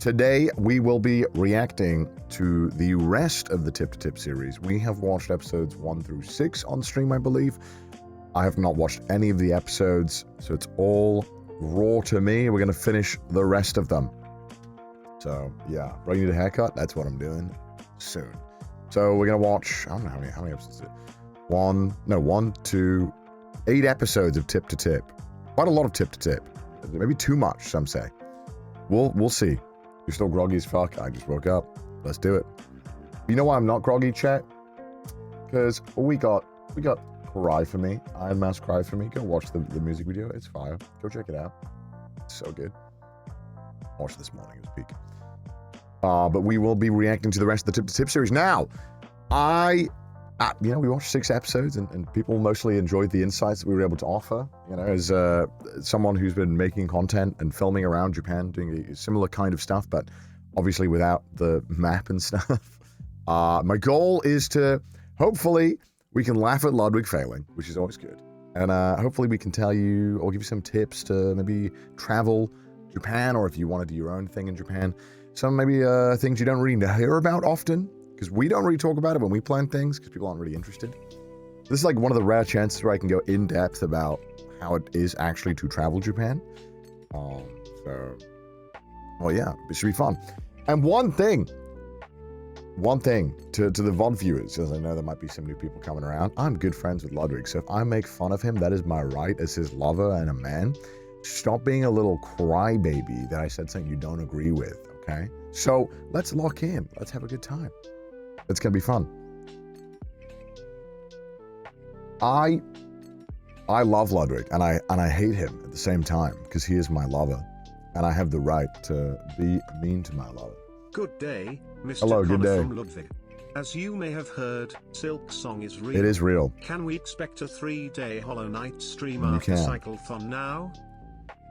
Today, we will be reacting to the rest of the Tip to Tip series. We have watched episodes 1 through 6 on stream, I believe. I have not watched any of the episodes, so it's all raw to me. We're going to finish the rest of them. So, yeah. Bro, you need a haircut? That's what I'm doing soon. So, we're going to watch, I don't know how many episodes is it? 1, 2, 8 episodes of Tip to Tip. Quite a lot of Tip to Tip. Maybe too much, some say. We'll see. You're still groggy as fuck. I just woke up. Let's do it. You know why I'm not groggy, chat? Because we got Cry For Me. Iron Mouse Cry For Me. Go watch the music video. It's fire. Go check it out. It's so good. Watched this morning. It was peak. But we will be reacting to the rest of the Tip to Tip series. Now, we watched 6 episodes and people mostly enjoyed the insights that we were able to offer. You know, as someone who's been making content and filming around Japan, doing a similar kind of stuff, but obviously without the map and stuff. My goal is to, hopefully, we can laugh at Ludwig failing, which is always good. And hopefully we can tell you, or give you some tips to maybe travel Japan, or if you want to do your own thing in Japan. Some maybe things you don't really hear about often, because we don't really talk about it when we plan things, because people aren't really interested. This is like one of the rare chances where I can go in depth about how it is actually to travel Japan. Well, yeah, it should be fun. And one thing to the VOD viewers, because I know there might be some new people coming around. I'm good friends with Ludwig, so if I make fun of him, that is my right as his lover and a man. Stop being a little crybaby that I said something you don't agree with, okay? So let's lock in. Let's have a good time. It's gonna be fun. I love Ludwig, and I hate him at the same time, because he is my lover, and I have the right to be mean to my lover. Good day, Mr. Hello, good day. From Ludwig. As you may have heard, Silk Song is real. It is real. Can we expect a 3-day Hollow Knight stream after Cyclethon now?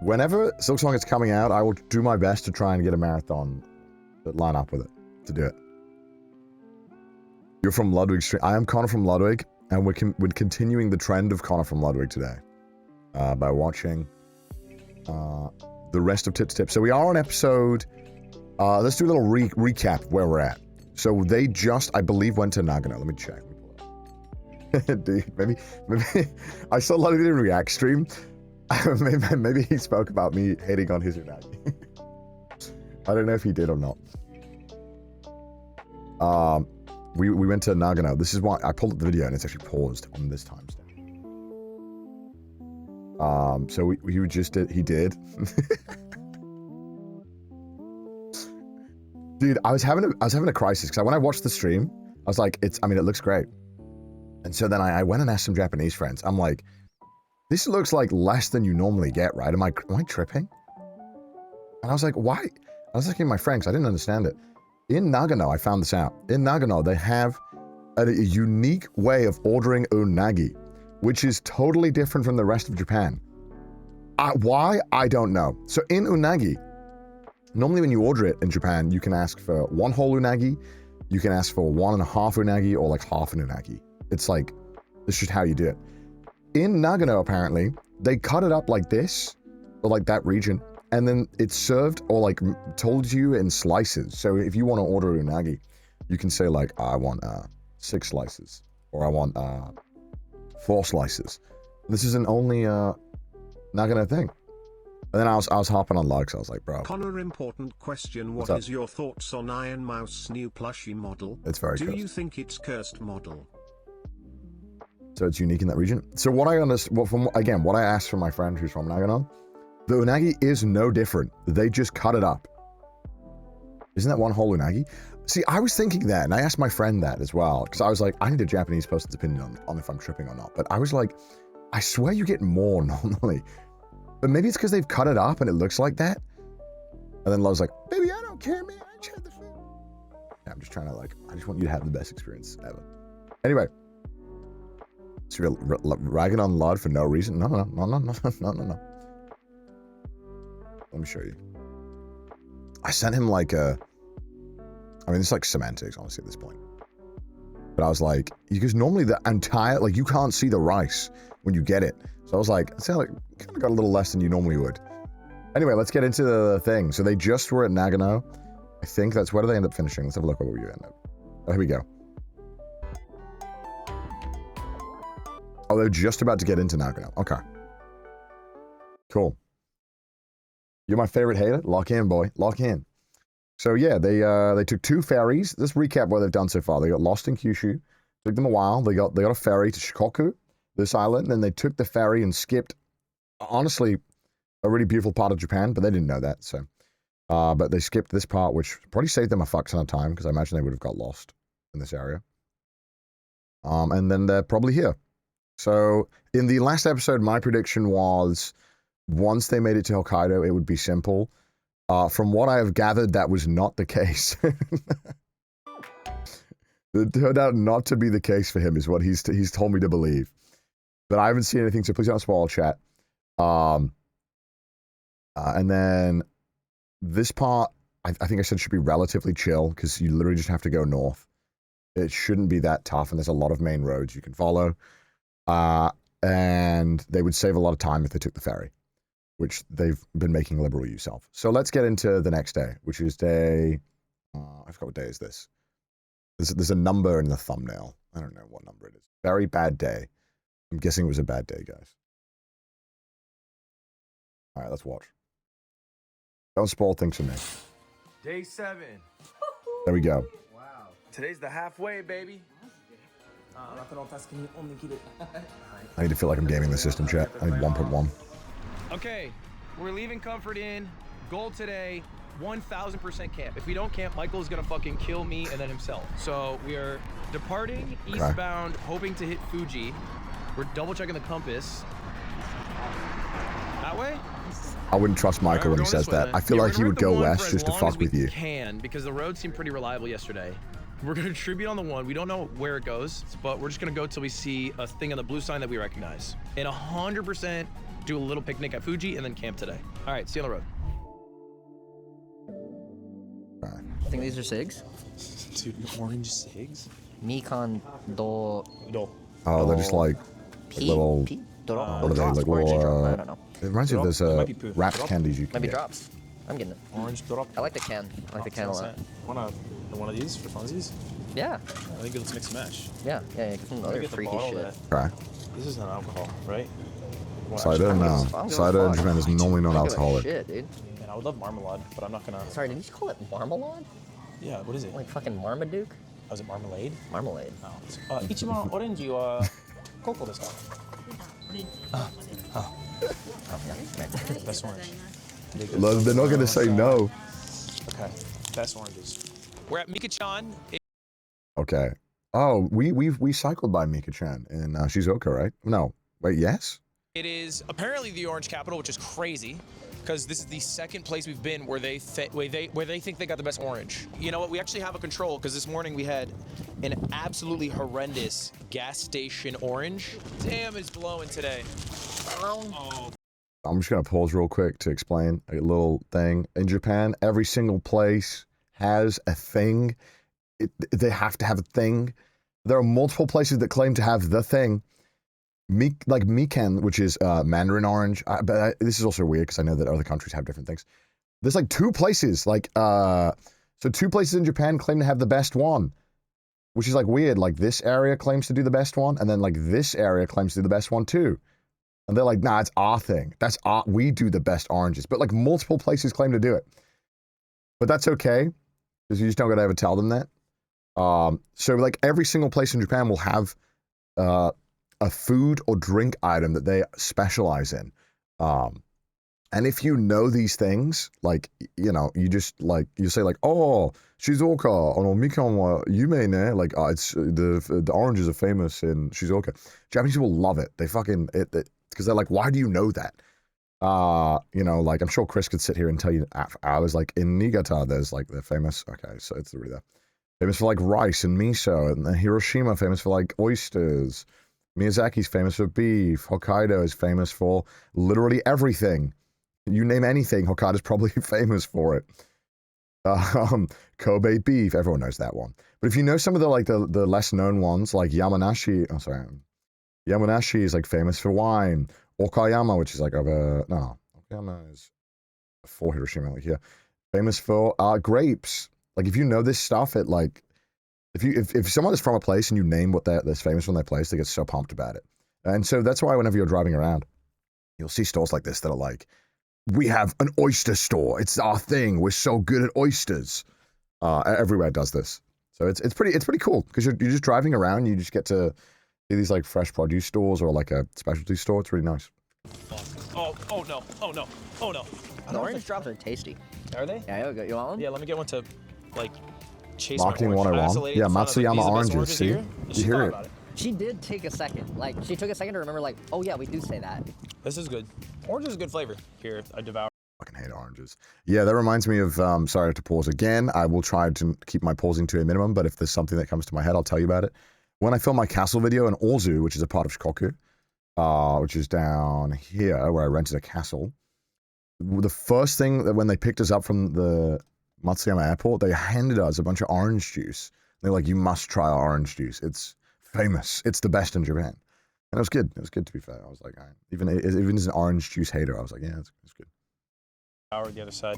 Whenever Silk Song is coming out, I will do my best to try and get a marathon that line up with it, to do it. You're from Ludwig stream. I am Connor from Ludwig, and we're continuing the trend of Connor from Ludwig today by watching the rest of Tip to Tip. So we are on episode. Let's do a little recap of where we're at. So they just, I believe, went to Nagano. Let me check. Dude, maybe I saw Ludwig in a React stream. maybe he spoke about me hating on his unagi. I don't know if he did or not. We went to Nagano. This is why I pulled up the video and it's actually paused on this timestamp. So he did. Dude, I was having a crisis because when I watched the stream, I was like, it looks great. And so then I went and asked some Japanese friends. I'm like, this looks like less than you normally get, right? Am I tripping? And I was like, why? I was asking my friends, I didn't understand it. In Nagano, I found this out. In Nagano, they have a unique way of ordering unagi, which is totally different from the rest of Japan. Why? I don't know. So in unagi, normally when you order it in Japan, you can ask for 1 whole unagi, you can ask for 1.5 unagi, or like half an unagi. It's like, this is just how you do it. In Nagano, apparently, they cut it up like this, or like that region, and then it's served or like told you in slices. So if you want to order unagi, you can say like, I want 6 slices, or I want 4 slices. This is an only Nagano thing. And then I was hopping on Lugs. I was like, bro. Connor, important question. What is your thoughts on Iron Mouse new plushie model? It's very cursed. Do you think it's cursed model? So it's unique in that region. So what I understand, what I asked from my friend who's from Nagano, the unagi is no different. They just cut it up. Isn't that 1 whole unagi? See, I was thinking that, and I asked my friend that as well, because I was like, I need a Japanese person's opinion on if I'm tripping or not. But I was like, I swear you get more normally. But maybe it's because they've cut it up and it looks like that. And then Love's like, baby, I don't care, man. I just had the food. Yeah, I'm just trying to I just want you to have the best experience ever. Anyway. So you're ragging on Lud for no reason? No. Let me show you. I sent him it's like semantics, honestly, at this point. But I was like, because normally the entire, you can't see the rice when you get it. So I was like, it sounded like, kind of got a little less than you normally would. Anyway, let's get into the thing. So they just were at Nagano. I think that's where do they end up finishing? Let's have a look at where we end up. Oh, here we go. Oh, they're just about to get into Nagano. Okay. Cool. You're my favorite hater? Lock in, boy. Lock in. So yeah, they took 2 ferries. Let's recap what they've done so far. They got lost in Kyushu. Took them a while. They got a ferry to Shikoku, this island. And then they took the ferry and skipped, honestly, a really beautiful part of Japan, but they didn't know that. So, but they skipped this part, which probably saved them a fuck ton of time because I imagine they would have got lost in this area. And then they're probably here. So in the last episode, my prediction was once they made it to Hokkaido, it would be simple. From what I have gathered, that was not the case. It turned out not to be the case for him, is what he's told me to believe. But I haven't seen anything, so please don't spoil chat. And then this part, I think I said should be relatively chill because you literally just have to go north. It shouldn't be that tough, and there's a lot of main roads you can follow. And they would save a lot of time if they took the ferry, which they've been making liberal use of. So let's get into the next day, which is day... I forgot what day is this. There's a number in the thumbnail. I don't know what number it is. Very bad day. I'm guessing it was a bad day, guys. All right, let's watch. Don't spoil things for me. Day 7. There we go. Wow. Today's the halfway, baby. I need to feel like I'm gaming the system, chat. I need 1.1. Okay, we're leaving Comfort Inn. Goal today, 1000% camp. If we don't camp, Michael's gonna fucking kill me and then himself. So we are departing eastbound, hoping to hit Fuji. We're double checking the compass. That way? I wouldn't trust Michael when he says that. I feel like he would go west just to fuck with you. Because the road seemed pretty reliable yesterday. We're gonna tribute on the 1. We don't know where it goes, but we're just gonna go till we see a thing on the blue sign that we recognize. And 100% do a little picnic at Fuji and then camp today. All right, see you on the road. I think these are SIGs. Dude, orange cigs? Mikan do... Oh, they're just like little... what are they? Like little... I don't know. It reminds me of those wrapped candies you can Maybe get. drops. I'm getting it. Orange drop. I like the can. I like the can a lot. One of these for funsies? Yeah. I think let's mix and match. Yeah. Get some other get the freaky bottle shit. Okay. This is not alcohol, right? Cider? No. Cider in Japan is normally non-alcoholic. Shit, dude. Man, I would love marmalade, but I'm not gonna... Sorry, did you just call it marmalade? Yeah, what is it? Like fucking Marmaduke? Oh, is it marmalade? Marmalade. No. 一番オレンジはココですか? Oh, yeah. Best orange. They're not going to say no. Okay. Best oranges. We're at Mika-chan. Okay. Oh, we cycled by Mika-chan in Shizuoka, right? No. Wait, yes? It is apparently the orange capital, which is crazy, because this is the second place we've been where they think they got the best orange. You know what? We actually have a control because this morning we had an absolutely horrendous gas station orange. Damn, it's blowing today. Oh. I'm just going to pause real quick to explain a little thing. In Japan, every single place has a thing. They have to have a thing. There are multiple places that claim to have the thing. Like Mikan, which is Mandarin orange. But this is also weird because I know that other countries have different things. There's like 2 places. So 2 places in Japan claim to have the best one, which is like weird. Like this area claims to do the best one, and then like this area claims to do the best one too. And they're like, nah, it's our thing. We do the best oranges. But like multiple places claim to do it. But that's okay, because you just don't gotta ever tell them that. So like every single place in Japan will have a food or drink item that they specialize in. And if you know these things, like, you know, you just like, you say like, oh, Shizuoka, ono mikan wa yume ne, like, it's the oranges are famous in Shizuoka. Japanese people love it. They fucking, because they're like, why do you know that? You know, like, I'm sure Chris could sit here and tell you hours, like, in Niigata, there's like, they're famous, okay, so it's really there. Famous for like rice and miso, and Hiroshima famous for like oysters. Miyazaki's famous for beef. Hokkaido is famous for literally everything. You name anything, Hokkaido's probably famous for it. Kobe beef, everyone knows that one. But if you know some of the like the less known ones, like Yamanashi, Yamanashi is like famous for wine. Okayama, which is like Okayama is For Hiroshima, like here. Famous for grapes. Like if you know this stuff, it like if someone is from a place and you name what that's famous from their place, they get so pumped about it. And so that's why whenever you're driving around, you'll see stores like this that are like, we have an oyster store. It's our thing. We're so good at oysters. Everywhere does this. So it's pretty cool because you're just driving around. You just get to see these like fresh produce stores or like a specialty store. It's really nice. Oh no. Oh no. Oh no. The orange drops are tasty. Are they? Yeah, you want one? Yeah, let me get one to like chase Marketing my orange. I asked the 101. lady Yeah, in front of me, Matsuyama "These are the best oranges, see? here?" You She hear thought it. about it. She did take a second. Like, she took a second to remember, like, oh yeah, we do say that. This is good. Orange is a good flavor. Here, I devour. Fucking hate oranges. Yeah, that reminds me of, sorry to pause again. I will try to keep my pausing to a minimum, but if there's something that comes to my head, I'll tell you about it. When I filmed my castle video in Ozu, which is a part of Shikoku, which is down here where I rented a castle, the first thing that when they picked us up from the Matsuyama airport, they handed us a bunch of orange juice. They're like, you must try our orange juice. It's famous. It's the best in Japan. And it was good. It was good, to be fair. I was like, all right. Even as an orange juice hater, I was like, yeah, it's good. Devour the other side.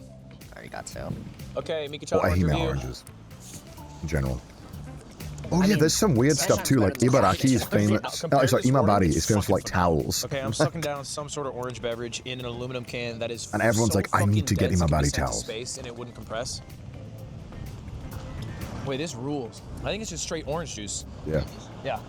Already got so. Okay, Mika-chan, Or orange Ahime review. oranges in general. Oh, I yeah, mean, there's some weird stuff too. Like Ibaraki is famous. Compared Oh, to sorry, this morning, Imabari it's is famous for like fucking phenomenal. towels. Okay, I'm sucking down some sort of orange beverage in an aluminum can that is And everyone's so like, I need to fucking get dense, it could be Imabari sent to towels. Space and it wouldn't compress. Wait, this rules. I think it's just straight orange juice. Yeah. Yeah.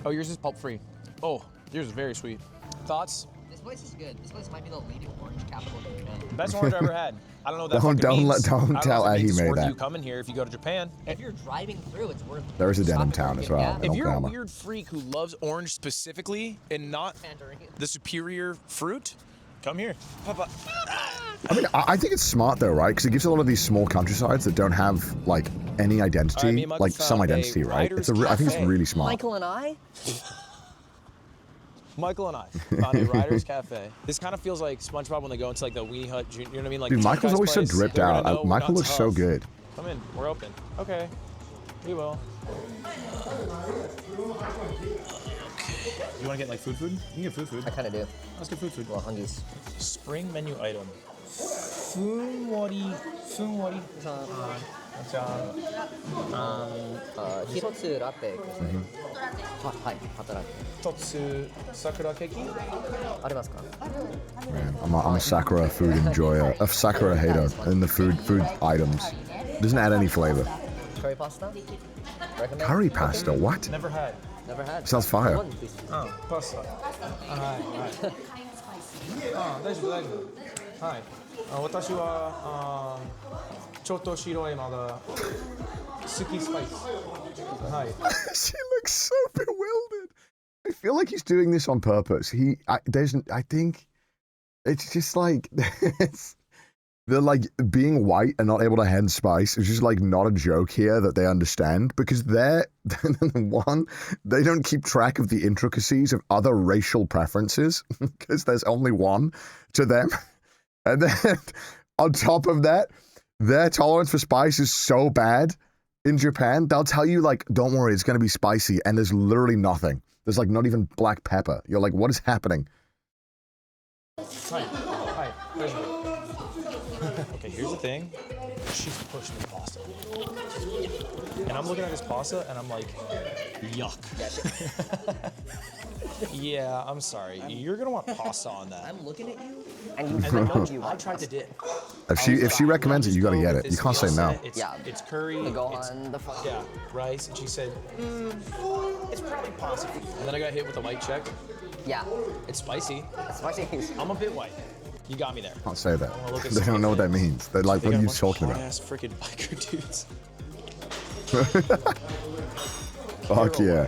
Oh, yours is pulp free. Oh, yours is very sweet. Thoughts? This place is good. This place might be the leading orange capital of Japan. Best orange I ever had. I don't know what that Don't- fucking don't means. let- don't I don't tell know if it means Ahime it's worth that. you coming here if you go to Japan. If you're driving through, it's worth. There is a denim stopping town to as get well. gas. in If you're a Oklahoma. weird freak who loves orange specifically and not Mandarin. the superior fruit, come here. Papa. I mean, I think it's smart though, right? Because it gives a lot of these small countrysides that don't have like any identity, me and Michael like some found a identity, right? writer's I think it's cafe. really smart. Michael and I? Michael and I found a writer's cafe. This kind of feels like SpongeBob when they go into like the Weenie Hut, you know what I mean? Like Dude, the Michael's guy's always so place, dripped they're gonna out. know we're Michael not looks so tough. good. Come in, we're open. Okay, we will. You want to get like food? You can get food. I kind of do. Let's get food. Well, hungies. Spring menu item. Funwari. 一つラテください。はい、ハタラテ。一つ桜ケーキ。ありますか？ Man, I'm a Sakura food enjoyer, a Sakura hater in the food items. Doesn't add any flavor. Curry pasta? Recommend? Curry pasta, what? Never had. Never had. Sounds fire. One, please. パスタ。はい。大丈夫。はい。私はちょっと白いまだ好きスパイス。はい。 She looks so bewildered. I feel like he's doing this on purpose. I think it's just like they're like being white and not able to hand spice is just like not a joke here that they understand because they're one, they don't keep track of the intricacies of other racial preferences because there's only one to them. And then on top of that, their tolerance for spice is so bad in Japan, they'll tell you like, don't worry, it's going to be spicy. And there's literally nothing. There's like not even black pepper. You're like, what is happening? Hi. Okay, here's the thing. She's pushing the pasta. And I'm looking at this pasta and I'm like, yuck. Yeah, I'm sorry. You're gonna want pasta on that. I'm looking at you, and I know you I want tried to dip. If she recommends it, you got to get it. You can't say no. It's curry. to go it's, on the front. yeah, rice. And she said, it's probably pasta. And then I got hit with a light check. Yeah. It's spicy. Spicy. I'm a bit white. You got me there. Can't say that. wanna look at They don't know what that means. They're like, They what got are a you bunch of talking about? hot-ass freaking biker dudes. Fuck yeah.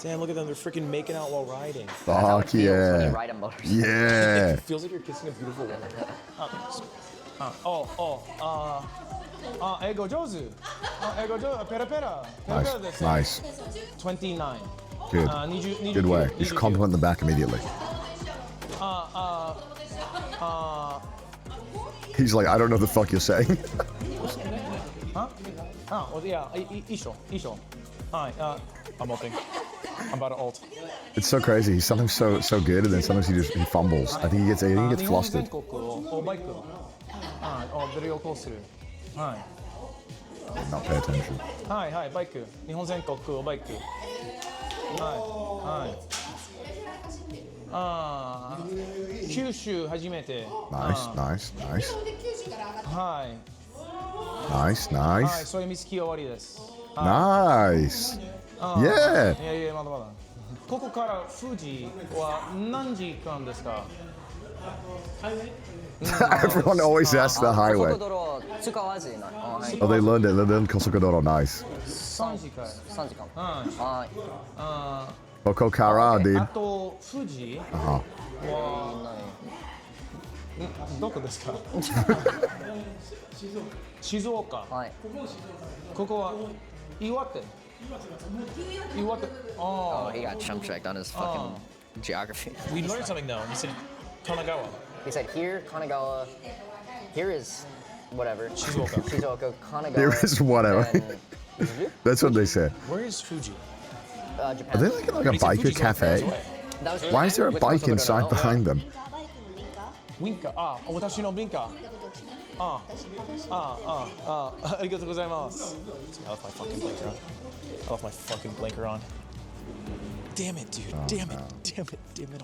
Damn, look at them. They're freaking making out while riding. Fuck When you yeah. ride a motorcycle. Yeah. It feels like you're kissing a beautiful woman. Ego Jozu. Ego Jozu. Pera pera. Nice. Nice. 29. Good. Good way. You should compliment them back immediately. He's like, I don't know what the fuck you're saying. Huh? Oh, well, yeah. Isho. Hi. I'm ulting. I'm about to ult. It's so crazy. He's something so good, and then sometimes he fumbles. I think he gets flustered. 日本全国をバイク。はい。出るよこうする。はい。 Not pay attention. はいはいバイク。日本全国をバイク。はいはい。九州初めて。Nice. はい。Nice. はい。それ見つけ終わりです。Nice. い Yeah. やまだまだ。ここから富士は何時間ですか？ Everyone always asks the highway. 高速道路使わずにな。Oh, they learned it. They learned Kosokadoro. Nice. 3時間。 3時間。はい。Kokokara, あ dude. と富士 Uh-huh. はどこですか？静岡。はい。ここは岩手。岩手。Oh, he got chump checked on his fucking geography. We learned something though. You said Kanagawa. He said here, Kanagawa. Here is whatever. Shizuoka. Shizuoka, Kanagawa. Here is whatever. and- That's what they said. Where is Fuji? Japan. Are they like a He said biker Fuji's like miles cafe? away. That was Why is there a with bike Kosokadoro, inside no? behind them? ウィンカー。私のウィンカー。ありがとうございます。 I left my fucking blinker on. I left my fucking blinker on. Damn it, dude. Damn it. What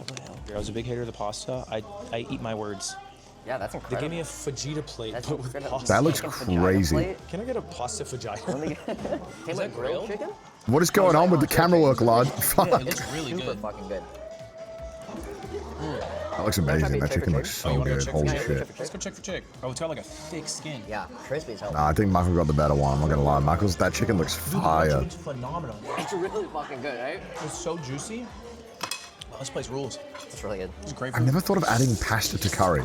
the hell? I was a big hater of the pasta. I eat my words. Yeah, that's They incredible. gave me a Fajita plate, That's but with incredible. pasta. That looks Chicken fajita crazy. plate. Can I get a pasta Fajita? Came with grilled chicken? What is going on with the camera work, lad? It Fuck. looks really Super good. fucking good. That looks amazing. That chicken looks Oh, you so wanna go good. check Holy for chick? shit. Let's go check for chick. Oh, it's got like a thick skin. Yeah, crispy as hell. Nah, I think Michael got the better one. I'm not gonna lie. Michael's that chicken looks Dude, that fire. chicken's phenomenal. It's really fucking good, right? It's so juicy. Oh, this place rules. It's really good. It's great I've food. never thought of adding pasta to curry.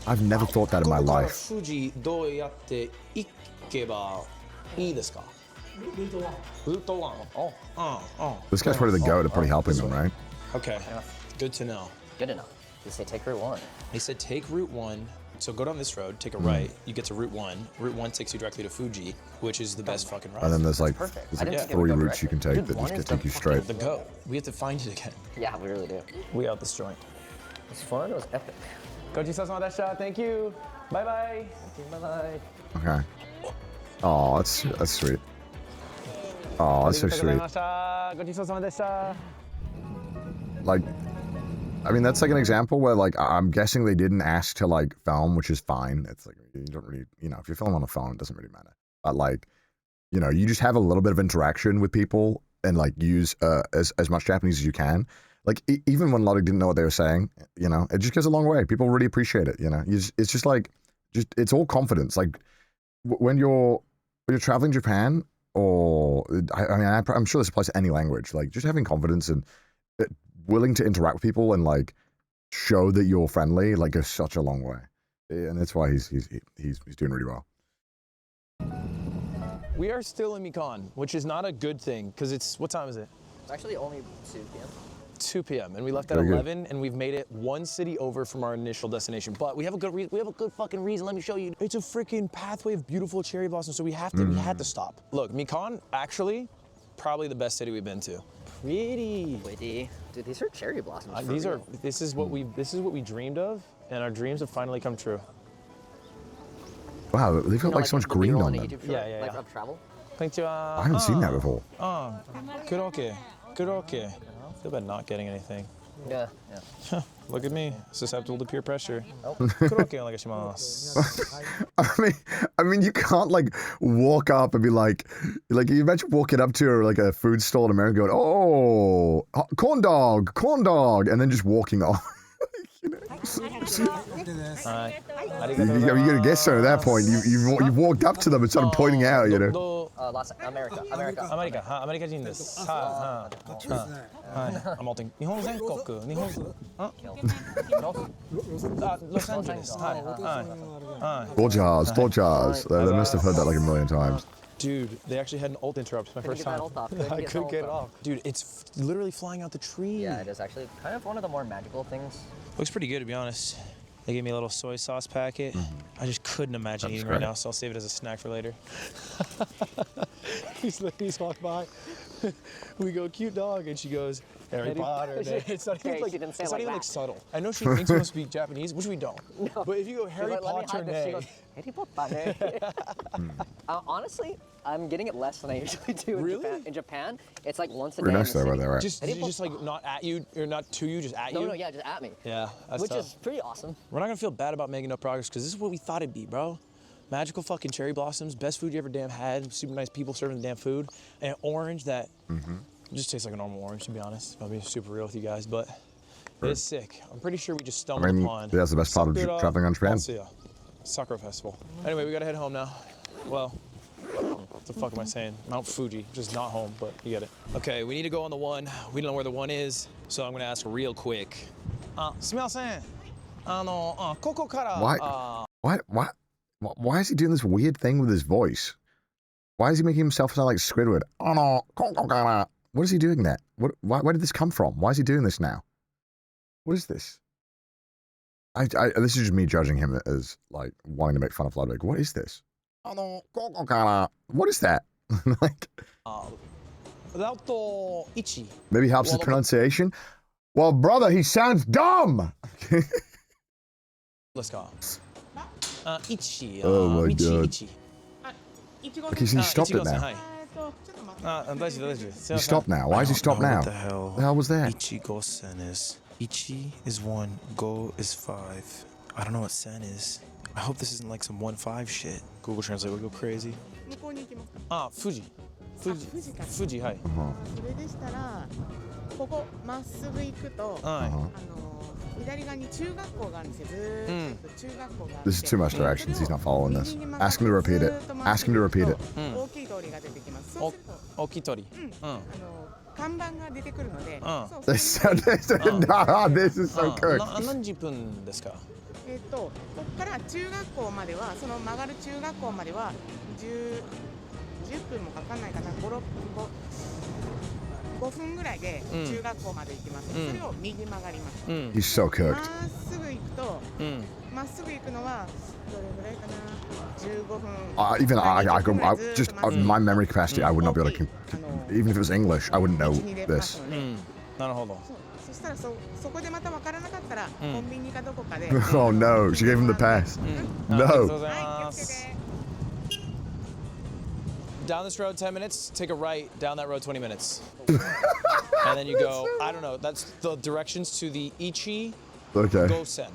I've never thought that in my life. 富士どうやって行けばいいですか？ルート1。Oh. This guy's probably the goat at probably helping them, right? Okay. Good to know. Good enough. You say take Route 1. They said take Route 1. So go down this road, take a right, you get to Route 1. Route 1 takes you directly to Fuji, which is the best fucking route. And then there's like, Perfect. there's I like didn't think it would 3 go routes you can directly. take Dude, that one just is take the you straight. The goat. We have to find it again. Yeah, we really do. We out this joint. It was fun. It was epic. ごちそうさまでした。Thank you. Bye bye. Bye bye. Okay. Oh, that's sweet. Oh, that's so ありがとうござい sweet. ました。ごちそうさまでした。 Like, I mean, that's like an example where like I'm guessing they didn't ask to like film, which is fine. It's like you don't really, if you film on a phone, it doesn't really matter. But like, you just have a little bit of interaction with people and like use as much Japanese as you can. Like even when Ludwig didn't know what they were saying, it just goes a long way. People really appreciate it. It's just like, it's all confidence. Like when you're traveling Japan, or I'm sure this applies to any language. Like just having confidence and willing to interact with people and like show that you're friendly, like goes such a long way. And that's why he's doing really well. We are still in Mikan, which is not a good thing because what time is it? It's actually only 2 p.m. 2 p.m. and we left at Very good. 11 and we've made it one city over from our initial destination. But we have a good fucking reason. Let me show you. It's a freaking pathway of beautiful cherry blossoms. So we had to stop. Look, Mikan, actually, probably the best city we've been to. Pretty. Witty. Dude, these are cherry blossoms. for These are. real. This is what we dreamed of, and our dreams have finally come true. Wow, they've got You know, like so much the green B-roll on the them. YouTube short, Yeah, yeah, like yeah. of travel. Konnichiwa. I haven't seen that before. Kuroke. Kuroke. I feel bad not getting anything. Yeah, yeah. Look at me, susceptible to peer pressure. Kuroke onegaishimasu. I mean, you can't like walk up and be like you imagine walking up to like a food stall in America going, oh, corn dog, and then just walking off. You gotta guess so at that point. You've walked up to them and started pointing out, America. アメリカ、アメリカ人です。はい。I'm malting. 日本全国、日本、ロサンゼルス。はい。Dodgers. They must have heard that like a million times. Dude, they actually had an ult interrupt my first get that time. ult off. I couldn't get it off. Dude, it's literally flying out the tree. Yeah, it is actually kind of one of the more magical things. Looks pretty good, to be honest. They gave me a little soy sauce packet. I just couldn't imagine eating right now, so I'll save it as a snack for later. These ladies walk by. We go, cute dog, and she goes, Harry Potter. It's not even, like, it's not even like subtle. I know she thinks we don't speak Japanese, which we don't. No. But if you go Harry Potter, she goes, Harry Potter. Honestly, I'm getting it less than I usually do in Japan. In Japan, it's like once a day. Nice though, by the way. Just like not at you, or not to you, just at you? No, yeah, just at me. Yeah, that's Which tough. is pretty awesome. We're not gonna feel bad about making no progress, because this is what we thought it'd be, bro. Magical fucking cherry blossoms, best food you ever damn had, super nice people serving the damn food, and orange that just tastes like a normal orange, to be honest. If I'm being super real with you guys, but it's sick. I'm pretty sure we just stumbled upon. That's the best part of traveling on Japan. Sakura Festival. Anyway, we gotta head home now. Well, what the fuck am I saying? Mount Fuji, which is not home, but you get it. Okay, we need to go on the one. We don't know where the one is, so I'm gonna ask real quick. Sumimasen. Koko kara. Why is he doing this weird thing with his voice? Why is he making himself sound like Squidward? Oh no, what is he doing there? Where did this come from? Why is he doing this now? What is this? This is just me judging him as like wanting to make fun of Ludwig. What is this? Oh no, what is that? Like, maybe helps his pronunciation. Well, brother, he sounds dumb. Let's go. Ichi. Oh my Michi, god. Ichi. Look, he stopped it now. He stopped now. Why is he stopped now? What the hell? The hell was that? Ichi-go-sen is. Ichi is 1, go is 5. I don't know what sen is. I hope this isn't like some 1-5 shit. Google Translate would go crazy. Fuji. Fuji, hi. それでしたらここまっすぐ行くと左側に中学校があるんですよ。ずーっと中学校があって This is too much directions. He's not following this. Ask him to repeat it. Ask him to repeat it. 大きい通りが出てきます。そうすると大きい鳥。看板が出てくるので、This is so cooked. 何時分ですか？ここから中学校まではその曲がる中学校までは10分もかかんないかな。5分ぐらいで中学校まで行きます。それを右曲がります。He's so cooked. まっすぐ行くと、まっすぐ行くのはどれぐらいかな。15分。Even I just my memory capacity, I would not be able to. Even if it was English, I wouldn't know this. なるほど。そしたらそこでまた分からなかったらコンビニかどこかで。Oh no, she gave him the pass. No. はい、気をつけて。Down this road 10 minutes, take a right, down that road 20 minutes. And then you go, I don't know, that's the directions to the Ichi Okay. Gosen.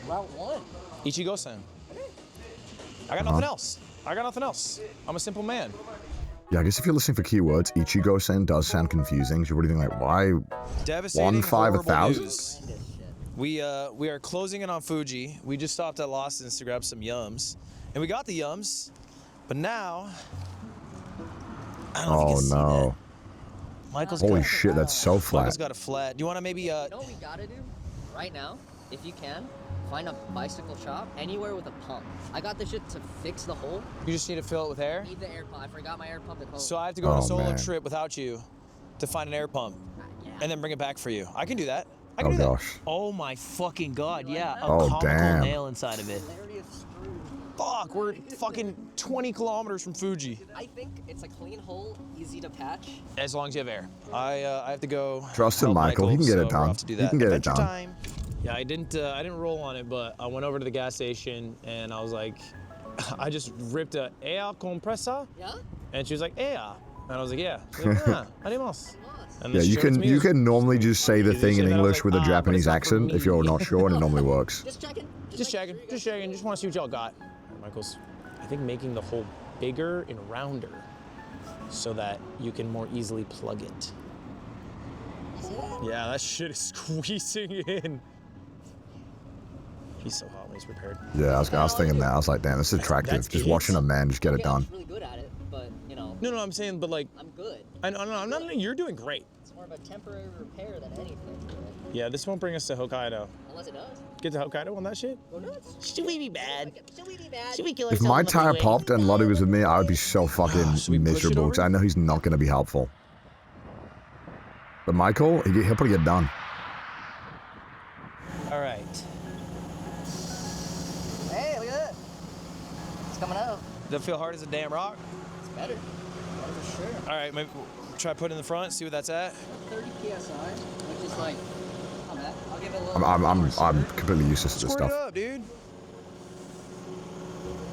Route 1. Ichi Gosen. I got nothing else. I'm a simple man. Yeah, I guess if you're listening for keywords, Ichigo-sen does sound confusing. So you're really like, why? Devastating, 1-5 1,000? news. We are closing in on Fuji. We just stopped at Lawson's to grab some yums. And we got the yums, but now, I don't know if you can see that. Michael's Holy got shit, that's so flat. Michael's got a flat. Do you want to maybe, You know what we gotta do right now, if you can, find a bicycle shop anywhere with a pump. I got this shit to fix the hole. You just need to fill it with air? I need the air pump. I forgot my air pump at home. So I have to go on a solo man. trip without you to find an air pump and then bring it back for you. I can do that. I Oh can do that. gosh. Oh my fucking god, yeah. A Oh, comical damn. nail inside of it. Fuck, we're fucking 20 kilometers from Fuji. I think it's a clean hole, easy to patch. As long as you have air. I have to go. Trust in help Michael. He can get so it we're done. off to do He that. can get it Adventure done. time. Yeah, I didn't roll on it, but I went over to the gas station and I was like, I just ripped a air compressor. Yeah? And she was like, air. And I was like, yeah. She's like, yeah, animals. And Yeah, then she you showed it to me. can normally just say the You thing just in say that, I was English with a like, but Japanese it's not for accent if you're me. not sure, and it normally works. Just checking. Just checking. Just want to see what y'all got. Michael's, I think, making the hole bigger and rounder so that you can more easily plug it. Yeah, that shit is squeezing in. He's so hot when he's prepared. Yeah, I was thinking that. I was like, damn, this is attractive. That's Just it. watching a man just get it Yeah, I'm done. really good at it, but, you know, No, I'm saying, but like, I'm good. I'm not. You're doing great. It's more of a temporary repair than anything. Yeah, this won't bring us to Hokkaido. Unless it does. Get to Hokkaido on that shit? Go nuts. Should we be bad? Should we be bad? Should we kill If ourselves my on the tire freeway? popped and Ludwig was with me, I would be so fucking Should we push it miserable over? because I know he's not going to be helpful. But Michael, he'll probably get done. All It's coming out. Does it feel hard as a damn rock? It's better. For sure. All right, maybe try put it in the front, see what that's at. 30 psi, which is like, not bad. I'll give it a little. I'm completely useless to this Squirt stuff. it up, dude.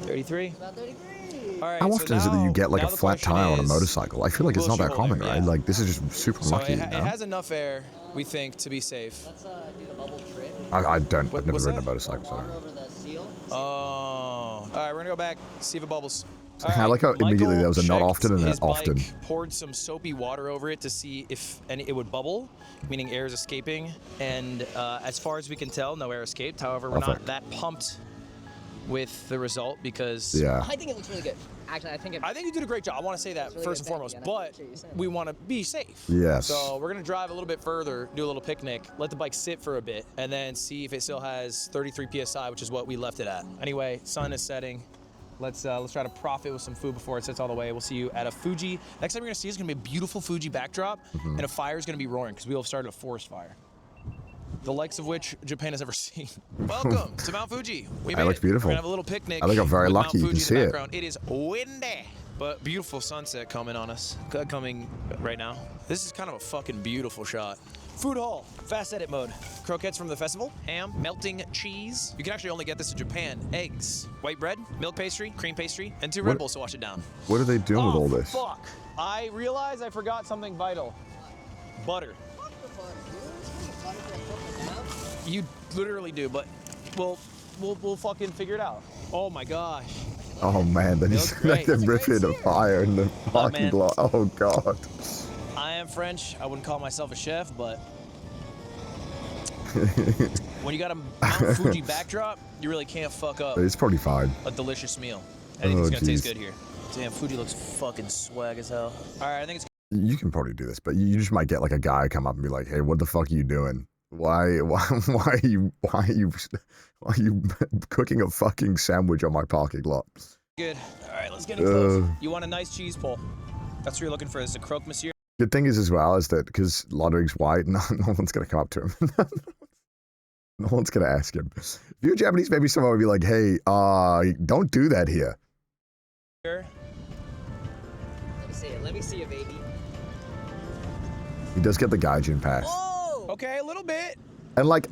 33. About 33. All right. How so often is it that you get like now a the flat question tire on a is, motorcycle? I feel like it's not that common, right? Yeah. Like this is just super So lucky. it, You it know? has enough air, we think, to be safe. Let's do the bubble trick. I've never what's ridden a that? motorcycle. So. Water over the seal. Oh. All right, we're gonna go back, see if it bubbles. All I right, like how immediately Michael there was a not checked often and an his bike, often. poured some soapy water over it to see if it would bubble, meaning air is escaping. And as far as we can tell, no air escaped. However, we're not Perfect. that pumped with the result because Yeah. I think it looks really good. Actually, I think you did a great job. I want to say that really first and good. foremost, Yeah, and I but appreciate you saying we want to be safe. Yes. So we're gonna drive a little bit further, do a little picnic, let the bike sit for a bit, and then see if it still has 33 psi, which is what we left it at. Anyway, sun is setting. Let's try to profit with some food before it sets all the way. We'll see you at a Fuji. Next time you're gonna see is gonna be a beautiful Fuji backdrop, and a fire is gonna be roaring because we will have started a forest fire, the likes of which Japan has ever seen. Welcome to Mount Fuji. We made looks it. beautiful. We're gonna have a little picnic. I think I'm very with lucky you Mount can Fuji see in the it. background. It is windy, but beautiful sunset coming on us. Coming right now. This is kind of a fucking beautiful shot. Food hall, fast edit mode. Croquettes from the festival, ham, melting cheese. You can actually only get this in Japan. Eggs, white bread, milk pastry, cream pastry, and 2 Red Bulls to wash it down. What are they doing with all this? Fuck! I realized I forgot something vital. Butter. You literally do, but we'll fucking figure it out. Oh my gosh. Oh man, then he's looks like great. them ripping a fire in the parking man. lot. Oh god. I am French. I wouldn't call myself a chef, but when you got a Mount Fuji backdrop, you really can't fuck up It's probably fine. a delicious meal. I think it's gonna taste jeez. good here. Damn, Fuji looks fucking swag as hell. All right, I think it's You can probably do this, but you just might get like a guy come up and be like, "Hey, what the fuck are you doing? Why are you cooking a fucking sandwich on my parking lot?" good. All right, let's get it close. You want a nice cheese pull? That's what you're looking for. Is a croque monsieur? Good thing is as well is that because Ludwig's white, no one's gonna come up to him. No one's gonna ask him. If you're Japanese, maybe someone would be like, "Hey, don't do that here." Here. Let me see it. Let me see it, baby. He does get the gaijin pass. Oh! Okay, a little bit. And like,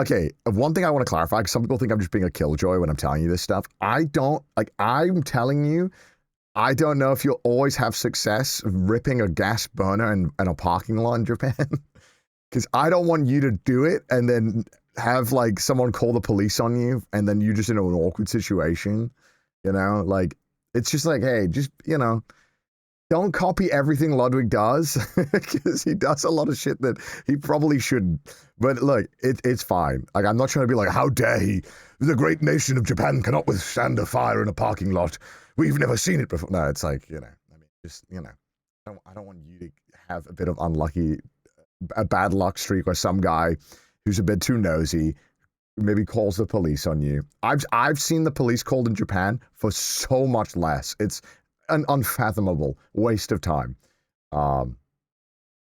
okay, one thing I want to clarify, because some people think I'm just being a killjoy when I'm telling you this stuff. I don't, like, I'm telling you, I don't know if you'll always have success ripping a gas burner in a parking lot in Japan. Because I don't want you to do it and then have, like, someone call the police on you and then you just in an awkward situation, you know? Like, it's just like, hey, just, you know, don't copy everything Ludwig does because he does a lot of shit that he probably shouldn't. But look, it's fine. Like, I'm not trying to be like, how dare he? The great nation of Japan cannot withstand a fire in a parking lot. We've never seen it before. No, it's like, you know, I mean, just, you know, I don't want you to have a bit of a bad luck streak where some guy who's a bit too nosy maybe calls the police on you. I've seen the police called in Japan for so much less. It's an unfathomable waste of time.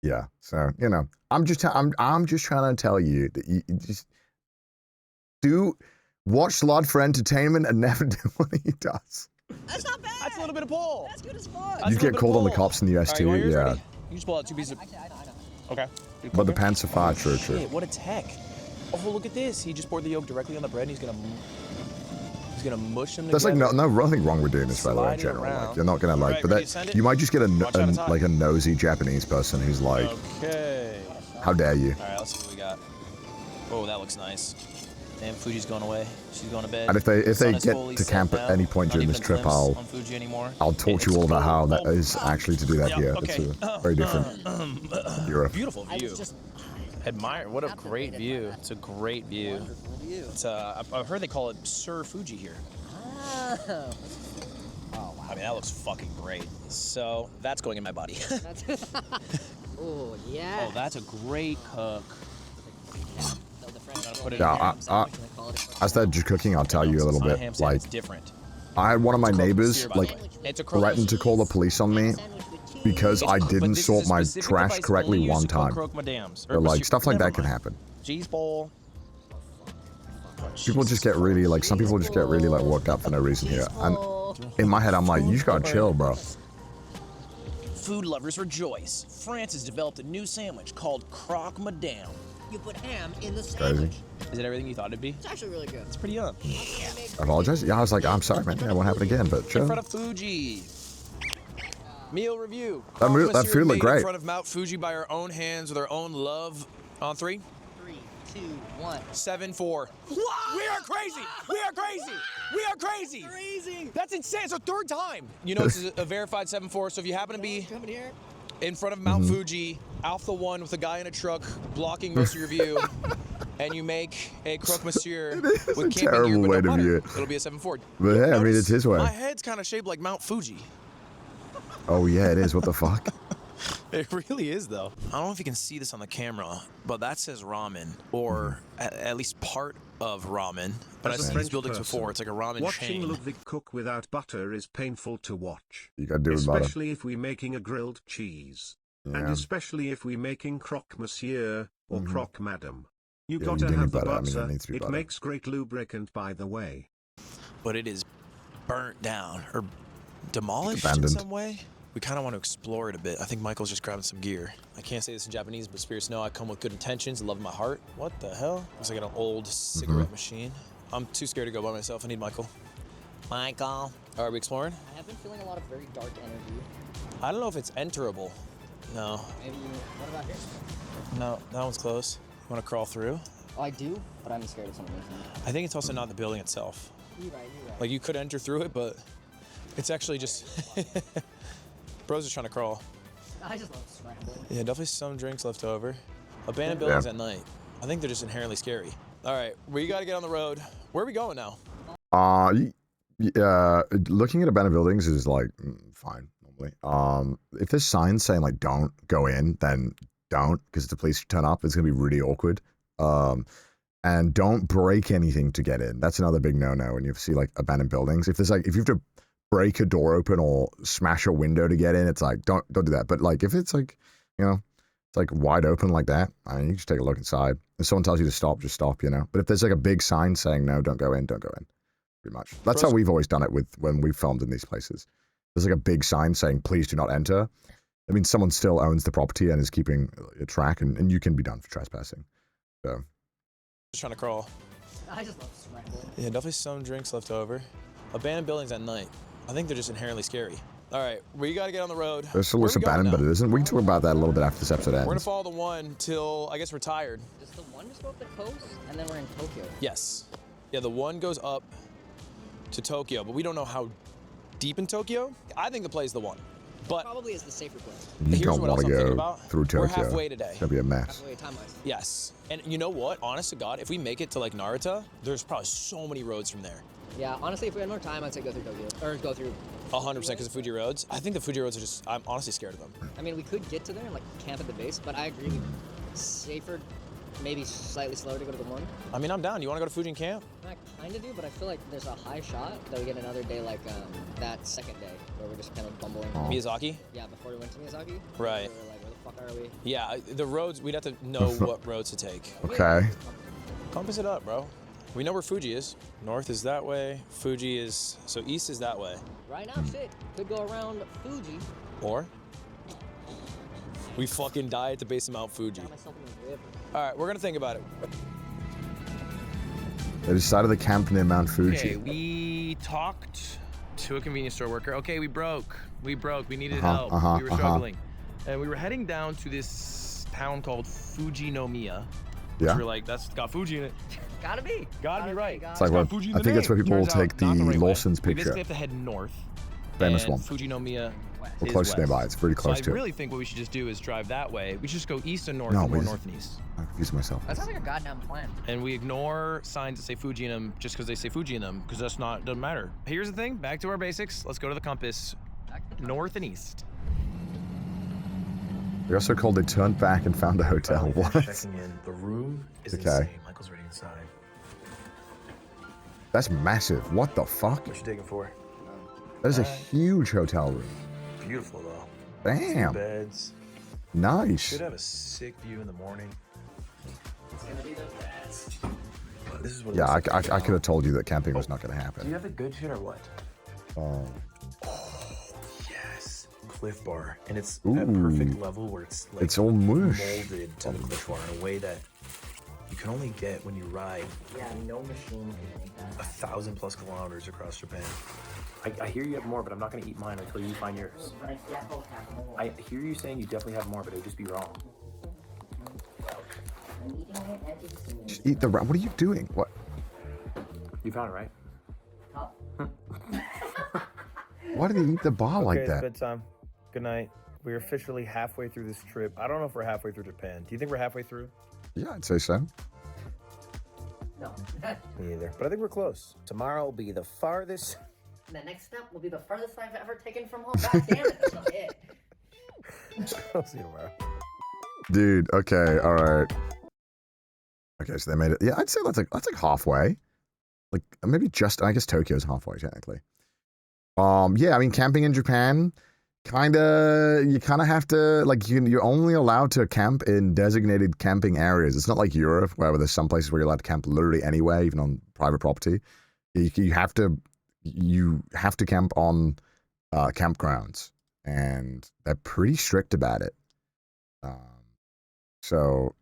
Yeah. So, you know, I'm just trying to tell you that you just watch Lud for entertainment and never do what he does. That's not bad. That's a little bit of pull. That's good as fuck. That's You a get little bit called of on the pull. cops in the US All right, too. you want yours Yeah. ready? You just pull out 2 pieces of. Actually, I know. Okay. But the pants are fire. True. Shit, what a tech. Oh, look at this. He just poured the yolk directly on the bread and he's gonna mush them There's together. like nothing wrong with doing this, by the way, in Slide it general. around. Like, you're not gonna like, Alright, but ready to send that it? you might just get Watch out of time. like a nosy Japanese person who's like, Okay. how dare you? All right, let's see what we got. Oh, that looks nice. Damn, Fuji's going away. She's going to bed. And if they Sun get is fully to set camp now. at any point during this trip, Uneven glimpse on Fuji anymore. I'll talk to you all about how that is actually to do that Yeah, here. okay. It's very different. Europe. Beautiful I view. was just Admire. What a great view. It's a great view. wonderful view. It's I've heard they call it Sir Fuji here. Oh. I mean, that looks fucking great. So that's going in my body. Oh, yeah. Oh, that's a great cook. So the French Gotta put it Yeah, in here. As they're just cooking, I'll tell you a little It's not bit. ham sandwich, Like, it's different. I had one of my It's a croque neighbors monsieur, by the like way. It's a croque threatened to call the police on me because I But didn't this is sort a my specific trash device correctly only used one to cook time. croque madames. But like stuff like Never that can mind. happen. Cheese bowl. people just get really like, some people just get really like worked up for no reason here. And in my head, I'm like, you just gotta chill, bro. Food lovers rejoice. France has developed a new sandwich called croque madame. You put ham in the sandwich. Is it everything you thought it'd be? It's actually really good. It's pretty young. I apologize. Yeah, I was like, I'm sorry, man. Yeah, it won't happen again, but In chill. front of Fuji. Meal review. That food looked Made great. in front of Mount Fuji by our own hands with our own love. On 3, 3, 2, 1. 7, 4. What? We are crazy. We are crazy. We are crazy. Crazy. That's insane. It's our 3rd time. You know, this is a verified 7-4. So if you happen to be Coming here. in front of Mount Fuji, Alpha 1 with a guy in a truck blocking most of your view, and you make a croque monsieur with camping gear terrible but way no to butter, view it. it'll be a 7-4. But yeah, I mean, Notice it's his way. My head's kind of shaped like Mount Fuji. Oh yeah, it is. What the fuck? It really is, though. I don't know if you can see this on the camera, but that says ramen, or at least part of ramen. But I've As a seen these French buildings person, before. It's like a ramen watching chain. Ludwig cook without butter is painful to watch. You gotta do it about it. Especially if we're making a grilled cheese. And Yeah. especially if we're making croque monsieur or croque madame. You Yeah, gotta you do have need the butter. I mean, it butter. needs to be It butter. makes great lubricant, by the way. But it is burnt down or demolished Abandoned. in some way. We kind of want to explore it a bit. I think Michael's just grabbing some gear. I can't say this in Japanese, but spirits know I come with good intentions, love in my heart. What the hell? Looks like an old cigarette machine. I'm too scared to go by myself. I need Michael. Michael. Are we exploring? I have been feeling a lot of very dark energy. I don't know if it's enterable. No. Maybe you. What about here? No, that one's close. You want to crawl through? Oh, I do, but I'm scared of some reason. I think it's also not the building itself. You're right. You're right. Like, you could enter through it, but it's actually just... Bro's just trying to crawl. I just love scrambling. Yeah, definitely some drinks left over. Abandoned buildings at night. I think they're just inherently scary. All right, we got to get on the road. Where are we going now? Looking at abandoned buildings is like fine normally. If there's signs saying like don't go in, then don't, because if the police turn up, it's gonna be really awkward. And don't break anything to get in. That's another big no-no when you see like abandoned buildings. If there's like, if you have to break a door open or smash a window to get in, it's like don't do that. But like if it's like, you know, it's like wide open like that, I mean, you just take a look inside. If someone tells you to stop, just stop, you know. But if there's like a big sign saying no, don't go in, don't go in. Pretty much. That's how we've always done it with when we've filmed in these places. There's like a big sign saying please do not enter. I mean, someone still owns the property and is keeping a track, and you can be done for trespassing. So Just trying to crawl. I just love scrambling. Yeah, definitely some drinks left over. Abandoned buildings at night. I think they're just inherently scary. All right, we got to get on the road. this Where looks are we going abandoned, but now? it isn't. We can talk about that a little bit after this episode ends. We're going to follow the one till, I guess, we're tired. Does the one just go up the coast, and then we're in Tokyo? Yes. Yeah, the one goes up to Tokyo, but we don't know how deep in Tokyo. I think the play is the one. But Probably is the safer place. You here's don't what else want I'm to thinking go about. through Tokyo. We're halfway today. It's gonna be a mess. Halfway time-wise. Yes. And you know what? Honest to God, if we make it to like Narita, there's probably so many roads from there. Yeah, honestly, if we had more time, I'd say go through Tokyo. Or go through... 100% because of Fuji roads. I think the Fuji roads are just, I'm honestly scared of them. I mean, we could get to there and, like, camp at the base, but I agree. Safer, maybe slightly slower to go to the one. I mean, I'm down. You want to go to Fuji and camp? I kind of do, but I feel like there's a high shot that we get another day like that second day, where we're just kind of bumbling. Oh. Miyazaki? Yeah, before we went to Miyazaki. Right. We were like, where the fuck are we? Yeah, the roads, we'd have to know what roads to take. Okay. Compass it up, bro. We know where Fuji is. North is that way. Fuji is, so east is that way. Right now, shit, could go around Fuji. Or we fucking die at the base of Mount Fuji. Got myself in the river. All right, we're gonna think about it. They decided to camp near Mount Fuji. Okay, we talked to a convenience store worker. Okay, we broke. We needed help. We were struggling. And we were heading down to this town called Fujinomiya. Yeah. We were like, that's got Fuji in it. Gotta be. Gotta be right. It's like what, I think that's where people will take the Lawson's We picture. basically have to head north. Famous and one. Fujinomiya We're is close west. nearby. It's pretty close so to I it. really think what we should just do is drive that way. We should just go east and north No, and more we- north and east. I'm confusing myself. That sounds like a goddamn plan. And we ignore signs that say Fuji in them just because they say Fuji in them, because that's not, doesn't matter. Here's the thing, back to our basics. Let's go to the compass, north and east. We also called they turned back and found a hotel. What? Checking in. The room is Okay. insane. Michael's already inside. That's massive. What the fuck? What you taking for? That is a huge hotel room. Beautiful though. Damn. Beds. Nice. Should have a sick view in the morning. This is what. Yeah, I could have told you that camping was not going to Do happen. you have a good fit or what? Oh, Yes. Cliff Bar, and it's Ooh. at perfect level where it's like it's all mush. molded to the Cliff Bar in a way that you can only get when you ride Yeah, no machine can make that. 1,000+ kilometers across Japan. I hear you have more, but I'm not going to eat mine until you find yours. But I definitely have more. I hear you saying you definitely have more, but it would just be wrong. I'm eating it and tasting it. Just eat the. What are you doing? What? You found it, right? Why did he eat the bar like Okay, that? it's bedtime. Good night. We're officially halfway through this trip. I don't know if we're halfway through Japan. Do you think we're halfway through? Yeah, I'd say so. No. Me either. But I think we're close. Tomorrow will be the farthest. The next step will be the furthest I've ever taken from home. God damn it, that's not it. I'll see you tomorrow. Dude, okay, all right. Okay, so they made it. Yeah, I'd say that's like halfway. Like maybe just. I guess Tokyo's halfway technically. Yeah, I mean camping in Japan, you kind of have to like you're only allowed to camp in designated camping areas. It's not like Europe where there's some places where you're allowed to camp literally anywhere, even on private property. You have to camp on campgrounds, and they're pretty strict about it. So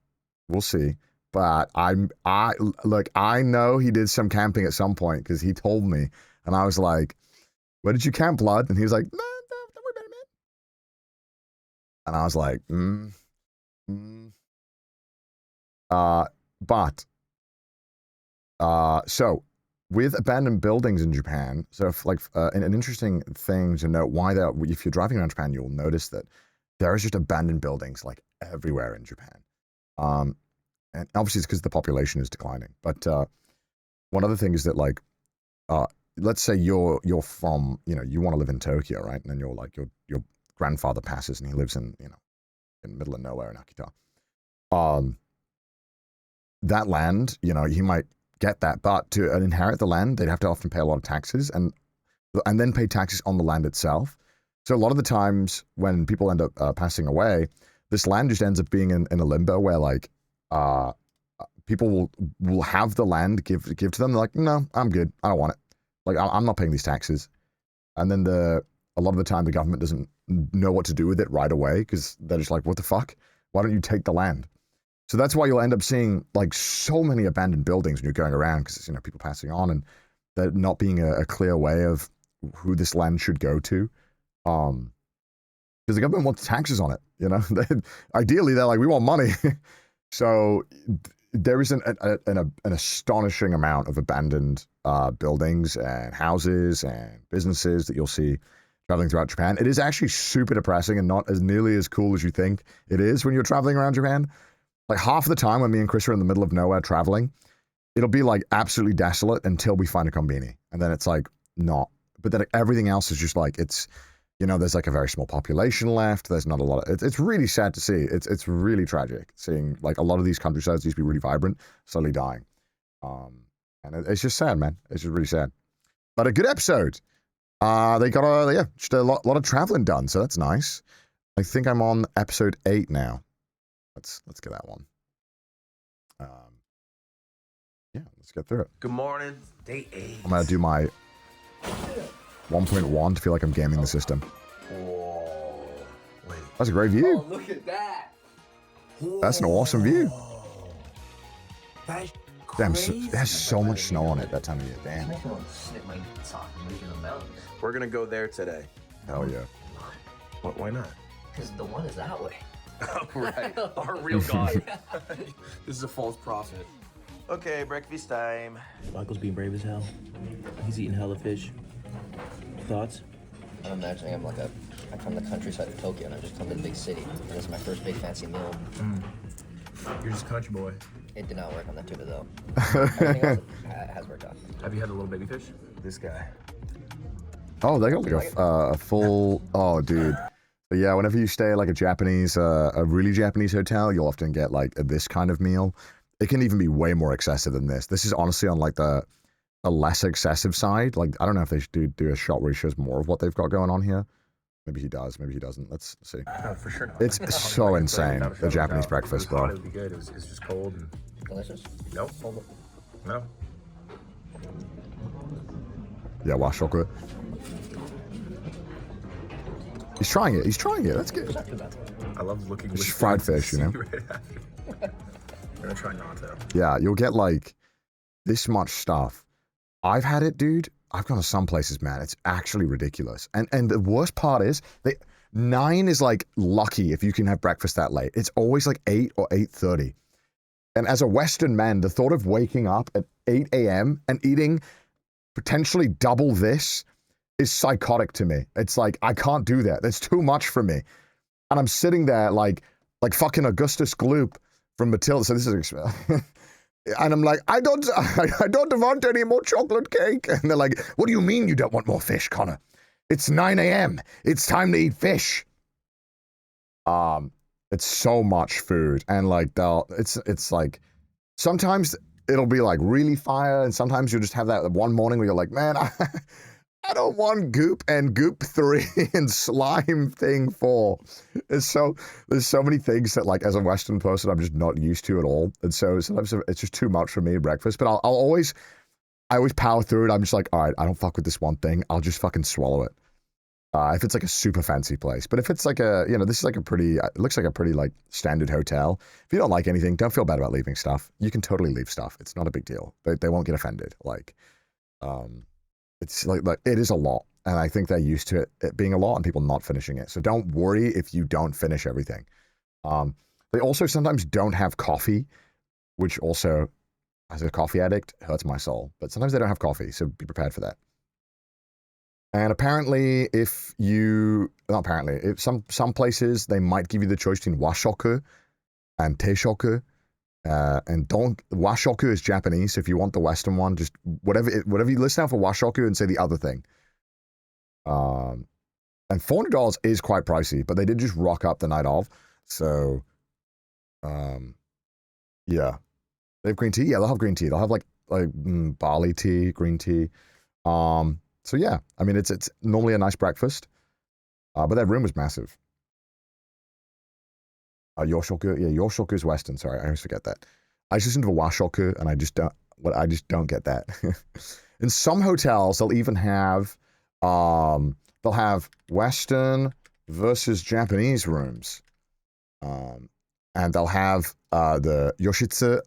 we'll see. But I know he did some camping at some point because he told me, and I was like, "Where did you camp, Lud?" And he was like, "No, don't worry about it, man." And I was like, So with abandoned buildings in Japan, so if, like an interesting thing to note, if you're driving around Japan, you'll notice that there is just abandoned buildings like everywhere in Japan. And obviously it's because the population is declining. But one other thing is that like, let's say you're from, you want to live in Tokyo, right? And then you're like, your grandfather passes and he lives in the middle of nowhere in Akita. That land, he might get that, but to inherit the land, they'd have to often pay a lot of taxes and then pay taxes on the land itself. So a lot of the times when people end up passing away, this land just ends up being in a limbo where like, people will have the land give to them. They're like, no, I'm good. I don't want it. Like, I'm not paying these taxes. And then a lot of the time the government doesn't know what to do with it right away because they're just like, what the fuck? Why don't you take the land? So that's why you'll end up seeing like so many abandoned buildings when you're going around because it's, people passing on and there not being a clear way of who this land should go to. Because the government wants taxes on it, Ideally, they're like, we want money. So there is an astonishing amount of abandoned buildings and houses and businesses that you'll see traveling throughout Japan. It is actually super depressing and not as nearly as cool as you think it is when you're traveling around Japan. Like half the time when me and Chris are in the middle of nowhere traveling, it'll be like absolutely desolate until we find a konbini. And then it's like not. But then everything else is just like it's... there's like a very small population left. There's not a lot of... It's really sad to see. It's really tragic seeing like a lot of these countrysides used to be really vibrant, slowly dying. And it's just sad, man. It's just really sad. But a good episode. They got just a lot of traveling done, so that's nice. I think I'm on episode 8 now. Let's get that one. Yeah, let's get through it. Good morning, day 8. I'm gonna do my 1.1 to feel like I'm gaming the system. Whoa. Wait. That's a great view. Oh, look at that. That's an awesome view. That's Damn, crazy. there's so much snow on it that time of year. Damn. I want to snip my sock and leave in the mountains. We're gonna go there today. Hell yeah. What? Why not? Because the one is that way. Right. Our real God. This is a false prophet. Okay, breakfast time. Michael's being brave as hell. He's eating hella fish. Thoughts? I'm imagining I'm from the countryside of Tokyo and I just come to the big city. And this is my first big fancy meal. You're just a country boy. It did not work on that tuba though. Everything else has worked out. Have you had a little baby fish? This guy. Oh, they got like a full... Oh, dude. But yeah, whenever you stay at like a really Japanese hotel, you'll often get like this kind of meal. It can even be way more excessive than this. This is honestly on like the less excessive side. Like, I don't know if they should do a shot where he shows more of what they've got going on here. Maybe he does, maybe he doesn't. Let's see. No, for sure not. It's so insane, the Japanese breakfast, bro. It would be good. It was just cold and... Delicious? Nope. No. Yeah, washoku. He's trying it. He's trying it. That's good. I love looking. It's fried fish, you know. Right after. I'm gonna try not to. Yeah, you'll get like this much stuff. I've had it, dude. I've gone to some places, man. It's actually ridiculous. And the worst part is 9 is like lucky if you can have breakfast that late. It's always like 8 or 8:30. And as a Western man, the thought of waking up at 8 a.m. and eating potentially double this is psychotic to me. It's like, I can't do that. That's too much for me. And I'm sitting there like fucking Augustus Gloop from Matilda. So this is, and I'm like, I don't want any more chocolate cake. And they're like, what do you mean you don't want more fish, Connor? It's 9 a.m. It's time to eat fish. It's so much food. And like, it's like, sometimes it'll be like really fire. And sometimes you'll just have that one morning where you're like, man, I don't want goop and goop 3 and slime thing 4. There's so many things that like as a Western person I'm just not used to at all, and so sometimes it's just too much for me at breakfast. But I always power through it. I'm just like, all right, I don't fuck with this one thing. I'll just fucking swallow it. If it's like a super fancy place, but if it's like this is like it looks like a pretty like standard hotel. If you don't like anything, don't feel bad about leaving stuff. You can totally leave stuff. It's not a big deal. They won't get offended. Like, it's like it is a lot, and I think they're used to it being a lot and people not finishing it. So don't worry if you don't finish everything. They also sometimes don't have coffee, which also, as a coffee addict, hurts my soul. But sometimes they don't have coffee, so be prepared for that. And apparently, if some places they might give you the choice between washoku and teishoku. And washoku is Japanese, so if you want the Western one, just whatever you list out for washoku and say the other thing. And $400 is quite pricey, but they did just rock up the night of. So, yeah. They have green tea? Yeah, they'll have green tea. They'll have like barley tea, green tea. So yeah, I mean, it's normally a nice breakfast, but that room was massive. Yoshoku, yeah, Yoshoku is Western. Sorry, I always forget that. I just listen to a washoku, and I just don't get that. In some hotels, they'll even have Western versus Japanese rooms, and they'll have the yoshitsu,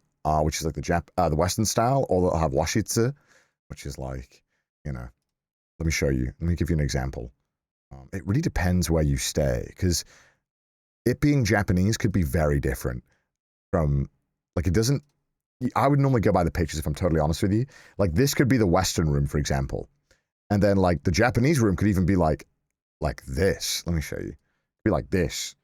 which is like the Western style, or they'll have washitsu, which is like, let me show you. Let me give you an example. It really depends where you stay, because it being Japanese could be very different from, like, it doesn't, I would normally go by the pictures if I'm totally honest with you. Like, this could be the Western room, for example. And then, like, the Japanese room could even be like this. Let me show you. Be like this.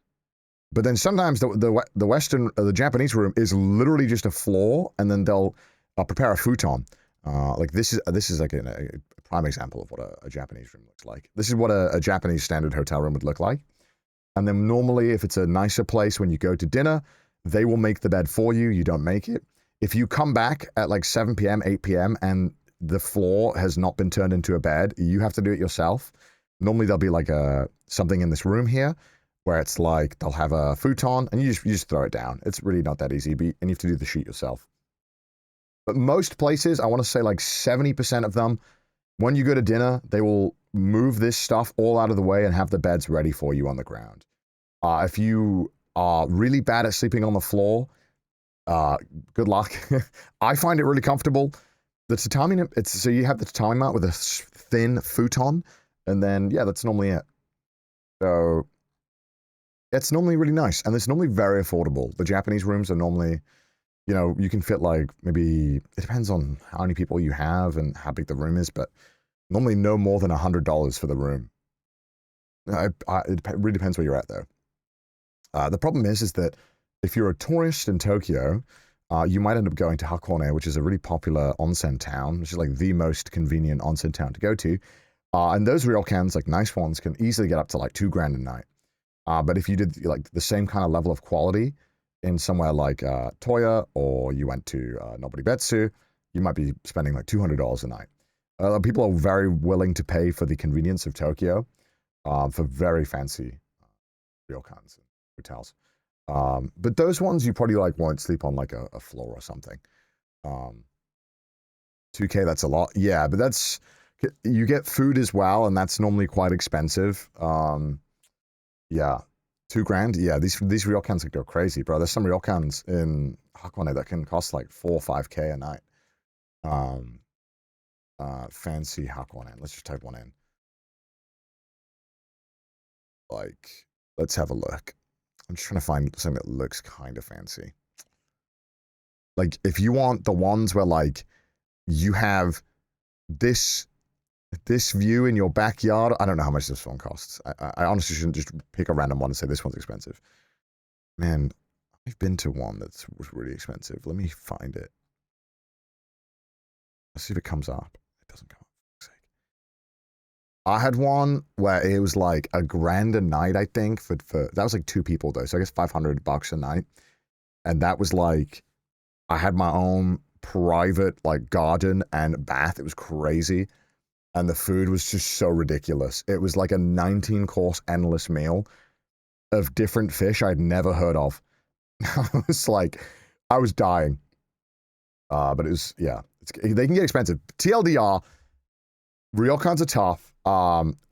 But then sometimes the Japanese room is literally just a floor, and then they'll prepare a futon. Like, this is like a prime example of what a Japanese room looks like. This is what a Japanese standard hotel room would look like. And then normally, if it's a nicer place, when you go to dinner, they will make the bed for you. You don't make it. If you come back at like 7 p.m., 8 p.m., and the floor has not been turned into a bed, you have to do it yourself. Normally, there'll be like something in this room here where it's like they'll have a futon, and you just throw it down. It's really not that easy, and you have to do the sheet yourself. But most places, I want to say like 70% of them, when you go to dinner, they will move this stuff all out of the way and have the beds ready for you on the ground. If you are really bad at sleeping on the floor, good luck. I find it really comfortable. The tatami, so you have the tatami mat with a thin futon, and then, yeah, that's normally it. So it's normally really nice, and it's normally very affordable. The Japanese rooms are normally, you can fit like, maybe, it depends on how many people you have and how big the room is, but normally no more than $100 for the room. It really depends where you're at, though. The problem is that if you're a tourist in Tokyo, you might end up going to Hakone, which is a really popular onsen town, which is like the most convenient onsen town to go to. And those ryokans, like nice ones, can easily get up to like $2,000 a night. But if you did like the same kind of level of quality in somewhere like Toya, or you went to Noboribetsu, you might be spending like $200 a night. People are very willing to pay for the convenience of Tokyo for very fancy ryokans and hotels. But those ones you probably like won't sleep on like a floor or something. 2K, that's a lot. Yeah, but that's, you get food as well, and that's normally quite expensive. Yeah, $2,000. Yeah, these ryokans go crazy, bro. There's some ryokans in Hakone that can cost like 4 or 5K a night. Fancy Hakone. Let's just type one in. Like, let's have a look. I'm just trying to find something that looks kind of fancy. Like, if you want the ones where like you have this view in your backyard. I don't know how much this one costs. I honestly shouldn't just pick a random one and say this one's expensive. Man, I've been to one that was really expensive. Let me find it. Let's see if it comes up. It doesn't come up. For sake. I had one where it was like $1,000 a night, I think. For that was like 2 people though, so I guess $500 a night. And that was like, I had my own private like garden and bath. It was crazy. And the food was just so ridiculous. It was like a 19-course endless meal of different fish I'd never heard of. I was like, I was dying. But it was, yeah, they can get expensive. TLDR, ryokans are tough.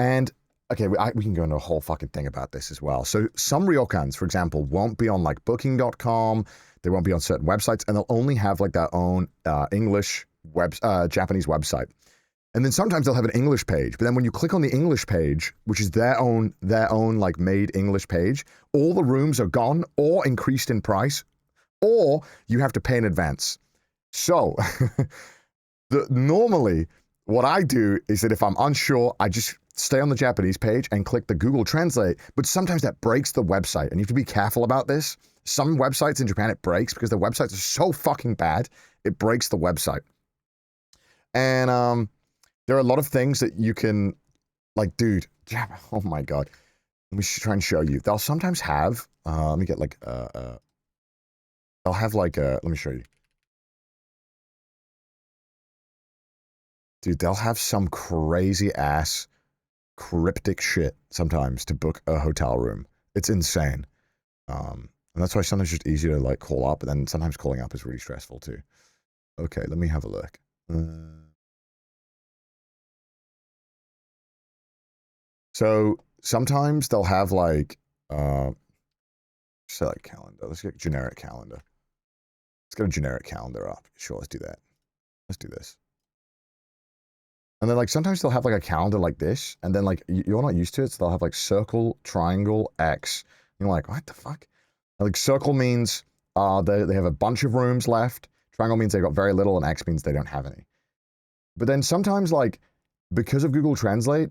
And, okay, we can go into a whole fucking thing about this as well. So some ryokans, for example, won't be on like booking.com. They won't be on certain websites, and they'll only have like their own English Japanese website. And then sometimes they'll have an English page, but then when you click on the English page, which is their own like made English page, all the rooms are gone or increased in price, or you have to pay in advance. So normally what I do is that if I'm unsure, I just stay on the Japanese page and click the Google Translate, but sometimes that breaks the website, and you have to be careful about this. Some websites in Japan, it breaks because the websites are so fucking bad, it breaks the website. And there are a lot of things that you can, like, dude, oh my God. Let me try and show you. They'll sometimes have, let me get like, they'll have like let me show you. Dude, they'll have some crazy ass cryptic shit sometimes to book a hotel room. It's insane. And that's why sometimes it's just easier to like call up, and then sometimes calling up is really stressful too. Okay, let me have a look. So sometimes they'll have like, select calendar. Let's get generic calendar. Let's get a generic calendar up. Sure, let's do that. Let's do this. And then like sometimes they'll have like a calendar like this, and then like you're not used to it, so they'll have like circle, triangle, X. And you're like, what the fuck? And, like circle means they have a bunch of rooms left. Triangle means they got very little, and X means they don't have any. But then sometimes like because of Google Translate,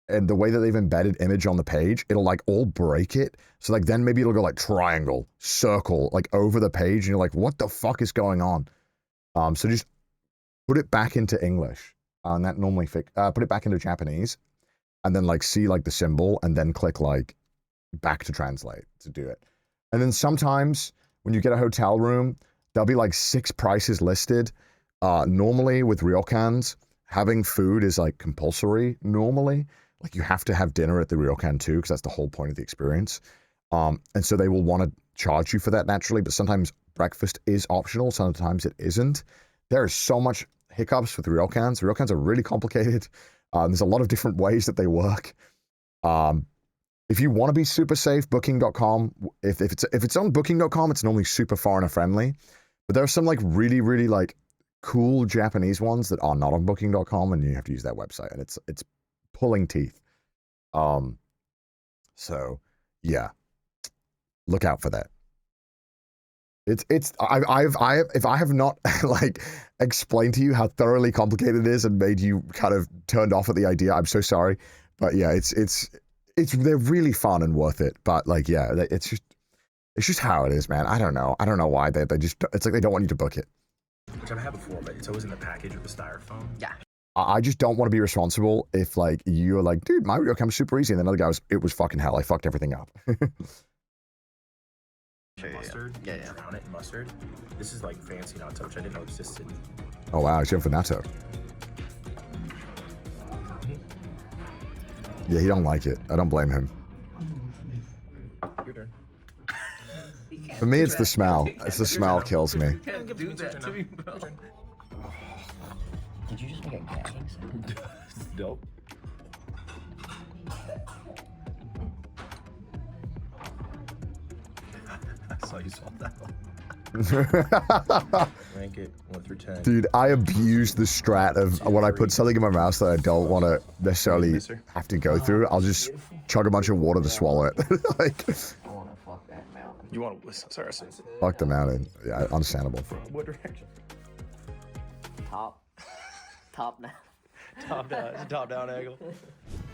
and the way that they've embedded image on the page, it'll like all break it. So like then maybe it'll go like triangle, circle, like over the page, and you're like, what the fuck is going on? So just put it back into English, and that normally put it back into Japanese, and then like see like the symbol, and then click like back to translate to do it. And then sometimes when you get a hotel room, there'll be like 6 prices listed. Normally with ryokans, having food is like compulsory normally. Like you have to have dinner at the ryokan too, because that's the whole point of the experience. And so they will want to charge you for that naturally, but sometimes breakfast is optional, sometimes it isn't. There is so much hiccups with ryokans. Ryokans are really complicated. There's a lot of different ways that they work. If you want to be super safe, booking.com, if it's on booking.com, it's normally super foreigner friendly. But there are some like really, really like cool Japanese ones that are not on booking.com, and you have to use that website, and it's pulling teeth. So yeah, look out for that. If I have not like explained to you how thoroughly complicated it is and made you kind of turned off at the idea, I'm so sorry. But yeah, they're really fun and worth it. But like, yeah, it's just how it is, man. I don't know why they just, it's like they don't want you to book it. Which I've had before, but it's always in the package with the styrofoam. Yeah. I just don't want to be responsible if like you're like, dude, my ryokan was super easy, and another guy was, it was fucking hell. I fucked everything up. Mustard. Yeah. Drown it in mustard. This is like fancy natto, which I didn't know existed. Oh wow, he's going for natto. Yeah, he don't like it. I don't blame him. Your turn. For me, it's the smell. It's the smell kills me. Can't do that to me, bro. getting pancakes. Dope. I saw you solve that one. Rank it 1 through 10. Dude, I abuse the strat of when I put something in my mouth that I don't want to necessarily have to go through. I'll just chug a bunch of water to swallow it. Like, I want to fuck that mountain. You want to... Sorry. fuck the mountain. Yeah, understandable. What direction? Top now. Top down angle.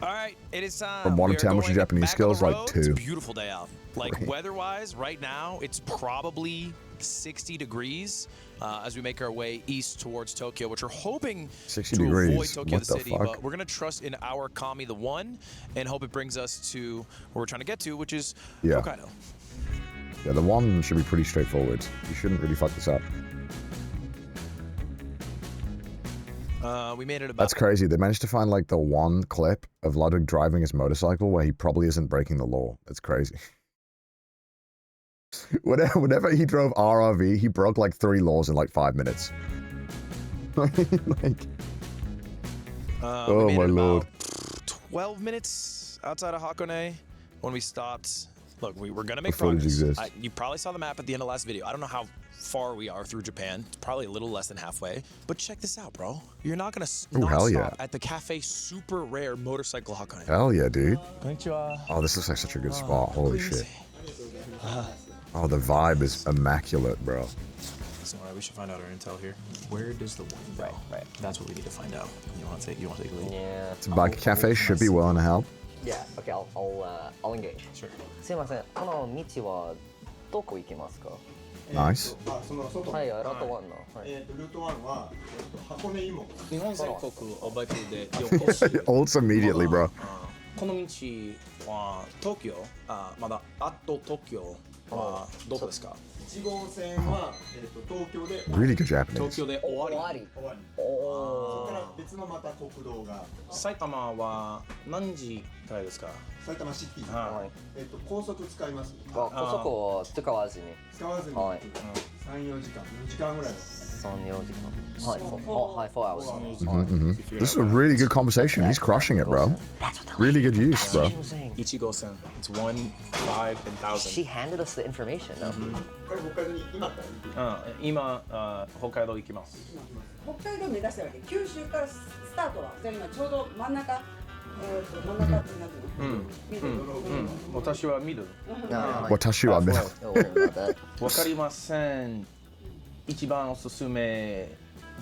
All right, it is time. From 1 We to are 10, what's your going Japanese back on the skills? Like road. 2. It's a beautiful day out. Like Great. weather-wise, right now, it's probably 60 degrees as we make our way east towards Tokyo, which we're hoping 60 to avoid degrees. Tokyo What the the city. fuck? But we're gonna trust in our Kami the One and hope it brings us to where we're trying to get to, which is Yeah. Hokkaido. Yeah, the 1 should be pretty straightforward. You shouldn't really fuck this up. We made it about. That's crazy. They managed to find like the 1 clip of Ludwig driving his motorcycle where he probably isn't breaking the law. That's crazy. Whenever he drove RRV, he broke like 3 laws in like 5 minutes. Like, oh we made my it lord. about 12 minutes outside of Hakone when we stopped. Look, we were gonna make The footage progress. exists. You probably saw the map at the end of last video. I don't know how far we are through Japan. It's probably a little less than halfway. But check this out, bro. You're not gonna not hell stop yeah. at the cafe super rare motorcycle Hakone. Hell yeah, dude. Konnichiwa. Oh, this looks like such a good spot. Holy shit. Oh, the vibe is immaculate, bro. So we should find out our intel here. Where does the one go? Right. That's what we need to find out. You want to take a lead? Yeah. Bike cafe should be willing to help. Yeah. Okay. I'll engage. Sure. すいません。この道はどこ行きますか？ Nice. はい、ルート1の。はい。ルート1は箱根湯本。日本全国をバイクで旅行する Ults immediately, bro. この道は東京まだあと東京はどこですか1号線は東京で Really good 東 Japanese. 京で終わり終わり。そこから別のまた国道が埼玉は何時からですか埼玉シティ。はい高速使います。高速を使わずに。使わずにはい。3、4時間、2時間ぐらいです。3、4時間。はい。はい、4 hours. This is a really good conversation. He's crushing it, bro. Really good use, bro. 1号線 It's 1, 5, and 1000 She handed us the information. No? これ北海道に今から行く。今北海道行きます北海道目指してるわけ。九州からスタートはじゃあ今ちょうど真ん中真ん中ってなってるの。私は見る Watashi wa middle. わかりません一番おすすめ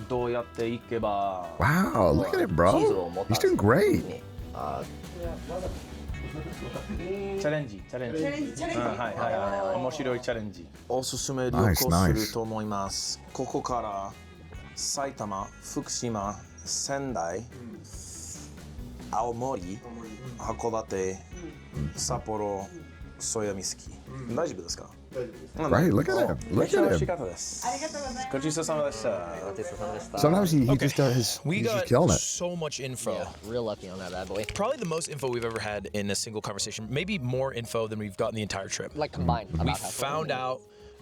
どうやって行けば Wow, look at it, bro. He's doing great. チャレンジチャレンジはい面白いチャレンジおすすめ旅行すると思いますここから埼玉、福島、仙台、青森、函館、札幌、曽谷岬大丈夫ですか Right, look at him. Look 美味 at し him. かったですありがとうございます。ごちそうさまでした Sometimes he Okay. just does. We He's just got killing it. so much info. Yeah, real lucky on that bad boy. Probably the most info we've ever had in a single conversation. Maybe more info than we've gotten the entire trip. Like combined. We about half. found out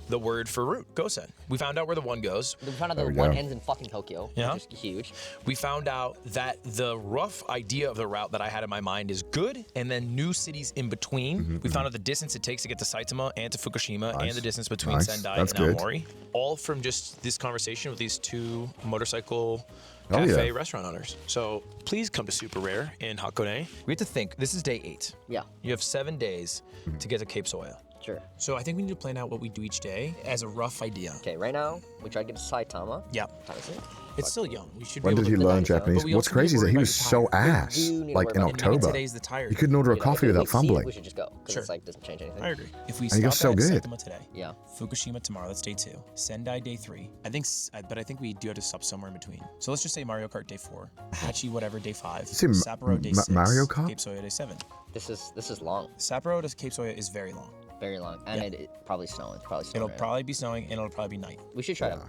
the word for route, Gosen. We found out where the one goes. We found out There that we one go. ends in fucking Tokyo, Yeah. which is huge. We found out that the rough idea of the route that I had in my mind is good, and then new cities in between. We found out the distance it takes to get to Saitama and to Fukushima, and Nice. the distance between Nice. Sendai That's and good. Aomori. All from just this conversation with these 2 motorcycle Oh, cafe yeah. restaurant owners. So please come to Super Rare in Hakone. We have to think, this is day 8. Yeah, You have 7 days to get to Cape Soya. sure. So I think we need to plan out what we do each day as a rough idea. Okay, right now we try to get to Saitama. Yeah. Tyson. It's still young. We should When be did able he to learn But Japanese? we What's also need crazy to is that worry he about was your so tire. ass, We do need to like worry in about it. Maybe October. today's the tire. He couldn't order a You know, coffee if without we see it, fumbling. we should just go because Sure. it's like doesn't change anything. I agree. If we And he stop got so at good. Saitama today, Yeah. Fukushima tomorrow, that's day 2. Sendai day 3. But I think we do have to stop somewhere in between. So let's just say Mario Kart day 4, Hachi whatever day 5, Say Sapporo day 6, Mario Kart? Cape Soya day 7. This is long, Sapporo to Cape Soya is very long. very long, and Yeah. it probably snowing. It's probably snowing. It'll right probably be snowing and it'll probably be night. now. We should try to.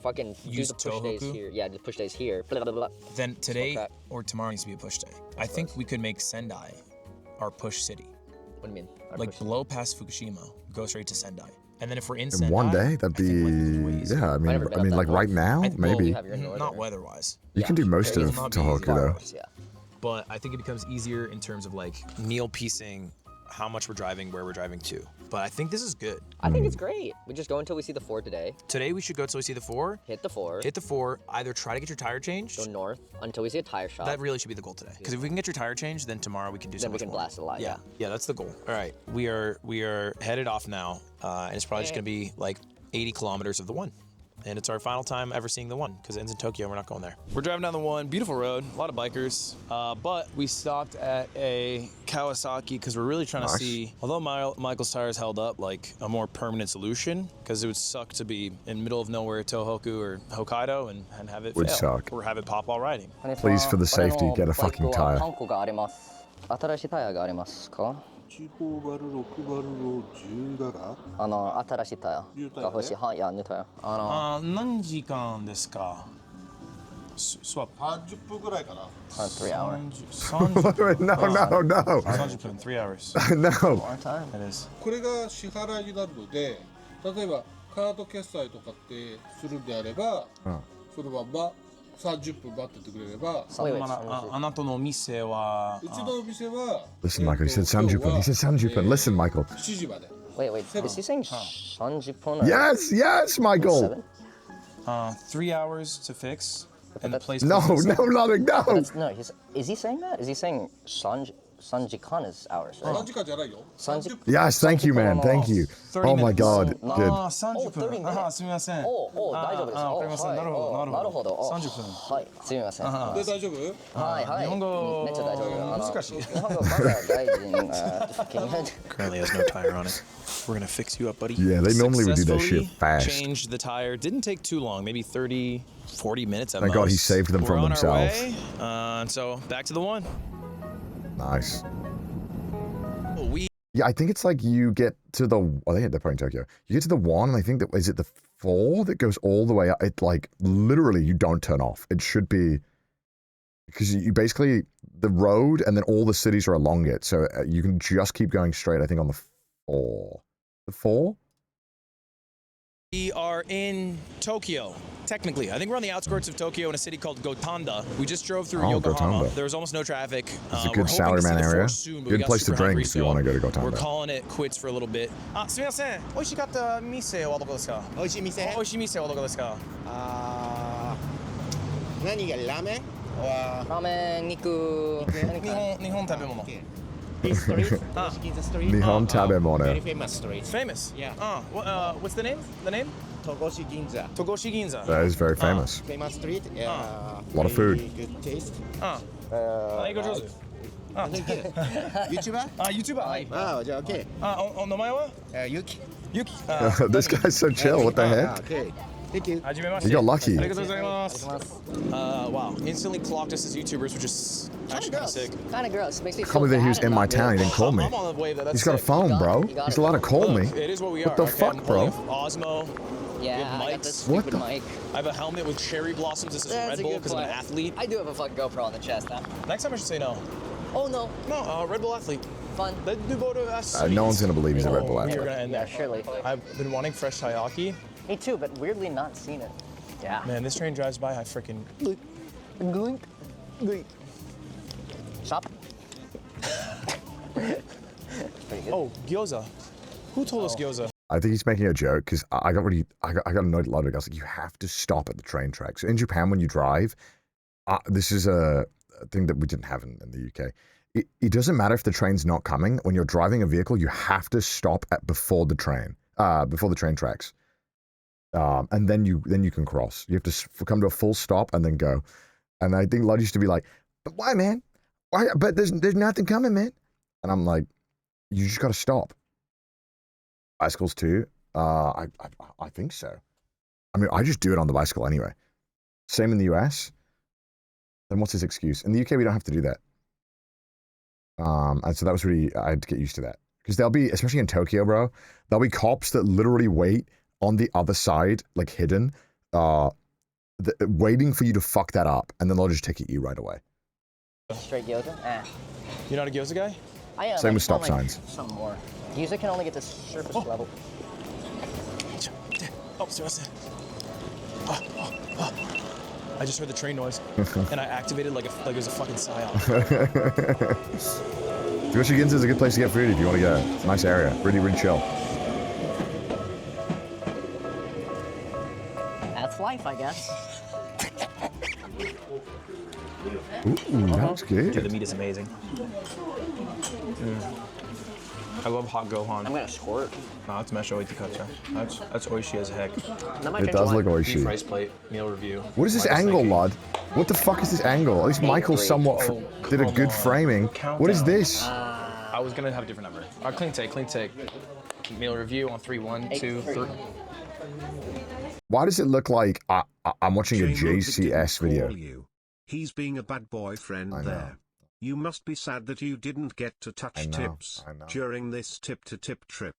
Fucking Use do the push days Tohoku? here. Yeah, the push days here. Blah, blah, blah. Then today crap. or tomorrow needs to be a push day. I think we could make Sendai our push city. What do you mean? Our Like push- blow past Fukushima, go straight to Sendai. And then if we're in In Sendai, one day, that'd be yeah. I mean, like right now, maybe. Not weather-wise. You can do most of Tohoku though. Yeah. But I think it becomes easier in terms of like meal piecing, how much we're driving, where we're driving to. But I think this is good. I think it's great. We just go until we see the 4 today. Today we should go till we see the 4. Hit the 4. Hit the 4. Either try to get your tire changed. Go north until we see a tire shop. That really should be the goal today. Because if we can get your tire changed, then tomorrow we can do so much more. Then we can blast a lot. Yeah, that's the goal. All right, we are headed off now, and it's probably just gonna be like 80 kilometers of the 1. And it's our final time ever seeing the 1 because it ends in Tokyo. We're not going there. We're driving down the 1. Beautiful road. A lot of bikers. But we stopped at a Kawasaki because we're really trying to see, although Michael's tires held up, like a more permanent solution because it would suck to be in middle of nowhere Tohoku or Hokkaido and have it Would fail. suck. Or have it pop while riding. Please, for the safety, get a fucking tire. 新しいタイヤがありますか15バル、6バルを17新しいタイヤが欲しい。はい、ニュータイヤ。何時間ですかスワップ。30分ぐらいかな。3 hours. No. 30分、3 hours. No. It is. これが支払いになるので、例えばカード決済とかってするんであれば、そのまま30分待っててくれれば。あなたの店は。うちのお店は。Listen, Michael. He said 30分. He said 30分. Listen, Michael. 7時まで。Wait. Is he saying 30分? Yes, Michael. 3 hours to fix. And the place. No, Ludwig, no. No, is he saying that? Is he saying 3時間 is hours? Right? 3時間じゃないよ。 Yes, thank you, man. Thank you. Oh my God. Good. 30分。すみません。大丈夫です。わかりません。なるほど。30分。はい、すみません。で大丈夫？はい。日本語めっちゃ大丈夫。難しい。日本語まだ大臣。Currently has no tire on it. We're gonna fix you up, buddy. Yeah, they normally would do that shit fast. Changed the tire. Didn't take too long. Maybe 30, 40 minutes at Thank most. God he saved them from themselves. And so back to the 1. Nice. Yeah, I think it's like you get to the. I think they're probably in Tokyo. You get to the 1, and I think that is it the 4 that goes all the way up. It like literally you don't turn off. It should be because you basically the road and then all the cities are along it, so you can just keep going straight. I think on the 4. The 4. We are in Tokyo. Technically, I think we're on the outskirts of Tokyo in a city called Gotanda. We just drove through Yokohama. There was almost no traffic. It's a good salaryman area. Good place to drink if you want to go to Gotanda. We're calling it quits for a little bit. すみません。美味しかった店はどこですか？美味しい店はどこですか？何がラーメン？ラーメン、肉。日本食べ物。This street, Ginza Street. Nihon tabemono. Very famous street. Famous? Yeah. What's the name? The name? Togoshi Ginza. Togoshi Ginza. That is very famous. Famous street. A lot of food. Good taste. 英語上手。YouTuber? YouTuber. じゃあ OK. お名前はYuki. This guy's so chill. What the heck? Okay. Thank you. You got lucky. ありがとうございます。Wow. Instantly clocked us as YouTubers, which is actually kind of sick. Kind of gross. Makes me I can't believe he was in my town. He didn't call me. I'm on the wave. That's He's got a sick. phone, bro. He's allowed to call me. It is what we What are. the fuck, bro? Osmo. Yeah, I got this What stupid the- mic. I have a helmet with cherry blossoms. This is That's Red a Bull good because I'm an point. athlete. I do have a fucking GoPro on the chest now. Next time I should say no. Oh no. No, Red Bull athlete. Fun. No one's gonna believe he's a Red Bull We're athlete. gonna end there. Surely. I've been wanting fresh taiyaki. Me too, but weirdly not seen it. Yeah. Man, this train drives by. I freaking. Glink. Stop. Oh, gyoza. Who told us gyoza? I think he's making a joke because I got annoyed at Ludwig. I was like, you have to stop at the train tracks. In Japan, when you drive, this is a thing that we didn't have in the UK. It doesn't matter if the train's not coming. When you're driving a vehicle, you have to stop before the train tracks. And then you can cross. You have to come to a full stop and then go. And I think Lud used to be like, but why, man? Why? But there's nothing coming, man. And I'm like, you just got to stop. Bicycles too? I think so. I mean, I just do it on the bicycle anyway. Same in the US. Then what's his excuse? In the UK, we don't have to do that. And so that was really, I had to get used to that. Because there'll be, especially in Tokyo, bro, there'll be cops that literally wait on the other side, like hidden, waiting for you to fuck that up, and then they'll just ticket you right away. Straight gyoza? You're not a gyoza guy? I am. Same with stop signs. Some more. Gyoza can only get to surface level. Oh, I just heard the train noise, and I activated like it was a fucking psyop. Yoshi Ginza is a good place to get food if you want to go. It's a nice area. Really, really chill. That's life, I guess. Ooh, that looks good. Dude, the meat is amazing. I love hot gohan. I'm gonna squirt. No, it's mesho itikacha. That's oishi as heck. It does look oishi. Beef rice plate, meal review. What is this angle, Lud? What the fuck is this angle? At least Michael somewhat did a good framing. What is this? I was gonna have a different number. Clean take. Meal review on 3, 1, 2, 3. Why does it look like I'm watching a JCS video? He's being a bad boyfriend there. You must be sad that you didn't get to touch tips during this tip-to-tip trip.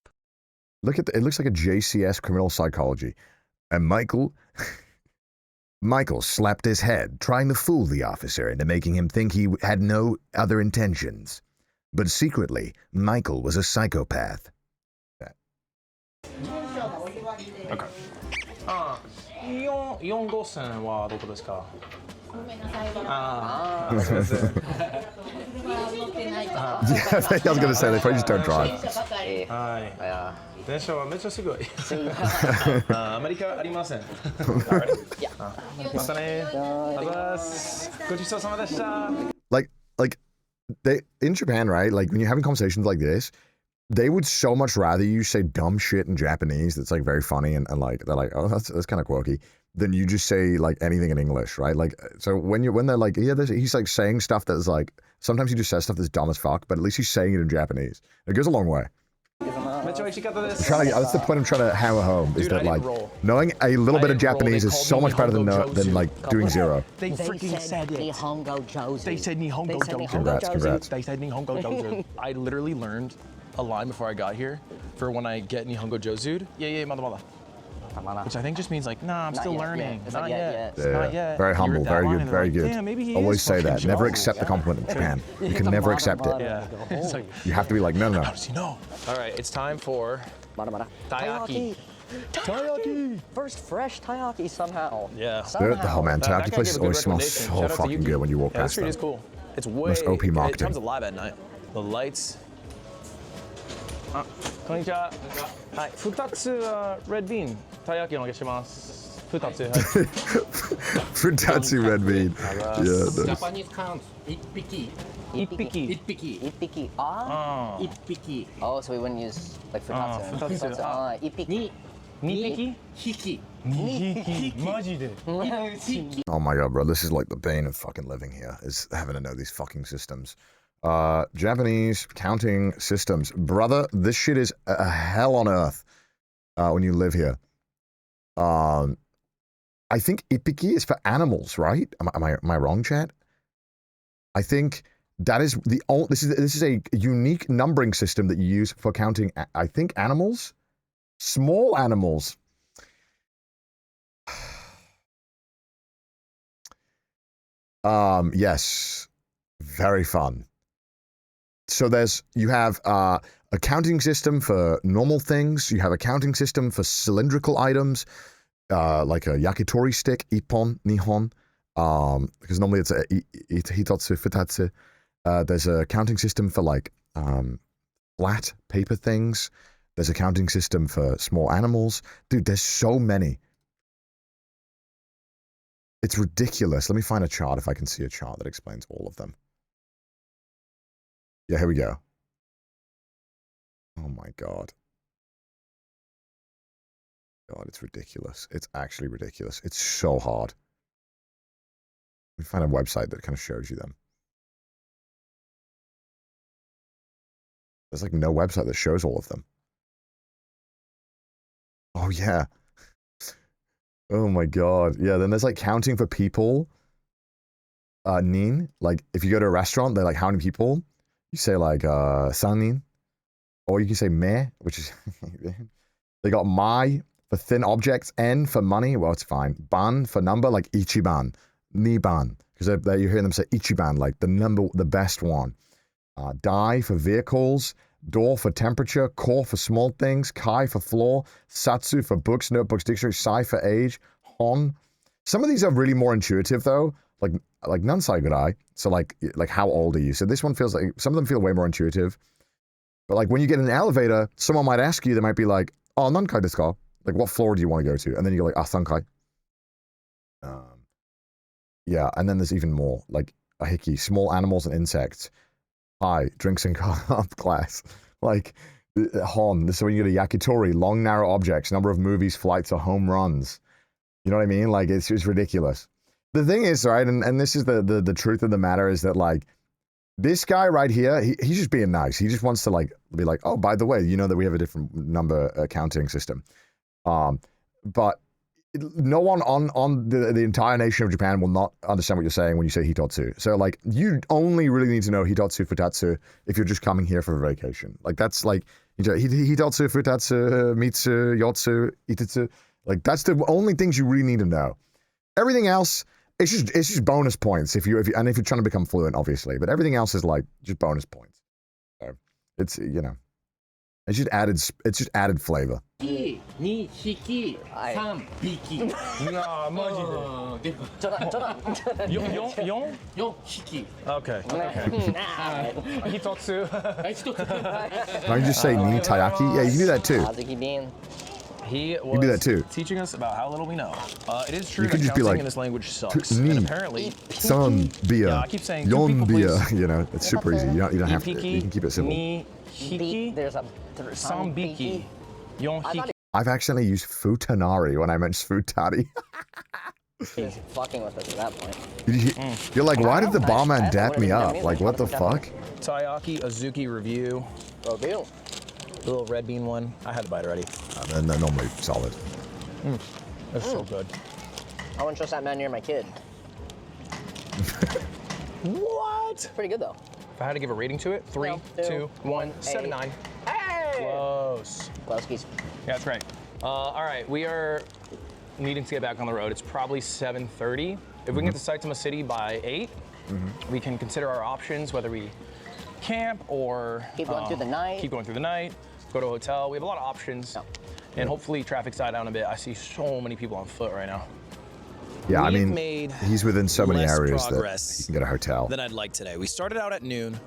Look at it looks like a JCS criminal psychology. And Michael slapped his head, trying to fool the officer into making him think he had no other intentions. But secretly, Michael was a psychopath. Okay. 4号線はどこですか? Yeah, I was gonna say they probably just don't drive. 電車はめっちゃすごい。アメリカありません。またね。ごちそうさまでした。Like they in Japan, right? Like when you're having conversations like this, they would so much rather you say dumb shit in Japanese that's like very funny and like they're like, oh, that's kind of quirky, than you just say like anything in English, right? Like so when they're like, yeah, he's like saying stuff that's like sometimes he just says stuff that's dumb as fuck, but at least he's saying it in Japanese. It goes a long way. That's the point I'm trying to hammer home. Is that like knowing a little bit of Japanese is so much better than like doing zero. They freaking said it. Nihongo Jozu. They said Nihongo Jozu. Congrats. They said Nihongo Jozu. I literally learned a line before I got here for when I get Nihongo Jozu'd. Yeah, mada. Which I think just means like, nah, I'm still learning. Not yet. Not yet. Very humble, very good, very good. Damn, maybe he Always is say that. fucking Never Jozu. accept the compliment in Japan. You can never accept it. Yeah. It's like, You have to be like, no. how does he know? All right, it's time for taiyaki. Taiyaki! First fresh taiyaki somehow. Yeah. Oh man, That taiyaki guy places gave a good always smell recommendation. so Shout out to fucking Yuki. good when you walk Yeah, past this street them. is cool. It's way. Most OP marketing. It comes alive at night. The lights. こんにちは。はい、2つred bean たい焼きお願いします。2つ。Futatsu red bean. Yeah. Japanese counts 1匹. 1匹. 1匹. 1匹. Ah. 1匹. Oh, so we wouldn't use like futatsu. Futatsu. 1匹. 2匹? 2匹. マジで? Oh my god, bro, this is like the bane of fucking living here, is having to know these fucking systems. Japanese counting systems. Brother, this shit is a hell on earth when you live here. I think ippiki is for animals, right? Am I wrong, chat? I think that is the only. This is a unique numbering system that you use for counting. I think animals, small animals. Yes, very fun. So you have a counting system for normal things. You have a counting system for cylindrical items, like a yakitori stick, ippon, nihon, because normally it's hitotsu, futatsu. There's a counting system for like flat paper things. There's a counting system for small animals. Dude, there's so many. It's ridiculous. Let me find a chart if I can see a chart that explains all of them. Yeah, here we go. Oh my god. God, it's ridiculous. It's actually ridiculous. It's so hard. Let me find a website that kind of shows you them. There's like no website that shows all of them. Oh yeah. Oh my god. Yeah, then there's like counting for people. Nin. Like if you go to a restaurant, they're like, how many people? You say like sannin, or you can say me, which is they got mai for thin objects, n for money. Well, it's fine. Ban for number, like ichiban, niban, because you're hearing them say ichiban, like the best one. Dai for vehicles, door for temperature, core for small things, kai for floor, satsu for books, notebooks, dictionary, sai for age, hon. Some of these are really more intuitive though, like nansai gurai. So like how old are you? So this one feels like, some of them feel way more intuitive. But like when you get in an elevator, someone might ask you, they might be like, oh, nankai desu ka? Like what floor do you want to go to? And then you go like, sankai. Yeah, and then there's even more, like ahiki, small animals and insects. Hi, drinks and class. Like, hon, this is when you go to yakitori, long narrow objects, number of movies, flights, or home runs. You know what I mean? Like, it's just ridiculous. The thing is, right, and this is the truth of the matter is that, like, this guy right here, he's just being nice. He just wants to, like, be like, oh, by the way, you know that we have a different number counting system. But no one on the entire nation of Japan will not understand what you're saying when you say hitotsu. So, like, you only really need to know hitotsu, futatsu if you're just coming here for a vacation. Like, that's like, you know, hitotsu, futatsu, mitsu, yotsu, itatsu. Like, that's the only things you really need to know. Everything else, it's just bonus points if you're trying to become fluent, obviously. But everything else is like just bonus points. So it's, you know, it's just added flavor. 2匹3匹いやマジでちょっと4匹 Okay hitotsu Can you just say ni tayaki? Yeah, you can do that too. He You do that too. teaching us about how little we know. It is true You that could just be counting like, in this language sucks. ni, And apparently, san, beer, yeah, I keep saying yon beer. please. You know, it's super easy. You don't have to. You can keep it simple. Ni hiki, There's a sambiki, yon hiki. I've accidentally used futanari when I meant futari. He's fucking with us at that point. You're like, why did the barman dap me up? Like, what the fuck? Taiyaki Azuki review. Review. The little red bean one. I had to bite already. And they're normally solid. That's so good. I wouldn't trust that man near my kid. What? Pretty good though. If I had to give a rating to it, 3, 2, 1, 7, 9. Hey! Close. Close keys. Yeah, that's great. All right, we are needing to get back on the road. It's probably 7:30. If we can get to Saitama City by 8, we can consider our options, whether we camp or Keep going through the night. Keep going through the night, go to a hotel. We have a lot of options. And hopefully traffic's died down a bit. I see so many people on foot right now. Yeah, I We've mean, made he's within so many less areas that progress he can get a hotel. than I'd like today. We started out at noon.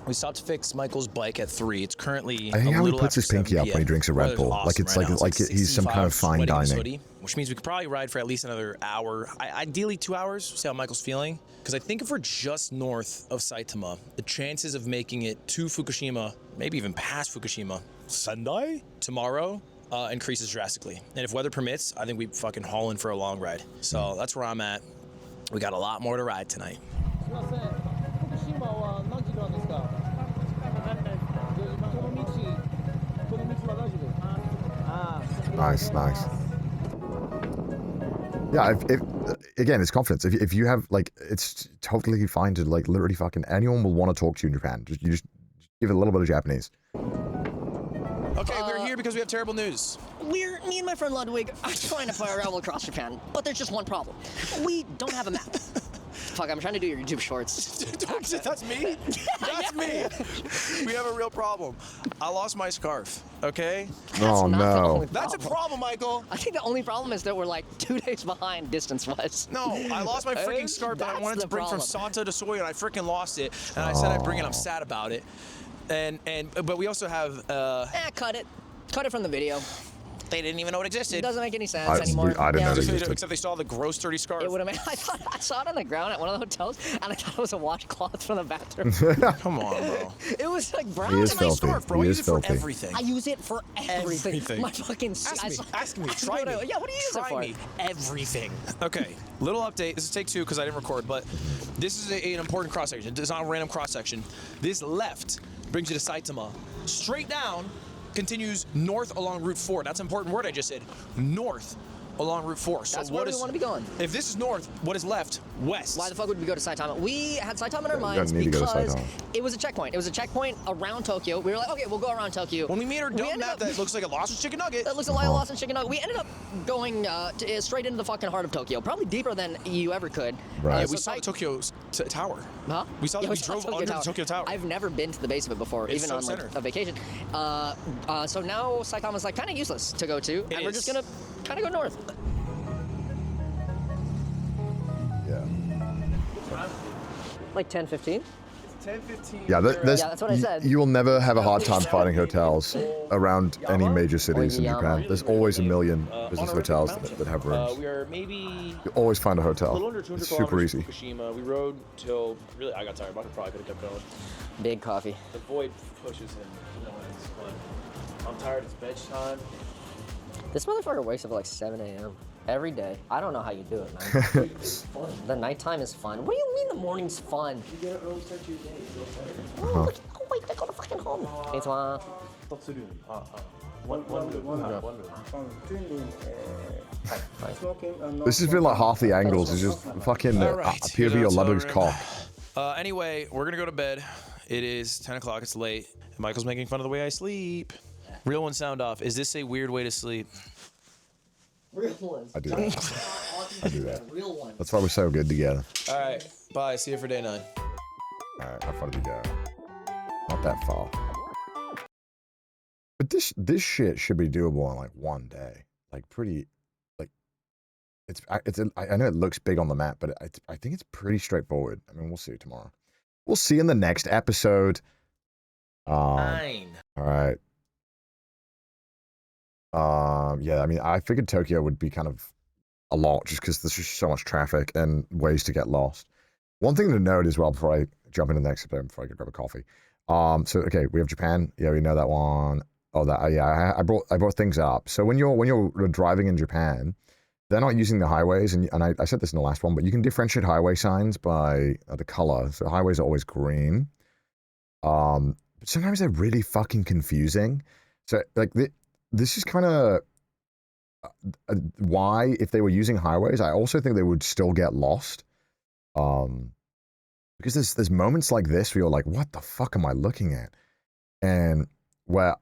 We stopped to fix Michael's bike at 3. It's currently I hate a how he little puts his after 7 pinky up when he p.m. drinks a Red Weather's Bull. awesome Like it's right now. like he's some kind of 65, fine sweating in this dining. hoodie, which means we could probably ride for at least another hour. Ideally 2 hours, see how Michael's feeling. Because I think if we're just north of Saitama, the chances of making it to Fukushima, maybe even past Fukushima, Sendai, tomorrow, increases drastically. And if weather permits, I think we fucking haul in for a long ride. So that's where I'm at. We got a lot more to ride tonight. Nice, nice. Yeah, again, it's confidence. If you have, like, it's totally fine to, like, literally fucking, anyone will want to talk to you in Japan. You just give it a little bit of Japanese. Okay, we're here because we have terrible news. Me and my friend Ludwig are trying to travel across Japan, but there's just one problem. We don't have a map. Fuck, I'm trying to do your YouTube shorts. That's me? That's me. We have a real problem. I lost my scarf, okay? Oh, no. That's a problem, Michael. I think the only problem is that we're like 2 days behind distance-wise. No, I lost my freaking scarf that I wanted to bring from Santa to Soya, and I freaking lost it. And I said I'd bring it. I'm sad about it. But we also have. Cut it. Cut it from the video. They didn't even know it existed. It doesn't make any sense anymore. I didn't know it existed. Except they saw the gross dirty scarf. It would have made. I saw it on the ground at one of the hotels, and I thought it was a washcloth from the bathroom. Come on, bro. It was like brown. He is filthy. Bro. He I is use it for filthy. everything. I use it for everything. My fucking. Ask me. Try me. Yeah, what do you use it for? Me. Everything. Okay. Little update. This is take 2 because I didn't record, but this is an important cross section. It's not a random cross section. This left brings you to Saitama. Straight down continues north along Route 4. That's an important word I just said. North along Route 4. So That's what where we want to be going. If this is north, what is left? West. Why the fuck would we go to Saitama? We had Saitama in our minds need to go to because Saitama. it was a checkpoint. It was a checkpoint around Tokyo. We were like, okay, we'll go around Tokyo. When we made our dumb map that looks like a Lawson's chicken nugget. That looks like a Lawson's chicken nugget. We ended up going straight into the fucking heart of Tokyo, probably deeper than you ever could. Right. Yeah, we saw Tokyo's tower. Huh? We saw. We drove under the Tokyo Tower. I've never been to the base of it before, It's even so on like, centered. a vacation. So now Saitama's like kind of useless to go to, and we're just gonna kind of go north. Yeah. Like 10, 15? It's 10:15. Yeah, that's what I said. You will never have a hard time finding hotels around any major cities in Japan. There's always a million business hotels that have rooms. We are maybe You always find a a little hotel. under 200 It's super kilometers easy. from Fukushima. We rode till really I got tired. But I probably could have kept going. Big coffee. The void pushes in. You know, but I'm tired. It's bench time. This motherfucker wakes up at like 7 a.m. every day. I don't know how you do it, man. It's fun. The nighttime is fun. What do you mean the morning's fun? You get an early start to your day. You feel better. Oh, look, oh wait, they go to fucking home. It's one. This has been like half the angles. It's just fucking POV or Ludwig's cock. Anyway, we're gonna go to bed. It is 10 o'clock. It's late. Michael's making fun of the way I sleep. Real one sound off. Is this a weird way to sleep? Real ones. I do that. I do that. Real ones. That's why we're so good together. All right. Bye. See you for day 9. All right, how far did we go? Not that far. But this shit should be doable in like one day. Like pretty, like I know it looks big on the map, but I think it's pretty straightforward. I mean, we'll see tomorrow. We'll see in the next episode. 9. All right. Yeah, I mean, I figured Tokyo would be kind of a lot just because there's just so much traffic and ways to get lost. One thing to note as well before I jump into the next episode, before I go grab a coffee. So okay, we have Japan. Yeah, we know that one. Oh, that yeah, I brought things up. So when you're driving in Japan, they're not using the highways, and I said this in the last one, but you can differentiate highway signs by the color. So highways are always green. But sometimes they're really fucking confusing. So like this is kind of why, if they were using highways, I also think they would still get lost. Because there's moments like this where you're like, what the fuck am I looking at? And where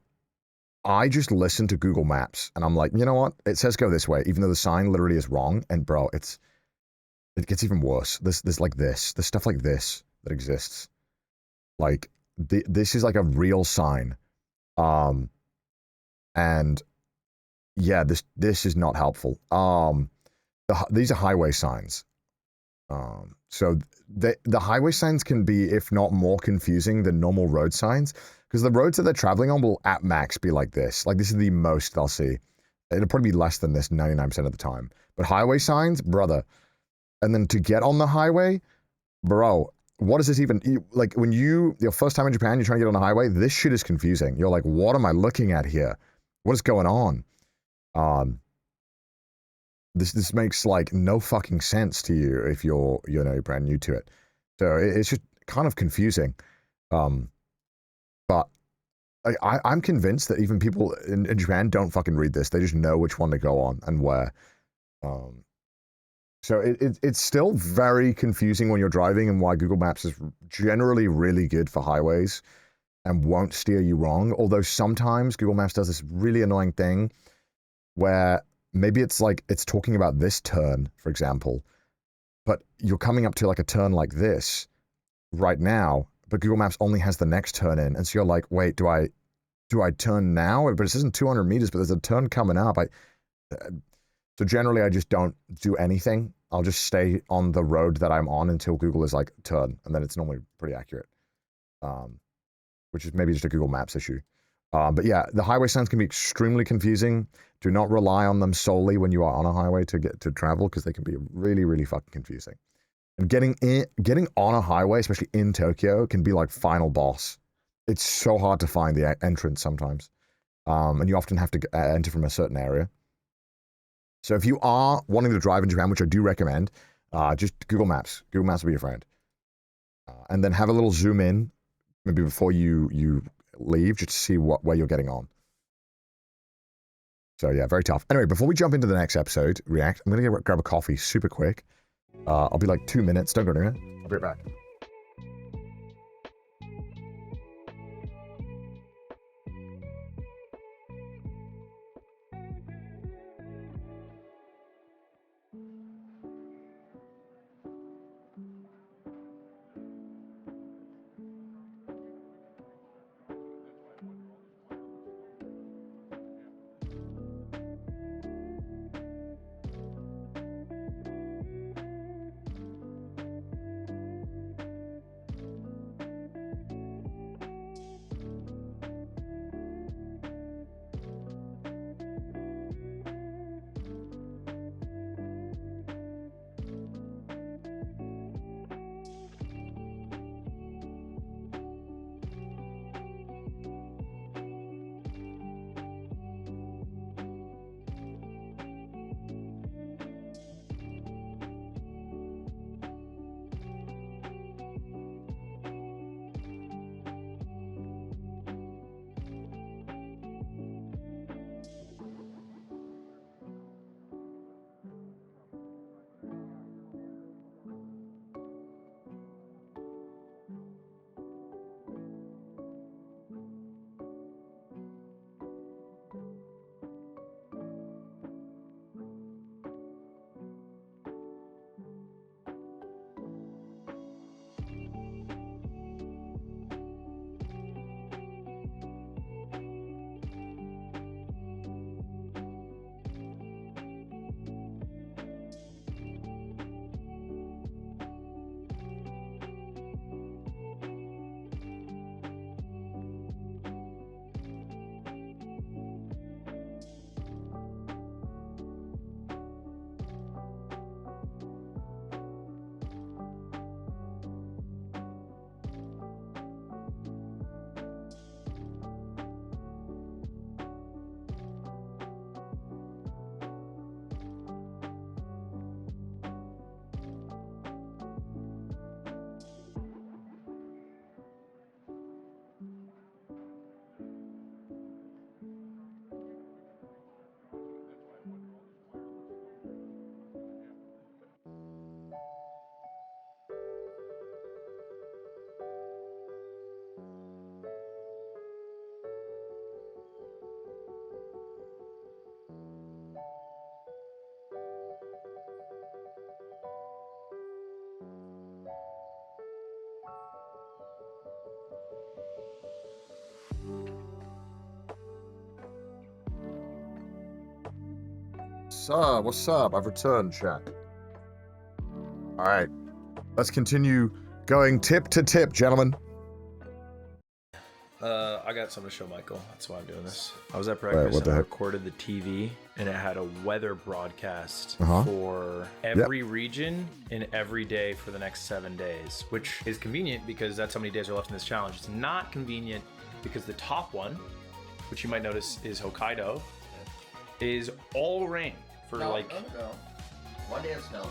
I just listen to Google Maps and I'm like, you know what? It says go this way, even though the sign literally is wrong. And bro, it gets even worse. There's stuff like this that exists. Like this is like a real sign. And yeah, this is not helpful. These are highway signs. So the highway signs can be, if not more confusing than normal road signs, because the roads that they're traveling on will at max be like this. Like this is the most they'll see. It'll probably be less than this 99% of the time. But highway signs, brother. And then to get on the highway, bro, what is this even? Like when your first time in Japan, you're trying to get on a highway, this shit is confusing. You're like, what am I looking at here? What is going on? This makes like no fucking sense to you if you're brand new to it. So it's just kind of confusing. But I'm convinced that even people in Japan don't fucking read this. They just know which one to go on and where. So it's still very confusing when you're driving, and why Google Maps is generally really good for highways and won't steer you wrong. Although sometimes Google Maps does this really annoying thing where maybe it's like it's talking about this turn, for example, but you're coming up to like a turn like this right now, but Google Maps only has the next turn in. And so you're like, wait, do I turn now? But it says 200 meters, but there's a turn coming up. So generally I just don't do anything. I'll just stay on the road that I'm on until Google is like turn. And then it's normally pretty accurate, which is maybe just a Google Maps issue. But yeah, the highway signs can be extremely confusing. Do not rely on them solely when you are on a highway to travel, because they can be really, really fucking confusing. And getting on a highway, especially in Tokyo, can be like final boss. It's so hard to find the entrance sometimes. And you often have to enter from a certain area. So if you are wanting to drive in Japan, which I do recommend, just Google Maps. Google Maps will be your friend. And then have a little zoom in, maybe before you leave, just to see where you're getting on. So yeah, very tough. Anyway, before we jump into the next episode, React, I'm going to grab a coffee super quick. I'll be like 2 minutes. Don't go anywhere. I'll be right back. What's up? I've returned, chat. All right, let's continue going tip to tip, gentlemen. I got something to show Michael. That's why I'm doing this. I was at breakfast and I recorded the TV, and it had a weather broadcast for every region and every day for the next 7 days, which is convenient because that's how many days are left in this challenge. It's not convenient because the top one, which you might notice is Hokkaido, is all rain for No. 1 day of snow.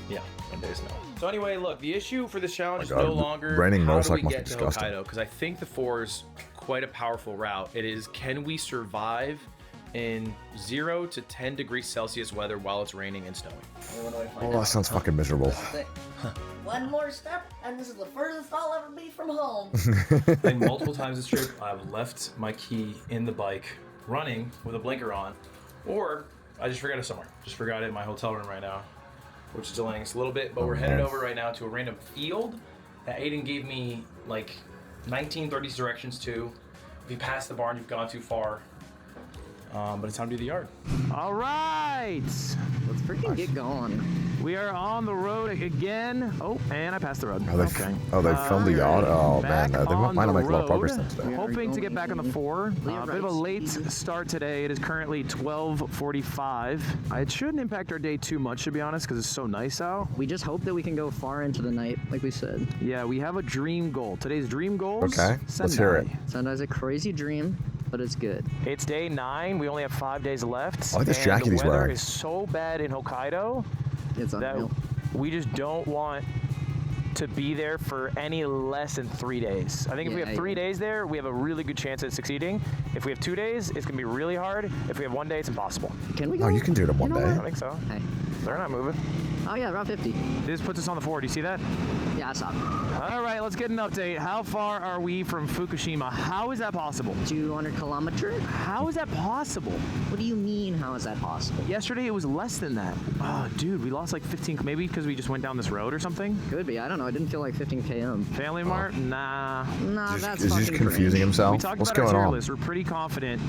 Yeah, 1 day of snow. So anyway, look, the issue for this challenge is God, no longer raining how do motorcycle we must be get to disgusting. Hokkaido, because I think the 4 is quite a powerful route. It is, can we survive in 0 to 10 degrees Celsius weather while it's raining and snowing? Oh, that sounds fucking miserable. One more step, and this is the furthest I'll ever be from home. And multiple times this trip, I've left my key in the bike running with a blinker on, or I just forgot it somewhere. Just forgot it in my hotel room right now, which is delaying us a little bit, but we're headed over right now to a random field that Aiden gave me like 1930s directions to. If you pass the barn, you've gone too far. But it's time to do the yard. All right. Let's freaking get going. We are on the road again. Oh, and I passed the road. Okay. Oh, they filmed the yard? Oh, man. They might not make a lot of progress then today. Hoping to get back on the 4. A bit of a late start today. It is currently 12:45. It shouldn't impact our day too much, to be honest, because it's so nice out. We just hope that we can go far into the night, like we said. Yeah, we have a dream goal. Today's dream goals. Okay, let's hear it. Sendai's a crazy dream, but it's good. It's day 9. We only have 5 days left. I like this jacket he's weather wearing. is so bad in Hokkaido It's that unreal. we just don't want to be there for any less than 3 days. I think if we have 3 days there, we have a really good chance at succeeding. If we have 2 days, it's gonna be really hard. If we have 1 day, it's impossible. Can we go? Oh, you can do it in 1 day. I think so. Hey. They're not moving. Oh yeah, Route 50. This puts us on the 4. Do you see that? Yeah, I saw it. All right, let's get an update. How far are we from Fukushima? How is that possible? 200 kilometers? How is that possible? What do you mean, how is that possible? Yesterday it was less than that. Oh, dude, we lost like 15, maybe because we just went down this road or something? Could be, I don't know. It didn't feel like 15 km. Family Mart? Nah. Nah, that's Is he just confusing himself? We talked What's about going our tier on? list. We're pretty confident.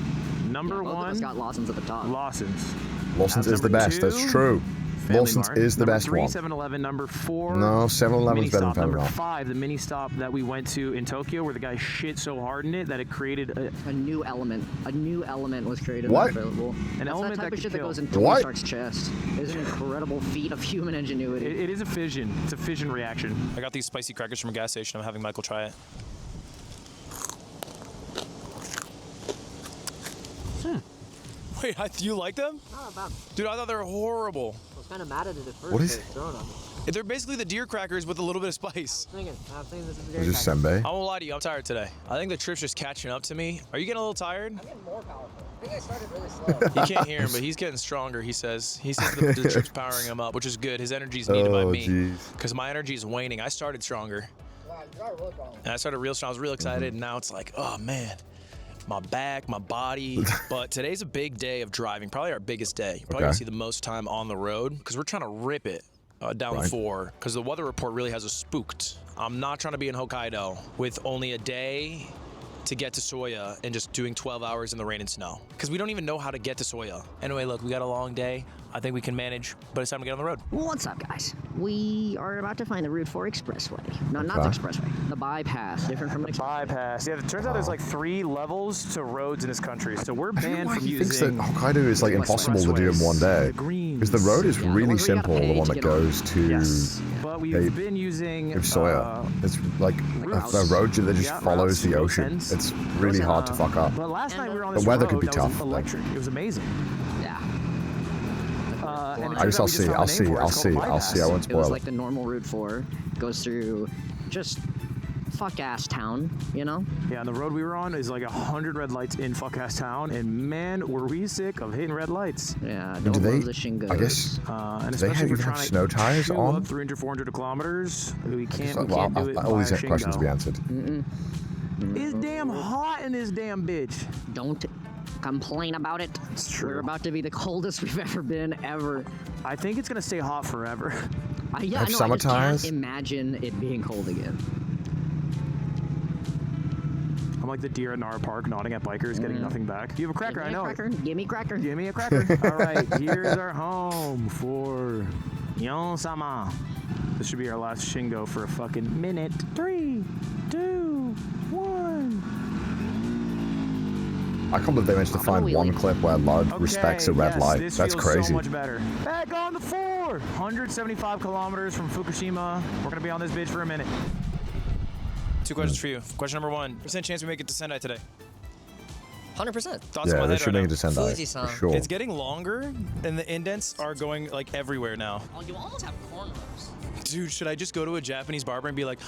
Number both one. of us got Lawson's at the top. Lawson's. Lawson's is the Number best. two, That's true. Lawson's Mart. is the Number best 3, one. 7-Eleven. Number 4. No, 7-Eleven's better than Mini-stop. Number Family Mart. 5, the mini stop that we went to in Tokyo, where the guy shit so hard in it that it created a new element. A new element was created. What? Available. An element that type that of shit could that goes kill. in Tony What? Stark's chest. It's an incredible feat of human ingenuity. It is a fission. It's a fission reaction. I got these spicy crackers from a gas station. I'm having Michael try it. Wait, you like them? Not bad. Dude, I thought they were horrible. I was kind of mad at it at first. What is- Throwing them. They're basically the deer crackers with a little bit of spice. I'm thinking this is Is this senbei? I won't lie to you, I'm tired today. I think the trip's just catching up to me. Are you getting a little tired? I'm getting more powerful. I think I started really slow. You can't hear him, but he's getting stronger, he says. He says the trip's powering him up, which is good. His energy's needed by me. Because my energy is waning. I started stronger. Wow, you got really strong. And I started real strong. I was real excited, and now it's like, oh man, my back, my body. But today's a big day of driving, probably our biggest day. You're probably gonna see the most time on the road because we're trying to rip it down the 4 because the weather report really has us spooked. I'm not trying to be in Hokkaido with only a day to get to Soya and just doing 12 hours in the rain and snow because we don't even know how to get to Soya. Anyway, look, we got a long day. I think we can manage, but it's time to get on the road. What's up, guys? We are about to find the Route 4 expressway. No, not the expressway. The bypass. Different from an expressway. Bypass. Yeah, it turns out there's like 3 levels to roads in this country, so we're banned from He thinks that using. Hokkaido is like impossible to do in 1 day. Because the road is really simple, the one that goes to But we've been using Soya. It's like a road that just follows the ocean. It's really hard to fuck up. But last night we were on The this weather road could be that was tough. electric. It was amazing. Yeah. And it I turns guess out I'll we just see. found I'll a name see. for it. I'll It's see. called I'll see. I bypass. won't It was spoil like it. the normal Route 4. Goes through just fuck-ass town, you know? Yeah, and the road we were on is like 100 red lights in fuck-ass town, and man, were we sick of hitting red lights. Yeah, Do don't they? love the Shingos. I guess. And Do they especially if even we're have trying snow to tires chew on? up 300, 400 kilometers. We can't do it All these via questions to be Shingo. answered. It's damn hot in this damn bitch. Don't complain about it. It's true. We're about to be the coldest we've ever been, ever. I think it's gonna stay hot forever. Yeah, Have I know, summer I just can't tires? imagine it being cold again. I'm like the deer at Nara Park nodding at bikers, getting nothing back. You have a cracker, Give I me a know. cracker. Give me a cracker. Give me a cracker. All right, here's our home for Yon-sama. This should be our last Shingo for a fucking minute. 3, 2, 1. I can't believe they managed to find one clip where Lud respects a red light. This That's feels crazy. so much better. Back on the 4. 175 kilometers from Fukushima. We're gonna be on this bitch for a minute. 2 questions for you. Question number 1, percent chance we make it to Sendai today? 100%. Thoughts in Yeah, my they head should right make now. it to Sendai, for sure. It's getting longer, and the indents are going like everywhere now. Oh, you almost have cornrows. Dude, should I just go to a Japanese barber and be like,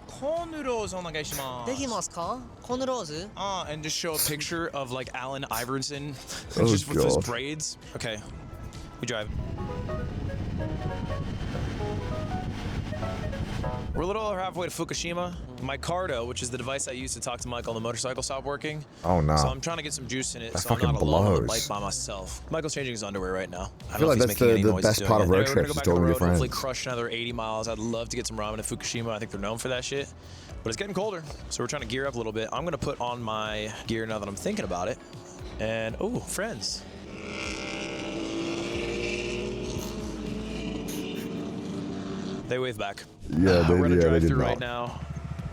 cornrows onegaishimasu? できますか? cornrows? And just show a picture of like Allen Iverson, Oh, just with his God. braids. Okay, we drive. We're a little over halfway to Fukushima. My Cardo, which is the device I use to talk to Michael on the motorcycle, stopped working. Oh, no. So I'm trying to get some juice in it, That so I'm not fucking alone on the blows. bike by myself. Michael's changing his underwear right now. I feel like that's the best part of road trips, is We're gonna go back on doing the with road, your hopefully friends. crush another 80 miles. I'd love to get some ramen in Fukushima. I think they're known for that shit. But it's getting colder, so we're trying to gear up a little bit. I'm gonna put on my gear now that I'm thinking about it. And, oh, friends. They wave back. Yeah, We're at a they drive-thru did right not. now.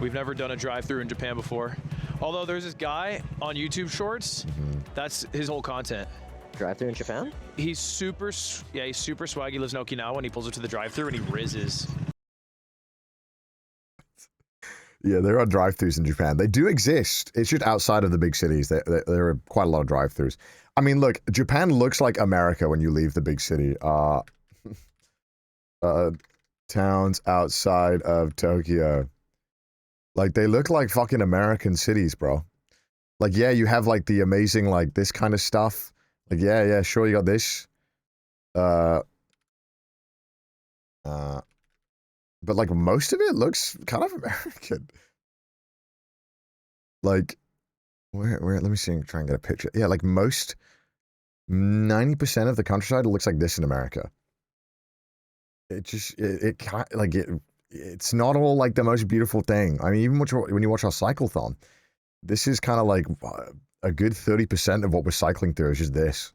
We've never done a drive-thru in Japan before. Although there's this guy on YouTube Shorts, that's his whole content. Drive-thru in Japan? He's super swaggy. He lives in Okinawa, and he pulls up to the drive-thru and he rizzes. Yeah, there are drive-thrus in Japan. They do exist. It's just outside of the big cities. There are quite a lot of drive-thrus. I mean, look, Japan looks like America when you leave the big city. towns outside of Tokyo. Like, they look like fucking American cities, bro. Like, yeah, you have, like, the amazing, like, this kind of stuff. Like, yeah, sure, you got this. But, like, most of it looks kind of American. Like, where, let me see, try and get a picture. Yeah, like, 90% of the countryside looks like this in America. It just, it's not all, like, the most beautiful thing. I mean, even when you watch our cyclothon, this is kind of like a good 30% of what we're cycling through is just this.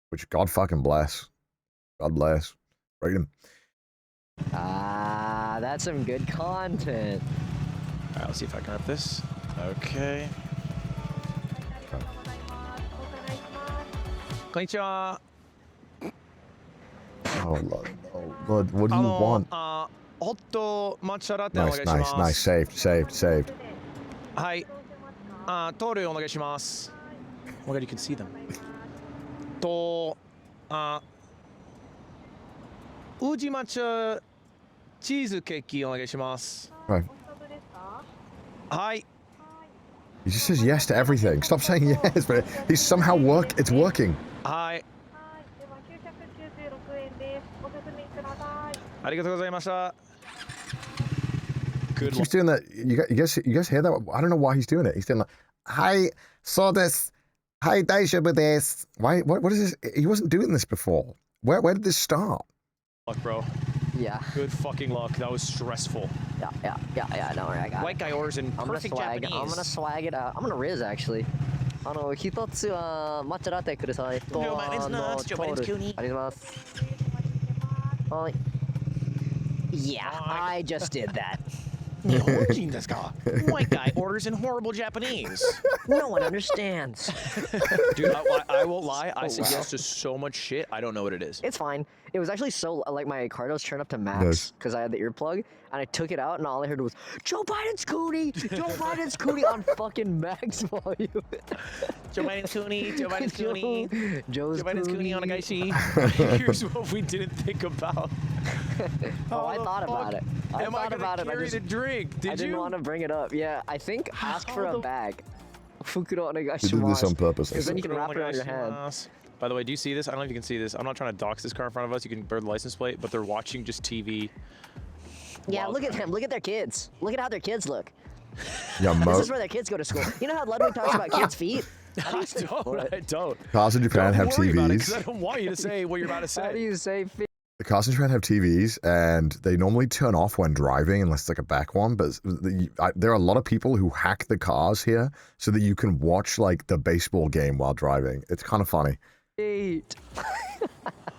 Which God fucking bless. God bless. Freedom. That's some good content. Alright, let's see if I can have this. Okay. Konnichiwa. Oh, Lord, what do you want? Hot matcha latte Nice. Saved. Hi. Toru onegaishimasu. Oh my god, you can see them. Uji matcha cheesecake onegaishimasu. Right. Hi. He just says yes to everything. Stop saying yes, but he's somehow it's working. Hi. Arigatou Good He's doing that. You guys hear that? I don't know why he's doing it. He's doing like, hi, saw this. Hi, daijoubu desu. Why? What is this? He wasn't doing this before. Where did this start? Luck, bro. Yeah. Good fucking luck. That was stressful. Yeah. Don't worry, I got it. White guy orders in perfect Japanese. I'm gonna swag it out. I'm gonna riz actually. 一つは抹茶ラテください。とトール。あります。はい。Yeah, I just did that. White guy orders in horrible Japanese. No one understands. Dude, I won't lie. I said yes to so much shit. I don't know what it is. It's fine. It was actually so, like, my card was turned up to max because I had the earplug, and I took it out, and all I heard was, Joe Biden's coonie! Joe Biden's coonie on fucking max volume. Joe Biden's coonie, Joe Biden's coonie. Joe Biden's coonie on a gaishi. Here's what we didn't think about. I thought about it. I thought about it. The drink. I didn't want to bring it up. Yeah, I think ask for a bag. Fukuro onegaishimasu. You did this on purpose. Because then you can wrap it around your hand. By the way, do you see this? I don't know if you can see this. I'm not trying to dox this car in front of us. You can burn the license plate, but they're watching just TV. Yeah, look at them. Look at their kids. Look at how their kids look. Yeah, this is where their kids go to school. You know how Ludwig talks about kids' feet? I don't. Cars in Japan have TVs. I don't want you to say what you're about to say. How do you say feet? The cars in Japan have TVs, and they normally turn off when driving, unless it's like a back one. But there are a lot of people who hack the cars here so that you can watch like the baseball game while driving. It's kind of funny.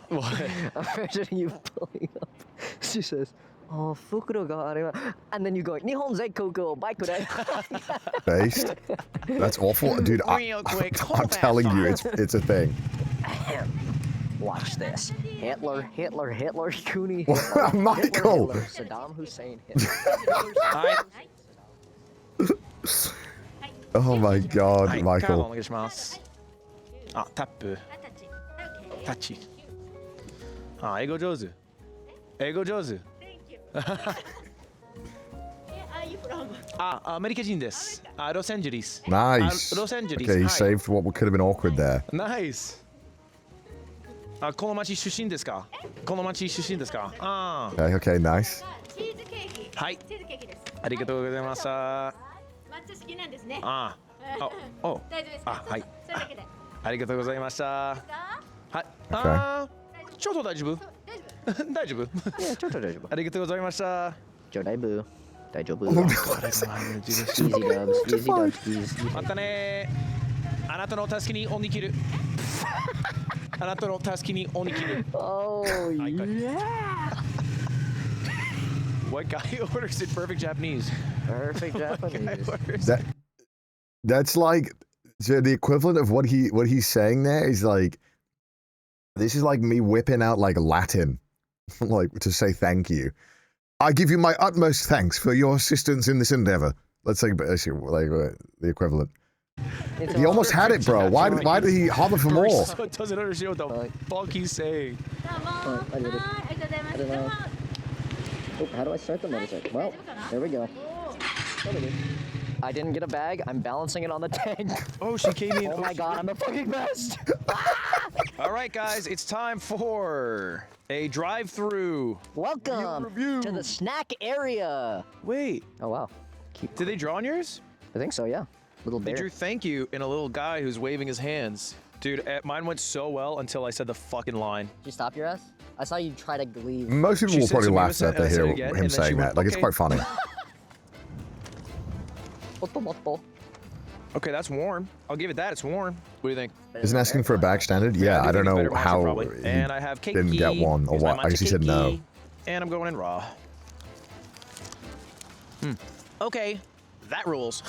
What? Imagine you pulling up. She says, "Oh, fukuro ga arimasu," and then you go, "Nihon Zeikoku bike de." Based? That's awful, dude. I'm telling you, it's a thing. Watch this. Hitler, Cooney, Michael! Hitler, Saddam Hussein, Hitler. Oh my god, Michael. Tap. Tachi. Eigo Jozu. Eigo Jozu. Where are you from? America desu. Los Angeles. Nice. Los Angeles. Okay, he saved what could have been awkward there. Nice. この町出身ですか? この町出身ですか? Okay, nice. チーズケーキ。はい。チーズケーキです。ありがとうございました。抹茶好きなんですね。大丈夫ですか？はい。それだけで。ありがとうございました。はい。ちょっと大丈夫？大丈夫？いや、ちょっと大丈夫。ありがとうございました。ちょだいぶ大丈夫。Oh, Easy dubs. またね。あなたの助けにおにぎる。あなたの助けにおにぎる。Oh yeah. What guy orders in perfect Japanese? Perfect Japanese. That's like so the equivalent of what he's saying there is like this is like me whipping out like Latin, like to say thank you. I give you my utmost thanks for your assistance in this endeavor. Let's say basically like the equivalent. He almost had it, bro. Why did he hover for more? Doesn't understand what the fuck he's saying. I don't know. Oh, how do I start the motorcycle? Well, there we go. I didn't get a bag. I'm balancing it on the tank. Oh, she came in. Oh my god, I'm the fucking best. All right, guys, it's time for a drive-through. Welcome to the snack area. Wait. Oh, wow. Did they draw on yours? I think so, yeah. Little bear. They drew thank you in a little guy who's waving his hands. Dude, mine went so well until I said the fucking line. Did you stop your ass? I saw you try to leave. Most people will probably laugh at they hear him saying that. Like, it's quite funny. Okay, that's warm. I'll give it that. It's warm. What do you think? Isn't asking for a bag standard? Yeah, I don't know how he and I have didn't get one or what. I guess he said no. And I'm going in raw. Okay, that rules.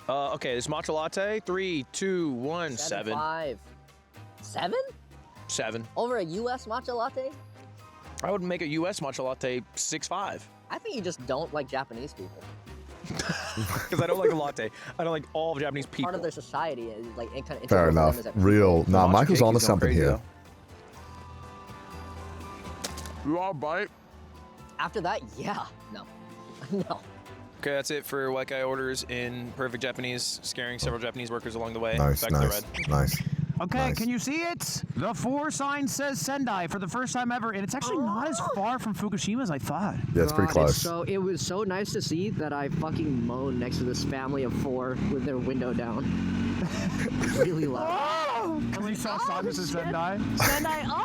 Okay, this matcha latte. 3, 2, 1, 7. 5. 7? 7. Over a U.S. matcha latte? I would make a U.S. matcha latte 6.5. I think you just don't like Japanese people. Because I don't like a latte. I don't like all of Japanese people. Part of their society is like it kind of. Fair enough. Real. Nah, Michael's onto something here. You all bite? After that, yeah. No. No. Okay, that's it for White Guy Orders in perfect Japanese, scaring several Japanese workers along the way. Nice, Back to the nice, red. nice. Okay, can you see it? The 4 sign says Sendai for the first time ever, and it's actually not as far from Fukushima as I thought. Yeah, it's pretty close. So it was so nice to see that I fucking moaned next to this family of 4 with their window down. Really loud. Because you saw Sagas and Sendai? Sendai, oh!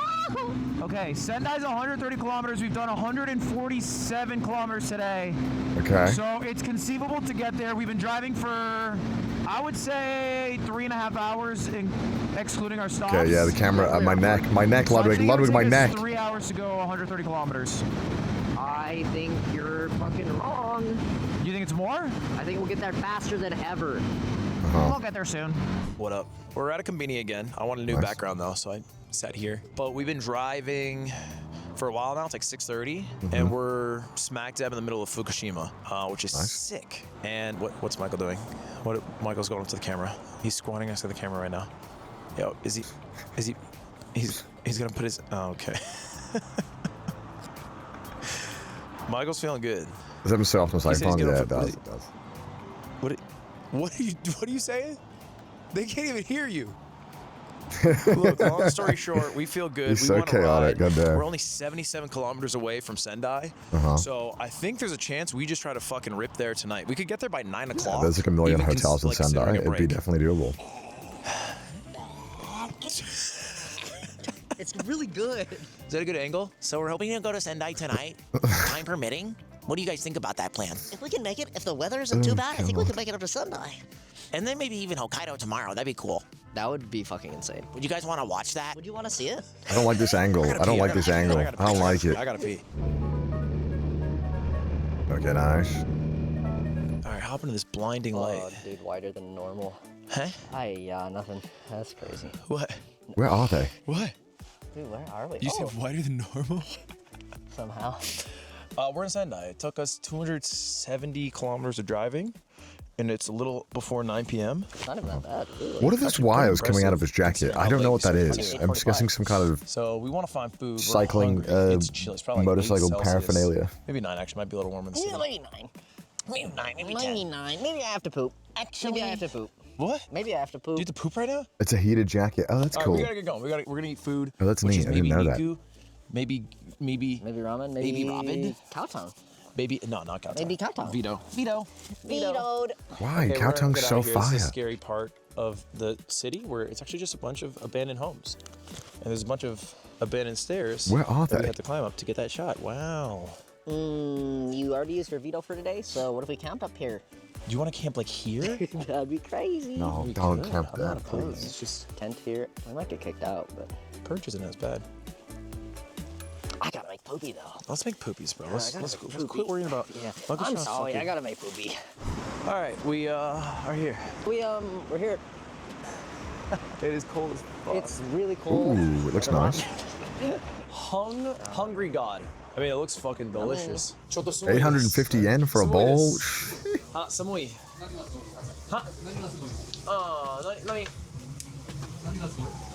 Okay, Sendai's 130 kilometers. We've done 147 kilometers today. Okay. So it's conceivable to get there. We've been driving for, I would say, 3.5 hours, excluding our stops. Okay, yeah, the camera, my neck, Ludwig, Ludwig, my neck. 3 hours to go, 130 kilometers. I think you're fucking wrong. You think it's more? I think we'll get there faster than ever. We'll get there soon. What up? We're at a convenience again. I want a new background though, so I sat here. But we've been driving for a while now. It's like 6:30, and we're smack dab in the middle of Fukushima, which is sick. And what's Michael doing? Michael's going up to the camera. He's squatting next to the camera right now. Yo, he's gonna put his. Oh, okay. Michael's feeling good. Is that himself on his iPhone? Yeah, it does. It does. What are you saying? They can't even hear you. Look, long story short, we feel good. He's we so want to chaotic. ride. Goddamn. We're only 77 kilometers away from Sendai, so I think there's a chance we just try to fucking rip there tonight. We could get there by 9 o'clock. Yeah, there's like a million hotels in Sendai. It'd be definitely doable. It's really good. Is that a good angle? So we're hoping to go to Sendai tonight, time permitting. What do you guys think about that plan? If we can make it, if the weather isn't too bad, I think we can make it up to Sendai. And then maybe even Hokkaido tomorrow. That'd be cool. That would be fucking insane. Would you guys want to watch that? Would you want to see it? I don't like this angle. I don't like this angle. I don't like it. I gotta pee. Okay, nice. All right, hop into this blinding light. Oh, dude, wider than normal. Huh? Yeah, nothing. That's crazy. What? Where are they? What? Dude, where are we? You said wider than normal? Somehow. We're in Sendai. It took us 270 kilometers of driving, and it's a little before 9 p.m. It's not even that bad, really. What are those wires coming out of his jacket? I don't know what that is. I'm just guessing some kind of So we want to find food. We're cycling hungry. It's chill. It's probably like motorcycle 8 Celsius. paraphernalia. Maybe 9 actually. Might be a little warmer in the city. Yeah, maybe 9. Maybe 9, maybe 10. Maybe 9. Maybe I have to poop. Actually, Maybe I have to poop. What? Maybe I have to poop. Do you have to poop right now? It's a heated jacket. Oh, that's All right, cool. we gotta get going. We're gonna eat food. Oh, that's which neat. is I didn't maybe know that. miku, Maybe ramen. Maybe ramen. Cowtown. Maybe no, not Cowtown. Maybe Cowtown. Vito. Vetoed. Why? Okay, we're gonna Cowtown's get so out of here. This is fire. a scary part of the city where it's actually just a bunch of abandoned homes, and there's a bunch of abandoned stairs. Where are that they? We have to climb up to get that shot. Wow. You already used your veto for today, so what if we camped up here? Do you want to camp like here? That'd be crazy. No, We don't could. camp I'm not there, opposed. please. It's just Tent here. We might get kicked out, but Perch isn't as bad. I gotta make poopy though. Let's make poopies, bro. Yeah, Let's I gotta make quit poopy. worrying about. Yeah. Look at I'm how sorry. I fucking- gotta make poopy. All right, we are here. We're here. It is cold as fuck. It's really cold. Ooh, it looks nice. Hungry God. I mean, it looks fucking delicious. 850 yen for a bowl? あ、寒い。は、あー、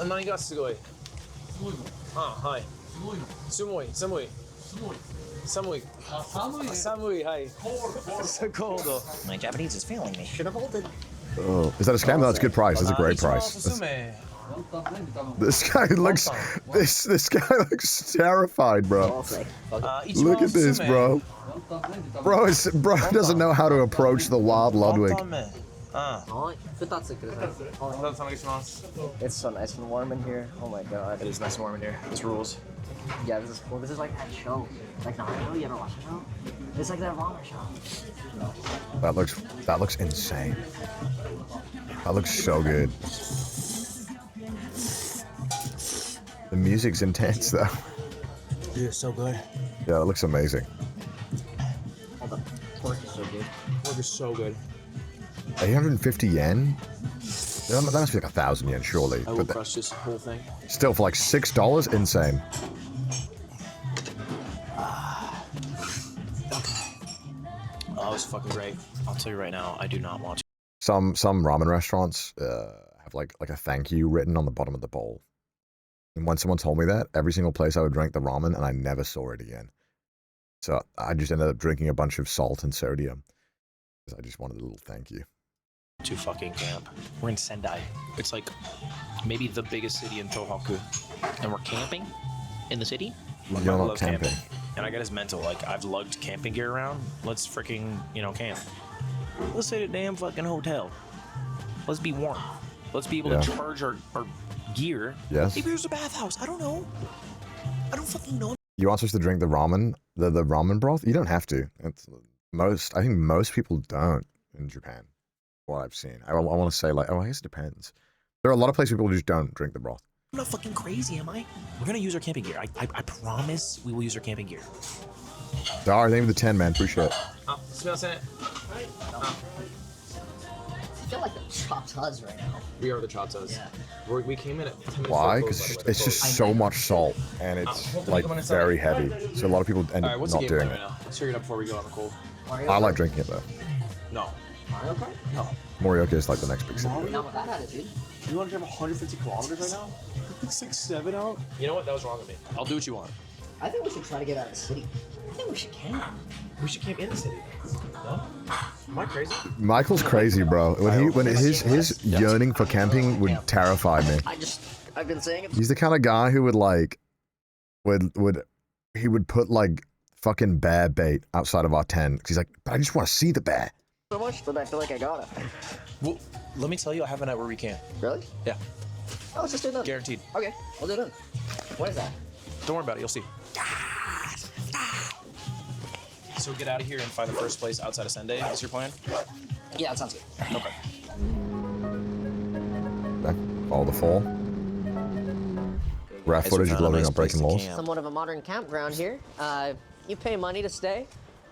何がすごい？あ、はい。Sumoi. Samui. Samui. Samui. Hi. So cold. My Japanese is failing me. Should have halted. Oh, is that a scam? No, that's a good price. That's a great price. This guy looks. This guy looks terrified, bro. Look at this, bro. Bro doesn't know how to approach the wild Ludwig. It's so nice and warm in here. Oh my god. It is nice and warm in here. This rules. Yeah, this is cool. This is like that show. Like Naruto, you ever watch the show? It's like that ramen show. That looks insane. That looks so good. The music's intense though. Yeah, so good. Yeah, it looks amazing. Oh, the pork is so good. Pork is so good. 850 yen? That must be like 1,000 yen, surely. I will crush this whole thing. Still, for like $6? Insane. Oh, it's fucking great. I'll tell you right now, I do not want to. Some ramen restaurants have like a thank you written on the bottom of the bowl. And when someone told me that, every single place I would drink the ramen, and I never saw it again. So I just ended up drinking a bunch of salt and sodium. Because I just wanted a little thank you. To fucking camp. We're in Sendai. It's like maybe the biggest city in Tohoku. And we're camping in the city? You're not camping. And I got his mental, like, I've lugged camping gear around. Let's freaking, camp. Let's stay at a damn fucking hotel. Let's be warm. Let's be able to charge our gear. Yes. Maybe there's a bathhouse. I don't know. I don't fucking know. You want us to drink the ramen, the ramen broth? You don't have to. I think most people don't in Japan. What I've seen. I want to say like, I guess it depends. There are a lot of places people just don't drink the broth. I'm not fucking crazy, am I? We're gonna use our camping gear. I promise we will use our camping gear. Alright, thank you for the 10, man. Appreciate it. Smells it. I feel like the Chotas right now. We are the Chotas. Yeah. We came in at 10 minutes. Why? Because it's just so much salt, and it's like very heavy. So a lot of people end up not doing it. Let's figure it out before we go on the cold. I like drinking it though. No. Mario Kart? No. Morioka is like the next big city. Not with that attitude. You want to drive 150 kilometers right now? 6-7 out? You know what? That was wrong with me. I'll do what you want. I think we should try to get out of the city. I think we should camp. We should camp in the city. No? Am I crazy? Michael's crazy, bro. When his yearning for camping would terrify me. I've been saying it. He's the kind of guy who would like, he would put like fucking bear bait outside of our tent. Cause he's like, but I just want to see the bear. So much, but I feel like I got it. Well, let me tell you, I have a night where we camp. Really? Yeah. Oh, let's just do it then. Guaranteed. Okay, I'll do it then. What is that? Don't worry about it, you'll see. So get out of here and find the first place outside of Sendai. Is your plan? Yeah, that sounds good. Okay. Follow the fall. Rap footage of Ludwig on breaking laws. Somewhat of a modern campground here. You pay money to stay.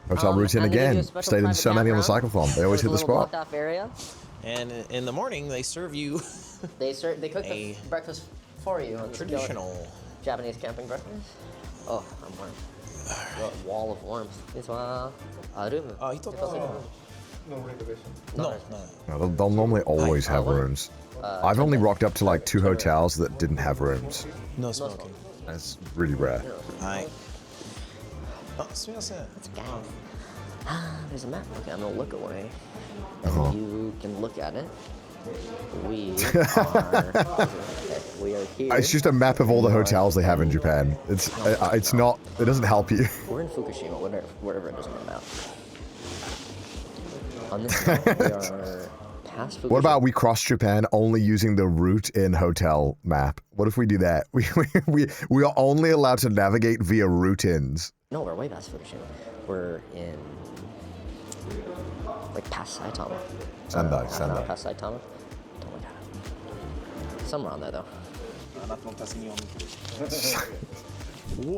Hotel routine again. Stayed in so many on the cycle farm. They always hit the spot. Blocked off area. And in the morning, they serve you. They cook the breakfast for you. Traditional Japanese camping breakfast. Oh, I'm warm. The wall of warmth. This one. No, they'll normally always have rooms. I've only rocked up to like 2 hotels that didn't have rooms. No smoking. That's really rare. Hi. Oh, smells it. Let's go. There's a map. Okay, I'm gonna look away. Uh-huh. You can look at it. We are here. It's just a map of all the hotels they have in Japan. It's not. It doesn't help you. We're in Fukushima, whatever it doesn't matter. On this map, we are past Fukushima. What about we cross Japan only using the route in hotel map? What if we do that? We are only allowed to navigate via route-ins. No, we're way past Fukushima. We're in like past Saitama. Sendai. Past Saitama. Don't look at it. Somewhere on there though.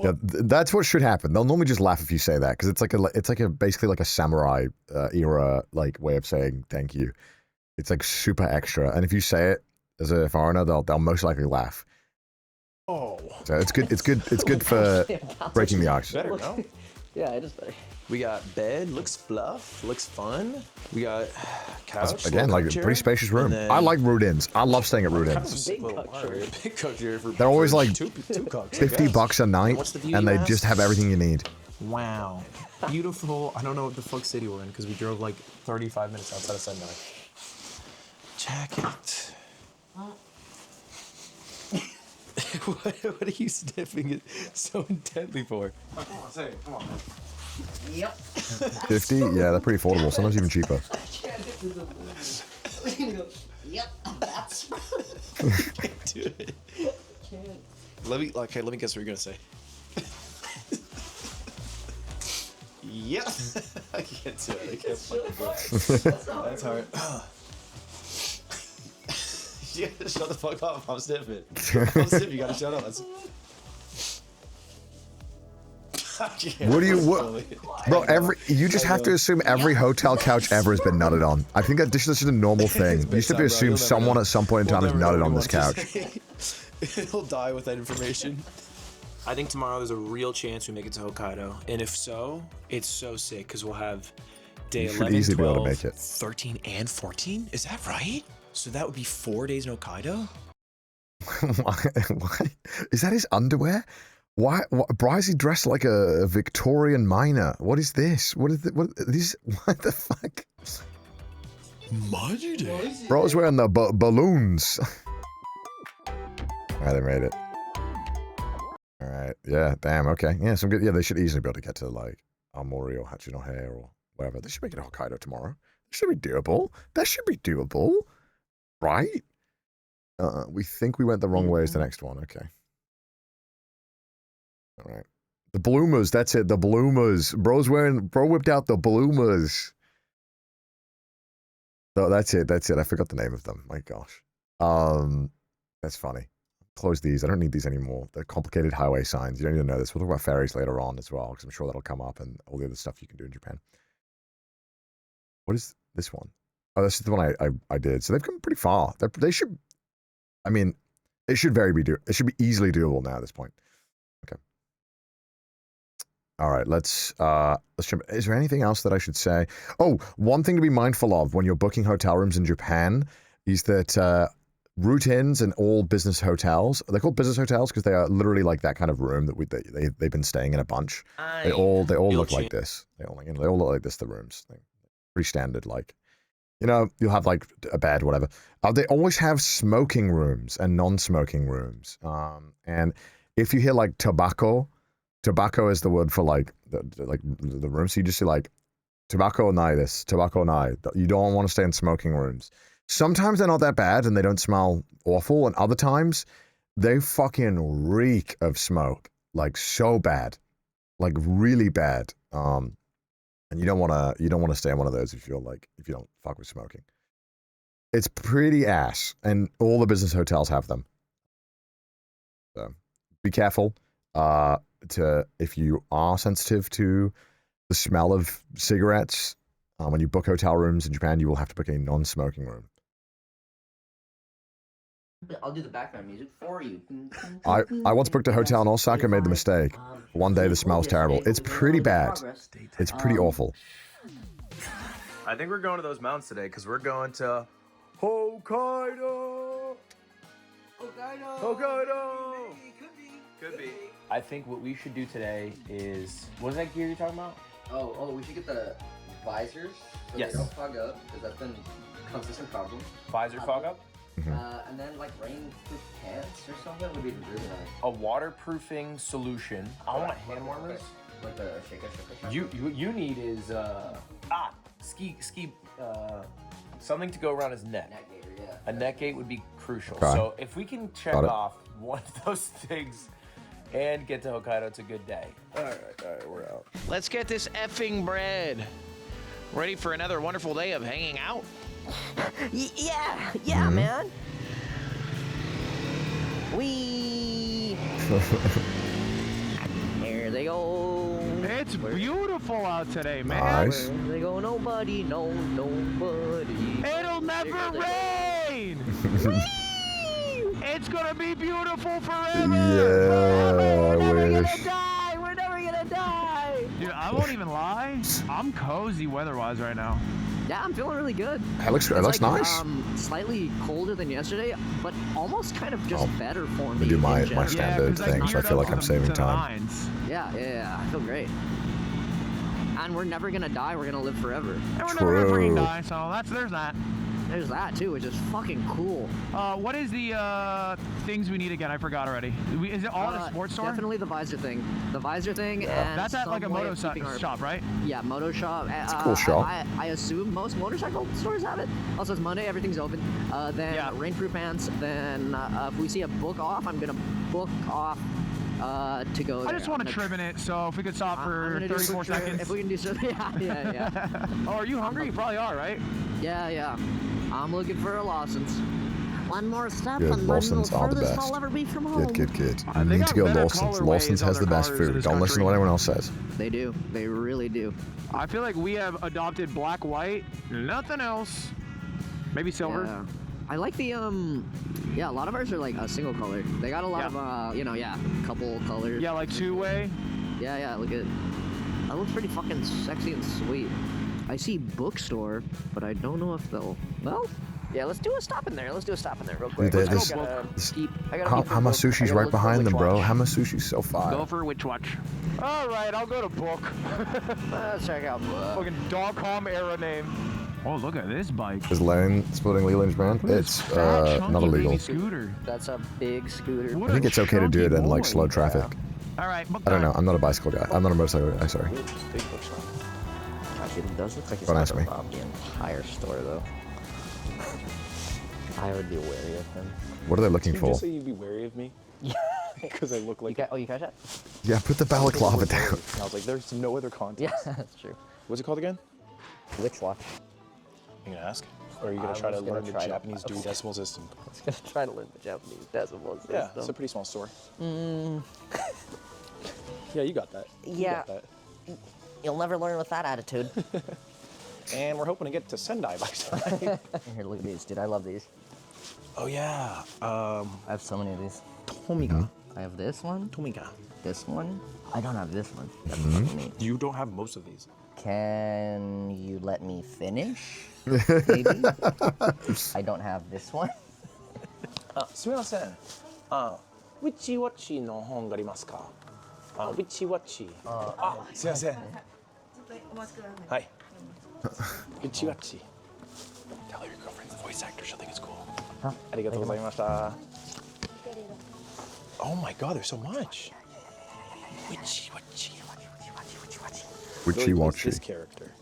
Yeah, that's what should happen. They'll normally just laugh if you say that because it's like basically like a samurai era like way of saying thank you. It's like super extra, and if you say it as a foreigner, they'll most likely laugh. Oh. So it's good. It's good for breaking the ice. Better, no? Yeah, it is better. We got bed, looks fluff, looks fun. We got couch. Again, like a pretty spacious room. I like root ins. I love staying at root ins. Big couch here for They're always like two cooks. $50 a night, and they just have everything you need. Wow. Beautiful. I don't know what the fuck city we're in because we drove like 35 minutes outside of Sendai. Jacket. What are you sniffing it so intently for? Come on, say it. Come on. Yep. 50? Yeah, they're pretty affordable. Sometimes even cheaper. Yep, that's. Can't do it. Let me guess what you're gonna say. Yep. I can't do it. I can't fucking do it. That's hard. Yeah, shut the fuck up. I'm sniffing. I'm sniffing. You gotta shut up. What do you bro? You just have to assume every hotel couch ever has been nutted on. I think that this is just a normal thing. You should assume someone at some point in time has nutted on this couch. He'll die with that information. I think tomorrow there's a real chance we make it to Hokkaido, and if so, it's so sick because we'll have day 11, 12, 13, and 14. Is that right? So that would be 4 days in Hokkaido. Why? Is that his underwear? Why is he dressed like a Victorian miner? What is this? What the fuck? Bro's wearing the balloons. Alright, they made it. Alright, yeah, damn, okay. Yeah, some good. Yeah, they should easily be able to get to like Aomori or Hachinohe or whatever. They should make it to Hokkaido tomorrow. That should be doable. That should be doable. Right? We think we went the wrong way is the next one. Okay. All right. The bloomers. That's it. The bloomers. Bro whipped out the bloomers. So that's it. That's it. I forgot the name of them. My gosh. That's funny. Close these. I don't need these anymore. They're complicated highway signs. You don't need to know this. We'll talk about ferries later on as well, because I'm sure that'll come up and all the other stuff you can do in Japan. What is this one? Oh, this is the one I did. So they've come pretty far. They should. I mean, it should it should be easily doable now at this point. Okay. All right, let's jump. Is there anything else that I should say? Oh, one thing to be mindful of when you're booking hotel rooms in Japan is that route-ins and all business hotels, they're called business hotels because they are literally like that kind of room that they've been staying in a bunch. They all look like this. They all look like this. The rooms, pretty standard. Like, you know, you'll have like a bed, whatever. They always have smoking rooms and non-smoking rooms. And if you hear like tobacco is the word for like the room. So you just see like tobacco nai this, tobacco nai. You don't want to stay in smoking rooms. Sometimes they're not that bad and they don't smell awful, and other times they fucking reek of smoke, like so bad, like really bad. And you don't want to stay in one of those if you don't fuck with smoking. It's pretty ass, and all the business hotels have them. So be careful. If you are sensitive to the smell of cigarettes, when you book hotel rooms in Japan, you will have to book a non-smoking room. I'll do the background music for you. I once booked a hotel in Osaka and made the mistake. One day the smell's terrible. It's pretty bad. It's pretty awful. I think we're going to those mountains today because we're going to Hokkaido. Hokkaido. Could be. I think what we should do today is, what is that gear you're talking about? Oh, we should get the visors so yes. They don't fog up, because that's been a consistent problem. Visor fog up? And then like rainproof pants or something would be really nice. A waterproofing solution. I want hand warmers. Like a shaker. You need is ski something to go around his neck. Neck gaiter, yeah. A neck gate would be crucial. Okay. So if we can check off one of those things and get to Hokkaido, it's a good day. All right, we're out. Let's get this effing bread. Ready for another wonderful day of hanging out? Yeah, man. Here they go. It's beautiful out today, man. Nice. Where they go, nobody. It'll never rain. It's gonna be beautiful forever. Yeah, I wish. We're never gonna die. Dude, I won't even lie. I'm cozy weather-wise right now. Yeah, I'm feeling really good. It looks nice. Slightly colder than yesterday, but almost kind of just better for me. I do my in standard thing, so I feel like I'm saving time. Yeah, I feel great. And we're never gonna die. We're gonna live forever. And we're never gonna freaking die. So there's that. There's that too, which is fucking cool. What is the things we need again? I forgot already. Is it all in a sports store? Definitely the visor thing. The visor thing, and that's at like a moto shop, right? Yeah, moto shop. It's a cool shop. I assume most motorcycle stores have it. Also, it's Monday, everything's open. Then rainproof pants. Then if we see a book off, I'm gonna book off to go there. I just want to trim in it, so if we could stop for 34 seconds. If we can do something, yeah. Oh, are you hungry? You probably are, right? Yeah. I'm looking for a Lawson's. One more step Good, and then Lawson's the are the furthest best. I'll ever be from home. Good. You need to go Lawson's. Lawson's has the best food. Don't listen to what anyone else says. They do. They really do. I feel like we have adopted black, white, nothing else. Maybe silver. Yeah. I like the yeah, a lot of ours are like a single color. They got a lot of couple colors. Yeah, like two-way. Yeah, look at it. That looks pretty fucking sexy and sweet. I see bookstore, but I don't know if they'll. Well, yeah, let's do a stop in there. Real quick. Hamasushi's right behind them, bro. Hamasushi's so fire. Go for Witch Watch. All right, I'll go to book. Let's check out book. Fucking dog-com era name. Oh, look at this bike. Is lane splitting legal in Japan? It's not illegal. Scooter. That's a big scooter. I think it's okay to do it in like slow traffic. All right, I don't know. I'm not a bicycle guy. I'm not a motorcycle guy. Sorry. It does look like it's Don't ask gonna me. rob the entire store, though. I would be wary of him. What are they looking Did you for? just say you'd be wary of me? Yeah. Because I look like... You catch that? Yeah, put the balaclava down. And I was like, there's no other context. Yeah, that's true. What's it called again? Witch Watch. You gonna ask? Or are you gonna try to learn the Japanese Dewey Decimal System? I was gonna try to learn the Japanese Decimal System. Yeah, it's a pretty small store. Yeah, you got that. Yeah. You'll never learn with that attitude. And we're hoping to get to Sendai by tonight. Here, look at these, dude. I love these. Oh yeah. I have so many of these. Tomiga. I have this one. Tomiga. This one. I don't have this one. That's Mm-hmm. neat. You don't have most of these. Can you let me finish? Maybe. I don't have this one. すみません。ウィッチウォッチの本がありますか？ウィッチウォッチ。すみません。はい。ウィッチウォッチ。Tell her your girlfriend's a voice actor. She'll think it's cool. ありがとうございました。Oh my God, there's so much. Witchy watchy. Witchy This watchy. character.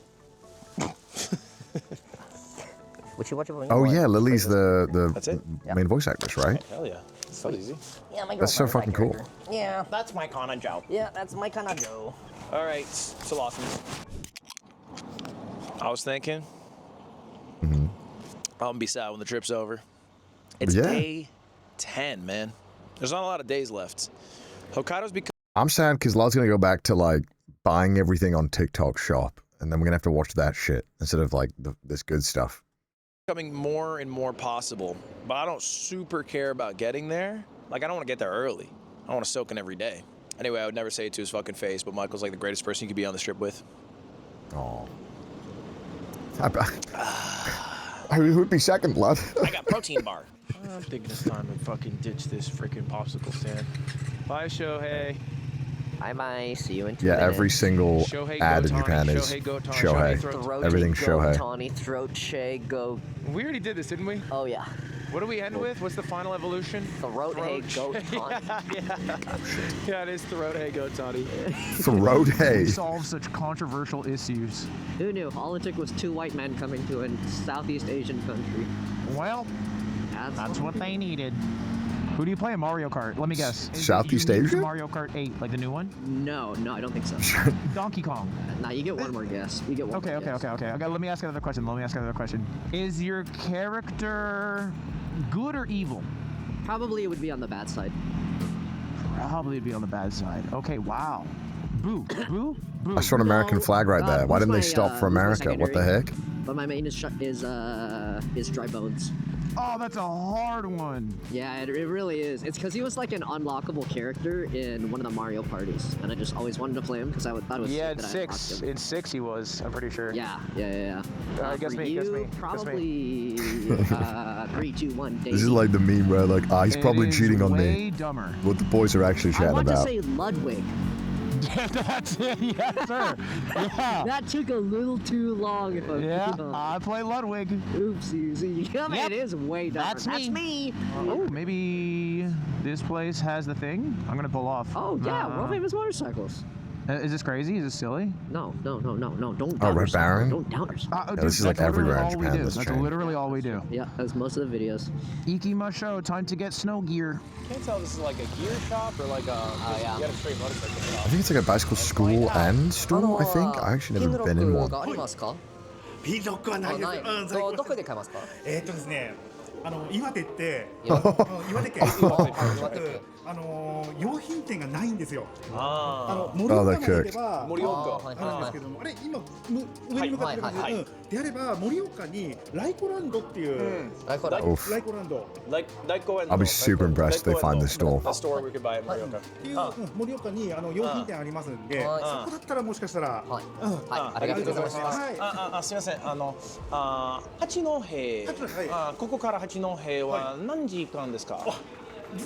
Witchy watchy. Oh yeah, Lily's the That's it? main voice actress, right? Hell yeah. So easy. Yeah, my That's so fucking girlfriend's cool. that character. Yeah, that's my kind of Joe. Yeah, that's my kind of Joe. All right, so awesome. I was thinking, I'm gonna be sad when the trip's over. It's day 10, man. There's not a lot of days left. Hokkaido's becoming I'm sad because Lod's gonna go back to like buying everything on TikTok Shop, and then we're gonna have to watch that shit instead of like this good stuff. more and more possible, but I don't super care about getting there. Like, I don't want to get there early. I want to soak in every day. Anyway, I would never say it to his fucking face, but Michael's like the greatest person you could be on the strip with. Oh. Who would be second, Blood? I got protein bar. I'm thinking it's time to fucking ditch this freaking popsicle stand. Bye, Shohei. Bye. See you in 2 Yeah, minutes. every single Shohei ad in Gotani, Japan is Shohei Gotani, Shohei. Shohei Everything's Shohei. Tawny, throat shay, go. We already did this, didn't we? Oh, yeah. What do we end with? What's the final evolution? Throat hay goat Yeah, it is throat hay goat toddy. Throat hay. Solve such controversial issues. Who knew? All it took was 2 white men coming to a Southeast Asian country. Well, that's what they needed. Who do you play in Mario Kart? Let me guess. Southeast Is it Asia? Mario Kart 8, like the new one? No, I don't think so. Donkey Kong. Nah, you get one more guess. You get one more guess. Okay. Let me ask another question. Is your character good or evil? Probably it would be on the bad side. Probably be on the bad side. Okay, wow. Boo. I saw an American flag right there. Why didn't they stop for America? What the heck? But my main is dry bones. Oh, that's a hard one. Yeah, it really is. It's because he was like an unlockable character in one of the Mario parties, and I just always wanted to play him because I thought it was Yeah, sick in that I unlocked 6. him. In 6 he was, I'm pretty sure. Yeah. Guess For me, you, guess me. probably 3, 2, 1. This is like the meme where like, he's probably cheating on me. Way dumber. What the boys are actually I chatting want about. to say Ludwig. That's it, yes sir. Yeah. That took a little too long. If I play Ludwig. Oopsie. Yeah, Yep. It is way dumber. That's me. That's me. Oh, maybe this place has the thing? I'm gonna pull off. Oh yeah, world famous motorcycles. Is this crazy? Is this silly? No. Don't Oh, doubt Red yourself. Baron? Don't doubt yourself. Yeah, this is like everywhere in Japan. This That's train. literally all we do. Yeah, that's most of the videos. Ikimasho, time to get snow gear. Can't tell if this is like a gear shop or like a. You got a straight motorcycle shop. I think it's like a bicycle school and store, I think. I actually never been in one. ありますか？ピンロックはないです。うん、それどこで買いますか？ですね、岩手って岩手県用品店がないんですよ。盛岡まで行けば盛岡あるんですけども、あれ今上に向かってる感じであれば盛岡にライコランドっていうライコランド I'll be super impressed if they find this store. A store we could buy in Morioka. っていう盛岡に用品店ありますんで、そこだったらもしかしたらありがとうございます。すみません。八戸、ここから八戸は何時間ですか？高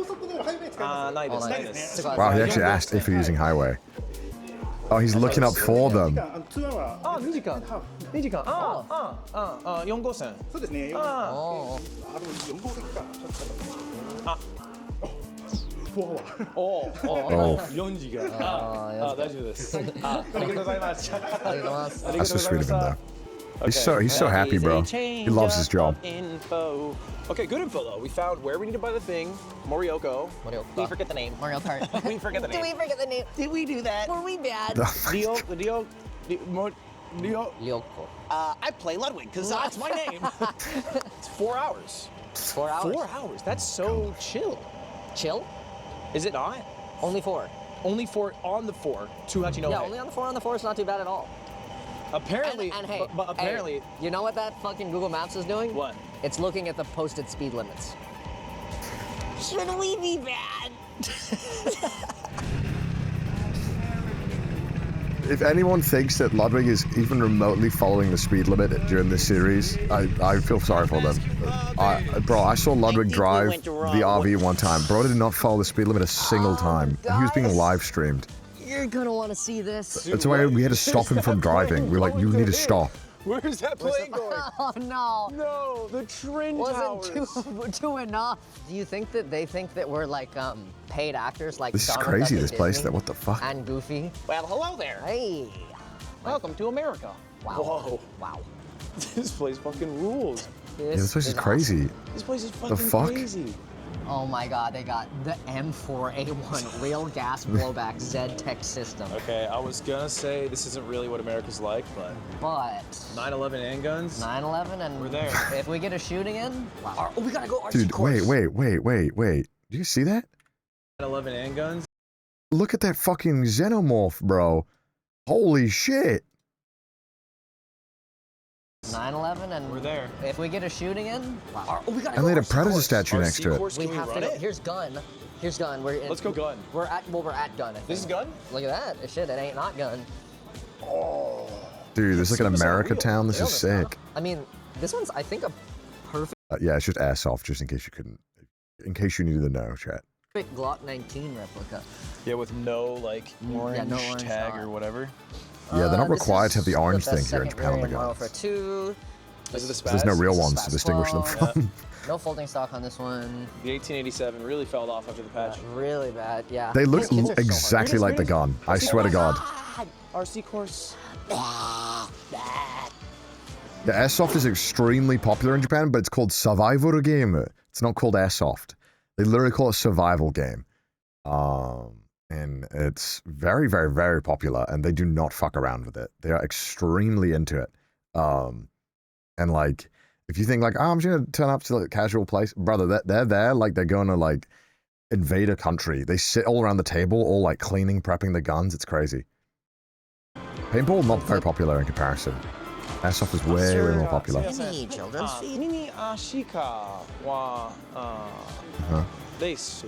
速道路ハイウェイ使います。ないです。ないです。 Wow, he actually asked if you're using highway. Oh, he's looking up for them. 2時間。2時間。4号線。そうですね。4号線か。4時間。大丈夫です。ありがとうございます。ありがとうございます。 That's so sweet of him, though. He's so happy, bro. He loves his job. Info. Okay, good info though. We found where we need to buy the thing. Morioka. We forget the name. Mario Kart. We forget the name. Did we forget the name? Did we do that? Were we bad? Ryoko. I play Ludwig because that's my name. It's 4 hours. 4 hours. 4 hours. That's so chill. Chill? Is it not? Only 4. Only 4 on the 4 to Hachinohe. Yeah, only on the 4 on the 4 is not too bad at all. Apparently, and hey, but apparently, you know what that fucking Google Maps is doing? What? It's looking at the posted speed limits. Should we be bad? If anyone thinks that Ludwig is even remotely following the speed limit during this series, I feel sorry for them. Bro, I saw Ludwig drive the RV one time. Bro did not follow the speed limit a single time. He was being live streamed. You're gonna want to see this. That's why we had to stop him from driving. We were like, you need to stop. Where's that plane going? Oh no! No, the Twin Wasn't too enough. Do you think that they think that we're like paid actors like This is Donald crazy, Duck this and place. Disney What the fuck? and Goofy? Well, hello there. Hey. Welcome to America. Wow. Whoa. Wow. This place fucking rules. Yeah, this place is crazy. This place is fucking fuck? crazy. Oh my god, they got the M4A1 real gas blowback Z-Tech system. Okay, I was gonna say this isn't really what America's like, but 9/11 handguns. 9/11 and we're there. If we get a shooting in, wow. Oh, we gotta go RC Dude, course. wait. Do you see that? 9/11 handguns. Look at that fucking xenomorph, bro. Holy shit. 9/11 and we're there. If we get a shooting in, wow. Oh, we gotta And go they had a RC Predator course. statue next to it. We have to go. Here's gun. Here's gun. We're in, Let's go gun. We're at gun. I think. This is gun? Look at that. Shit, it ain't not gun. Oh. Dude, there's like an America town. This is sick. I mean, this one's I think a perfect Yeah, it's just airsoft, just in case you couldn't, in case you needed to know, chat. Glock 19 replica. Yeah, with no like orange, no orange tag dot. or whatever. Yeah, they're not This required to have is the orange best thing here in second Japan on the variant model guns. for 2. There's no real ones to distinguish them from. No folding stock on this one. The 1887 really fell off after the patch. Really bad, yeah. They look These kids are so exactly hard. like the gun. I swear to God. RC course. The airsoft is extremely popular in Japan, but it's called survival game. It's not called airsoft. They literally call it survival game. And it's very, very, very popular, and they do not fuck around with it. They are extremely into it. And like, if you think like, oh, I'm just gonna turn up to like a casual place, brother, they're there like they're going to like invade a country. They sit all around the table, all like cleaning, prepping the guns. It's crazy. Paintball not very popular in comparison. Airsoft is way, way more popular. Mini children's feet. Mini ashika wa race.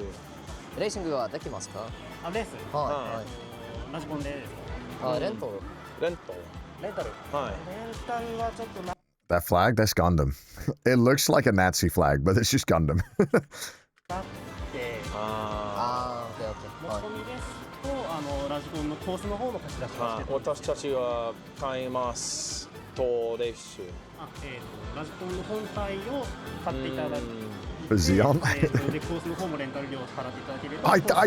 レーシングはできますか？あ、レース。はい。ラジコンで。レンタル。レンタル。はい。レンタルはちょっとな。 That flag, that's Gundam. It looks like a Nazi flag, but it's just Gundam. だって。オッケーオッケー。持ち込みですとラジコンのコースの方の貸し出しをして。私たちは買います。とレース。ラジコンの本体を買っていただいて。 Xeon. I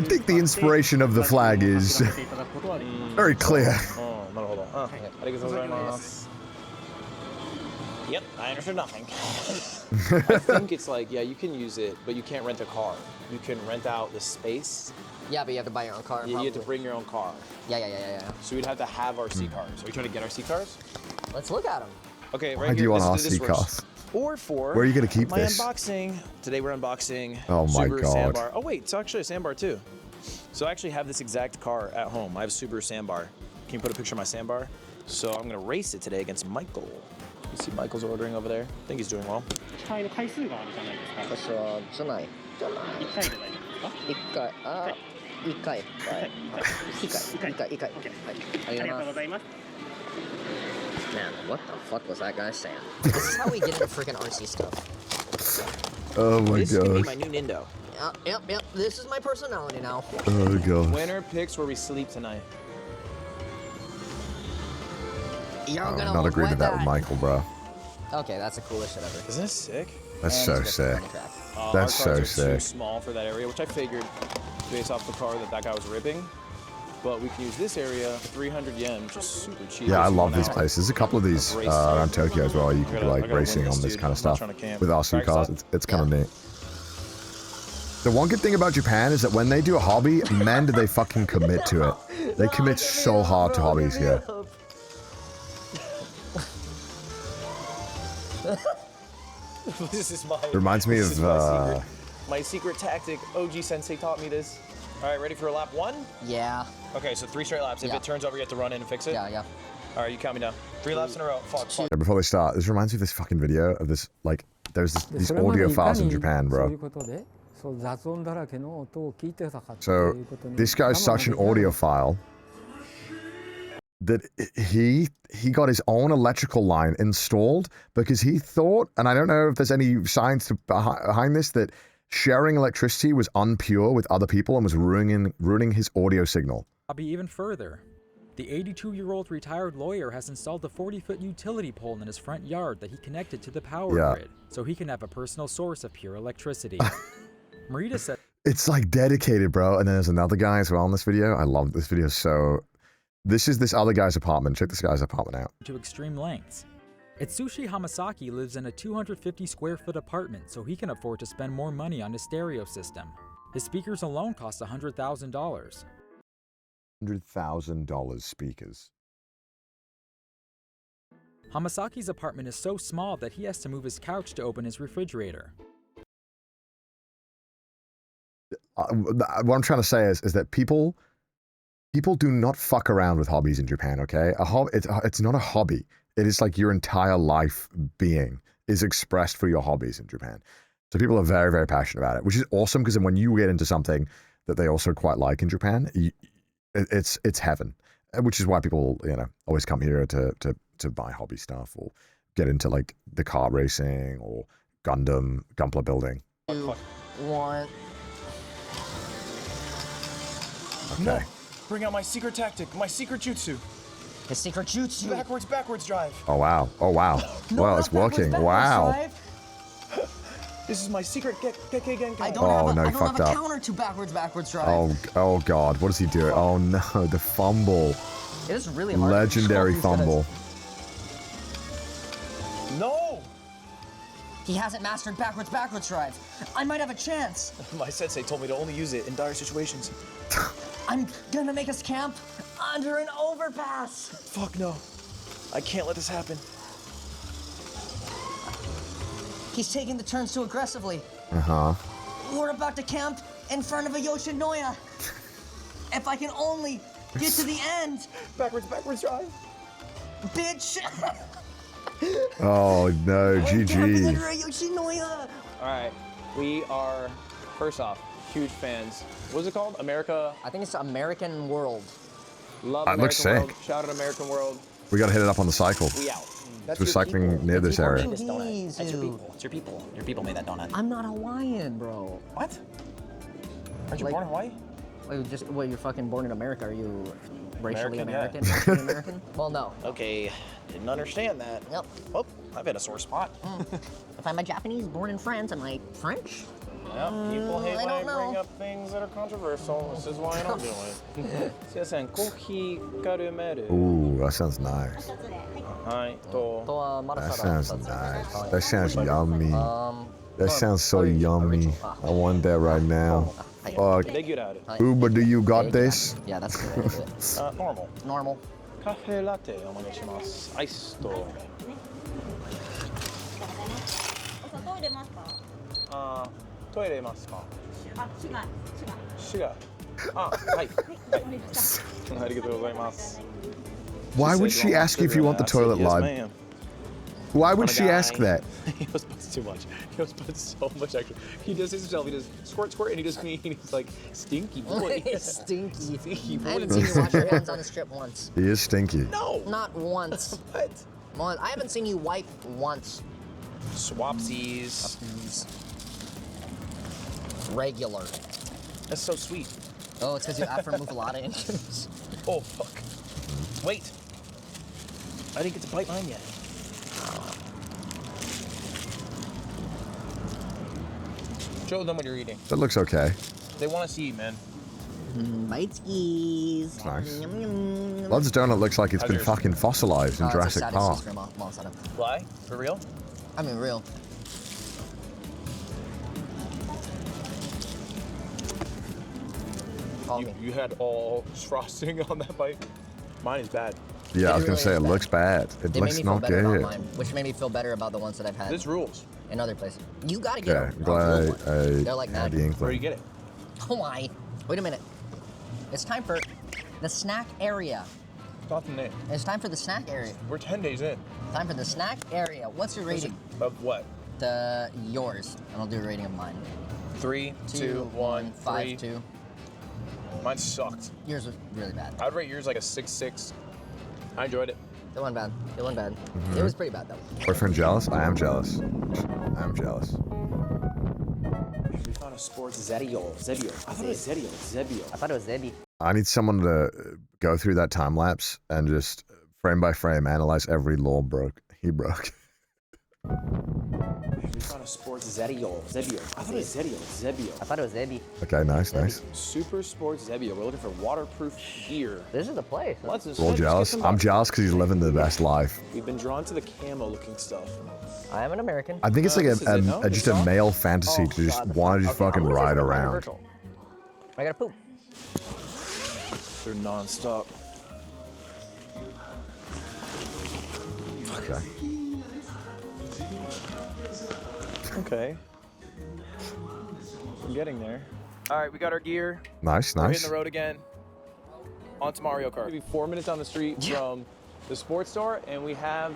think the inspiration of the flag is very clear. Yep, I understood nothing. I think it's like, yeah, you can use it, but you can't rent a car. You can rent out the space. Yeah, but you have to buy your own car. Yeah, you have to bring your own car. Yeah. So we'd have to have our C cars. Are you trying to get our C cars? Let's look at them. Okay, right Why do you here. want This RC works. cars? Or for Where are you going to keep my this? unboxing. Today we're unboxing Subaru Subaru Sandbar. Oh wait, it's actually a Sandbar too. So I actually have this exact car at home. I have a Subaru Sandbar. Can you put a picture of my Sandbar? So I'm gonna race it today against Michael. You see Michael's ordering over there? I think he's doing well. 回の回数があるじゃないですか。私はじゃない。1回じゃないですか。1回。1回。1回。ありがとうございます。 Man, what the fuck was that guy saying? This is how we get into freaking RC stuff. Oh my This is gonna be gosh. my new Nindo. Yep. This is my personality now. Oh gosh. Winner picks where we sleep tonight. You're I'm gonna not agreeing to regret that with Michael, bro. Okay, that's the coolest shit ever. Isn't this sick? That's so sick. That's Our so cars are sick. too small for that area, which I figured based off the car that guy was ripping. But we can use this area, 300 yen, which is super cheap. Yeah, I love this place. There's a couple of these around Tokyo as well. You can be like racing on this kind of stuff with RC cars. It's kind of neat. The one good thing about Japan is that when they do a hobby, man, do they fucking commit to it. They commit so hard to hobbies here. This is my. Reminds me of my secret tactic. OG Sensei taught me this. All right, ready for a lap 1? Yeah. Okay, so 3 straight laps. If it turns over, you have to run in and fix it? Yeah. All right, you count me down. 3 laps in a row. Fuck. Before they start, this reminds me of this fucking video of this, like, there's these audio files in Japan, bro. So this guy's such an audiophile that he got his own electrical line installed because he thought, and I don't know if there's any science behind this, that sharing electricity was unpure with other people and was ruining his audio signal. I'll be even further. The 82-year-old retired lawyer has installed a 40-foot utility pole in his front yard that he connected to the power grid, so he can have a personal source of pure electricity. Marita said, "It's like dedicated, bro." And then there's another guy as well in this video. I love this video so. This is this other guy's apartment. Check this guy's apartment out. To extreme lengths. Itsushi Hamasaki lives in a 250 square foot apartment, so he can afford to spend more money on his stereo system. His speakers alone cost $100,000. $100,000 speakers. Hamasaki's apartment is so small that he has to move his couch to open his refrigerator. What I'm trying to say is that people do not fuck around with hobbies in Japan, okay? It's not a hobby. It is like your entire life being is expressed through your hobbies in Japan. So people are very, very passionate about it, which is awesome because then when you get into something that they also quite like in Japan, it's heaven. Which is why people, always come here to buy hobby stuff or get into like the car racing or Gunpla building. 2, 1. Okay. No. Bring out my secret tactic, my secret jutsu. His secret jutsu. Backwards drive. Oh wow. No, well, it's working. Wow. Drive. This is my secret Gekkei Genkai. I don't have fucked a up. counter to backwards drive. Oh god, what is he doing? Oh no, the fumble. It is really hard. Legendary fumble. No! He hasn't mastered backwards drive. I might have a chance. My sensei told me to only use it in dire situations. I'm gonna make us camp under an overpass. Fuck no. I can't let this happen. He's taking the turns too aggressively. Uh-huh. We're about to camp in front of a Yoshinoya. If I can only get to the end. Backwards drive. Bitch. Oh no, GG. Alright, we are, first off, huge fans. What's it called? America? I think it's American World. Love It looks American World. sick. Shout out American World. We gotta hit it up on the cycle. We out. We're cycling near this area. That's your people. It's your people. Your people made that donut. I'm not Hawaiian, bro. What? Aren't you born in Hawaii? Wait, you're fucking born in America. Are you racially American, American? yeah. Racially American? Well, no. Okay, didn't understand that. Yep. Oh, I've had a sore spot. If I'm a Japanese born in France, am I French? Yeah, people hate I when I don't know. bring up things that are controversial. This is why I don't do it. すいません、コーヒーカルメル。 Ooh, that sounds nice. はい、と。That sounds nice. That sounds yummy. That sounds so yummy. I want that right now. Fuck. Uber, do you got this? Yeah, that's good. Normal. Normal. カフェラテお願いします。アイスと。トイレますか？トイレいますか？シュガー。シュガー。はい。ありがとうございます。 Why would she ask you if you want the toilet live? Why would she ask that? He always puts too much. He always puts so much extra. He does this himself. He does squirt, squirt, and he does me. And he's like, stinky boy. Stinky. Stinky boy. I haven't seen you wash your hands on a strip once. He is stinky. No. Not once. What? I haven't seen you wipe once. Swapsies. Regular. That's so sweet. Oh, it's because you have Mufalada inches. Oh, fuck. Wait. I didn't get to bite mine yet. Show them what you're eating. That looks okay. They want to see, man. Bite skis. Nice. Lud's donut looks like it's been fucking fossilized in Jurassic Park. Why? For real? I mean, real. You had all frosting on that bite? Mine is bad. Yeah, I was gonna say it looks bad. It They made looks me feel not better about good. mine, which made me feel better about the ones that I've had. This rules. In other places. You gotta get Okay, them. I'm glad They're like I mad. had the inkling. Where do you get it? Oh my. Wait a minute. It's time for the snack area. Not the name. It's time for the snack area. We're 10 days in. Time for the snack area. What's your rating? Of what? Yours. And I'll do a rating of mine. 3, 2, 1, 5, 3. 2. Mine sucked. Yours was really bad. I'd rate yours like a 6.6. I enjoyed it. It wasn't bad. It wasn't bad. Mm-hmm. It was pretty bad though. Boyfriend jealous? I am jealous. I am jealous. We found a sports Zebio. I thought it was Zebio. I thought it was Zebi. I need someone to go through that time lapse and just frame by frame analyze every law he broke. We found a sports Zebio. I thought it was Zebio. I thought it was Zebi. Okay, nice, nice. Super Sports Zebio. We're looking for waterproof gear. This is the place. We're all jealous. I'm jealous because he's living the best life. We've been drawn to the camo looking stuff. I am an American. I think it's like just a male fantasy to just want to just fucking ride around. I gotta poop. They're non-stop. Okay. Okay. We're getting there. All right, we got our gear. Nice, We're nice. hitting the road again. On to Mario Kart. Maybe 4 minutes down the street from the sports store, and we have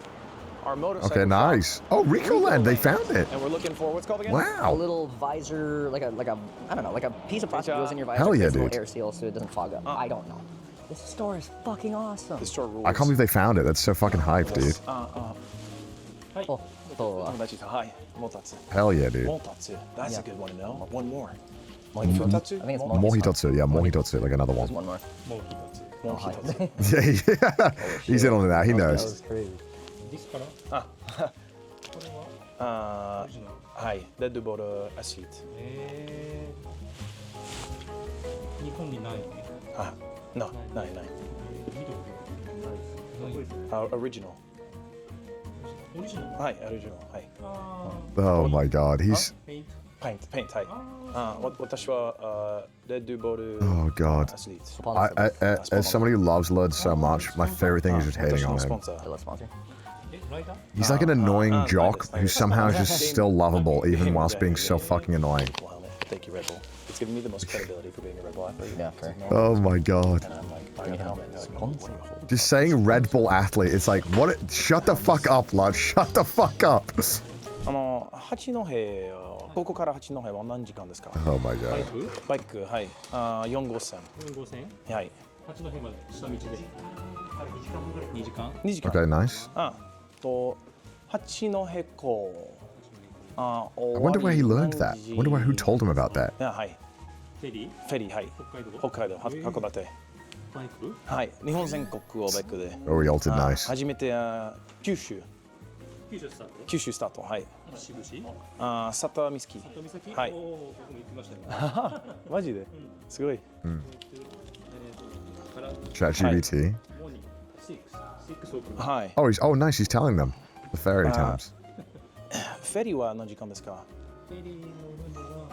our motorcycle. Okay, nice. Oh, Rico Land, they found it. And we're looking for what's called again? Wow. A little visor, like a I don't know, like a piece of plastic goes in your visor. Hell yeah, It's a little dude. air seal so it doesn't fog up. I don't know. This store is fucking awesome. The store rules. I can't believe they found it. That's so fucking hype, dude. Hi. Motatsu. Hell yeah, dude. Motatsu. That's a good one to know. One more. I think it's Mohitotsu, yeah, Mohitotsu, like another one. one more. Yeah, he's in on it now. He knows. Hi. Red Bull Acid. 日本にない。 No. Original. Hi, original. Hi. Oh my god, he's. Paint. Hi. 私は Red Bull Oh god. As somebody who loves Lud so much, my favorite thing is just hating on him. He's like an annoying jock who somehow is just still lovable even whilst being so fucking annoying. Thank you, Red Bull. It's giving me the most credibility for being a Red Bull athlete. Yeah, fair. Oh my god. And I'm like, buying a helmet. They're like, what do you hold? Just saying Red Bull athlete, it's like, what? Shut the fuck up, lad. Shut the fuck up. 八戸、ここから八戸は何時間ですか Oh my god. バイク、はい。4号線。4号線はい。八戸まで下道で2時間 ?2 時間。Okay, nice. 八戸港。I wonder where he learned that. I wonder who told him about that. はい。フェリー、はい。北海道、函館。バイクはい。日本全国をバイクで。Oh, he altered nice. 初めて九州スタート。はい。渋市佐多岬。はい。僕も行きましたね。マジで？すごい。ChatGPT. はい。Oh, nice. He's telling them the ferry times. フェリーは何時間ですか？フェリーの船は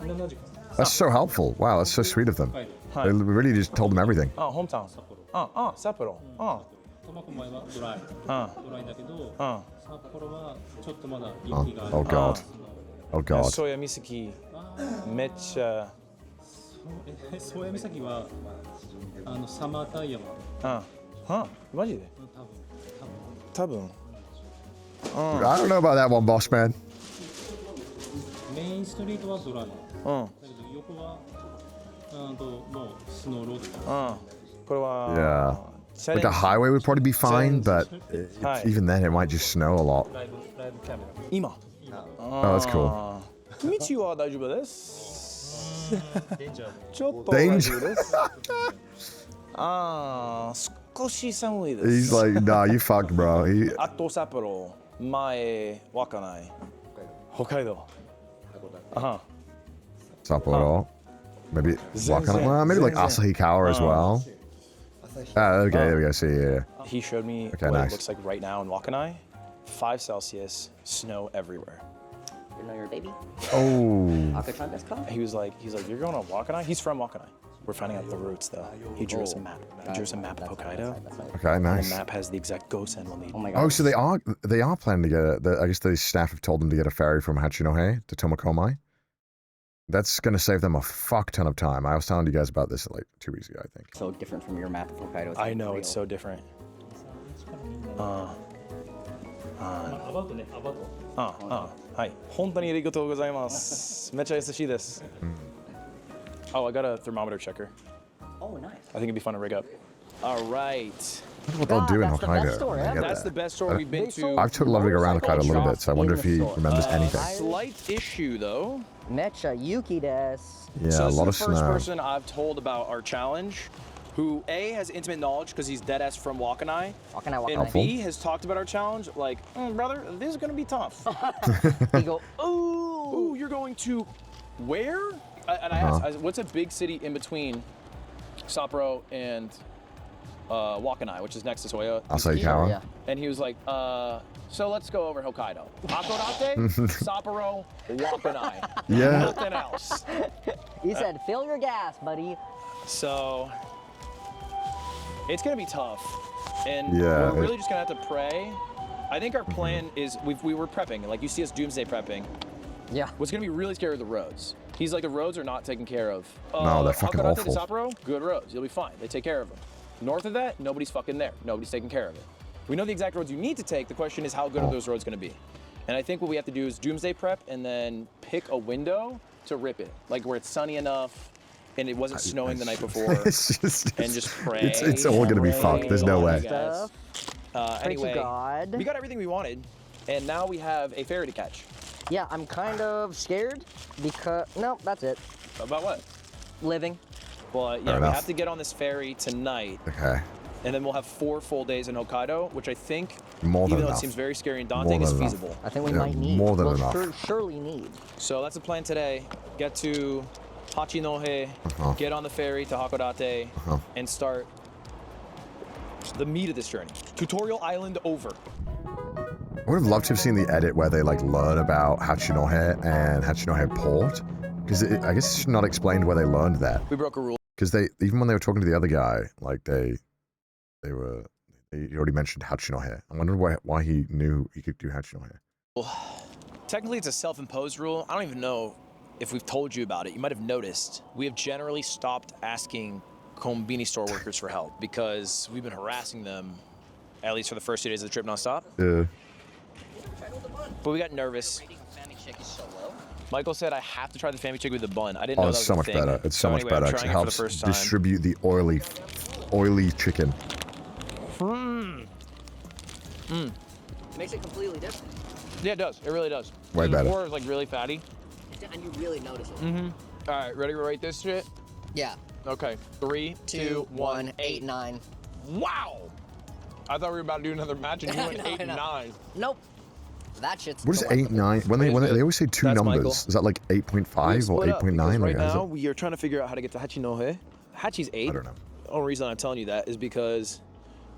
7時間。That's so helpful. Wow, that's so sweet of them. They really just told them everything. ホームタウン。札幌。苫小牧はドライ。ドライだけど、札幌はちょっとまだ雪がある。Oh god. Oh god. 宗谷岬めっちゃ。宗谷岬はサマータイヤも。マジで？多分。I don't know about that one, boss man. メインストリートはドライ。だけど横はもうスノーロードだ。これは。Yeah. Like a highway would probably be fine, but even then it might just snow a lot. 今。Oh, that's cool. 道は大丈夫です。ちょっと Danger. 大丈夫です。少し寒いです。He's like, nah, you fucked, bro. あと札幌、前、稚内、北海道。Sapporo. Maybe maybe like Asahikawa as well. Okay, there we go. See, yeah. He showed me Okay, what nice. it looks like right now in Wakanai. 5 Celsius, snow everywhere. You know your baby? Oh. He was like, you're going to Wakanai? He's from Wakanai. We're finding out the routes though. He drew us a map. He drew us a map of Hokkaido. Okay, nice. And the map has the exact Gosen we'll need. Oh my god. Oh, so they are planning to get I guess the staff have told them to get a ferry from Hachinohe to Tomakomai. That's going to save them a fuck ton of time. I was telling you guys about this like 2 weeks ago, I think. So different from your map of Hokkaido. It's I know, real. it's so different. はい。本当にありがとうございます。めっちゃ優しいです。Oh, I got a thermometer checker. Oh, nice. I think it'd be fun to rig up. All right. I wonder what they'll do in Hokkaido. I get That's that. the best store we've been to. I've took Ludwig around Hokkaido a little bit, so I wonder if he remembers anything. Slight issue though. Mecha Yuki des. Yeah, So a this lot is of the first snow. person I've told about our challenge, who A, has intimate knowledge because he's dead ass from Wakanai, and B, has talked about our challenge like, brother, this is gonna be tough. You go, ooh, you're going to where? And I asked, what's a big city in between Sapporo and Wakanai, which is next to Toya? Asahikawa. Yeah. And he was like, so let's go over Hokkaido. Hakodate, Sapporo, Wakanai. Yeah. Nothing else. He said, fill your gas, buddy. So it's gonna be tough, and Yeah, we're really just gonna have to pray. I think our plan is we were prepping, like you see us doomsday prepping. Yeah. What's gonna be really scary are the roads. He's like, the roads are not taken care of. No, they're fucking Hakodate awful. to Sapporo, good roads. You'll be fine. They take care of them. North of that, nobody's fucking there. Nobody's taking care of it. We know the exact roads you need to take. The question is, how good are those roads gonna be? And I think what we have to do is doomsday prep and then pick a window to rip it, like where it's sunny enough and it wasn't snowing the night before, and just pray. It's all gonna be fucked. There's no way. Anyway, to God. we got everything we wanted, and now we have a ferry to catch. Yeah, I'm kind of scared because no, that's it. About what? Living. Well, yeah, we have to get on this ferry tonight. Okay. And then we'll have 4 full days in Hokkaido, which I think, More than even though enough. it seems very scary and daunting, is enough. feasible. I think we might need. More than enough. Surely need. So that's the plan today. Get to Hachinohe, get on the ferry to Hakodate, and start the meat of this journey. Tutorial Island over. I would have loved to have seen the edit where they like learn about Hachinohe and Hachinohe Port, because I guess it's not explained where they learned that. We broke a rule. Because even when they were talking to the other guy, like he already mentioned Hachinohe. I wonder why he knew he could do Hachinohe. Technically, it's a self-imposed rule. I don't even know if we've told you about it. You might have noticed. We have generally stopped asking convenience store workers for help because we've been harassing them, at least for the first 2 days of the trip nonstop. Yeah. But we got nervous. Michael said I have to try the family chicken with the bun. I didn't know that was so much thing. better. It's so much anyway, better. I'm It trying helps for the first time. distribute the oily chicken. It makes it completely different. Yeah, it does. It really does. Way better. Before it was like really fatty. And you really notice it. All right, ready to rate this shit? Yeah. Okay, 3, 2, 1, 8, 9. Wow! I thought we were about to do another match and you went 8 and 9. Nope. That shit's. What is 8, 9? When they always say two That's numbers, Michael. is that like 8.5 or 8.9? Right Like, now, we are trying to figure out how to get to Hachinohe. Hachi's 8. I don't know. The only reason I'm telling you that is because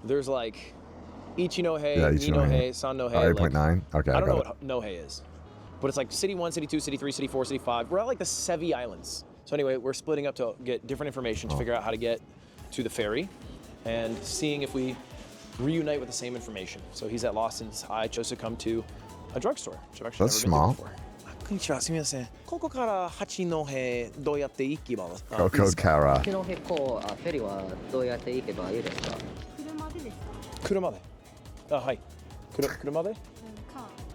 there's like Ichinohe, Yeah, Ichinohe. Ninohe, Sannohe. 8.9? Okay, I don't know got what Nohe is. But it's like City 1, City 2, City 3, City 4, City 5. We're at like the Sevi Islands. So anyway, we're splitting up to get different information to figure out how to get to the ferry and seeing if we reunite with the same information. So he's at Lawson's. I chose to come to a drugstore, which I've actually That's never been to smart. before. こんにちは、すみません。ここから八戸どうやって行けばいいですか？ Coco Cara. 八戸港フェリーはどうやって行けばいいですか？車で。あ、はい。車で？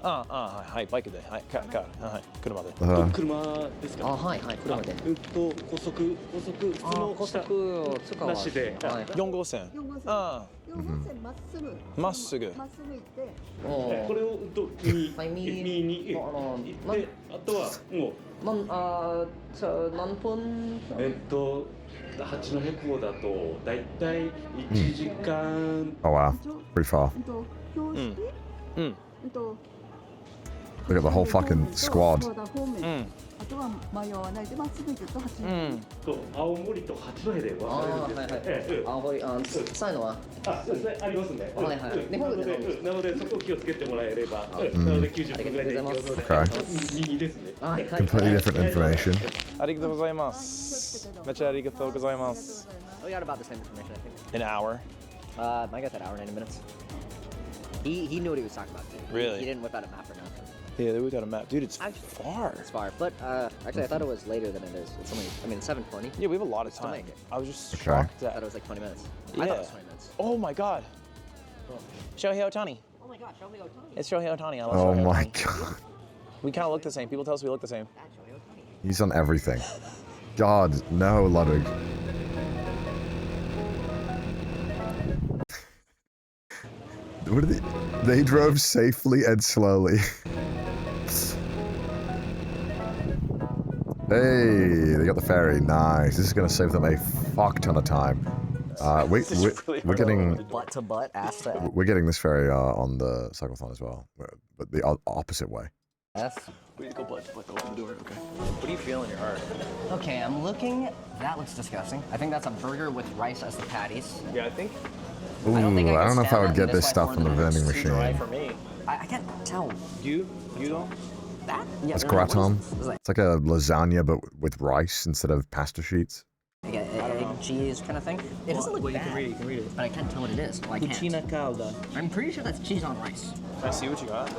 はい、バイクで。はい、はい、車で。車ですか？あ、はい、車で。高速普通の高速を使わなしで。 4号線。あ4号線まっすぐ。まっすぐ。まっすぐ行って。これを右に行ってあとはもう何分？八戸港だとだいたい1時間。 Oh wow, pretty far. Look at the whole fucking squad. あとは迷わないでまっすぐ行くと八戸。青森と八戸で分かれるんです。青森、そういうのはありますね。はいはい。日本でなのでそこを気をつけてもらえれば。なので90分ぐらいで行くので。 Okay. 右ですね。 Completely different information. ありがとうございます。めっちゃありがとうございます。 We got about the same information, I think. An hour. I got that hour and 90 minutes. He knew what he was talking about too. Really? He didn't whip out a map or nothing. Yeah, we got a map. Dude, it's far. It's far, but actually I thought it was later than it is. It's only, I mean, it's 7:20. Yeah, we have a lot of Still time. make it. I was just Okay. shocked I that. thought it was like 20 minutes. Yeah. I thought it was 20 minutes. Oh my god. Shohei Ohtani. Oh my gosh, Shohei Ohtani. It's Shohei Ohtani. I love Oh Shohei my Ohtani. god. We kind of look the same. People tell us we look the same. He's on everything. God, no, Ludwig. What did they drove safely and slowly. Hey, they got the ferry. Nice. This is going to save them a fuck ton of time. We're getting butt to butt, ass to ass. we're getting this ferry on the cyclothon as well, but the opposite way. Yes. We need to go butt to butt to open the door. Okay. What do you feel in your heart? Okay, I'm looking. That looks disgusting. I think that's a burger with rice as the patties. Yeah, I think. Ooh, I don't know if I would get this stuff from the vending Too dry machine. for me. I can't tell. You don't? That? Yeah. It's no, what is gratin. this? It's like It's like a lasagna, but with rice instead of pasta sheets. egg cheese kind of thing. It doesn't look Well, you bad. can read it. But I can't tell what it is. Well, I can't. Cucina calda. I'm pretty sure that's cheese on rice. Can I see what you got?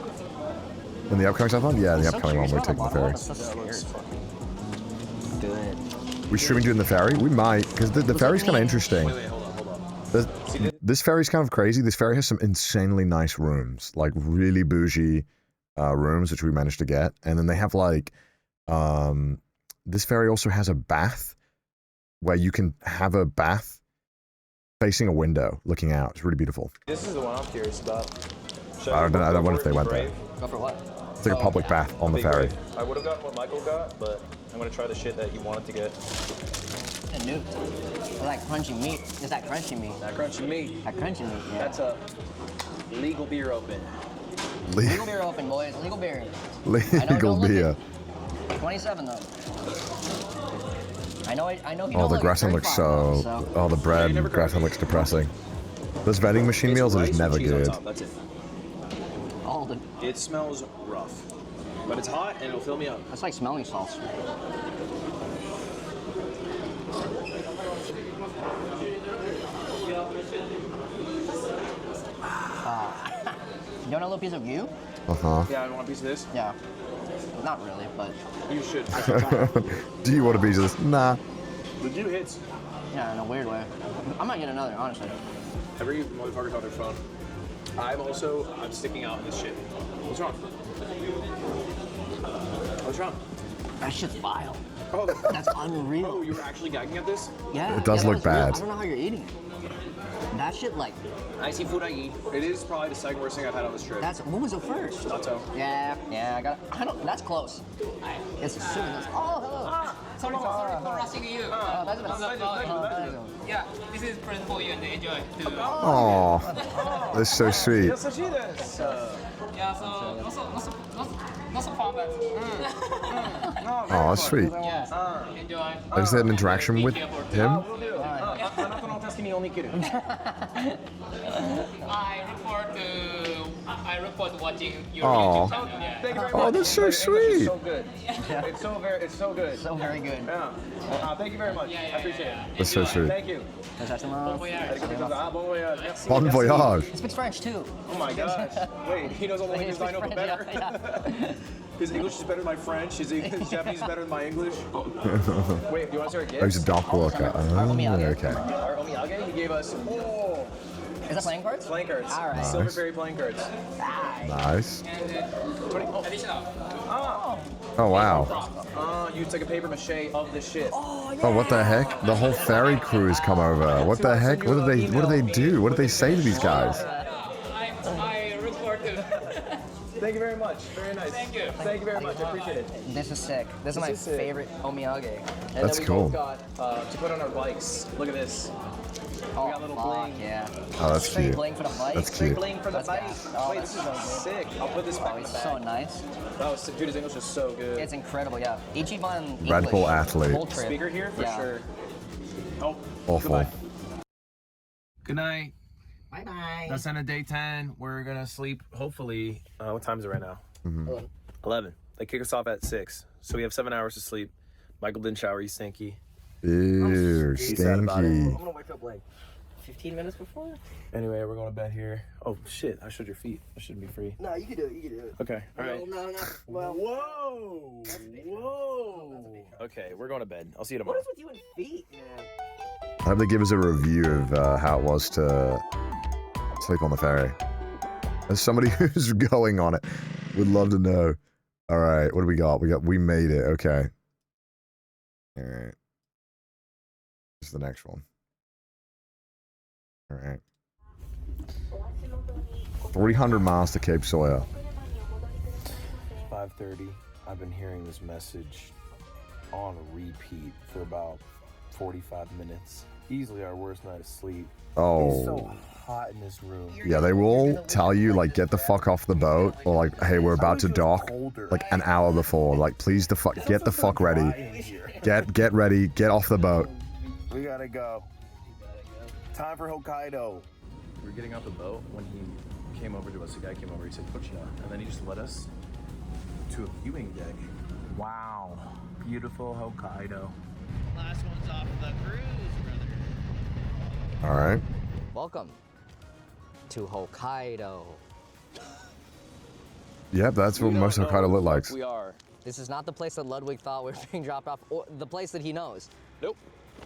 In the upcoming cyclothon? Yeah, the I'm so upcoming one, curious we're about taking the bottle. ferry. I'm so scared. Good. We streaming doing the ferry? We might, because the ferry's kind of interesting. Wait, hold on. This ferry's kind of crazy. This ferry has some insanely nice rooms, like really bougie rooms, which we managed to get. And then they have like, this ferry also has a bath where you can have a bath facing a window looking out. It's really beautiful. This is the one I'm curious about. I don't wonder if they went there. Go for what? It's like a public bath on the ferry. I would have gotten what Michael got, but I'm gonna try the shit that he wanted to get. And new. That crunchy meat. Is that crunchy meat? That crunchy meat. That crunchy meat, yeah. That's a legal beer open. Legal beer open, boys. Legal beer. Legal beer. 27 though. I know. Oh, the gratin looks so. Oh, the bread and gratin looks depressing. Those vending machine meals are just never good. That's it. All the. It smells rough, but it's hot and it'll fill me up. That's like smelling salts. You want a little piece of you? Yeah, I want a piece of this. Yeah. Not really, but You should. Do you want a piece of this? Nah. The Jew hits. yeah, in a weird way. I might get another, honestly. Every motherfucker's on their phone. I'm sticking out in this shit. What's wrong? What's wrong? That shit's vile. Oh, that's unreal. Oh, you were actually gagging at this? Yeah. It does yeah, look bad. I don't know how you're eating it. That shit, like. I see food I eat. It is probably the second worst thing I've had on this trip. What was the first? Natto. Yeah, I don't. That's close. It's assuming that's. Oh, hello. Sorry for rushing you. Yeah, this is present for you and enjoy. Oh, that's so sweet. Yeah, so not so fun, but. Oh, that's sweet. Yeah, enjoy. I just had an interaction with him. I look forward to watching your Aw. YouTube channel. Yeah. Thank you very Oh, much. that's so Your English is sweet. so good. It's so good. So very good. Yeah. Thank you very much. I appreciate it. That's so sweet. Thank you. Bon voyage. He speaks French too. Oh my gosh. Wait, he knows all the languages I know but better. His English is better than my French. His Japanese is better than my English. Wait, do you want to start a gift? Oh, he's a dock worker. Oh, okay. Our omiyage, he gave us. Oh. Is that playing cards? Playing cards. All right. Silver fairy playing cards. Nice. Additional. Oh, wow. You took a paper mache of the ship. Oh, what the heck? The whole ferry crew has come over. What the heck? What do they do? What do they say to these guys? I look forward to. Thank you very much. Very nice. Thank you. Thank you very much. I appreciate it. This is sick. This is my favorite omiyage. And That's then we cool. both got to put on our bikes. Look at this. Oh, we got a little fuck, bling. yeah. Oh, that's Straight cute. bling for the bike. That's Straight cute. bling for the That's bike. gas. Oh, Wait, this is sick. I'll put this back in the It's bag. so nice. Oh, so, dude, his English is so good. It's incredible, yeah. Ichiban Red Bull English, athlete. whole trip. Speaker here for Yeah. sure. Oh, Awful. goodbye. Good night. Bye bye. That's end of day 10. We're gonna sleep. Hopefully, what time is it right now? 11. They kick us off at 6, so we have 7 hours to sleep. Michael didn't shower. He's stinky. Ew, He's sad about it. stinky. I'm gonna wake up like 15 minutes before. Anyway, we're going to bed here. Oh shit! I showed your feet. That shouldn't be free. No, you can do it. You can do it. Okay. All right. No. Well, Whoa! Whoa! Okay, we're going to bed. I'll see you what tomorrow. is with you and feet, man? I hope they give us a review of how it was to sleep on the ferry. As somebody who's going on it, would love to know. All right, what do we got? We made it. Okay. All right. This is the next one. All right. 300 miles to Cape Sawyer. 5:30. I've been hearing this message on repeat for about 45 minutes. Easily our worst night of sleep. Oh. It's so hot in this room. Yeah, they will tell you, like, get the fuck off the boat, or like, hey, we're about to dock, like, an hour before. Like, please, get the fuck ready. Get ready, get off the boat. We gotta go. Time for Hokkaido. We were getting off the boat when he came over to us. The guy came over, he said, Puchina. And then he just led us to a viewing deck. Wow. Beautiful Hokkaido. Last one's off the cruise, brother. All right. Welcome to Hokkaido. Yep, that's what most Hokkaido look like. We are. This is not the place that Ludwig thought we were being dropped off, or the place that he knows. Nope.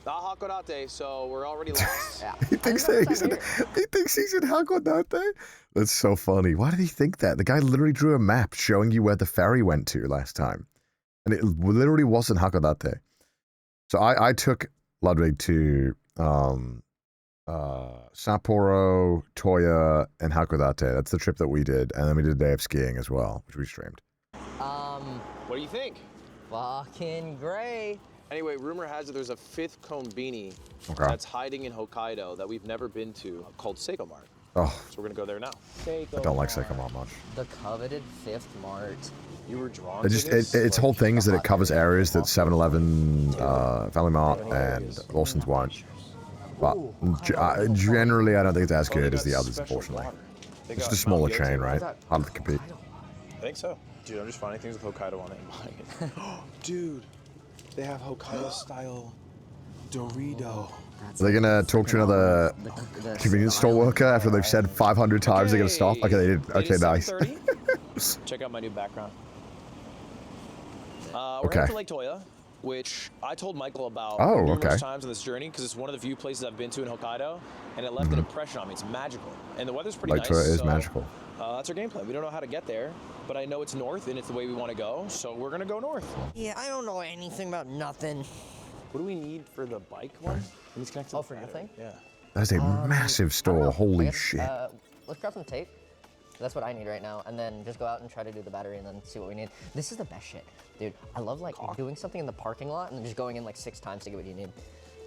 Not Hakodate, so we're already lost. Yeah. He thinks he's in Hakodate. That's so funny. Why did he think that? The guy literally drew a map showing you where the ferry went to last time. And it literally wasn't Hakodate. So I took Ludwig to Sapporo, Toya, and Hakodate. That's the trip that we did. And then we did a day of skiing as well, which we streamed. What do you think? Fucking great. Anyway, rumor has it there's a 5th Konbini that's hiding in Hokkaido that we've never been to called Seiko Mart. Oh. So we're gonna go there now. I don't like Seiko Mart much. The coveted 5th Mart. You were drawn It just its whole thing is that it covers areas that 7-Eleven, Family Mart, and Lawson's won't. But generally, I don't think it's as good as the others, unfortunately. It's just a smaller chain, right? Harder to compete. I think so. Dude, I'm just finding things with Hokkaido on it and buying it. Dude, they have Hokkaido style Dorito. Are they gonna talk to another convenience store worker after they've said 500 times they're gonna stop? Okay, they did. Okay, nice. Check out my new background. We're heading to Lake Toya, which I told Michael about numerous times on this journey because it's one of the few places I've been to in Hokkaido, and it left an impression on me. It's magical, and the weather's pretty nice. Lake Toya is magical. That's our game plan. We don't know how to get there, but I know it's north, and it's the way we want to go, so we're gonna go north. Yeah, I don't know anything about nothing. What do we need for the bike one? Oh, for your thing? Yeah. That's a massive store. Holy shit. Let's grab some tape. That's what I need right now, and then just go out and try to do the battery and then see what we need. This is the best shit, dude. I love like doing something in the parking lot and then just going in like 6 times to get what you need.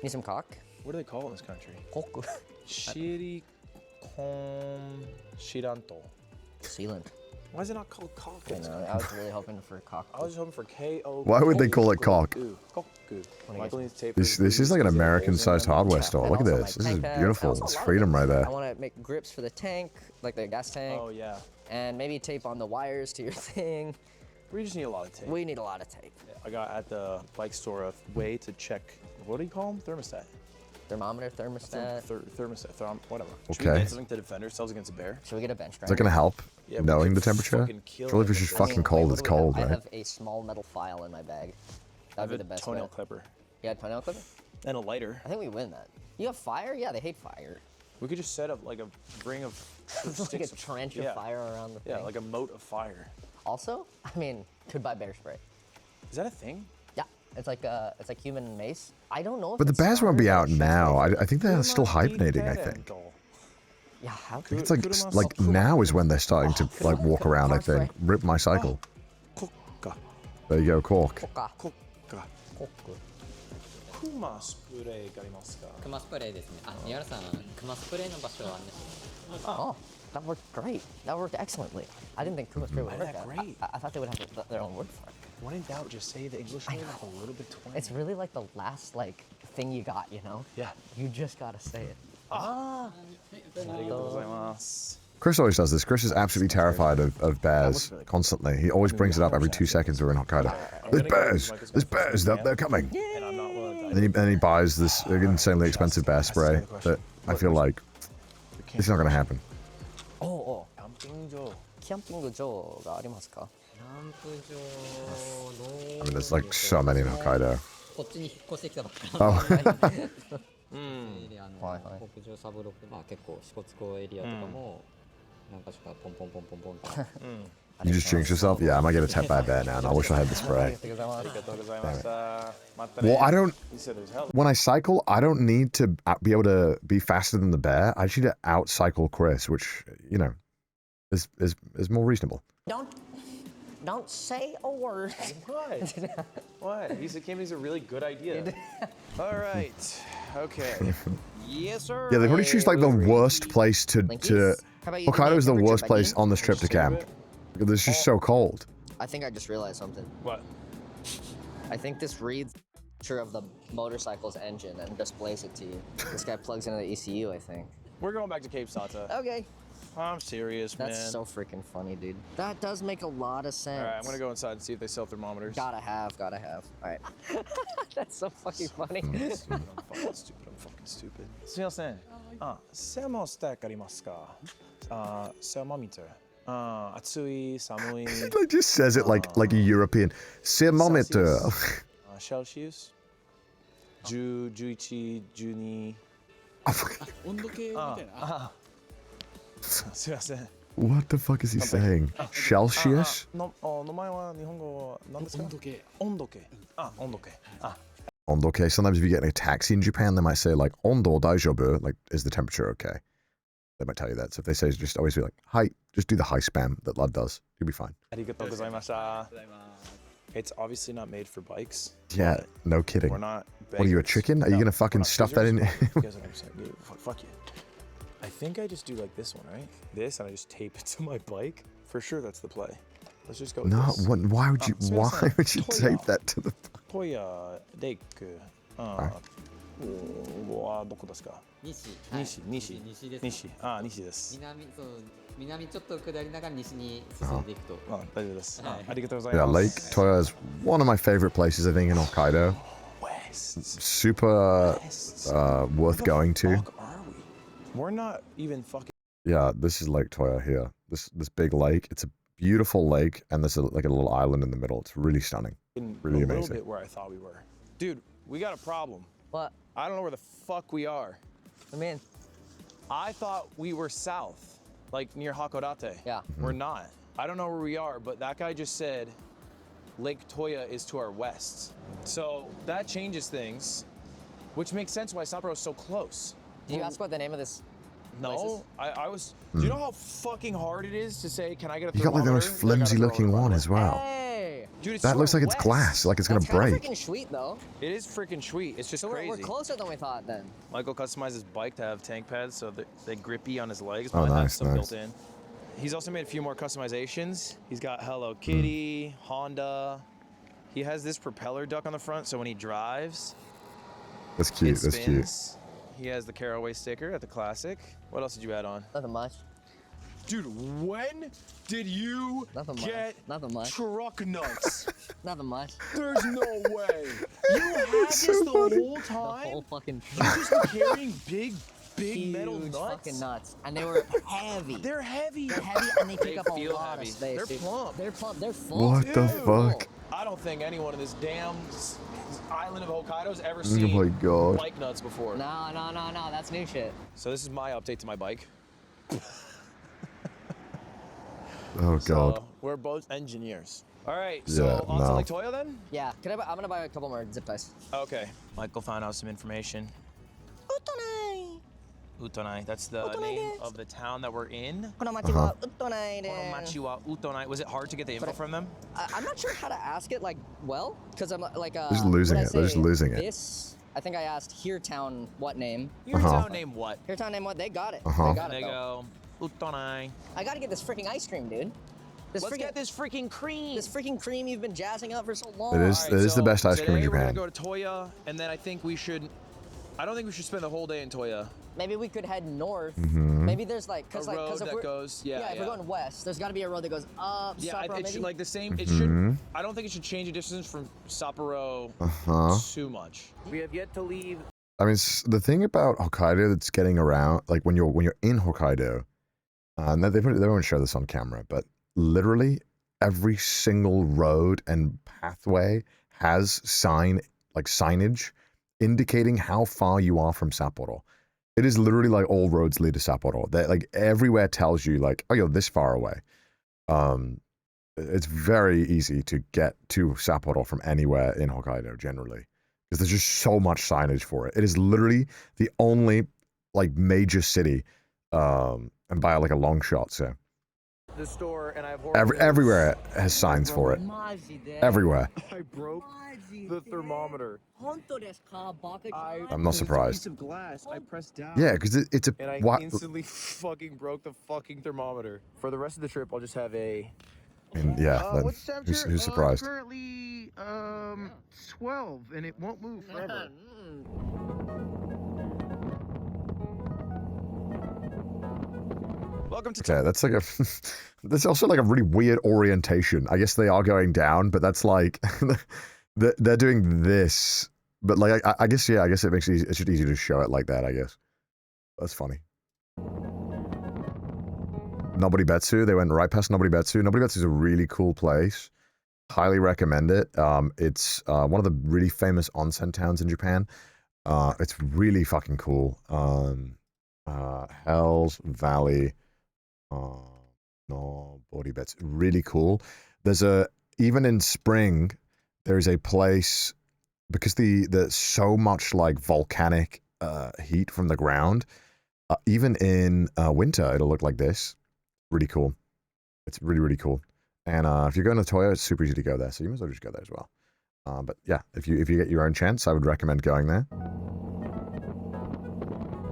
Need some caulk? What do they call it in this country? Caulk. Shirikom Shiranto. Sealant. Why is it not called caulk? I know, I was really hoping for caulk. I was hoping for K-O. Why would they call it caulk? Michael needs tape. This is like an American-sized hardware store. Look at this. This is beautiful. It's freedom right there. I want to make grips for the tank, like the gas tank. Oh yeah. And maybe tape on the wires to your thing. We just need a lot of tape. We need a lot of tape. Yeah, I got at the bike store a way to check. What do you call them? Thermostat. Thermometer, thermostat. Thermostat, whatever. Okay. Should we get something to defend ourselves against a bear? Should we get a bench grinder? Is that gonna help? Yeah, knowing the temperature? Surely if it's just fucking cold, it's cold, I right? have a small metal file in my bag. That would be the best toenail bet. clipper. Yeah, toenail clipper? And a lighter. I think we win that. You have fire? Yeah, they hate fire. We could just set up like a ring of like a trench of fire around the thing. Yeah, like a moat of fire. Also, I mean, could buy bear spray. Is that a thing? Yeah, it's like human mace. I don't know if But the bears won't be out now. I think they're still hibernating, I think. Yeah, how I think it's like now is when they're starting to like walk around, I think. Rip my cycle. There you go, cork. Kuma spray がありますか? クマスプレーですね。あ、ニアルさん、クマスプレーの場所はあるんです。 Oh, that worked great. That worked excellently. I didn't think Kuma spray would work. I thought they would have their own word for it. When in doubt, just say the English name a little bit twang. It's really like the last like thing you got, you know? Yeah. You just gotta say it. Ah. Chris always does this. Chris is absolutely terrified of bears constantly. He always brings it up every 2 seconds we're in Hokkaido. There's bears, they're coming. And then he buys this insanely expensive bear spray that I feel like it's not going to happen. Oh. キャンピング場がありますか? I mean, there's like so many in Hokkaido. こっちに引っ越してきたばっかり。 エリアの北上サブロック、まあ結構支笏湖エリアとかも何か所かポンポンポンポンポンと。 You just jinx yourself? Yeah, I might get attacked by a bear now, and I wish I had the spray. Well, I don't. When I cycle, I don't need to be able to be faster than the bear. I just need to out-cycle Chris, which, you know, is more reasonable. Don't say a word. What? What? He's a really good idea. All right. Okay. Yes, sir. Yeah, they probably choose like the worst place to. Hokkaido is the worst place on this trip to camp. It's just so cold. I think I just realized something. What? I think this reads the picture of the motorcycle's engine and displays it to you. This guy plugs into the ECU, I think. We're going back to Cape Sata. Okay. I'm serious, man. That's so freaking funny, dude. That does make a lot of sense. All right, I'm gonna go inside and see if they sell thermometers. Gotta have. All right. That's so fucking funny. I'm fucking stupid. すみません。セーモスタックありますか? Thermometer. 暑い、寒い。 He just says it like a European. Thermometer. Celsius. 10, 11, 12. 温度計みたいな。すみません。 What the fuck is he saying? Celsius? 名前は日本語は何ですか? 温度計。温度計。温度計。Ondo-ke. Sometimes if you get in a taxi in Japan, they might say like Ondo daijoubu, like is the temperature okay? They might tell you that. So if they say, just always be like, hi, just do the hi spam that Lud does. You'll be fine. It's obviously not made for bikes. Yeah, no kidding. We're not. What are you, a chicken? Are you gonna fucking stuff that in? You guys are upset. Dude, fuck you. I think I just do like this one, right? This, and I just tape it to my bike. For sure, that's the play. Let's just go with this. Why would you tape that to the bike? Toya Lake. どこですか? 西です。南ちょっと下りながら西に進んでいくと。大丈夫です。ありがとうござい Yeah, ます。 Lake Toya is one of my favorite places, I think, in Hokkaido. super worth going to. Are we? We're not even fucking. Yeah, this is Lake Toya here. This big lake. It's a beautiful lake, and there's like a little island in the middle. It's really stunning. Really amazing. A little bit where I thought we were. Dude, we got a problem. What? I don't know where the fuck we are. I mean, I thought we were south, like near Hakodate. Yeah. We're not. I don't know where we are, but that guy just said Lake Toya is to our west. So that changes things, which makes sense why Sapporo is so close. Did you ask what the name of this? No, I was. Do you know how fucking hard it is to say, can I get a You got like the most flimsy looking one as well. Hey! Dude, it's That looks like it's west. glass, like it's gonna break. That's freaking sweet though. It is freaking sweet. It's just So crazy. we're closer than we thought then. Michael customized his bike to have tank pads so that they're grippy on his legs. Oh, Mine have nice, some nice. built in. He's also made a few more customizations. He's got Hello Kitty, Honda. He has this propeller duck on the front, so when he drives, That's cute. it That's cute. spins. He has the Caraway sticker at the Classic. What else did you add on? Nothing much. Dude, when did you get truck nuts? Nothing much. There's no way. You had this so the funny. whole time? The whole fucking You just were carrying big huge metal nuts? fucking nuts. And they were heavy. They're heavy. They're heavy and they take up a feel lot heavy. of space. They're dude. plump. They're plump. They're full. What the fuck? I don't think anyone in this damn island of Hokkaido has ever Oh seen my God. bike nuts before. No, that's new shit. So this is my update to my bike. Oh God. So we're both engineers. All right, so Yeah, on to no. Lake Toya then? Yeah. I'm gonna buy a couple more zip ties. Okay. Michael found out some information. Utonai. That's the name of the town that we're in. Konomachi wa Utonai de. Konomachi wa Utonai. Was it hard to get the info from them? I'm not sure how to ask it well, because I'm like Just losing when I it. They're just say losing it. This, I think I asked Here Town what name. Your town name what? Here Town name what? They got it. Uh-huh. They got They it. Though. go Utonai. I gotta get this freaking ice cream, dude. Let's get this freaking cream. This freaking cream you've been jazzing up for so long. It is. All It is the best ice cream in today Japan. We're gonna go to Toya, and then I think we should. I don't think we should spend the whole day in Toya. Maybe we could head north. Mhm. Maybe there's like, A road that goes. Yeah, if we're going west, there's got to be a road that goes up. Yeah, Sapporo, it maybe? should like the same. It Mhm. should. I don't think it should change the distance from Sapporo too much. We have yet to leave. I mean, the thing about Hokkaido that's getting around, like when you're in Hokkaido, and they won't show this on camera, but literally every single road and pathway has signage indicating how far you are from Sapporo. It is literally like all roads lead to Sapporo. That like everywhere tells you like, oh, you're this far away. It's very easy to get to Sapporo from anywhere in Hokkaido generally, because there's just so much signage for it. It is literally the only like major city, and by like a long shot. So The store and I have everywhere has signs for it. Everywhere. I broke the thermometer. I'm not surprised. Piece of glass. I pressed down. Yeah, because it's a And I what? instantly fucking broke the fucking thermometer. For the rest of the trip, I'll just have a. And yeah, then who's surprised? Currently 12, and it won't move forever. Welcome to. Okay, that's like a. That's also like a really weird orientation. I guess they are going down, but that's like they're doing this. But like I guess yeah, I guess it makes it's just easy to show it like that. I guess that's funny. Nobodibetsu, they went right past Nobodibetsu. Nobodibetsu is a really cool place. Highly recommend it. It's one of the really famous onsen towns in Japan. It's really fucking cool. Hell's Valley. Nobodibetsu, really cool. There's even in spring, there's a place because there's so much like volcanic heat from the ground. Even in winter, it'll look like this. Really cool. It's really, really cool. And if you're going to Toya, it's super easy to go there. So you might as well just go there as well. But yeah, if you get your own chance, I would recommend going there.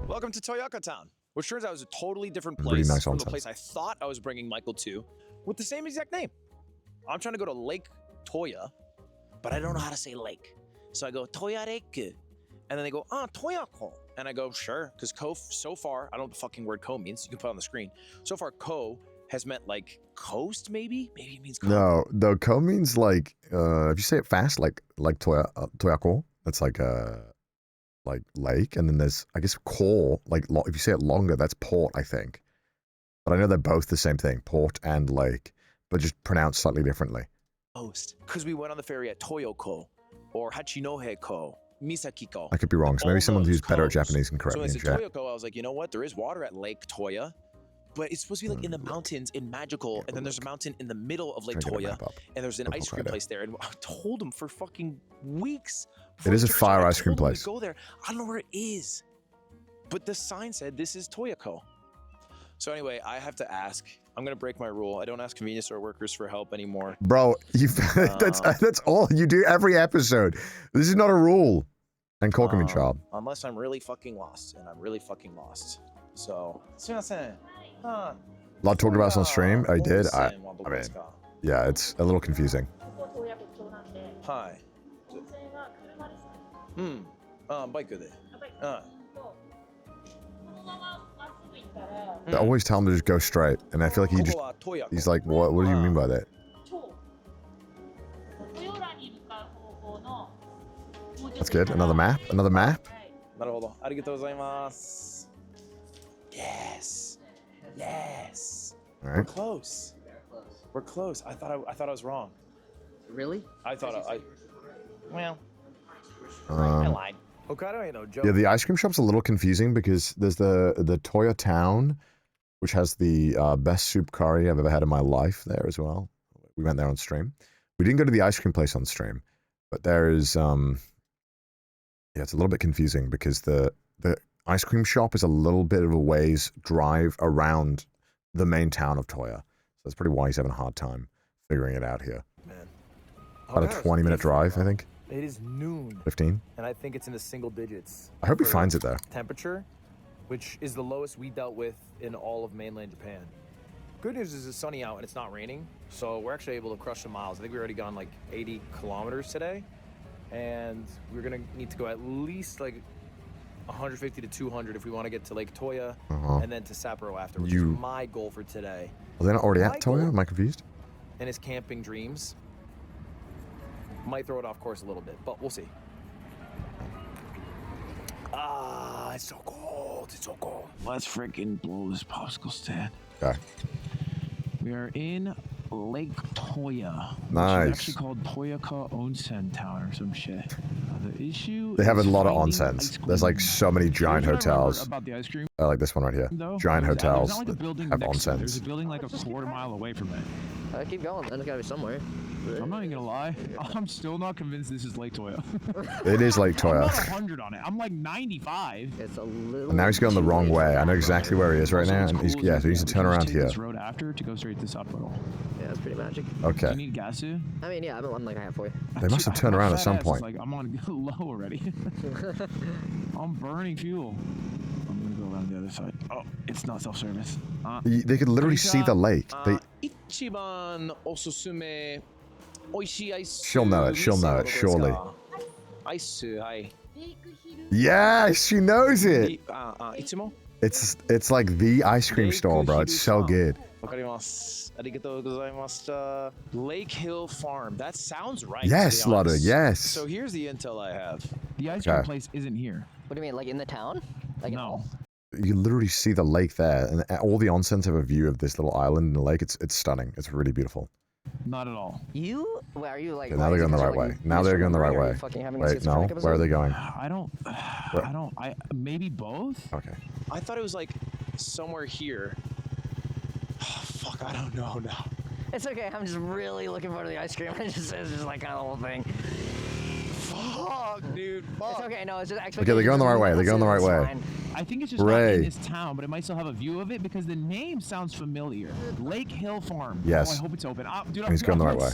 Welcome to Toyaka Town, which turns out is a totally different Really place nice from the onsen. place I thought I was bringing Michael to, with the same exact name. I'm trying to go to Lake Toya, but I don't know how to say lake. So I go Toyareku, and then they go, Toyako. And I go, sure, because ko, so far, I don't know what the fucking word ko means. You can put it on the screen. So far, ko has meant like coast, maybe? Maybe it means ko. No, ko means like, if you say it fast, like Toyako, That's like a lake, and then there's, I guess, core. Like if you say it longer, that's port, I think. But I know they're both the same thing, port and lake, but just pronounced slightly differently. Because we went on the ferry at Toyoko or Hachinohe-ko, Misaki-ko. I could be wrong, so maybe someone who's better at Japanese can correct So me when I in said chat. Toyoko, I was like, you know what? There is water at Lake Toya, but it's supposed to be like in the mountains in Magical, and then there's a mountain in the middle of Lake Toya, and there's an ice cream place there. And I told him for fucking weeks. It is a fire ice cream place. Go there. I don't know where it is, but the sign said this is Toyoko. So anyway, I have to ask. I'm gonna break my rule. I don't ask convenience store workers for help anymore. Bro, that's all you do every episode. This is not a rule. And Corkman child. Unless I'm really fucking lost, and I'm really fucking lost. So, A lot talked about this on stream. I did. I mean, yeah, it's a little confusing. Hi. Bike de. I always tell him to just go straight, and I feel like he's like, what do you mean by that? That's good. Another map. Another map. Yes. Yes. All right. We're close. We're close. I thought I was wrong. Really? I thought I. Well. I lied. Yeah, the ice cream shop's a little confusing because there's the Toya Town, which has the best soup curry I've ever had in my life there as well. We went there on stream. We didn't go to the ice cream place on stream, but there is yeah, it's a little bit confusing because the ice cream shop is a little bit of a ways drive around the main town of Toya. So that's probably why he's having a hard time figuring it out here. Man. About a 20-minute drive, I think. It is noon. 15. And I think it's in the single digits. I hope he for finds it though. Temperature, which is the lowest we dealt with in all of mainland Japan. Good news is it's sunny out and it's not raining, so we're actually able to crush some miles. I think we already gone like 80 kilometers today, and we're gonna need to go at least like 150 to 200 if we want to get to Lake Toya and then to Sapporo after, which is my goal for today. Are they not already at Toya? Am I confused? And his camping dreams might throw it off course a little bit, but we'll see. Ah, it's so cold. It's so cold. Let's freaking blow this popsicle stand. Okay. We are in Lake Toya. Nice. Which is actually called Toyaka Onsen Town or some shit. The issue They have a is lot of finding onsens. There's like so many giant hotels. about the ice cream. Like this one right here. though, Giant there's hotels not like a that building have next to it. There's a onsens. building like a quarter mile away from it. Keep going. There's gotta be somewhere. I'm not even gonna lie. I'm still not convinced this is Lake Toya. It is Lake I'm Toya. not 100 on it. I'm like 95. It's a little. And now he's going the wrong way. I know exactly where he is right now. And he's, yeah, so he needs to turn around here. This road after to go straight to Sapporo. Yeah, it's pretty magic. Okay. Do you need gas too? I mean, yeah, I'm like halfway. They must have turned around at some point. Like I'm on low already. I'm burning fuel. I'm gonna go around the other side. Oh, it's not self-service. They could literally see the lake. They, Ichiban osusume oishii ice. she'll know it. She'll know it, surely. Ice, hi. Yeah, she knows it. Itsumo? It's like the ice cream store, bro. It's so good. Wakarimasu. Arigatou gozaimashita. Lake Hill Farm. That sounds right. Yes, to be honest. Lotta, yes. So here's the intel I have. The ice cream Okay. place isn't here. What do you mean, like in the town? Like no. You literally see the lake there, and all the onsens have a view of this little island in the lake. It's stunning. It's really beautiful. Not at all. You? Where are you like? Okay, now they're going the right way. Now they're going the right way. Wait, no. Where are they going? I don't. Maybe both. Okay. I thought it was like somewhere here. Fuck, I don't know now. It's okay. I'm just really looking forward to the ice cream. It's just like kind of the whole thing. Fuck, dude. Fuck. It's okay. No, it's just Okay, they're going the right way. They're going the right way. I think it's just not in this town, but it might still have a view of it because the name sounds familiar. Lake Hill Farm. Yes. Oh, I hope it's open. Dude, He's going the right way.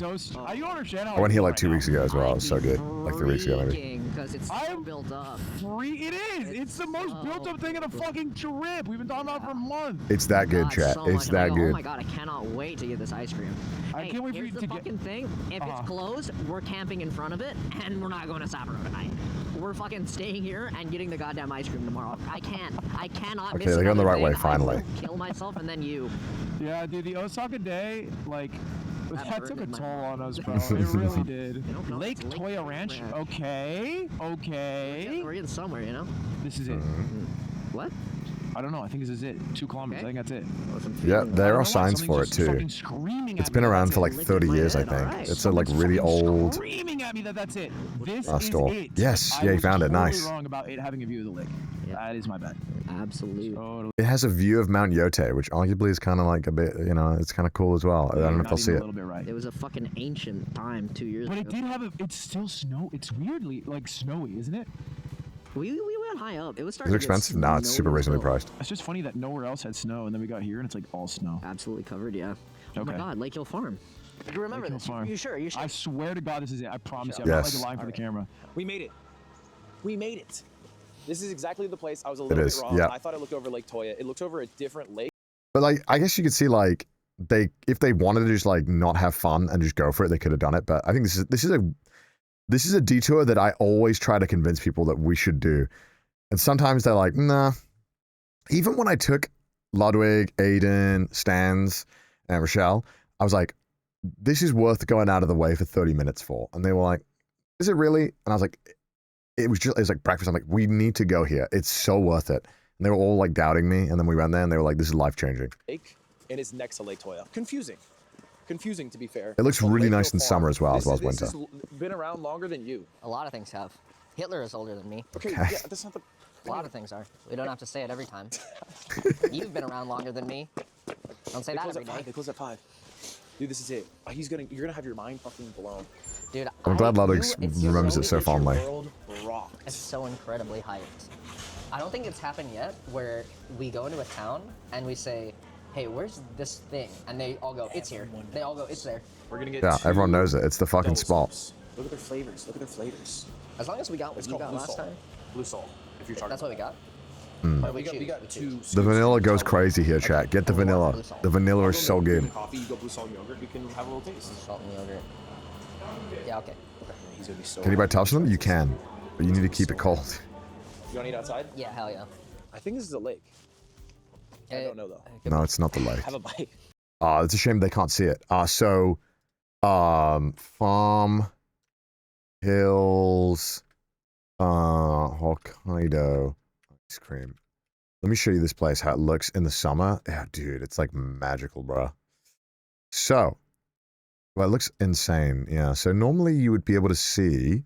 You understand how I went here like 2 weeks ago as well. It was so good. Like 3 weeks ago, maybe. Because it's so built up. It is. It's the most built up thing in a fucking trip. We've been talking about it for a month. It's that good, chat. So It's much. that Oh good. my god, I cannot wait to get this ice cream. I Hey, can't wait for here's you the to fucking thing. If it's closed, we're camping in front of it, and we're not going to Sapporo tonight. We're fucking staying here and getting the goddamn ice cream tomorrow. I cannot Okay, miss they're going the another right way, thing. I finally. will kill myself and then you. Yeah, dude, the Osaka day, like, That took a toll on us, bro. It really did. Lake Toya Ranch. Okay. We're getting somewhere, you know. This is it. What? I don't know. I think this is it. 2 kilometers. I think that's it. Yeah, there are signs for it too. It's been around for like 30 years, I think. It's a like really old. Screaming at me that's it. This store. is it. Yes, yeah, you found it. I was Nice. totally wrong about it having a view of the lake. That is my bad. Absolutely. It has a view of Mount Yote, which arguably is kind of like a bit, you know, it's kind of cool as well. I don't know if I'll see it. It was a fucking ancient time 2 years ago. But it did have it's still snow. It's weirdly like snowy, isn't it? We went high up. It was Is starting it expensive? No, it's super reasonably priced. It's just funny that nowhere else had snow, and then we got here and it's like all snow. Absolutely covered, yeah. Oh Okay. my God, Lake Hill Farm. You remember this? You sure? You sure? I swear to God, this is it. I promise you. I'm Yes. not like a line for the camera. We made it. We made it. This is exactly the place. I was a It little is, bit wrong. yeah. I thought it looked over Lake Toya. It looks over a different lake. But like, I guess you could see like if they wanted to just like not have fun and just go for it, they could have done it. But I think this is a detour that I always try to convince people that we should do. And sometimes they're like, nah. Even when I took Ludwig, Aiden, Stans, and Rochelle, I was like, this is worth going out of the way for 30 minutes for. And they were like, is it really? And I was like, it was like breakfast. I'm like, we need to go here. It's so worth it. And they were all like doubting me. And then we went there and they were like, this is life changing. Lake, and it's next to Lake Toya. Confusing to be fair. It looks But really Lake nice Hill in Farm, summer as well as winter. This has been around longer than you. A lot of things have. Hitler is older than me. Okay, yeah, that's not the. A lot of things are. We don't have to say it every time. You've been around longer than me. Don't say They that close every at 5. day. They close at 5. Dude, this is it. You're gonna have your mind fucking blown. Dude, I'm glad Ludwig remembers it so fondly. It's so incredibly hyped. I don't think it's happened yet where we go into a town and we say, hey, where's this thing? And they all go, it's here. They all go, it's there. We're gonna get Yeah, everyone knows it. It's the fucking spot. Look at their flavors. Look at their flavors. As long as we got what you got blue last salt. time. Blue salt. If you're talking. That's what we got. Mm. We got 2. The vanilla goes crazy here, chat. Get the vanilla. The vanilla is so good. Coffee, you go blue salt and yogurt. You can have a little taste. Salt and yogurt. Yeah, okay. He's gonna be so. Can you buy touch them? You can, but you need to keep it cold. You wanna eat outside? Yeah, hell yeah. I think this is a lake. I don't know though. No, it's not the lake. Have a bite. It's a shame they can't see it. Farm Hills, Hokkaido ice cream. Let me show you this place, how it looks in the summer. Yeah, dude, it's like magical, bro. So, well, it looks insane. Yeah, so normally you would be able to see,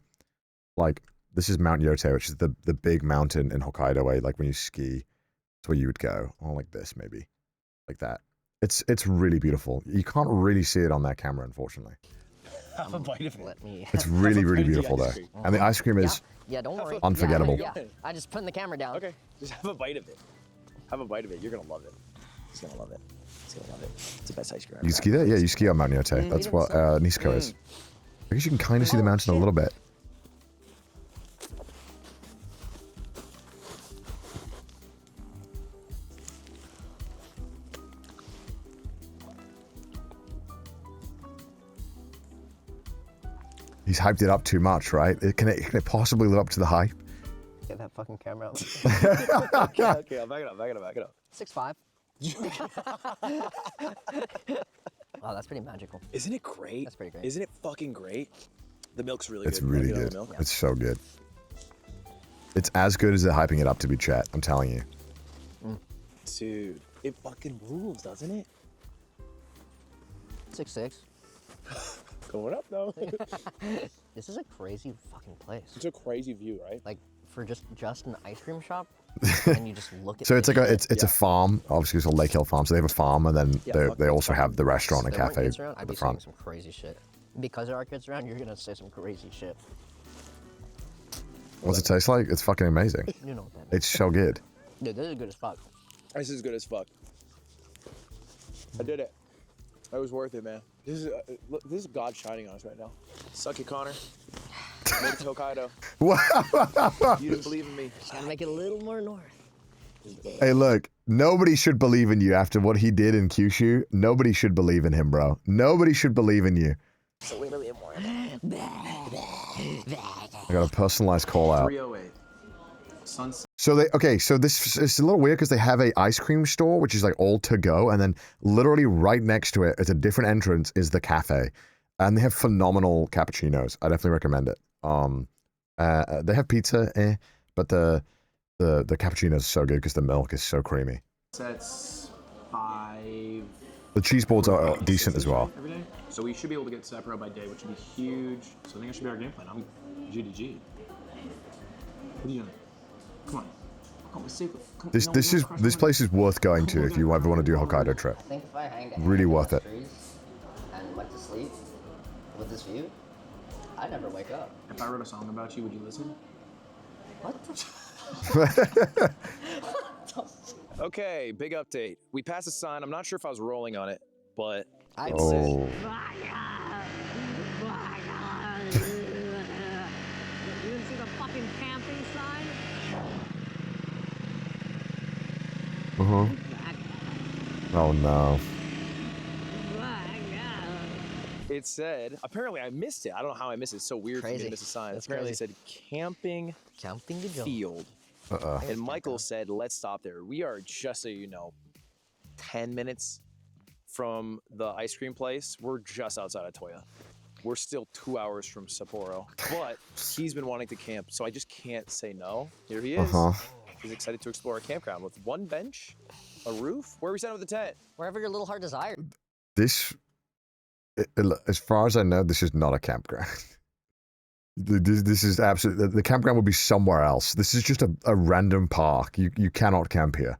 like, this is Mount Yote, which is the big mountain in Hokkaido, where, like, when you ski, that's where you would go. Or like this, maybe. Like that. It's really beautiful. You can't really see it on that camera, unfortunately. Have a bite of it. Let me. It's really, really beautiful, though. And the ice cream is Yeah, don't worry. unforgettable. Yeah, I just put the camera down. Okay, just have a bite of it. Have a bite of it. You're gonna love it. He's gonna love it. He's gonna love it. It's the best ice cream. You ski there? Yeah, you ski on Mount Yote. That's what Niseko is. I guess you can kind of see the mountain a little bit. He's hyped it up too much, right? Can it possibly live up to the hype? Get that fucking camera out. Okay, I'll back it up. 6'5". Wow, that's pretty magical. Isn't it great? That's pretty great. Isn't it fucking great? The milk's really It's good. really You know good. the milk? It's so good. It's as good as they're hyping it up to be, chat. I'm telling you. Dude, it fucking rules, doesn't it? 6'6". Going up though. This is a crazy fucking place. It's a crazy view, right? Like for just an ice cream shop, and you just look at. So it's like it's a farm. Obviously, it's a Lake Hill farm. So they have a farm, and then they also have the restaurant and cafe I'd at be the saying front. some crazy shit. Because there are kids around, you're gonna say some crazy shit. What's it taste like? It's fucking amazing. You know what that means. It's so good. Dude, this is good as fuck. This is good as fuck. I did it. It was worth it, man. This is God shining on us right now. Suck it, Connor. Made it to Hokkaido. You didn't believe in me. Just gotta make it a little more north. Hey, look, nobody should believe in you after what he did in Kyushu. Nobody should believe in him, bro. Nobody should believe in you. It's a little bit more. I got a personalized call out. 308. Sunset. So this is a little weird because they have a ice cream store which is like all to go, and then literally right next to it at a different entrance is the cafe, and they have phenomenal cappuccinos. I definitely recommend it. They have pizza, but the cappuccino is so good because the milk is so creamy. Sets 5. The cheese boards are decent as well. Every day. So we should be able to get Sepro by day, which would be huge. So I think that should be our game plan. I'm GDG. What are you doing? Come on. This place is worth going to if you ever want to do a Hokkaido trip. I think if I hanged Really worth it. and went to sleep with this view, I'd never wake up. If I wrote a song about you, would you listen? What the? Okay, big update. We passed a sign. I'm not sure if I was rolling on it, but I it said, You didn't see the fucking camping sign? Oh no. it said, apparently I missed it. I don't know how I missed it. It's so weird for me to miss a sign. That's Apparently crazy. it said camping field. And Michael said, let's stop there. We are, just so you know, 10 minutes from the ice cream place. We're just outside of Toya. We're still 2 hours from Sapporo, but he's been wanting to camp, so I just can't say no. Here he is. He's excited to explore a campground with one bench, a roof. Where are we setting with the tent? Wherever your little heart desires. This, as far as I know, this is not a campground. This is absolutely, the campground would be somewhere else. This is just a random park. You cannot camp here.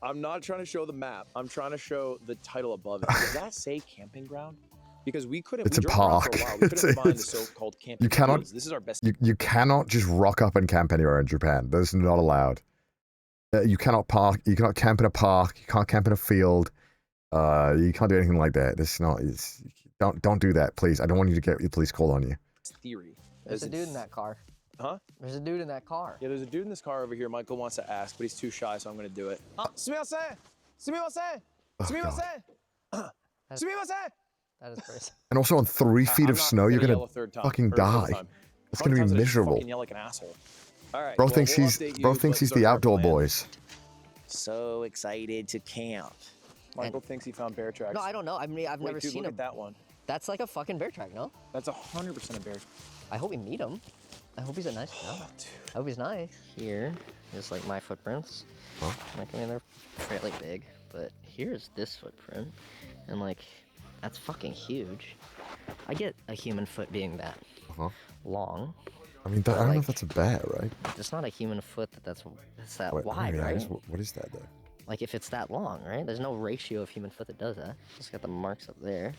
I'm not trying to show the map. I'm trying to show the title above it. Does that say camping ground? Because we couldn't. It's a park. We couldn't find the so-called camping. You cannot. fields. This is our best. You cannot just rock up and camp anywhere in Japan. That's not allowed. You cannot park. You cannot camp in a park. You can't camp in a field. You can't do anything like that. This is not. Don't do that, please. I don't want you to get the police called on you. Theory. There's a dude in that car. Huh? There's a dude in that car. Yeah, there's a dude in this car over here. Michael wants to ask, but he's too shy, so I'm gonna do it. Sumimasen! Sumimasen! Sumimasen! Sumimasen! That is crazy. And also on 3 feet of snow, you're gonna fucking die. It's gonna be miserable. Fucking yell like an asshole. All right. Bro thinks he's the outdoor boys. So excited to camp. Michael thinks he found bear tracks. No, I don't know. I mean, I've never seen look him. at that one. That's like a fucking bear track, no? That's 100% a bear. I hope we meet him. I hope he's a nice guy. I hope he's nice. Here is like my footprints. Like, I mean, they're fairly big, but here's this footprint, and like, that's fucking huge. I get a human foot being that long. I mean, I don't know if that's a bear, right? It's not a human foot that's that Wait, wide, yeah, right? What is that though? Like if it's that long, right? There's no ratio of human foot that does that. It's got the marks up there.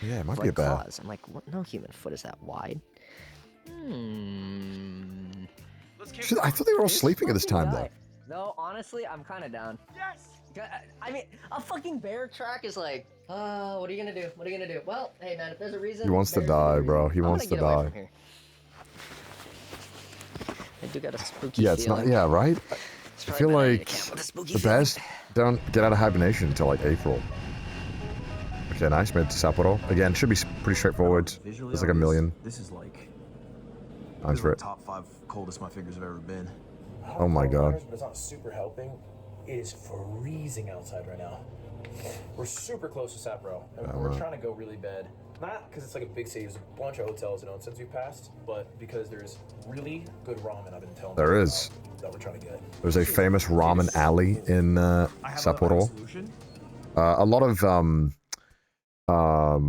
Yeah, it might It's be like a bear. claws. I'm like, what? No human foot is that wide. Shit, I thought they were all sleeping at this time though. No, honestly, I'm kind of down. Yes. I mean, a fucking bear track is like, what are you gonna do? What are you gonna do? Well, hey man, if there's a reason. He wants to die, bro. He wants to die. I do got a spooky Yeah, it's not. feeling. Yeah, right. I feel like the bears don't get out of hibernation until like April. Okay, nice. Made it to Sapporo. Again, should be pretty straightforward. There's like a million. This is like Times for it. top 5 coldest my fingers have ever been. Oh my god. But it's not super helping. It is freezing outside right now. We're super close to Sapporo, and we're trying to go really bad. Not because it's like a big city. There's a bunch of hotels in since we passed, but because there's really good ramen. I've been telling There is. that we're trying to get. There's a famous ramen alley in Sapporo. A lot of I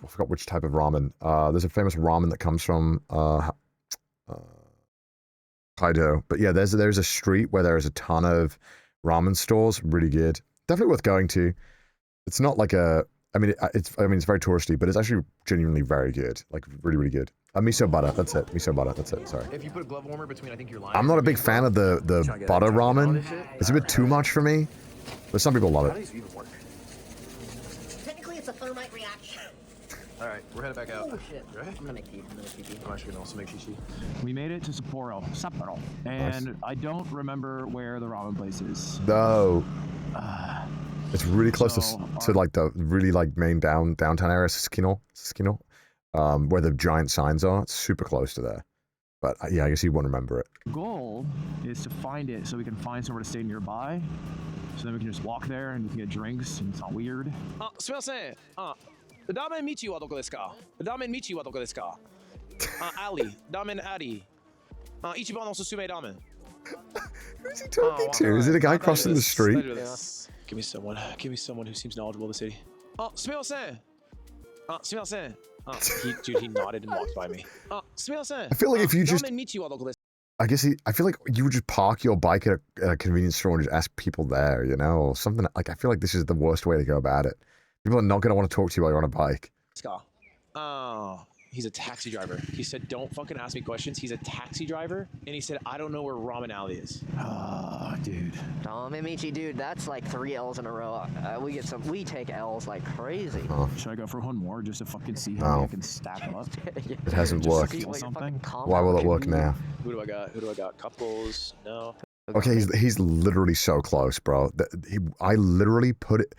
forgot which type of ramen. There's a famous ramen that comes from Hokkaido. But yeah, there's a street where there is a ton of ramen stores. Really good. Definitely worth going to. It's not like a. I mean, it's very touristy, but it's actually genuinely very good. Like really, really good. Miso butter. That's it. Miso butter. That's it. Sorry. If you put a glove warmer between, I think you're lying. I'm not a big fan of the butter ramen. It's a bit too much for me, but some people love it. Technically, it's a thermite reaction. All right, we're headed back out. Oh shit. Right? I'm gonna make pee. I'm gonna make pee. I'm actually gonna also make shishi. We made it to Sapporo, and I don't remember where the ramen place is. No. It's really close to like the really like main downtown area, Suskino, where the giant signs are. It's super close to there. But yeah, I guess you won't remember it. Goal is to find it so we can find somewhere to stay nearby. So then we can just walk there and we can get drinks and it's not weird. すみません。ラーメン道はどこですか？ラーメン道はどこですか？alley。ラーメンアリー。一番おすすめラーメン。Who's he talking to? Is it a guy crossing the street? Give me someone. Give me someone who seems knowledgeable of the city. すみません。すみません。Dude, he nodded and walked by me. すみません。I feel like if you just, ラーメン道はどこですか？ I guess I feel like you would just park your bike at a convenience store and just ask people there, you know, or something. Like, I feel like this is the worst way to go about it. People are not going to want to talk to you while you're on a bike. He's a taxi driver. He said, don't fucking ask me questions. He's a taxi driver. And he said, I don't know where Ramen Alley is. Dude. Michi, dude, that's like 3 L's in a row. We take L's like crazy. Should I go for one more just to fucking see how many I can stack up? It hasn't worked. Why will it work now? Who do I got? Who do I got? Couples? No. Okay, he's literally so close, bro. I literally put it.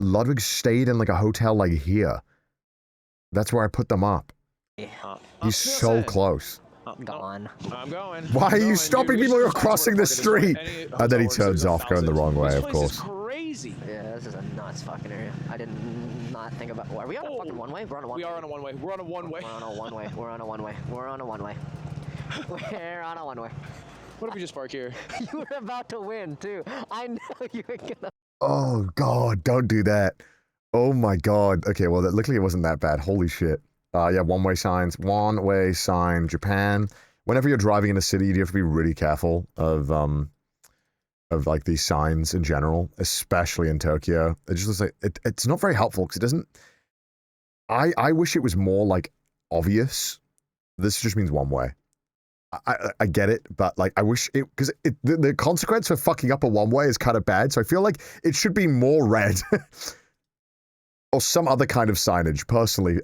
Ludwig stayed in like a hotel like here. That's where I put them up. He's so close. Gone. I'm going. Why are you stopping people who are crossing the street? And then he turns off, going the wrong way, of course. Crazy. Yeah, this is a nuts fucking area. I did not think about. Are we on a fucking one-way? We're on a one-way. We are on a one-way. We're on a one-way. We're on a one-way. We're on a one-way. We're on a one-way. We're on a one-way. What if we just park here? You were about to win too. I know you were gonna. Oh God, don't do that. Oh my God. Okay, well, luckily it wasn't that bad. Holy shit. Yeah, one-way signs. One-way sign. Japan. Whenever you're driving in a city, you have to be really careful of like these signs in general, especially in Tokyo. It just looks like it's not very helpful because it doesn't. I wish it was more like obvious. This just means one way. I get it, but like I wish it, because the consequence for fucking up a one-way is kind of bad. So I feel like it should be more red. Or some other kind of signage, personally.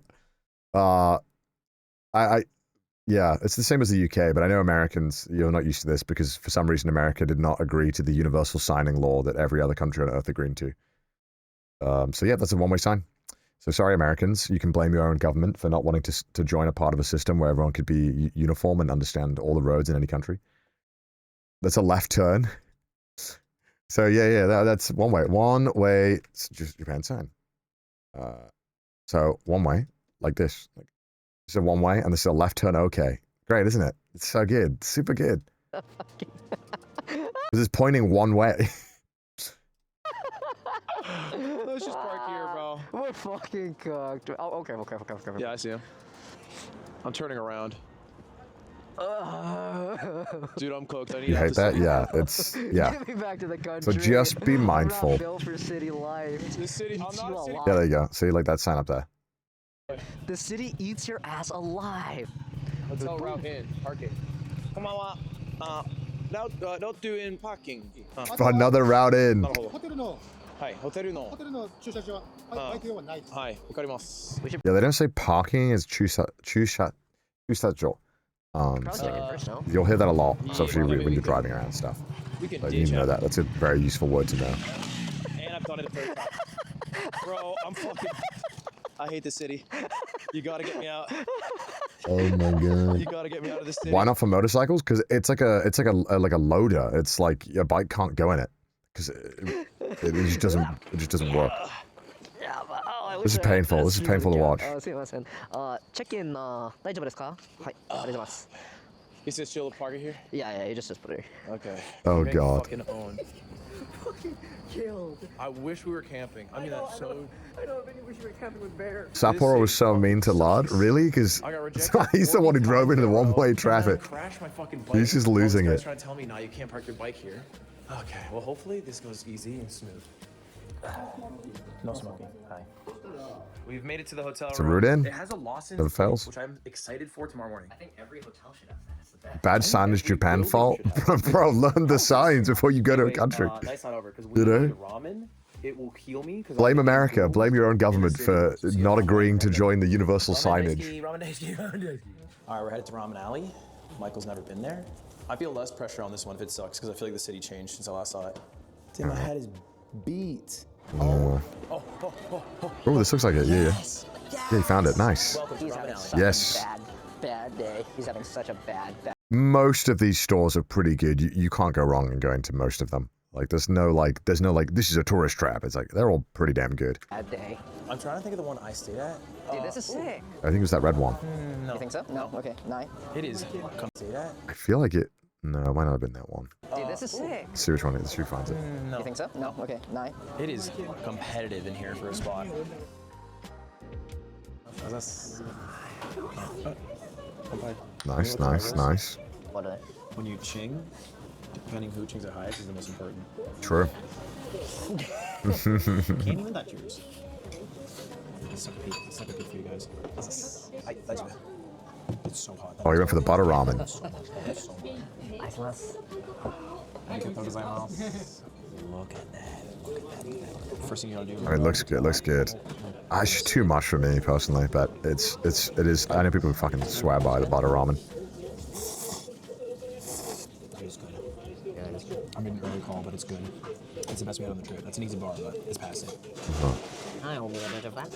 Yeah, it's the same as the UK, but I know Americans, you're not used to this because for some reason America did not agree to the universal signing law that every other country on earth agreed to. So yeah, that's a one-way sign. So sorry, Americans, you can blame your own government for not wanting to join a part of a system where everyone could be uniform and understand all the roads in any country. That's a left turn. So yeah, that's one way. One way, it's just Japan sign. So one way, like this. Like, it's a one way, and this is a left turn. Okay, great, isn't it? It's so good, super good. This is pointing one way. Let's just park here, bro. We're fucking cooked. Oh, okay. Yeah, I see him. I'm turning around. Dude, I'm cooked. I need You hate that? Yeah, it's yeah. Get me back to the country. So just be mindful. I'm not built for city life. The city. I'm not city. Yeah, there you go. See, like that sign up there. The city eats your ass alive. Hotel route in. Parking. Come on, not doing parking. Another route in. ホテルの駐車場はバイク用はないです。はい、わかります。 Yeah, they don't say parking is chusajo. So you'll hear that a lot, especially when you're driving around and stuff. So you know that. That's a very useful word to know. And I've done it a third time. Bro, I'm fucking. I hate this city. You gotta get me out. Oh my God. You gotta get me out of this city. Why not for motorcycles? Because it's like a loader. It's like your bike can't go in it because it just doesn't work. This is painful. This is painful to watch. すいません。チェックイン大丈夫ですか？はい、ありがとうございます。He says chill the parker here? Yeah, you just put it here. Okay. Oh God. Fucking own. Fucking killed. I wish we were camping. I mean, that's so. I know, but you wish you were camping with bears. Sapporo was so mean to Lod, really? Because he's the one who drove into the one-way traffic. He's just losing it. Trying to tell me now you can't park your bike here. Okay, well hopefully this goes easy and smooth. No smoking. Hi. We've made it to the hotel room. It's a route in. It has a Lawson, Never fails. which I'm excited for tomorrow morning. I think every hotel should have that. It's the best. Bad signage Japan fault? Bro, learn the signs before you go to a country. That's not over because You know? ramen. It will heal me. Blame America. Blame your own government for not agreeing to join the universal signage. All right, we're headed to Ramen Alley. Michael's never been there. I feel less pressure on this one if it sucks because I feel like the city changed since I last saw it. Damn, my head is beat. Oh, this looks like it. Yeah. Yeah, you found it. Nice. Welcome to Ramen Alley. Yes. bad day. He's having such a bad Most of these stores are pretty good. You can't go wrong in going to most of them. Like, there's no like, this is a tourist trap. It's like, they're all pretty damn good. bad day. I'm trying to think of the one I stayed at. Dude, this is sick. I think it was that red one. No. You think so? No. Okay. 9. It is. Come stay at. I feel like it, no, it might not have been that one. Dude, this is sick. Let's see which one it is, who finds it. No. You think so? No. Okay. 9. It is competitive in here for a spot. Nice, nice, nice. What are they? When you ching, depending who chings the highest is the most important. True. Can't even touch yours. Suck a peek. Suck a peek for you guys. It's so hot. Oh, you went for the butter ramen. Look at that. First thing you want to do. I mean, it looks good. It looks good. It's too much for me personally, but it is. I know people who fucking swear by the butter ramen. It's good. Yeah, it's good. I mean, early call, but it's good. It's the best we had on the trip. That's an easy bar, but it's past it. I will be a bit of that.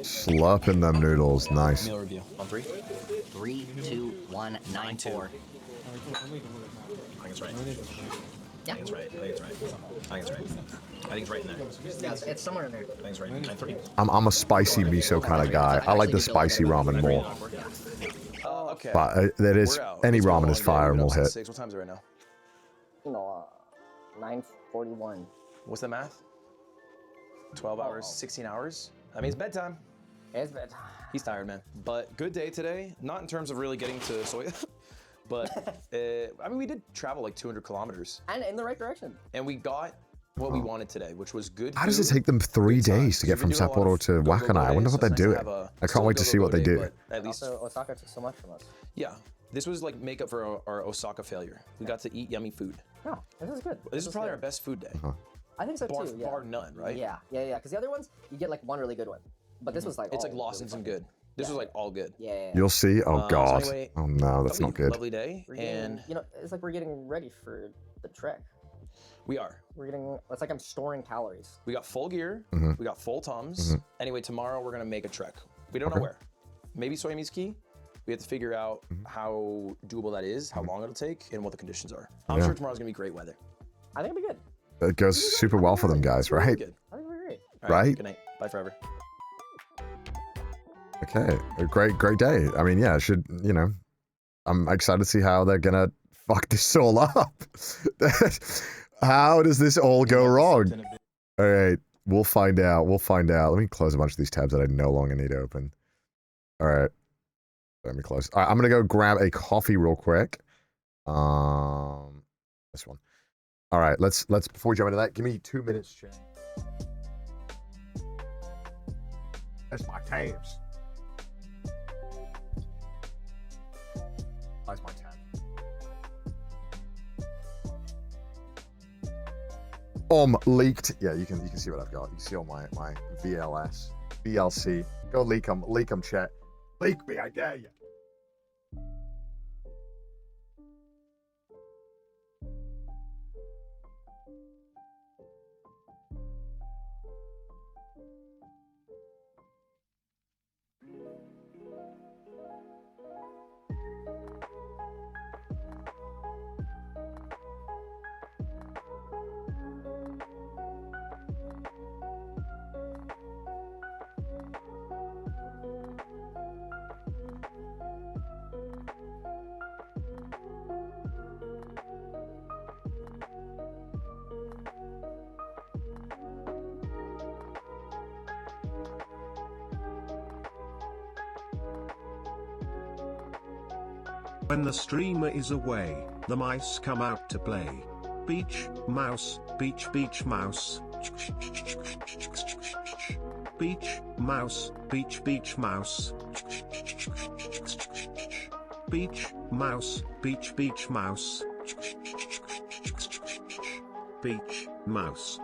Slurping them noodles, nice. Meal review on 3. 3, 2, 1, 9, 4. I think it's right. Yeah. I think it's right. I think it's right. I think it's right. I think it's right in there. Yeah, it's somewhere in there. I think it's right. 9-3. I'm a spicy miso kind of guy. I like the spicy ramen more. Okay. But that is any ramen is fire and will hit. 6. What time is it right now? No, 9:41. What's the math? 12 hours, 16 hours? That means bedtime. It's bedtime. He's tired, man. But good day today. Not in terms of really getting to Soya, but I mean, we did travel like 200 kilometers. And in the right direction. And we got what we wanted today, which was good. How does it take them 3 days to get from Sapporo to Wakkanai? I wonder what they're doing. I can't wait to see what they do. At least Also, Osaka took so much from us. Yeah, this was like makeup for our Osaka failure. We got to eat yummy food. Oh, this is good. This is probably our best food day. I think so Bar, too. Yeah. bar none, right? Yeah. Because the other ones, you get like one really good one, but this was like it's like all lost in some good. This was like all good. Yeah. You'll see. Oh god. So anyway, Oh no, that's not good. Lovely day, and you know, it's like we're getting ready for the trek. we are. We're getting. It's like I'm storing calories. We got full gear. Mhm. We got full tums. Anyway, tomorrow we're gonna make a trek. We don't know where. Maybe Soyamizuki. We have to figure out how doable that is, how long it'll take, and what the conditions are. I'm Yeah. sure tomorrow's gonna be great weather. I think it'll be good. It goes super well for them guys, right? Good. I think we're great. All Right? Good night. Bye forever. Okay, a great day. I mean, yeah, I'm excited to see how they're gonna fuck this all up. How does this all go wrong? All right, we'll find out. Let me close a bunch of these tabs that I no longer need open. All right, let me close. All right, I'm gonna go grab a coffee real quick. This one. All right, let's before we jump into that, give me 2 minutes, chat. That's my tabs. That's my tab. Leaked. Yeah, you can see what I've got. You can see all my VLC. Go leak them, chat. Leak me, I dare you. When the streamer is away, the mice come out to play. Beach, mouse, beach, mouse. Beach, mouse, beach, mouse. Beach, mouse, beach, mouse. Beach, mouse.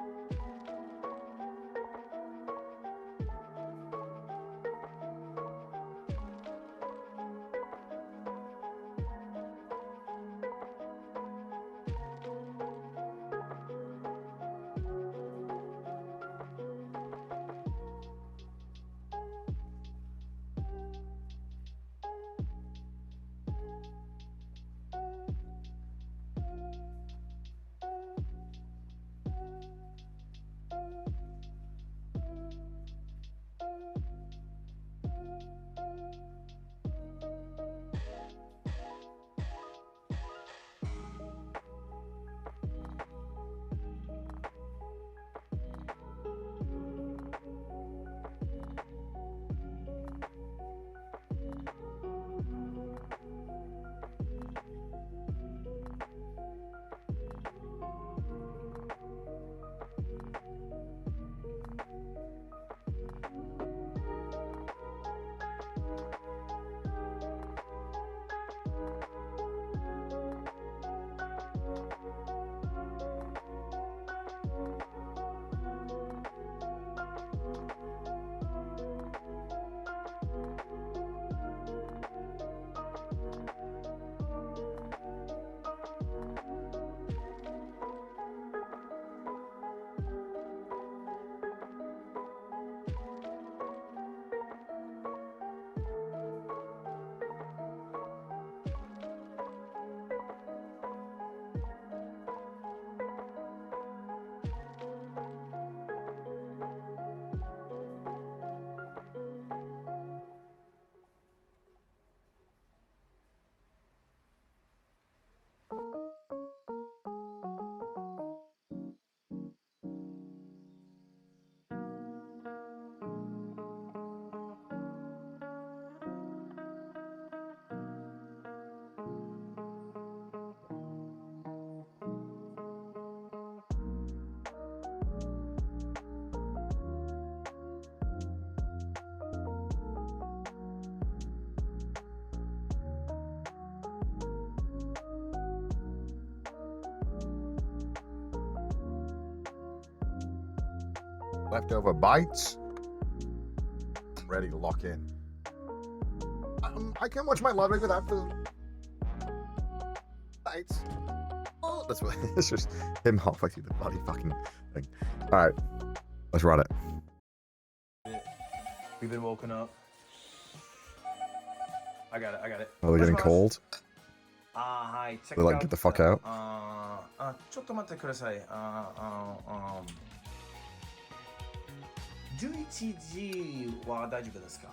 Leftover bites. Ready to lock in. I can watch my Ludwig without the bites. Oh, that's what it's just him halfway through the bloody fucking thing. Alright. Let's run it. We've been woken up. I got it. Oh, they're getting cold? Hi, check They're like, out. get the fuck out. ちょっと待ってください。11時は大丈夫ですか?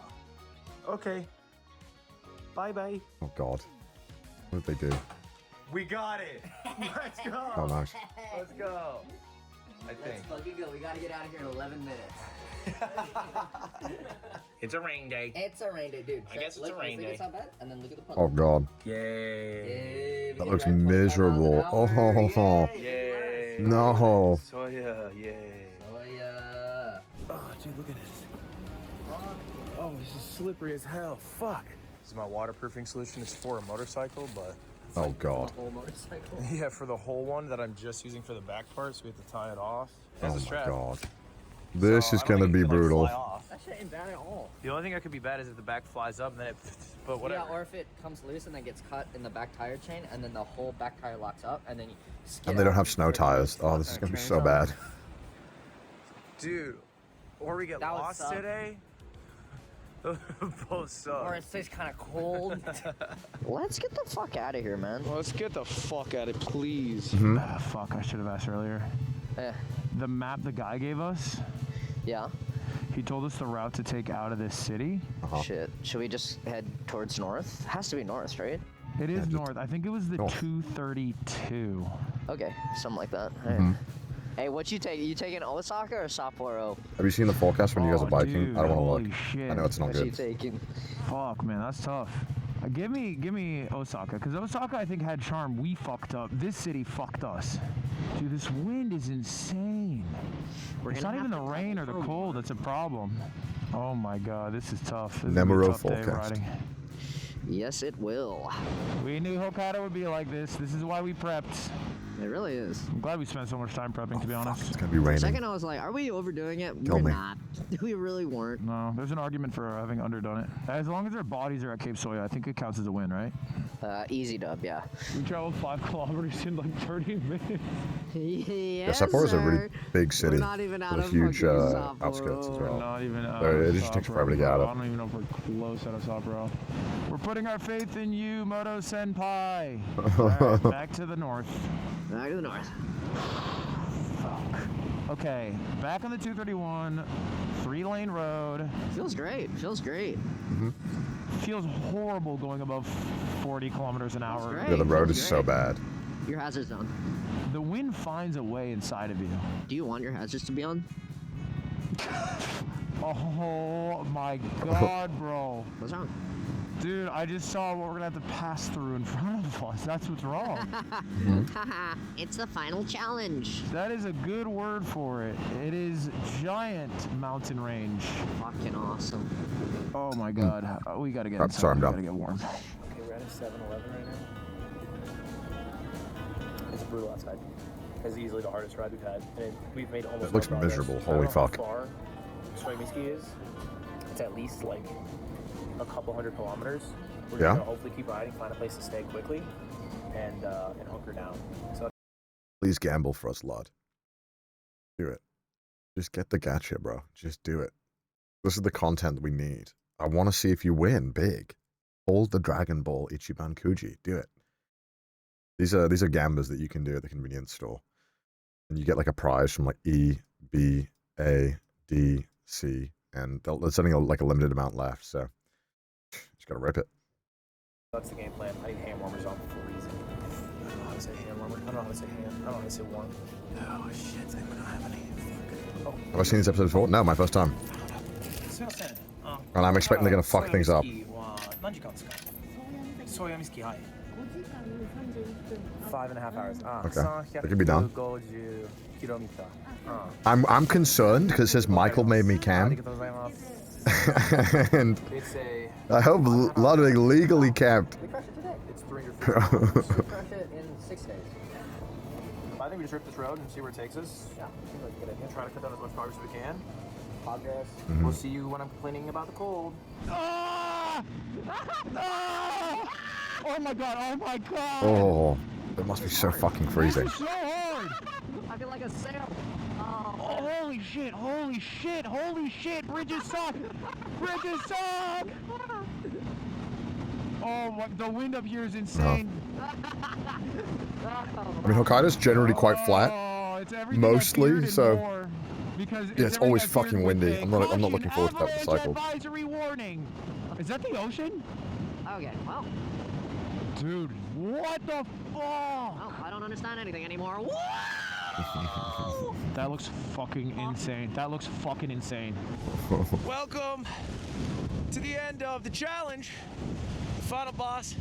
Okay. Bye bye. Oh god. What did they do? We got it. Let's go. Oh, nice. Let's go. I think. Let's fucking go. We gotta get out of here in 11 minutes. It's a rain day. It's a rain day, dude. I guess it's a rain day. It's not bad. And then look at the puddle. Oh god. Yay. That looks miserable. Oh. Yay. No. Soya. Yay. Soya. Oh, dude, look at this. Oh, this is slippery as hell. Fuck. This is my waterproofing solution. It's for a motorcycle, but... Oh god. The whole motorcycle? Yeah, for the whole one that I'm just using for the back part, so we have to tie it off. Oh As a my strap. god. This is gonna be brutal. That shit ain't bad at all. The only thing that could be bad is if the back flies up and then it... But whatever. Yeah, or if it comes loose and then gets cut in the back tire chain, and then the whole back tire locks up, and then you skid And they don't off have and snow straight down. tires. Oh, this is gonna be so bad. Dude, or we get That would lost suck. today. Both suck. Or it stays kind of cold. Let's get the fuck out of here, man. Let's get the fuck out of it, please. Fuck, I should have asked earlier. Yeah. The map the guy gave us, Yeah. he told us the route to take out of this city. Shit. Should we just head towards north? Has to be north, right? It is north. I think it was the 232. Okay, something like that. All right. Mhm. Hey, what you take? You taking Osaka or Sapporo? Have you seen the forecast when you guys are biking? Dude, I don't want holy to look. shit. I know it's not What you good. taking? Fuck, man, that's tough. Give me Osaka, because Osaka I think had charm. We fucked up. This city fucked us. Dude, this wind is insane. It's not even the rain or the cold that's a problem. Oh my god, this is tough. This is gonna be a Nemuro tough day forecast. riding. Yes, it will. We knew Hokkaido would be like this. This is why we prepped. It really is. I'm glad we spent so much time prepping, to be honest. It's gonna be raining. Second, I was like, are we overdoing it? Kill We're me. not. We really weren't. No, there's an argument for having underdone it. As long as their bodies are at Cape Soya, I think it counts as a win, right? Easy dub, yeah. We traveled 5 kilometers in like 30 minutes. Yeah, Sapporo is a really big city. We're not even out with of huge fucking Sapporo. outskirts as well. We're not even out So of it just takes Sapporo, forever to get out bro. of. I don't even know if we're close out of Sapporo. We're putting our faith in you, Moto Senpai. Alright, back to the north. Back to the north. Okay, back on the 231, 3-lane road. Feels great. Feels great. Feels horrible going above 40 kilometers an hour. great. Yeah, the road Feels is so great. bad. Your hazard's on. The wind finds a way inside of you. Do you want your hazards to be on? Oh my god, bro. What's wrong? Dude, I just saw what we're gonna have to pass through in front of us. That's what's wrong. It's the final challenge. That is a good word for it. It is giant mountain range. Fucking awesome. Oh my god. We gotta get inside. Sorry, I'm We done. gotta get warm. Okay, we're at a 7-Eleven right now. It's brutal outside. It's easily the hardest ride we've had. And we've made almost It looks no progress. miserable. I don't Holy know fuck. How far Soymiski is. It's at least like a couple hundred kilometers. We're Yeah? gonna hopefully keep riding, find a place to stay quickly, and hunker down. So Please gamble for us, Lud. Do it. Just get the gacha, bro. Just do it. This is the content we need. I want to see if you win big. Hold the Dragon Ball Ichiban Kuji. Do it. These are gambas that you can do at the convenience store, and you get like a prize from like E, B, A, D, C, and they're sending like a limited amount left. So just gotta rip it. that's the game plan. I need hand warmers on for a reason. I don't know how to say hand warmer. I don't know how to say hand. I don't know how to say warm. Oh shit, I don't have any. Fuck. Oh. Have I seen these episodes before? No, my first time. And I'm expecting they're gonna fuck things up. 何時間ですか? Soyamiski, hi. 5.5 hours. Okay. That could be done. 350 kilometer. I'm concerned because it says Michael made me cam. And It's a... I hope Ludwig legally camped. We crashed it today. It's 350. We crashed it in 6 days. I think We just rip this road and see where it takes us. Yeah, seems like a good idea. Try to cut down as much progress as we can. Progress. We'll see you when I'm complaining about the cold. Ah! Ah! Oh my god, oh my god! Oh, it must be so fucking freezing. This is so hard! I feel like a sail. Oh, holy shit, holy shit, holy shit! Bridges suck! Bridges suck! Oh, the wind up here is insane. I mean, Hokkaido's generally quite flat, mostly, so because yeah, it's always fucking windy. I'm not looking forward to that with the cycle. Advisory warning. Is that the ocean? Okay, well. Dude, what the fuck? Well, I don't understand anything anymore. Whoa! That looks fucking insane. That looks fucking insane. Welcome to the end of the challenge. Final boss.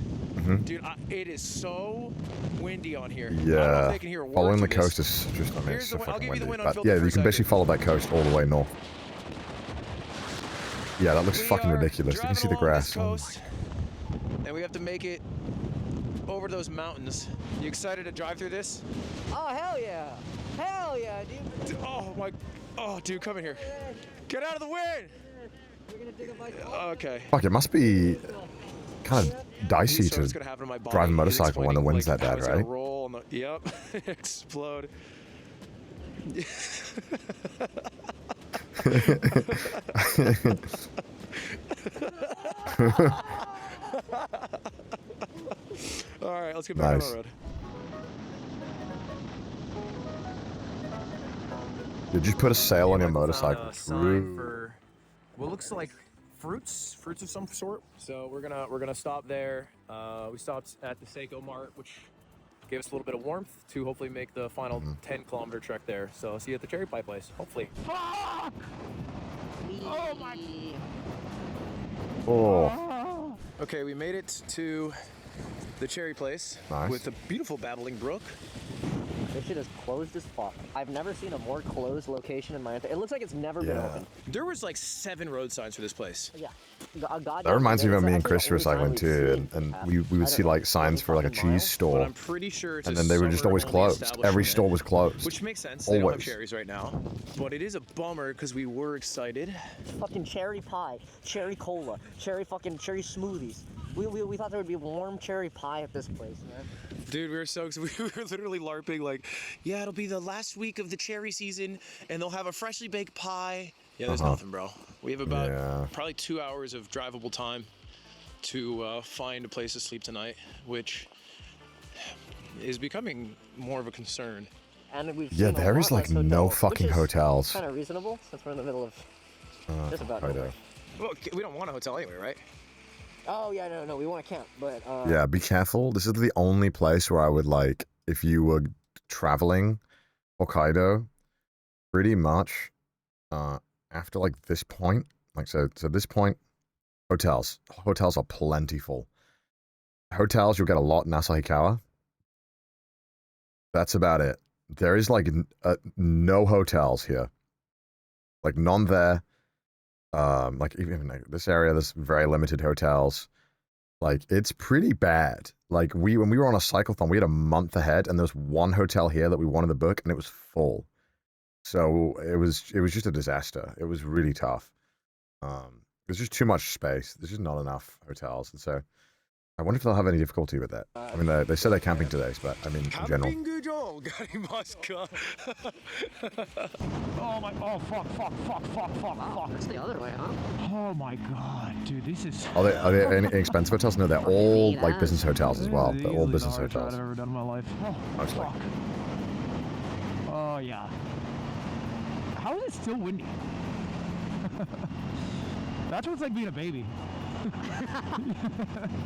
Dude, it is so windy on here. Yeah, I don't know if they can hear a word following the to coast this. is just, I mean, it's so I'll fucking give you the windy. wind But unfiltered yeah, for you a can basically second. follow that coast all the way north. Yeah, that looks fucking ridiculous. You can see the grass. Coast, and we have to make it over those mountains. You excited to drive through this? Oh, hell yeah. Hell yeah, dude. Oh, my. Oh, dude, come in here. Get out of the wind. We're gonna dig a bike. Okay. Fuck, it must be kind of dicey to drive a motorcycle when the wind's that bad, right? Roll on the, yep, explode. All right, let's get back on the road. You just put a sail on your motorcycle. Sign for what looks like fruits of some sort. So we're gonna stop there. We stopped at the Seiko Mart, which gave us a little bit of warmth to hopefully make the final 10-kilometer trek there. So see you at the cherry pie place, hopefully. Fuck! Oh my. Oh. Okay, we made it to the cherry place with a beautiful babbling brook. This shit is closed as fuck. I've never seen a more closed location in my entire. It looks like it's never been open. There was like 7 road signs for this place. Yeah. That reminds me of when me and Chris were cycling too, and we would see like signs for like a cheese store, I'm pretty sure it's and then they were just always closed. Every store was closed. Which makes sense. They don't have Always. cherries right now, but it is a bummer because we were excited. Fucking cherry pie, cherry cola, cherry smoothies. We thought there would be warm cherry pie at this place, man. Dude, we were so excited. We were literally LARPing like, yeah, it'll be the last week of the cherry season, and they'll have a freshly baked pie. Yeah, there's nothing, bro. We have about probably 2 hours of drivable time to find a place to sleep tonight, which is becoming more of a concern. And we've Yeah, there is like no fucking hotels. Kind of reasonable since we're in the middle of just about nowhere. Well, we don't want a hotel anyway, right? Oh yeah, no, we want to camp, but Yeah, be careful. This is the only place where I would like, if you were traveling Hokkaido, pretty much after like this point, like so this point, hotels are plentiful. Hotels, you'll get a lot in Asahikawa. That's about it. There is like no hotels here, like none there. Like even like this area, there's very limited hotels. Like it's pretty bad. Like when we were on a cyclothon, we had a month ahead, and there was one hotel here that we wanted to book, and it was full. So it was just a disaster. It was really tough. There's just too much space. There's just not enough hotels, and so I wonder if they'll have any difficulty with that. I mean, they said they're camping today, but I mean, in general. Oh my, oh fuck. Wow, that's the other way, huh? Oh my god, dude, this is... Are they any expensive hotels? No, they're all like business hotels as well. They're all business hotels. I've ever done in my life. Oh, Mostly. fuck. Oh yeah. How is it still windy? That's what it's like being a baby.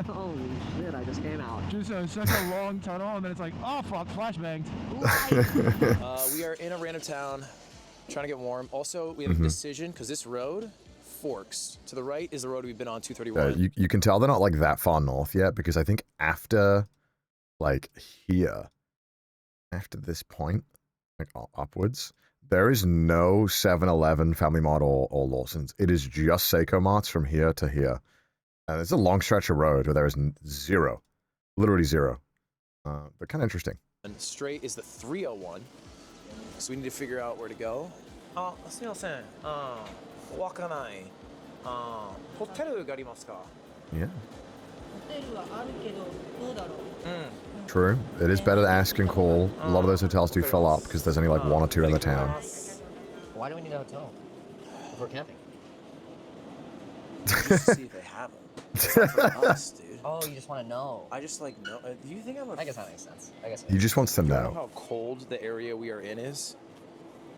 Holy shit, I just came out. Just such a long tunnel, and then it's like, oh fuck, flashbanged. We are in a random town, trying to get warm. Also, we have a decision, because this road forks. To the right is the road we've been on, 231. You can tell they're not like that far north yet, because I think after like here, after this point, like upwards, there is no 7-Eleven, Family Mart, or Lawson's. It is just Seiko Marts from here to here. And it's a long stretch of road where there is zero, literally zero. But kind of interesting. And straight is the 301. So we need to figure out where to go. すみません。わからない。ホテルがありますか? Yeah. True. It is better to ask and call. A lot of those hotels do fill up because there's only like 1 or 2 in the town. Why do we need a hotel? If we're camping. Just to see if they have them. It's not for us, dude. Oh, you just want to know. I just like know. Do you think I'm a... I guess that makes sense. I guess. He just wants to You know know. how cold the area we are in is?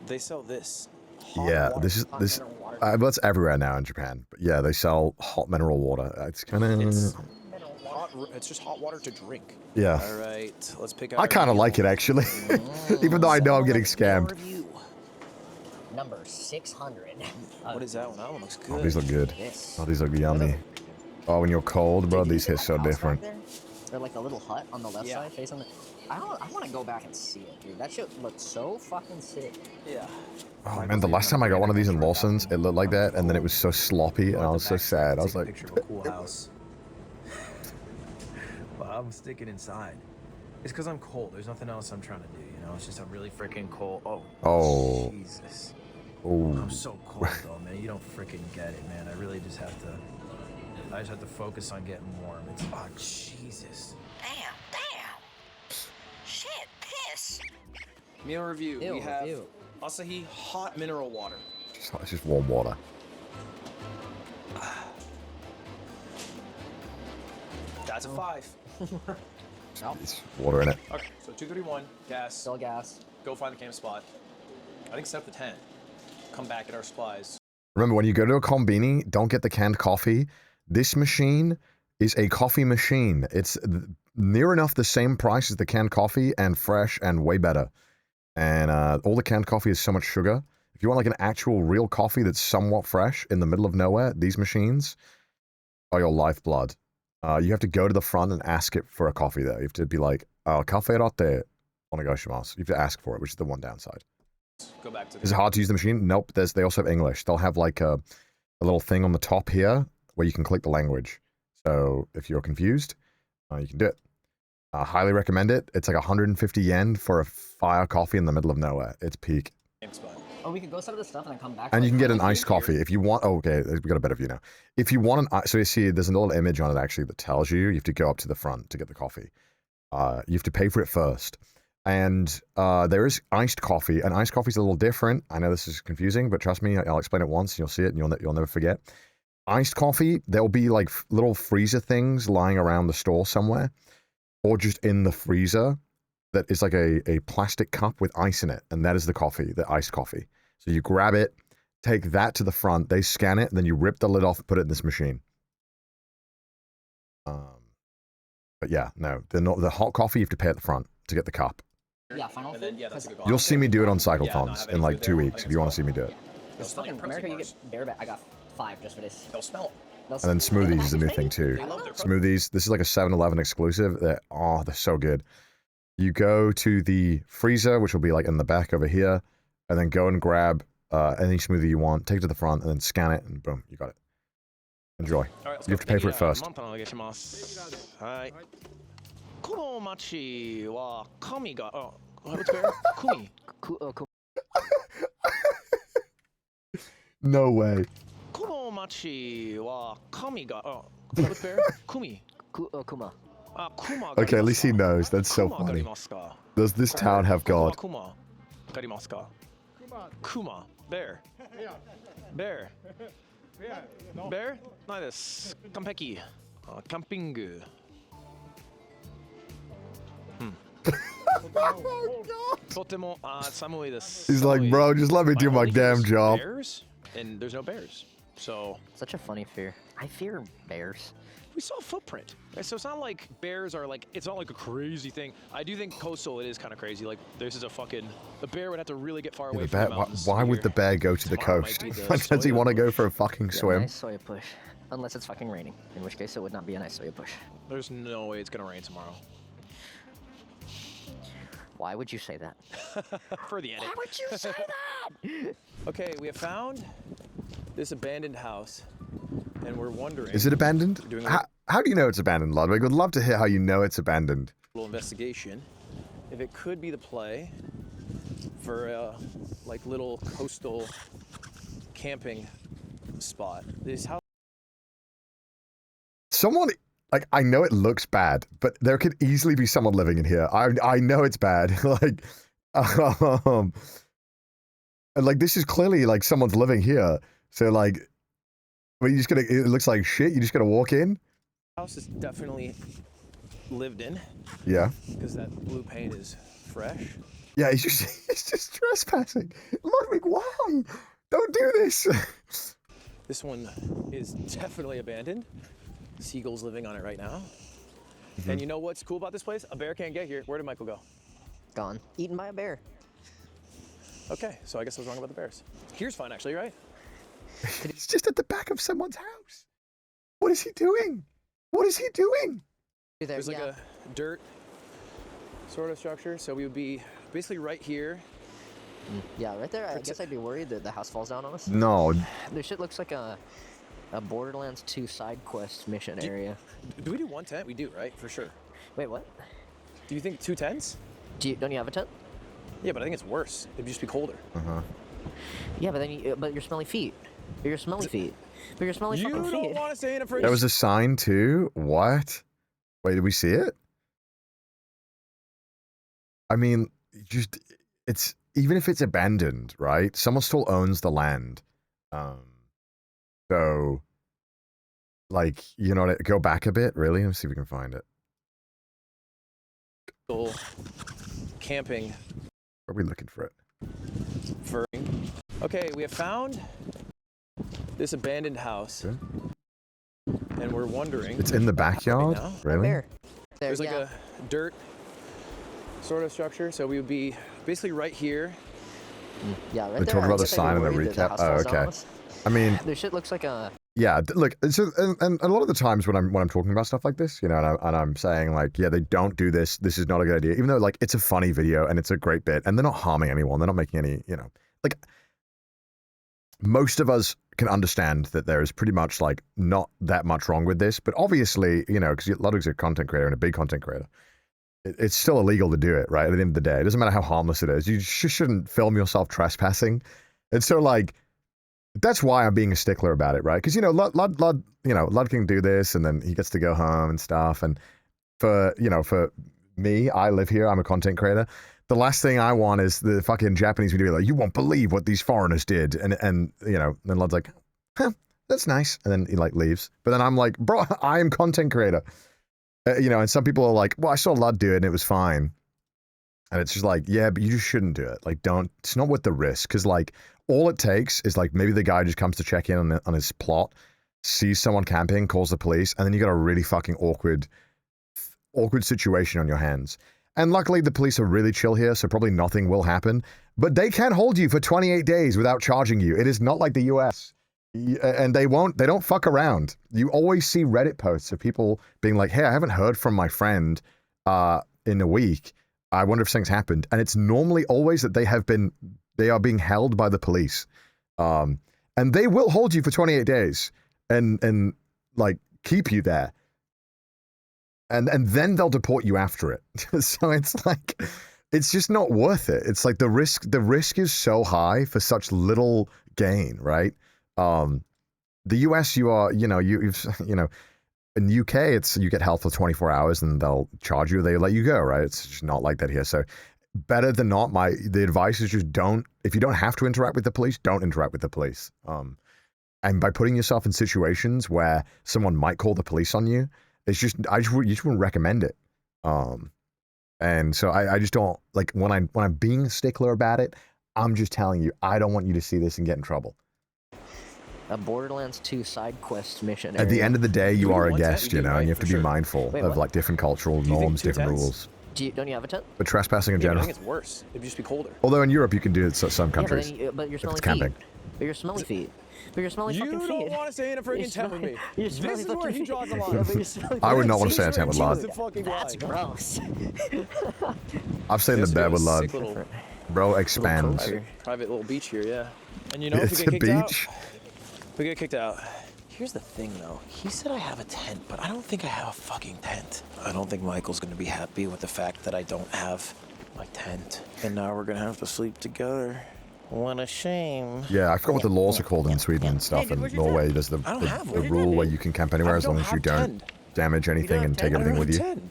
They sell this. Yeah, this. That's everywhere now in Japan. But yeah, they sell hot mineral water. It's kind of. It's just hot water to drink. Yeah. All right, let's pick out. I kind of like it actually, even though I know I'm getting scammed. Number 600. What is that one? That one looks good. Oh, these look good. Yes. Oh, these look yummy. Oh, when you're cold, bro, these hit so different. They're like the little hut on the left side, facing the. I want to go back and see it, dude. That shit looked so fucking sick. Yeah. Oh man, the last time I got one of these in Lawson's, it looked like that, and then it was so sloppy, and I was so sad. I was like, Picture of a cool house. Well, I'm sticking inside. It's because I'm cold. There's nothing else I'm trying to do. You know, it's just a really freaking cold. Oh. Jesus. Oh. I'm so cold though, man. You don't freaking get it, man. I really just have to. I just have to focus on getting warm. It's Jesus. Damn. Shit, piss. Meal review. Ew, we have ew. Asahi hot mineral water. it's just warm water. That's a 5. It's water in it. Okay, so 231 gas. Still gas. Go find the camp spot. I think set up the tent. Come back at our supplies. Remember, when you go to a kombini, don't get the canned coffee. This machine is a coffee machine. It's near enough the same price as the canned coffee and fresh and way better. And all the canned coffee is so much sugar. If you want like an actual real coffee that's somewhat fresh in the middle of nowhere, these machines are your lifeblood. You have to go to the front and ask it for a coffee there. You have to be like, cafe latte onegaishimasu. You have to ask for it, which is the one downside. Go back to the. Is it hard to use the machine? Nope. They also have English. They'll have like a little thing on the top here where you can click the language. So if you're confused, you can do it. Highly recommend it. It's like 150 yen for a fire coffee in the middle of nowhere. It's peak. Oh, we could go set up this stuff and then come back. And you can get an iced coffee if you want. Oh, okay, we got a better view now. If you want so you see, there's a little image on it actually that tells you have to go up to the front to get the coffee. You have to pay for it first. And there is iced coffee, and iced coffee is a little different. I know this is confusing, but trust me, I'll explain it once, and you'll see it, and you'll never forget. Iced coffee, there'll be like little freezer things lying around the store somewhere, or just in the freezer that is like a plastic cup with ice in it, and that is the coffee, the iced coffee. So you grab it, take that to the front, they scan it, and then you rip the lid off and put it in this machine. But yeah, no, the hot coffee you have to pay at the front to get the cup. Yeah, final food. You'll see me do it on CycleTons in like 2 weeks if you want to see me do it. This fucking America, you get bareback. I got 5 just for this. They'll smell it. And then smoothies is a new thing too. Smoothies, this is like a 7-Eleven exclusive. They're so good. You go to the freezer, which will be like in the back over here, and then go and grab any smoothie you want, take it to the front, and then scan it, and boom, you got it. Enjoy. You have to pay for it first. はい。この町は神がwhat's bear? Kumi. No way. この町は神がwhat's bear? Kumi. Kuma. Okay, at least he knows. That's so funny. Does this town have God? Kuma. わかりますか? Kuma. Bear. Bear. Bear? ないです。完璧。キャンピング。とても寒いです。He's like, bro, just let me do my damn job. Bears? And there's no bears. So. Such a funny fear. I fear bears. We saw a footprint. So it's not like bears are like, it's not like a crazy thing. I do think coastal it is kind of crazy. Like this is a bear would have to really get far away from the mountains. Why would the bear go to the coast? Does he want to go for a fucking swim? Nice soya push. Unless it's fucking raining. In which case it would not be a nice soya push. There's no way it's gonna rain tomorrow. Why would you say that? For the edit. Why would you say that? Okay, we have found this abandoned house. And we're wondering... Is it abandoned? How do you know it's abandoned, Ludwig? Would love to hear how you know it's abandoned. Little investigation. if it could be the play for a like little coastal camping spot. This house. Someone, like, I know it looks bad, but there could easily be someone living in here. I know it's bad. Like, and like, this is clearly like someone's living here. So like, well, you just gonna, it looks like shit. You just gonna walk in. House is definitely lived in. Yeah. Because that blue paint is fresh. Yeah, he's just trespassing. Ludwig, why? Don't do this. This one is definitely abandoned. Seagulls living on it right now. Mm-hmm. And you know what's cool about this place? A bear can't get here. Where did Michael go? Gone. Eaten by a bear. Okay, so I guess I was wrong about the bears. Here's fine, actually, right? It's just at the back of someone's house. What is he doing? What is he doing? There's like a dirt sort of structure, so we would be basically right here. Yeah, right there. I guess I'd be worried that the house falls down on us. No. This shit looks like a Borderlands 2 side quest mission area. Do we do one tent? We do, right? For sure. Wait, what? Do you think 2 tents? Don't you have a tent? Yeah, but I think it's worse. It'd just be colder. Yeah, but then but your smelly feet. Your smelly feet. But your smelly fucking feet. You don't want to stay in a fridge. There was a sign too. What? Wait, did we see it? I mean, just it's even if it's abandoned, right? Someone still owns the land. So, like, you know, go back a bit. Really, let's see if we can find it. Camping. Are we looking for it? Okay, we have found this abandoned house, and we're wondering. It's in the backyard, really? There's like a dirt sort of structure, so we would be basically right here. Yeah, right They there. talked about the sign in the recap. Oh, okay. I mean, this shit looks like a. Yeah, look, so, and a lot of the times when I'm talking about stuff like this, you know, and I'm saying like, yeah, they don't do this. This is not a good idea, even though like it's a funny video and it's a great bit, and they're not harming anyone. They're not making any, you know, like most of us can understand that there is pretty much like not that much wrong with this, but obviously, you know, because Ludwig's a content creator and a big content creator, it's still illegal to do it, right? At the end of the day, it doesn't matter how harmless it is. You just shouldn't film yourself trespassing, and so like. That's why I'm being a stickler about it, right? Because, you know, Lud can do this and then he gets to go home and stuff. And for me, I live here. I'm a content creator. The last thing I want is the fucking Japanese video like, you won't believe what these foreigners did. And you know, then Lud's like, huh, that's nice. And then he like leaves. But then I'm like, bro, I am content creator. You know, and some people are like, well, I saw Lud do it and it was fine. And it's just like, yeah, but you just shouldn't do it. Like, it's not worth the risk. Because, like, all it takes is, like, maybe the guy just comes to check in on his plot, sees someone camping, calls the police, and then you got a really fucking awkward situation on your hands. And luckily, the police are really chill here, so probably nothing will happen. But they can hold you for 28 days without charging you. It is not like the US. And they don't fuck around. You always see Reddit posts of people being like, hey, I haven't heard from my friend in a week. I wonder if something's happened. And it's normally always that they are being held by the police. And they will hold you for 28 days and like keep you there. And then they'll deport you after it. So it's like, it's just not worth it. It's like the risk is so high for such little gain, right? The US, you've in the UK, it's you get health for 24 hours and they'll charge you, they let you go, right? It's just not like that here. So better than not, the advice is just if you don't have to interact with the police, don't interact with the police. And by putting yourself in situations where someone might call the police on you, you just wouldn't recommend it. And so I just don't, like, when I'm being a stickler about it, I'm just telling you, I don't want you to see this and get in trouble. A Borderlands 2 side quest mission area. At the end of the day, you are a guest, you know, and you have to be mindful of like different cultural norms, different rules. Don't you have a tent? But trespassing in Yeah, but general. I think it's worse. It'd just be colder. Although in Europe you can do it in some countries. Yeah, but your smelly it's camping. feet. But your smelly feet. But your smelly fucking feet. You don't want to stay in a freaking tent with me. This is where he draws the line. I would not want to stay in a tent with Lud. That's gross. I've stayed in the bed with Lud. Bro expands. Private little beach here, yeah. And you know, if It's we get a kicked beach. out, we get kicked out. Here's the thing, though. He said I have a tent, but I don't think I have a fucking tent. I don't think Michael's gonna be happy with the fact that I don't have my tent. And now we're gonna have to sleep together. What a shame. Yeah, I forgot what the laws are called in Sweden and stuff. In Norway, there's the rule where you can camp anywhere as long as you don't damage anything and take everything with you.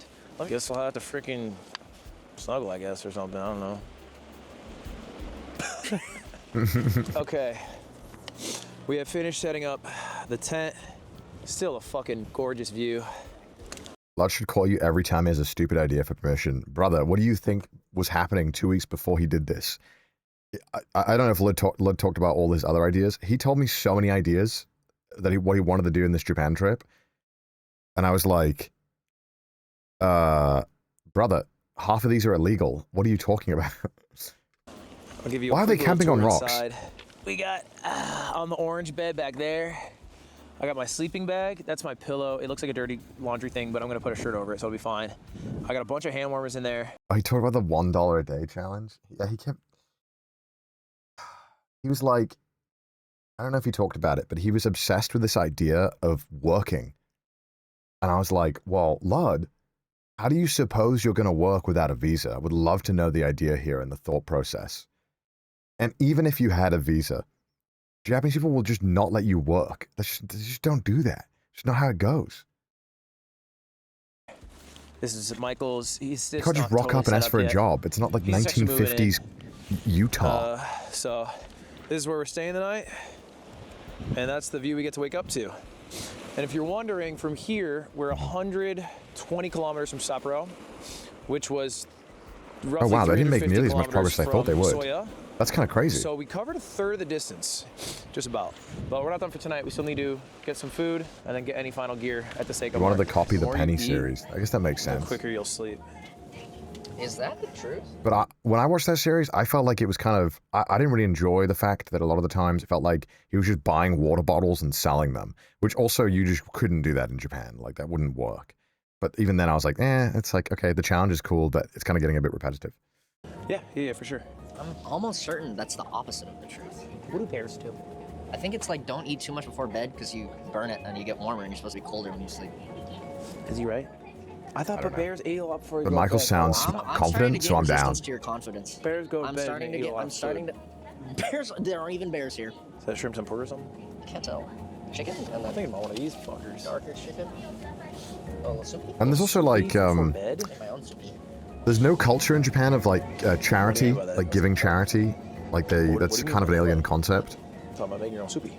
I guess I'll have to freaking snuggle, I guess, or something. I don't know. Okay. We have finished setting up the tent. Still a fucking gorgeous view. Lud should call you every time he has a stupid idea for permission. Brother, what do you think was happening 2 weeks before he did this? I don't know if Lud talked about all his other ideas. He told me so many ideas that what he wanted to do in this Japan trip. And I was like, brother, half of these are illegal. What are you talking about? I'll give you Why are they camping on rocks? Inside. We got on the orange bed back there. I got my sleeping bag. That's my pillow. It looks like a dirty laundry thing, but I'm gonna put a shirt over it, so it'll be fine. I got a bunch of hand warmers in there. Oh, he talked about the $1 a day challenge. Yeah, he was like, I don't know if he talked about it, but he was obsessed with this idea of working. And I was like, well, Lud, how do you suppose you're gonna work without a visa? I would love to know the idea here and the thought process. And even if you had a visa, Japanese people will just not let you work. They just don't do that. It's not how it goes. This is Michael's. You can't just rock up and ask for a job. It's not like 1950s Utah. So this is where we're staying the night, and that's the view we get to wake up to. And if you're wondering, from here, we're 120 kilometers from Sapporo, which was roughly oh wow, they didn't make 350 nearly as much progress as I thought they would. Soya. That's kind of crazy. So we covered a third of the distance, just about. But we're not done for tonight. We still need to get some food and then get any final gear at the sake of. You wanted to copy the Penny series. I guess that makes sense. The quicker you'll sleep. Is that the truth? But when I watched that series, I felt like it was kind of. I didn't really enjoy the fact that a lot of the times it felt like he was just buying water bottles and selling them, which also you just couldn't do that in Japan. Like that wouldn't work. But even then, I was like, it's like okay, the challenge is cool, but it's kind of getting a bit repetitive. Yeah, for sure. I'm almost certain that's the opposite of the truth. What do bears do? I think it's like don't eat too much before bed because you burn it and you get warmer and you're supposed to be colder when you sleep. Is he right? I thought bears ate a lot before he But Michael sounds confident, so I'm down. To your confidence. Bears go to I'm bed starting to and eat get. a lot I'm of starting food. to. Bears. There aren't even bears here. Is that shrimp and pork or something? Can't tell. Chicken. I'm thinking about one of these fuckers. Darker chicken. Oh, soupy. And there's also like My own soupy. there's no culture in Japan of like charity, like giving charity. Like that's kind of an alien concept. I'm talking about making your own soupy.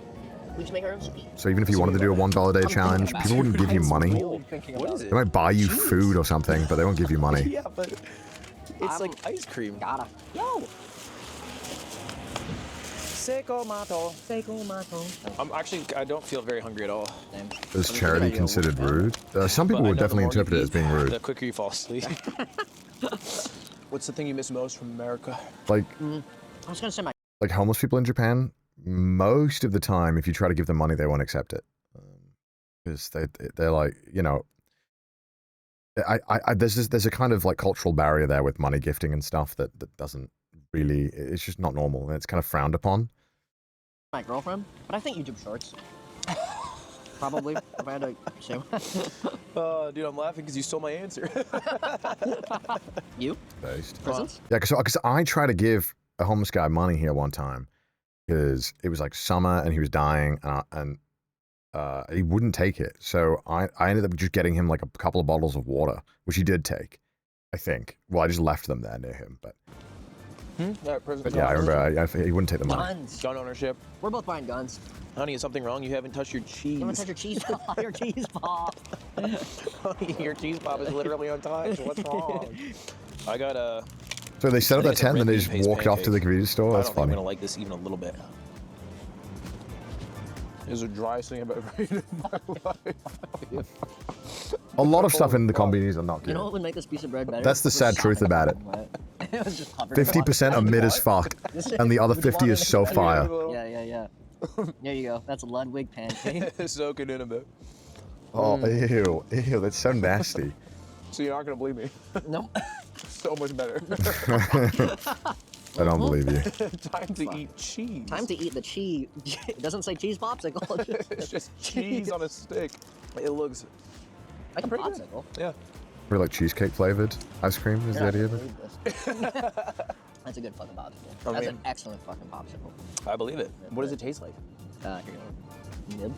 We just make our own soupy. So even if you wanted to do a $1 a day challenge, people wouldn't give you money. What is it? They might buy you food or something, but they won't give you money. Yeah, but it's like ice cream. Gotta. Yo. I don't feel very hungry at all. Is charity considered rude? Some people would definitely interpret it as being rude. The quicker you fall asleep. What's the thing you miss most from America? Like, I was gonna say like homeless people in Japan, most of the time, if you try to give them money, they won't accept it. Because they're like, you know, there's a kind of like cultural barrier there with money gifting and stuff that doesn't really, it's just not normal and it's kind of frowned upon. My girlfriend, but I think YouTube Shorts. Probably, if I had to assume. Dude, I'm laughing because you stole my answer. You? Prisons? Yeah, because I tried to give a homeless guy money here one time because it was like summer and he was dying and he wouldn't take it. So I ended up just getting him like a couple of bottles of water, which he did take, I think. Well, I just left them there near him, but yeah, I remember he wouldn't take the money. Guns. Gun ownership. We're both buying guns. Honey, is something wrong? You haven't touched your cheese. You haven't touched your cheese pop. Your cheese pop. Honey, your cheese pop is literally untouched. What's wrong? I got a. So they set up that tent and they just walked off to the convenience store. That's I don't think I'm funny. gonna like this even a little bit. It's the driest thing I've ever eaten in my life. A lot of stuff in the convenience are not good. You know what would make this piece of bread better? That's the sad truth about it. It was just covered in 50% are mid as fuck, and the other 50 is so fire. Yeah. There you go. That's a Ludwig pancake. Soaking in a bit. Oh, ew, that's so nasty. So you're not gonna believe me? No. So much better. I don't believe you. Time to eat cheese. Time to eat the cheese. It doesn't say cheese popsicle. It's just cheese on a stick. It looks like a popsicle. Yeah. Probably like cheesecake flavored ice cream is the idea of it. That's a good fucking popsicle. That's an excellent fucking popsicle. I believe it. What does it taste like? Here you go. Nib.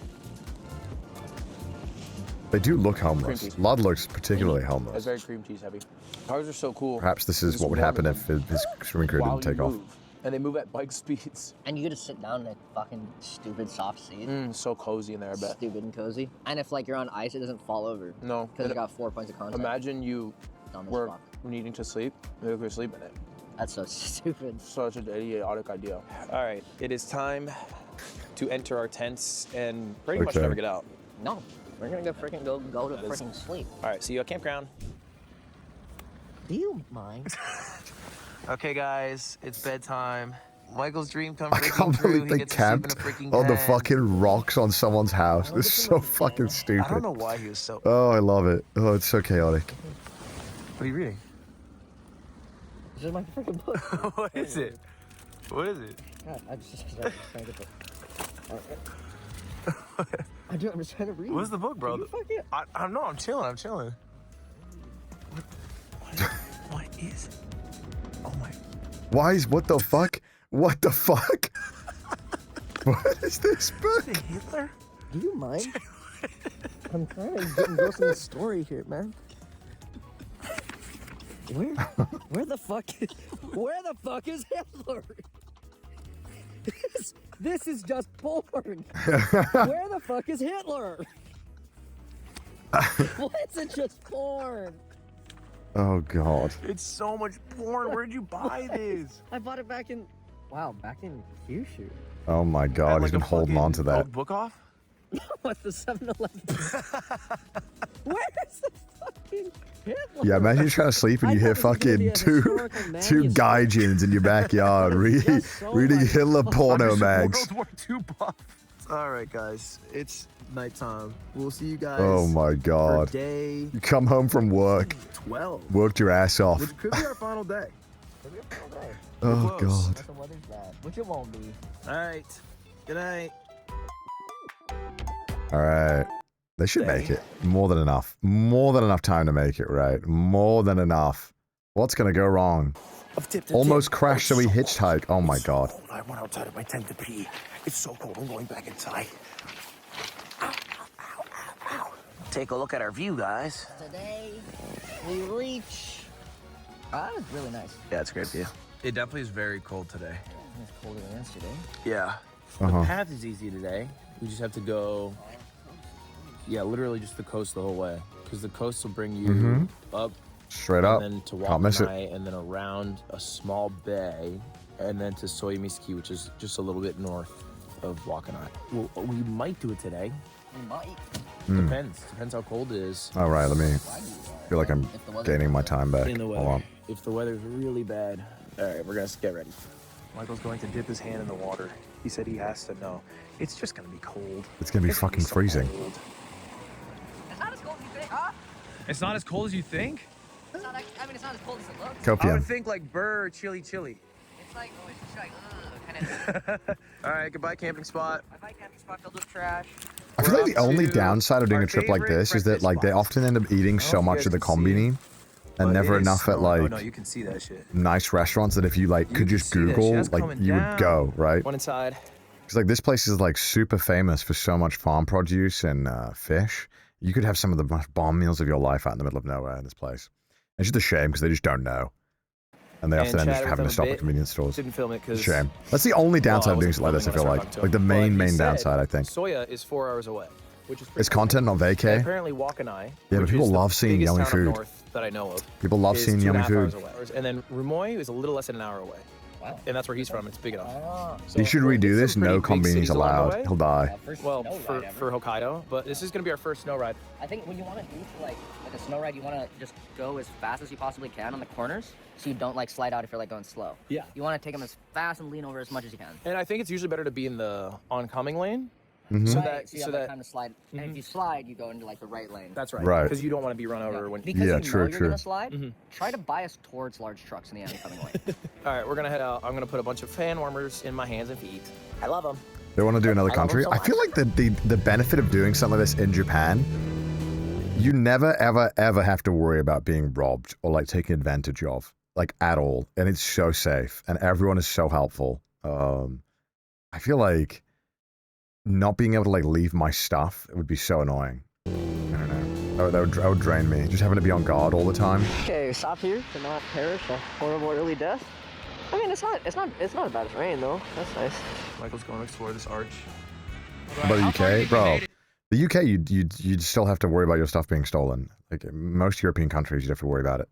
They do look homeless. Lud looks particularly homeless. It's very cream cheese heavy. Cars are so cool. Perhaps this is what would happen if his swimming career didn't take off. And they move at bike speeds. And you get to sit down in a fucking stupid soft seat. So cozy in there, I bet. Stupid and cozy. And if like you're on ice, it doesn't fall over. No. Because it got 4 points of contact. Imagine you were needing to sleep, and you could sleep in it. That's so stupid. Such an idiotic idea. All right, it is time to enter our tents and pretty much never get out. No, we're gonna go to freaking sleep. All right, see you at campground. Do you mind? Okay, guys, it's bedtime. Michael's dream come I can't believe they camped on the fucking rocks on someone's house. This is so fucking stupid. I don't know why he was so... Oh, I love it. Oh, it's so chaotic. What are you reading? This is my freaking book. What is it? What is it? God, I'm just trying to get I'm just trying to read. What's the book, bro? I'm chilling. What is it? Oh my... What the fuck? What the fuck? What is this book? Is it Hitler? Do you mind? I'm trying to get engrossed in the story here, man. Where the fuck is Hitler? This is just porn. Where the fuck is Hitler? Why is it just porn? Oh god. It's so much porn. Where'd you buy this? I bought it back in Kyushu. Oh my god, he's been holding on to that. Old book off? No, it's the 7-Eleven. Where's the fucking Hitler? Yeah, imagine you're trying to sleep and you hear fucking two gaijins in your backyard reading Hitler porno mags. World War II buff. All right, guys, it's nighttime. We'll see you guys. Oh my god. For day You come home from work, 12. worked your ass off. Which could be our final day. Oh god. That's the weather's bad, which it won't be. All right. Good night. All right. They should make it. More than enough. More than enough time to make it, right? More than enough. What's going to go wrong? Almost crashed, so we hitchhike. Oh my god. I went outside of my tent to pee. It's so cold. I'm going back inside. Ow, ow, ow, ow. Take a look at our view, guys. Today, we reach... it's really nice. Yeah, it's a great view. It definitely is very cold today. It's colder than yesterday. Yeah. The path is easy today. We just have to go, literally just the coast the whole way. Because the coast will bring you up. Straight up. And then to Can't miss it. Wakanai, and then around a small bay, and then to Soyomisuki, which is just a little bit north of Wakanai. Well, we might do it today. We might. Depends how cold it is. All right, let me... feel like I'm gaining my time back. In the weather. Hold on. If the weather's really bad. All right, we're going to get ready. Michael's going to dip his hand in the water. He said he has to know. It's just going to be cold. It's going to be fucking freezing. It's not as cold as you think, huh? It's not as cold as you think? It's not, it's not as cold as it looks. Copium. I would think like burr, chili. It's like, it's just like, kind of. All right, goodbye camping spot. Goodbye camping spot filled with trash. I feel like the only downside of doing a trip like this is that like they often end up eating so much of the kombini and never enough at like no, you can see that shit. nice restaurants that if you like could just Google, like you would go, right? One inside. Because like this place is like super famous for so much farm produce and fish. You could have some of the most bomb meals of your life out in the middle of nowhere in this place. It's just a shame because they just don't know. And they often end up having to stop at convenience stores. Didn't film it because... It's a shame. That's the only downside of doing something like this, I feel like. Like the main downside, I think. Soya is 4 hours away. Which is it's content, not vacay. Apparently Wakanai. Yeah, but people love seeing yummy food. That I know of. People love seeing yummy food. And then Rumoi is a little less than an hour away. Wow. And that's where he's from. It's big enough. So, you should redo this. No combinis allowed. He'll die. Well, for Hokkaido, but this is going to be our first snow ride. I think when you want to do like a snow ride, you want to just go as fast as you possibly can on the corners, so you don't like slide out if you're like going slow. Yeah. You want to take them as fast and lean over as much as you can. And I think it's usually better to be in the oncoming lane. So that you have time to slide. And if you slide, you go into like the right lane. That's right. Right. Because you don't want to be run over when. Because you know you're gonna slide. Try to bias towards large trucks in the oncoming lane. All right, we're gonna head out. I'm gonna put a bunch of fan warmers in my hands and feet. I love them. They want to do another country. I feel like the benefit of doing something like this in Japan You never, ever, ever have to worry about being robbed or like taken advantage of, like at all. And it's so safe, and everyone is so helpful. I feel like not being able to like leave my stuff, it would be so annoying. I don't know. That would drain me. Just having to be on guard all the time. Okay, stop here to not perish a horrible early death. I mean, it's not as bad as rain though. That's nice. Michael's going to explore this arch. But the UK, bro. The UK, you'd still have to worry about your stuff being stolen. Like most European countries, you'd have to worry about it.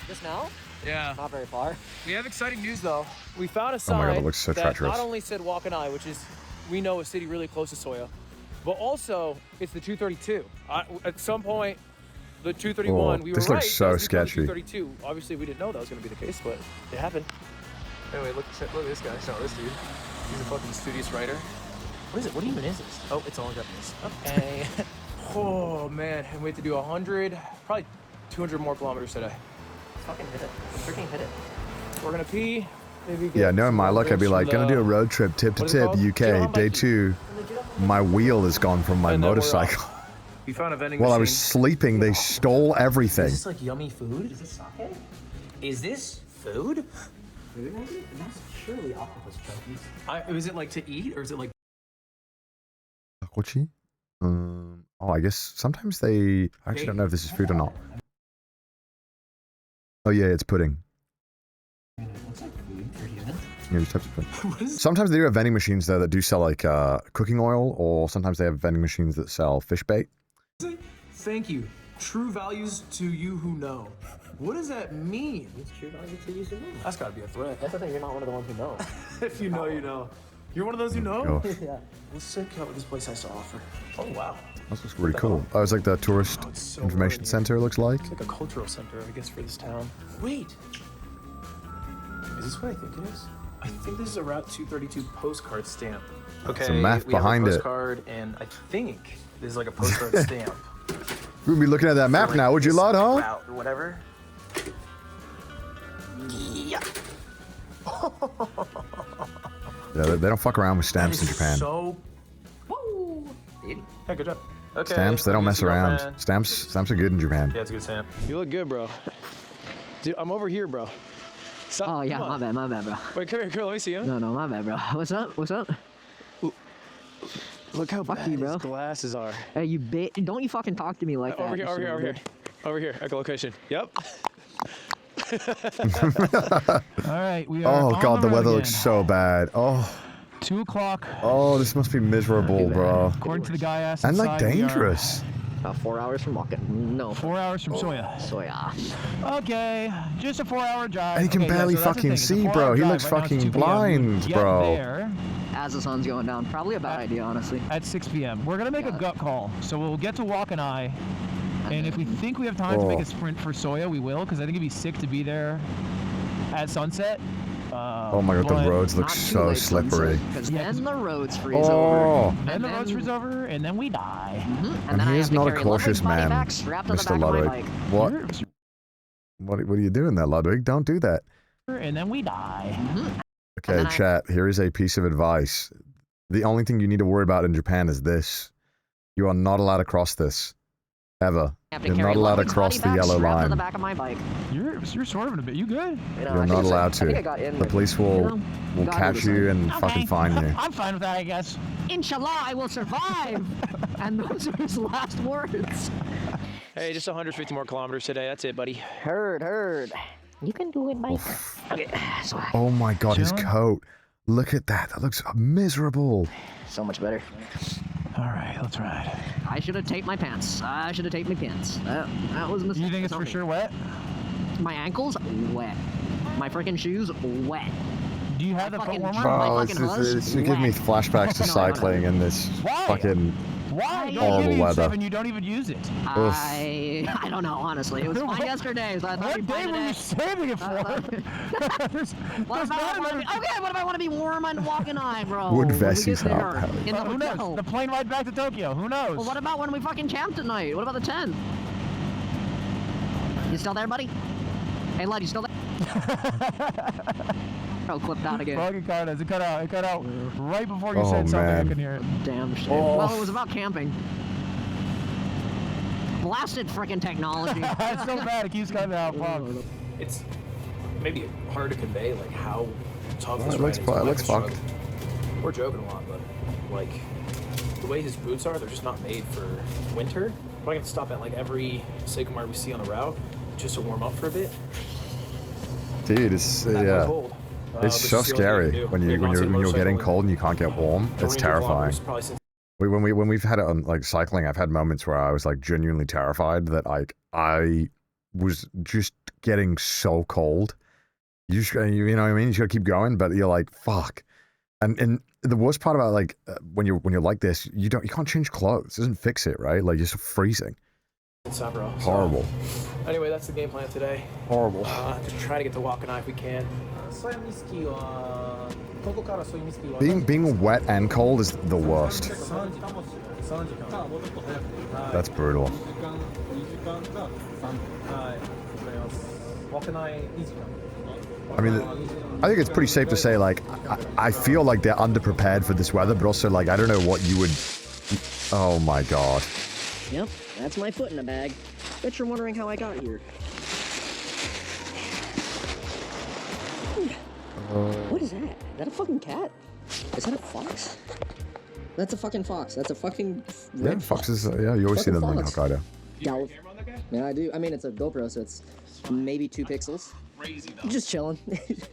Just now? Yeah. Not very far. We have exciting news though. We found a Oh sign my God, it looks so that treacherous. not only said Wakanai, which is, we know, a city really close to Soya, but also it's the 232. At some point, the 231, we were this right. looks so that's become sketchy. 232. Obviously, we didn't know that was going to be the case, but it happened. Anyway, look at this guy. Show this dude. He's a fucking studious writer. What is it? What even is this? Oh, it's all in Japanese. Okay. Oh man, and we have to do 100, probably 200 more kilometers today. Fucking hit it. Freaking hit it. We're gonna pee. Maybe get Yeah, knowing my luck, I'd be like, gonna do a road trip, tip to tip, UK, day 2. My wheel is gone from my motorcycle. We found a vending While I machine. was sleeping, they stole everything. Is this like yummy food? Is this sake? Is this food? Food, maybe? That's surely octopus trophies. Is it like to eat, or is it like? Takochi? Oh, I guess sometimes they... I actually don't know if this is food or not. Oh yeah, it's pudding. Looks like food for humans. Yeah, these types of pudding. Sometimes they do have vending machines though that do sell like cooking oil, or sometimes they have vending machines that sell fish bait. Thank you. True values to you who know. What does that mean? It's true value to you who know. That's gotta be a threat. That's the thing, you're not one of the ones who know. If you know, you know. You're one of those who know? Gosh. Yeah. Let's check out what this place has to offer. Oh wow. That looks really cool. Oh, it's like the tourist information center, it looks like. It's like a cultural center, I guess, for this town. Wait! Is this what I think it is? I think this is a Route 232 postcard stamp. Okay, Some math we have behind a it. postcard, and I think this is like a postcard stamp. We'll be looking at that map like now, would you this lot, huh? Route or whatever. Yeah. Yeah, they don't fuck around with stamps in Japan. So. Woo! Yeah, good job. Okay. Stamps, they don't mess around. Girlfriend. Stamps are good in Japan. Yeah, it's a good stamp. You look good, bro. Dude, I'm over here, bro. Stop. Oh yeah, Come on. my bad, bro. Wait, come here, let me see him. No, my bad, bro. What's up? Look how Fuck bad you, bro. his glasses are. Hey, you bitch! Don't you fucking talk to me like that. Over you here. stupid Over here, echolocation. Yep. All right, we are Oh on god, the road weather again. looks so bad. Oh. 2 o'clock. Oh, this must be miserable, bro. According to the guy ass And like inside, we are dangerous. About 4 hours from walking. No. 4 hours from Soya. Soya. Okay, just a 4-hour drive. And he can Okay, yeah, barely so that's the fucking thing, it's a see, 4-hour bro. He drive. looks Right now it's fucking 2 p.m. blind, We get bro. there As the sun's going down, probably a bad idea, honestly. at 6 p.m. We're gonna make a gut call, so we'll get to Wakanai, and if we think we have time to make a sprint for Soya, we will, because I think it'd be sick to be there at sunset. Oh my god, the roads look so slippery. Because then the roads freeze over. Then the roads freeze over, and then we die. And he is not a cautious man, Mr. Ludwig. What? What are you doing there, Ludwig? Don't do that. And then we die. Okay, chat, here is a piece of advice. The only thing you need to worry about in Japan is this. You are not allowed to cross this. Ever. You're not allowed to cross the yellow line. the back of my bike. You're sort of in a bit. You good? You're not allowed to. The police will catch you and fucking fine you. I'm fine with that, I guess. Inshallah, I will survive. And those are his last words. Hey, just 150 more kilometers today. That's it, buddy. Heard. You can do it, Mike. Okay, so Oh my god, his coat. Look at that. That looks miserable. so much better. All right, let's ride. I should have taped my pants. That was a mistake. You think it's for sure wet? My ankles wet. My freaking shoes wet. Do you have the foot warmer? Bro, it's you give me flashbacks to cycling in this fucking Why? horrible weather. And you don't even use it. I don't know, honestly. It was fine yesterday, so I thought What day were you saving it for? What if I want to be warm and walking on, bro? Wood When we vest get is there, hot. in the Who knows? hotel. The plane ride back to Tokyo. Who knows? Well, what about when we fucking camp tonight? What about the 10th? You still there, buddy? Hey, Lud, you still there? Oh, clipped out again. Fucking cut it. It cut out. It cut out right before you Oh, said something. I man. couldn't hear it. Damn shit. Oh. Well, it was about camping. blasted freaking technology. It's so bad. It keeps cutting out. Fuck. It's maybe hard to convey like how tough this It ride is. looks fucked. We're joking a lot, but like the way his boots are, they're just not made for winter. We're gonna stop at like every Seiko Mart we see on the route just to warm up for a bit. Dude, it's Cold. it's so scary when you're getting cold and you can't get warm. It's terrifying. When we've had it on like cycling, I've had moments where I was like genuinely terrified that like I was just getting so cold. You know what I mean? You just gotta keep going, but you're like, fuck. And the worst part about like when you're like this, you can't change clothes. It doesn't fix it, right? Like you're just freezing. Horrible. Anyway, that's the game plan today. Horrible. Just try to get to Wakanai if we can. Being wet and cold is the worst. That's brutal. I mean, I think it's pretty safe to say, like, I feel like they're underprepared for this weather, but also, like, I don't know what you would... Oh, my God. Yep, that's my foot in a bag. Bet you're wondering how I got here. What is that? Is that a fucking cat? Is that a fox? That's a fucking fox. That's a fucking... Yeah, foxes, yeah, you always see them in Hokkaido. Yeah, I do. I mean, it's a GoPro, so it's maybe 2 pixels. Crazy, though. Just chilling. He's just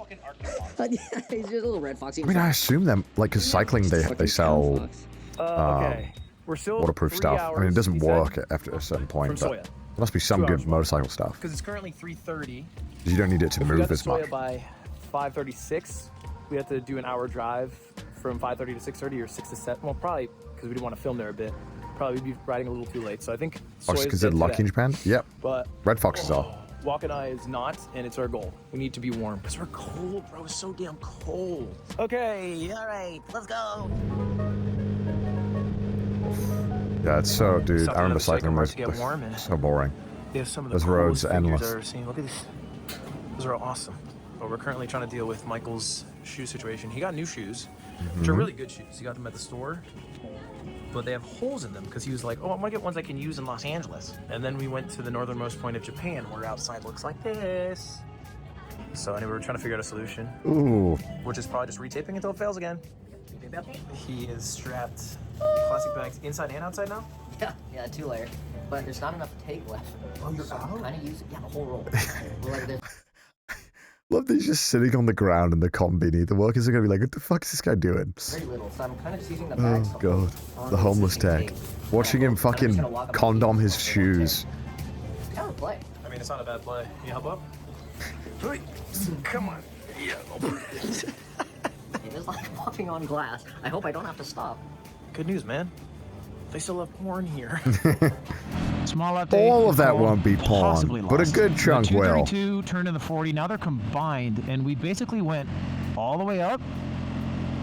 a little red fox. I mean, I assume them, like, because cycling, they sell okay. We're still waterproof stuff. I mean, it doesn't work after a certain point, but there must be some good motorcycle stuff. Because it's currently 3:30. You don't need it to move as much. If we got to Soya by 5:36, we have to do an hour drive from 5:30 to 6:30 or 6 to 7. Well, probably because we didn't want to film there a bit. Probably be riding a little too late. So I think Fox is considered lucky in Japan? Yep. But red foxes are. Wakanai is not, and it's our goal. We need to be warm. Because we're cold, bro. It's so damn cold. Okay, all right, let's go. Yeah, it's so, dude, I remember cycling was so boring. They have some of the those roads endless. I've ever seen. Look at these. Those are awesome. But we're currently trying to deal with Michael's shoe situation. He got new shoes, which are really good shoes. He got them at the store, but they have holes in them because he was like, oh, I'm gonna get ones I can use in Los Angeles. And then we went to the northernmost point of Japan where outside looks like this. So anyway, we're trying to figure out a solution. Ooh. Which is probably just retaping until it fails again. He is strapped plastic bags inside and outside now? Yeah, 2-layer. But there's not enough tape left. Oh, you're out? Kind of use it. Yeah, the whole roll. Like this. Love that he's just sitting on the ground in the combini. The workers are gonna be like, what the fuck is this guy doing? Very little, so I'm kind of just using the bags. Oh, God. The homeless tech. Watching him fucking condom his shoes. Kind of play. I mean, it's not a bad play. Can you help up? Come on. Yeah. It is like walking on glass. I hope I don't have to stop. Good news, man. They still have porn here. Small update. All of that won't be porn, but a good chunk will. 232 turned into 40. Now they're combined, and we basically went all the way up,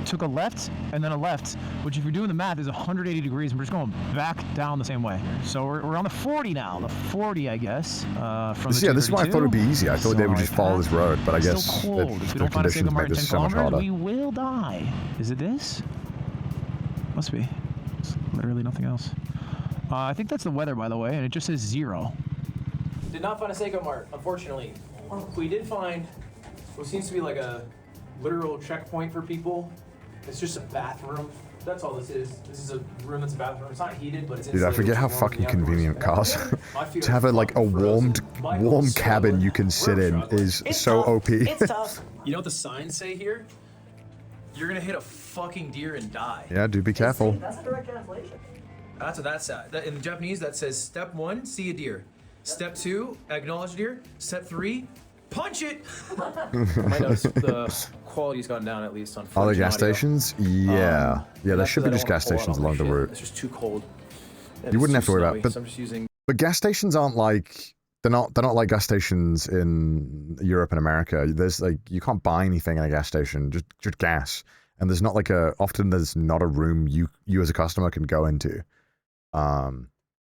took a left, and then a left, which if you're doing the math is 180 degrees, and we're just going back down the same way. So we're on the 40 now. The 40, I guess. From the yeah, this is why I thought it would be easy. I thought they would just follow this road, but I guess the conditions make this so much harder. We will die. Is it this? Must be. It's literally nothing else. I think that's the weather, by the way, and it just says 0. Did not find a Seiko Mart, unfortunately. We did find what seems to be like a literal checkpoint for people. It's just a bathroom. That's all this is. This is a room that's a bathroom. It's not heated, but it's Dude, I forget how fucking convenient cars to have a warm cabin you can sit in is so OP. It's tough. You know what the signs say here? You're gonna hit a fucking deer and die. Yeah, do be careful. That's a direct translation. That's what that said. In Japanese, that says step 1, see a deer. Step 2, acknowledge deer. Step 3, punch it. My notice the quality's gone down at least on. Are there gas stations? Yeah, there should be just gas stations along the route. It's just too cold. You wouldn't have to worry about. But, so I'm just using... but gas stations aren't like they're not like gas stations in Europe and America. There's like you can't buy anything in a gas station, just gas. And there's not like often there's not a room you as a customer can go into.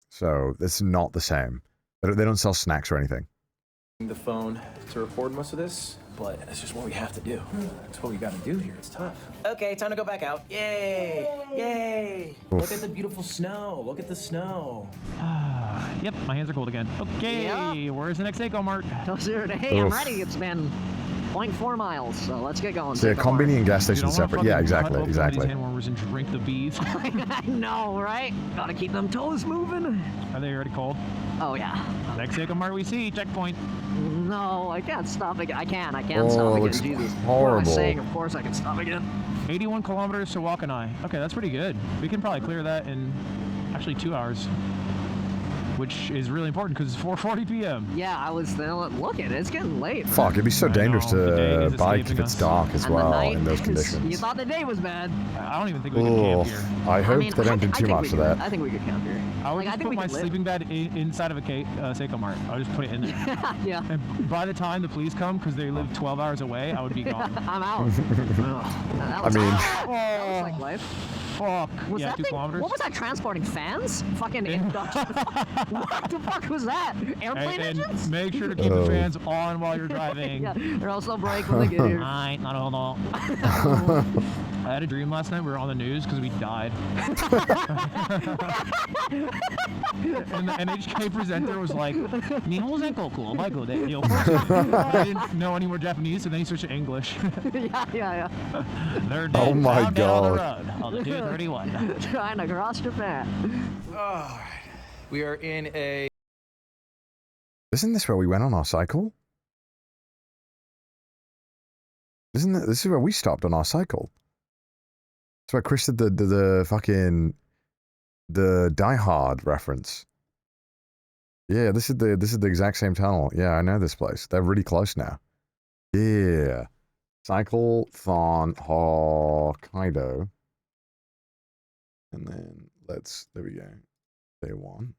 So it's not the same. They don't sell snacks or anything. The phone to record most of this, but it's just what we have to do. It's what we got to do here. It's tough. Okay, time to go back out. Yay! Yay! Oof. Look at the beautiful snow. Look at the snow. Yep, my hands are cold again. Okay, Yeah. where's the next Seiko Mart? Hey, I'm ready. It's been 0.4 miles, so let's get going. So yeah, Combini and gas station separate. Yeah, exactly, Cut open exactly. these hand warmers and drink the bees. I know, right? Gotta keep them toes moving. Are they already cold? Oh yeah. Next Seiko Mart we see, checkpoint. No, I can't stop again. I can Oh, stop again. looks Jesus. horrible. What am I saying? Of course I can stop again. 81 kilometers to Wakanai. Okay, that's pretty good. We can probably clear that in actually 2 hours, which is really important because it's 4:40 p.m. Yeah, I was look at it. It's getting late. Fuck, it'd be so dangerous to bike if it's dark as And the well night in those is- conditions. You thought the day was bad. I don't even think we can camp here. I hope they don't do too much of that. I think we could camp here. I would Like, I just think put we my could live. sleeping bag inside of a Seiko Mart. I would just put it in there. Yeah. And by the time the police come, because they live 12 hours away, I would be gone. I'm out. I mean, that was like life. Fuck. Was Yeah, that 2 thing, kilometers. what was that transporting? Fans? Fucking what the fuck was that? Airplane And engines? make sure to keep the fans on while you're driving. Yeah, they're also break when they get here. Alright, not all. I had a dream last night. We were on the news because we died. And the NHK presenter was like, "Nihonzen koku obaiko de." You know, I didn't know any more Japanese, so then he switched to English. yeah. They're dead. Oh my Down the God. road on the 231. Trying to cross Japan. Alright. We are in a... Isn't this where we went on our cycle? Isn't it? This is where we stopped on our cycle. That's where Chris did the fucking Die Hard reference. Yeah, this is the exact same tunnel. Yeah, I know this place. They're really close now. Yeah, Cycle Thon Hokkaido, and then there we go. Day 1.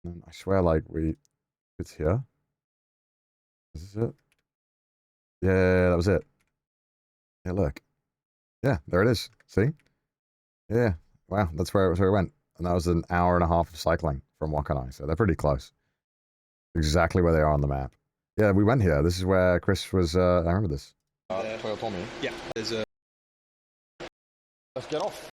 And I swear, like it's here. Is this it? Yeah, that was it. Yeah, look. Yeah, there it is. See? Yeah. Wow, that's where we went. And that was an hour and a half of cycling from Wakanai. So they're pretty close. Exactly where they are on the map. Yeah, we went here. This is where Chris was. I remember this. Toyotomi. Yeah, there's a. Let's get off.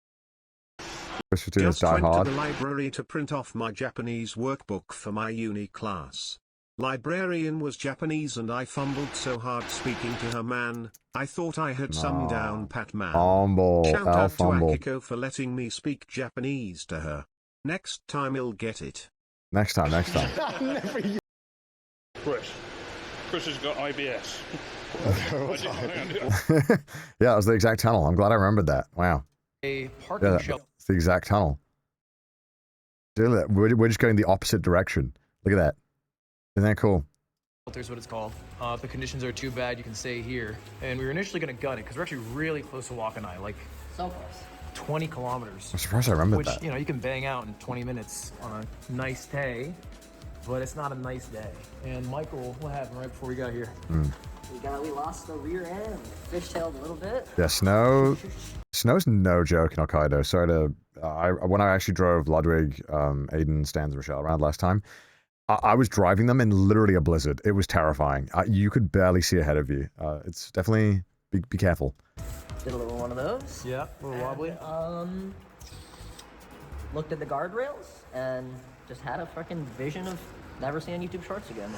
Chris was doing his Just Die went Hard. to the library to print off my Japanese workbook for my uni class. Librarian was Japanese and I fumbled so hard speaking to her, man. I thought I had some down pat, man. Fumble. Shout I'll out to fumble. Akiko for letting me speak Japanese to her. Next time he'll get it. Next time. Chris has got IBS. Yeah, it was the exact tunnel. I'm glad I remembered that. Wow. A parking Yeah, shelter. it's the exact tunnel. Look at that. We're just going the opposite direction. Look at that. Isn't that cool? Is what it's called. If the conditions are too bad, you can stay here. And we were initially going to gun it because we're actually really close to Wakanai, like So close. 20 kilometers. I'm surprised I remembered which, that. you know, you can bang out in 20 minutes on a nice day, but it's not a nice day. And Michael, what happened right before we got here? We lost the rear end. Fishtailed a little bit. Yeah, snow's no joke in Hokkaido. Sorry to, when I actually drove Ludwig, Aiden, Stans, and Rochelle around last time, I was driving them in literally a blizzard. It was terrifying. You could barely see ahead of you. It's definitely, be careful. Did a little one of those. Yeah, a little wobbly. Looked at the guardrails and just had a freaking vision of never seeing YouTube Shorts again.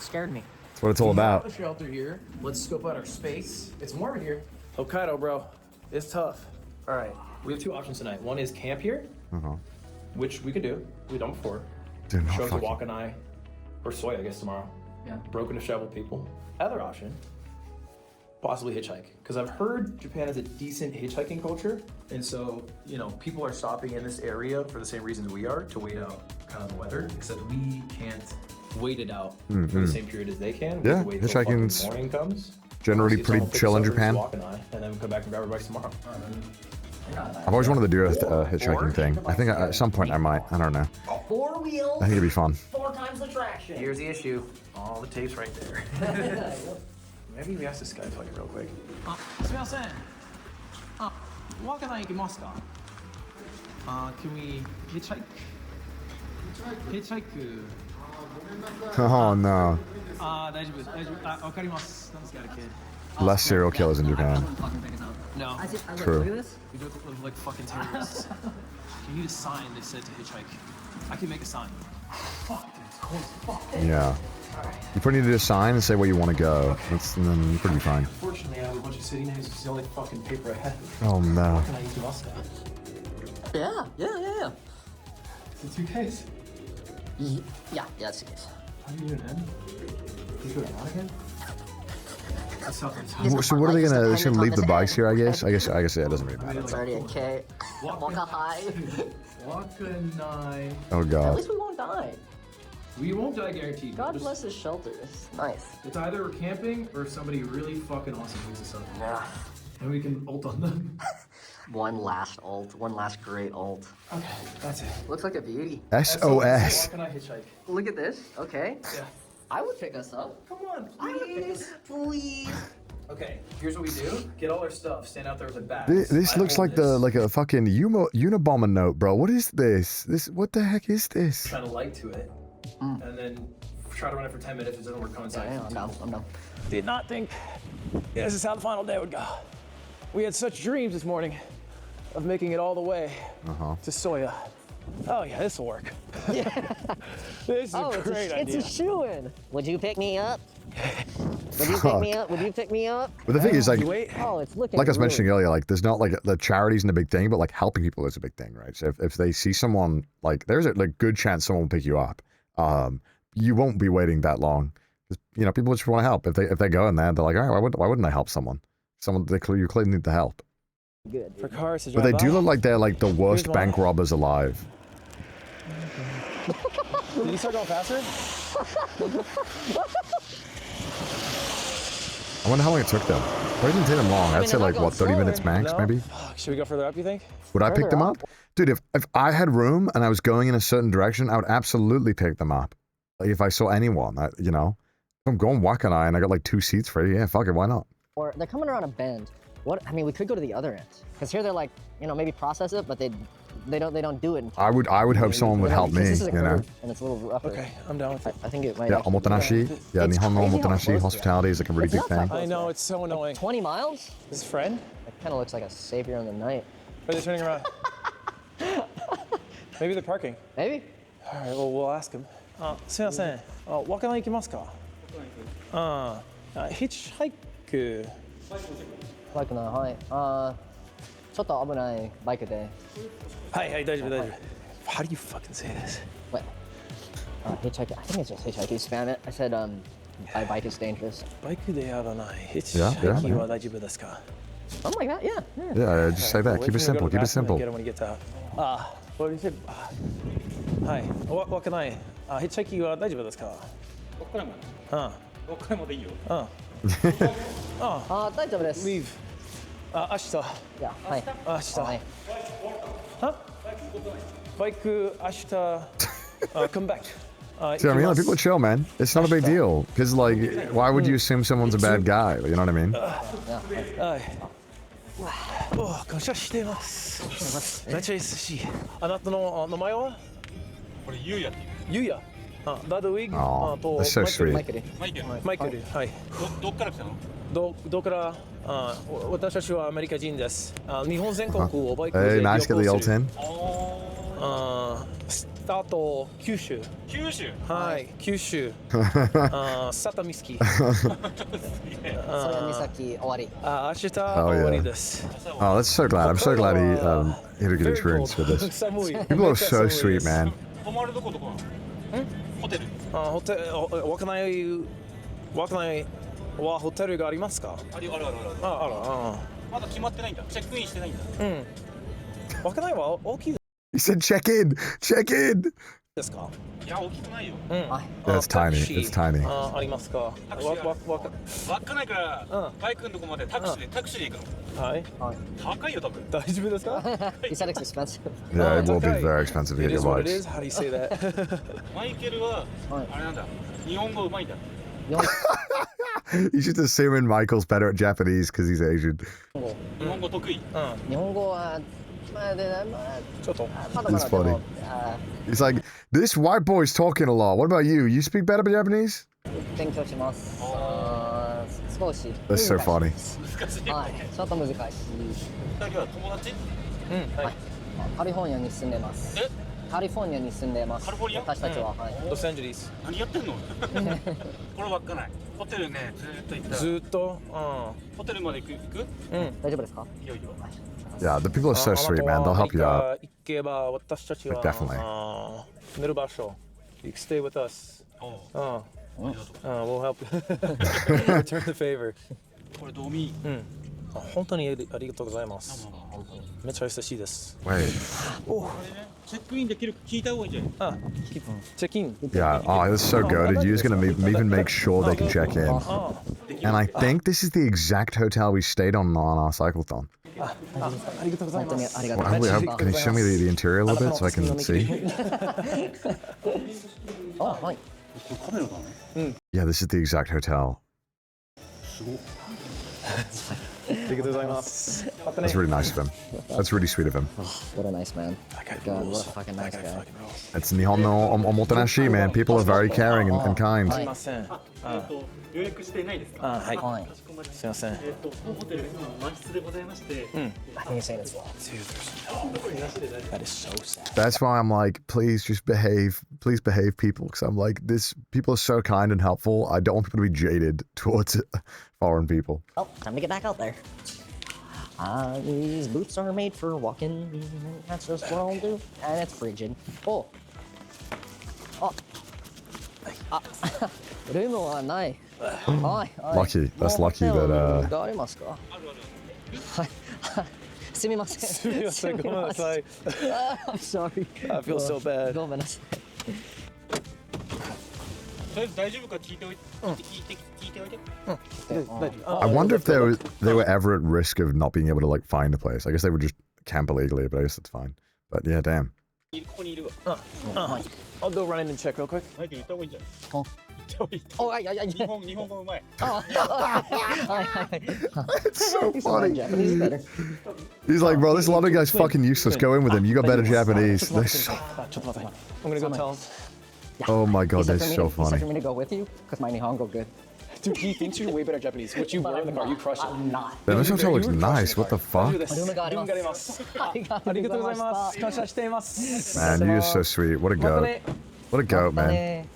Scared me. That's what it's all We have about. a shelter here. Let's scope out our space. It's warm in here. Hokkaido, bro. It's tough. All right, we have 2 options tonight. One is camp here, which we could do. We've done before. Dude, no Show up to fucking- Wakanai or Soy, I guess, tomorrow. Yeah. Broken to shovel people. Other option, possibly hitchhike. Because I've heard Japan has a decent hitchhiking culture. And so, you know, people are stopping in this area for the same reasons we are, to wait out kind of the weather, except we can't wait it out for the same period as they can. We Yeah, have to wait till fucking hitchhiking's morning comes. generally See, pretty someone pick chill in us up, Japan. we'll just Wakanai, and then we come back and grab our bikes tomorrow. I've always wanted to do a hitchhiking thing. I think at some point I might. I don't know. 4 wheels. I think it'd be fun. 4 times the traction. Here's the issue. All the tape's right there. Maybe we ask this guy to real quick. すみません。Wakanai 行きますか? Can we hitchhike? Hitchhike. Oh no. 大丈夫です。大丈夫。わかります。Someone's got a kid. Less serial killers in Japan. No. True. Look at this. We don't look like fucking terrorists. You need a sign that said to hitchhike. I can make a sign. Yeah. You probably need to do a sign and say where you want to go. And then you're pretty fine. Unfortunately, I have a bunch of city names. It's the only fucking paper I have. Oh no. Can I use Moscow? Yeah. It's 2Ks. Yeah, it's the case. How do you do an N? Can you go down again? So what are they gonna? They're gonna leave the bikes here, I guess. I guess yeah, it doesn't really matter. It's already a K. Waka high. Waka nine. Oh At god. least we won't die. We won't die guaranteed. God bless his shelters. Nice. It's either we're camping or somebody really fucking awesome picks us up. Yeah. And we can ult on them. One last great ult. Okay, that's it. Looks like a beauty. SOS. How can I hitchhike? Look at this. Okay. Yeah. I would pick us up. Come on, please. Okay, here's what we do. Get all our stuff. Stand out there with a bag. This looks like a fucking Unabomber note, bro. What is this? What the heck is this? Try to light to it, and then try to run it for 10 minutes. If it doesn't work, come inside. Yeah, I'm down. Did not think this is how the final day would go. We had such dreams this morning of making it all the way to Soya. Oh yeah, this will work. Yeah. This is a great idea. It's a shoo-in. Would you pick me up? Would you pick me up? Would you pick me up? But the thing is, like, oh, it's looking like I was really mentioning earlier, like there's not like the charities in a big thing, but like helping people is a big thing, right? So if they see someone, like there's a good chance someone will pick you up. You won't be waiting that long. You know, people just want to help. If they go in there, they're like, all right, why wouldn't I help someone? You clearly need the help. Good. For cars to But drive they do by. look like they're like the worst bank robbers alive. Did you start going faster? I wonder how long it took them. It didn't take them long. I'd say like what, 30 minutes max, No? maybe. Fuck, should we go further up, you think? Would I pick them up? Dude, if I had room and I was going in a certain direction, I would absolutely pick them up. Like if I saw anyone, you know, if I'm going Wakanai and I got like 2 seats free, yeah, fuck it, why not? Or they're coming around a bend. What? I mean, we could go to the other end. Because here they're like, you know, maybe process it, but they don't do it. I would hope someone would help me, This is a you know. curve, and it's a little rougher. Okay, I'm down with it. I think it might. Yeah, actually- omotenashi. Yeah, It's Nihon no crazy how omotenashi, close we are. hospitality is like a really It's big not that thing. close, I know, though. it's so annoying. 20 miles? His friend? That kind of looks like a savior in the night. Are they turning around? Maybe they're parking. Maybe. All right, well, we'll ask him. すいません。わかない行きますか？ヒッチハイク。バイクな、はい。ちょっと危ないバイクで。はいはい、大丈夫大丈夫。How do you fucking say this? What? Hitchhiking. I think it's just hitchhiking. Spam it. I said, my bike is dangerous. バイクでやらない。ヒッチ Yeah, ハイキ yeah. は大丈夫ですか？ Something like that. Yeah. Yeah, just say that. Wait Keep for it him to go simple. to the Keep it bathroom simple. and get him when he gets out. What did he say? はい。わかない。ヒッチハイキは大丈夫ですか？わからない。わからないでいいよ。大丈夫です。 Leave. 明日。いや、はい。明日。はい。バイク明日。Come back. See, I mean, like, people are chill, man. It's not a big deal. Because, like, why would you assume someone's a bad guy? You know what I mean? はい。感謝しています。めっちゃいい寿司。あなたの名前は？これゆうやっていう。ゆうや。ラドウィグ。 Oh, と that's so マイケル。 sweet. マイケル。マイケル。はい。どっから来たの？どこから私たちはアメリカ人です。日本全国をバイクで Hey, 旅 nice 行 get the す ult る。 in. スタート九州。九州。はい、九州。サタミスキ。それ岬終わり。明日 Oh, 終わり yeah. です。 Oh, that's so glad. I'm so glad he had a good experience with this. 寒い。 People are so sweet, man. 泊まるどこなの？ホテル。ホテル、わかないはホテルがありますか？あるあるある。まだ決まってないんだ。チェックインしてないんだ。わかないは大きい He said, check in. Check in. ですか？いや大きくないよ。That's tiny. It's tiny. ありますか？わかないからバイクのとこまでタクシーで行くの。はい。高いよ多分。大丈夫ですか？ He said it's expensive. Yeah, it will be very expensive to It get your is what it bikes. is. How do you say that? マイケルはあれなんだ。日本語うまいんだ。 He's just assuming Michael's better at Japanese because he's Asian. 日本語得意。日本語はちょっと。It's funny. He's like, this white boy's talking a lot. What about you? You speak better Japanese? 勉強します。少し。 That's so funny. 難しい。はい。ちょっと難しい。二人は友達？はい。カリフォルニアに住んでます。カリフォルニアに住んでます。カリフォルニア？私たちは、はい。ロサンゼルス。何やってんの？こればっかない。ホテルね、ずーっと行った。ずーっと。ホテルまで行く？うん。大丈夫ですか？いいよいいよ。Yeah, the people are so sweet, man. They'll help you out. 行けば私たちは Definitely. 寝る場所。You can stay with us. We'll help. Return the favor. これドミ。本当にありがとうございます。めっちゃ優しいです。Wait. チェックインできる聞いた方がいいんじゃない？チェックイン。Yeah, oh, that's so good. You're just gonna even make sure they can check in. And I think this is the exact hotel we stayed on our cyclothon. Ah, arigatou gozaimasu. Well, can you show me the interior a little bit so I can see? Oh, hi. Yeah, this is the exact hotel. That's really nice of him. That's really sweet of him. What a nice man. God, what a fucking nice guy. It's Nihon no omotenashi, man. People are very caring and kind. 予約してないですか？はい。すいません。ホテル今満室でございまして。I think you're saying as well. That is so sad. That's why I'm like, please just behave. Please behave, people. Because I'm like, people are so kind and helpful. I don't want people to be jaded towards foreign people. Oh, time to get back out there. These boots are made for walking. That's just what I'll do. And it's frigid. Oh. Room はない。Lucky. That's lucky that. がありますか？はい。すみません。すみません。ごめんなさい。I'm sorry. I feel so bad. ごめんなさい。とりあえず大丈夫か聞いておいて。I wonder if they were ever at risk of not being able to like find a place. I guess they would just camp illegally, but I guess that's fine. But yeah, damn. ここにいるわ。I'll go run in and check real quick. 早く言った方がいいんじゃない？おいやいやいや。日本語うまい。It's so funny. He's like, bro, this London guy's fucking useless. Go in with him. You got better Japanese. They're so... I'm gonna go tell him. Oh my god, they're so funny. Is that for me to go with you? Because my Nihongo good. Dude, he thinks you're way better Japanese. What you were in the car, you crushed it. I'm not. Damn, this hotel looks nice. What the fuck? Man, you're so sweet. What a goat. What a goat, man.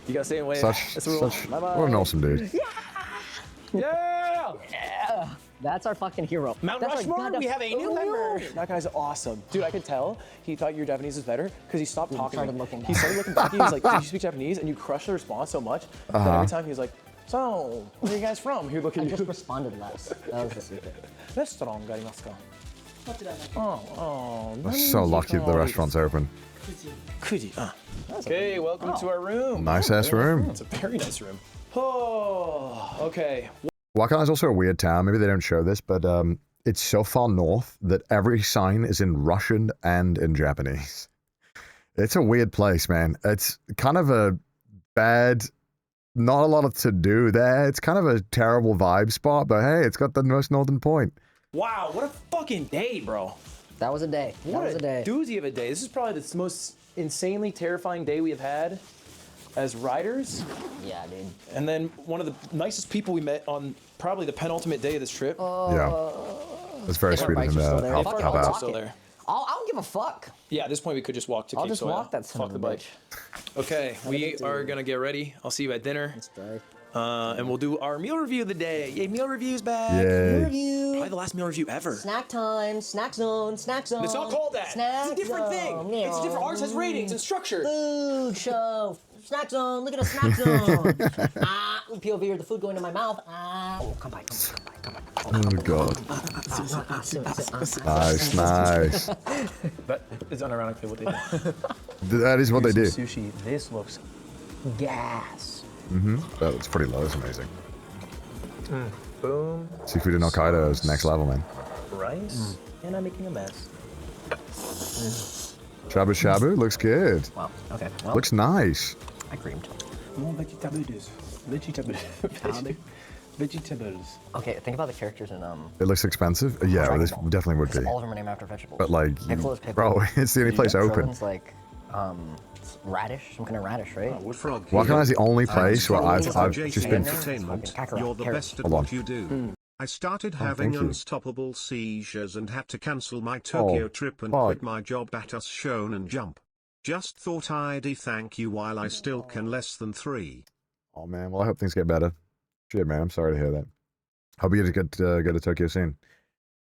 You gotta stay away. What an awesome dude. Yeah! That's our fucking hero. Mount Rushmore, we have a new member. That guy's awesome. Dude, I could tell he thought your Japanese was better because he stopped talking. He started looking back. He was like, "Did you speak Japanese?" And you crushed the response so much that every time he was like, "So, where are you guys from?" He would look at you. I just responded to that. That was the secret. Restaurant がありますか? We're so lucky the restaurant's open. 9時. Okay, welcome to our room. Nice ass room. It's a very nice room. Oh, okay. Wakana is also a weird town. Maybe they don't show this, but it's so far north that every sign is in Russian and in Japanese. It's a weird place, man. It's kind of a bad, not a lot to do there. It's kind of a terrible vibe spot, but hey, it's got the most northern point. Wow, what a fucking day, bro. That was a day. That was a day. Doozy of a day. This is probably the most insanely terrifying day we have had as riders. Yeah, dude. And then one of the nicest people we met on probably the penultimate day of this trip. Yeah. That's very sweet of him to help out. Still there. I don't give a fuck. Yeah, at this point we could just walk to Cape I'll just Soil. walk that son of a bitch. Okay, we are gonna get ready. I'll see you at dinner. That's right. And we'll do our meal review of the day. Yay, meal review's back. Yay. Meal review. Probably the last meal review ever. Snack time. Snack zone. Snack zone. It's not called that. Snack it's a different zone. thing. It's different. Ours has ratings and structure. Food show. Snack zone. Look at a snack zone. POV or the food going in my mouth. Oh, come by. Oh god. Nice. That is unironically what they do. That is what they do. Sushi. This looks gas. That's pretty low. That's amazing. Boom. Seafood in Hokkaido is next level, man. Rice. And I'm making a mess. Shabu shabu looks good. Wow. Okay. Well, Looks nice. I creamed. More vegetables. Vegetables. Okay, think about the characters in It looks expensive. Yeah, this definitely would be. all of them are named after vegetables. But like, Pickle. bro, it's the only place open. It's like radish, some kind of radish, right? Wakana is the only place where I've just been. You're the best at what you do. I started having unstoppable seizures and had to cancel my Tokyo trip and quit my job at Us Shonen Jump. Just thought I'd thank you while I still can less than 3. Oh man, well I hope things get better. Shit, man, I'm sorry to hear that. Hope you get to go to Tokyo soon.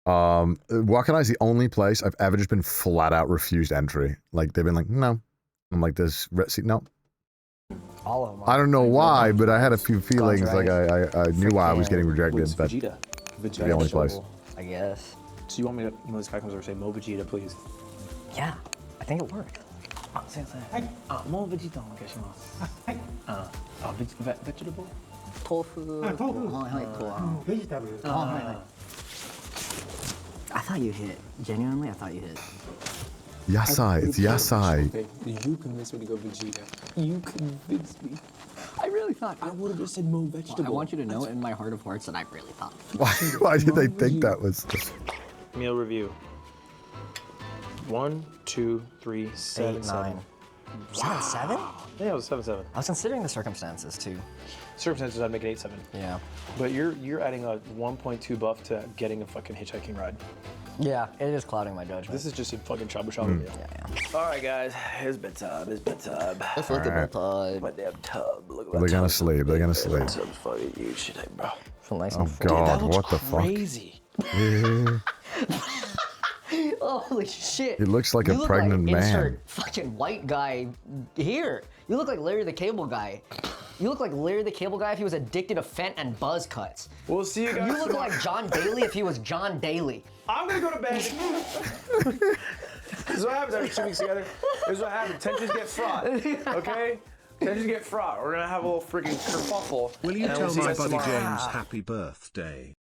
Wakanai is the only place I've ever just been flat out refused entry. Like they've been like, no. I'm like, this no. All of them. I don't know why, but I had a few feelings like I knew why I was getting rejected. But Vegeta. it's the only place. I guess. So you want me to, when this guy comes over, say Mo Vegeta, please? Yeah, I think it worked. Mo Vegeta, vegetable? Tofu. I thought you hit. Genuinely, I thought you hit. Yasai, it's Yasai. Okay, you convinced me to go Vegeta. You convinced me. I really thought. I would have just said Mo Vegetable. I want you to know in my heart of hearts that I really thought. Why did they think that was? Meal review. 1, 2, 3, 7, 8, 9. 7, 7? Yeah, it was 7, 7. I was considering the circumstances too. Circumstances, I'd make it 8, 7. Yeah. But you're adding a 1.2 buff to getting a fucking hitchhiking ride. Yeah, it is clouding my judgment. This is just a fucking shabu shabu meal. Yeah. All right, guys, it's bedtime. It's bedtime. Let's look at the tub. My damn tub. Look at They're gonna sleep. They're gonna sleep. Tub's fucking huge today, bro. Feel nice Oh and full. God, Dude, that what the looks fuck? crazy. Yeah. Holy shit. He looks like a look pregnant like man. Insert fucking white guy here. You look like Larry the Cable Guy. You look like Larry the Cable Guy if he was addicted to Fent and buzz cuts. We'll see you guys. You look like John Daly if he was John Daly. I'm gonna go to bed. This is what happens after 2 weeks together. This is what happens. Tensions get fraught. Okay? Tensions get fraught. We're gonna have a little freaking kerfuffle. Will you and tell we'll see my guys buddy tomorrow. James happy birthday?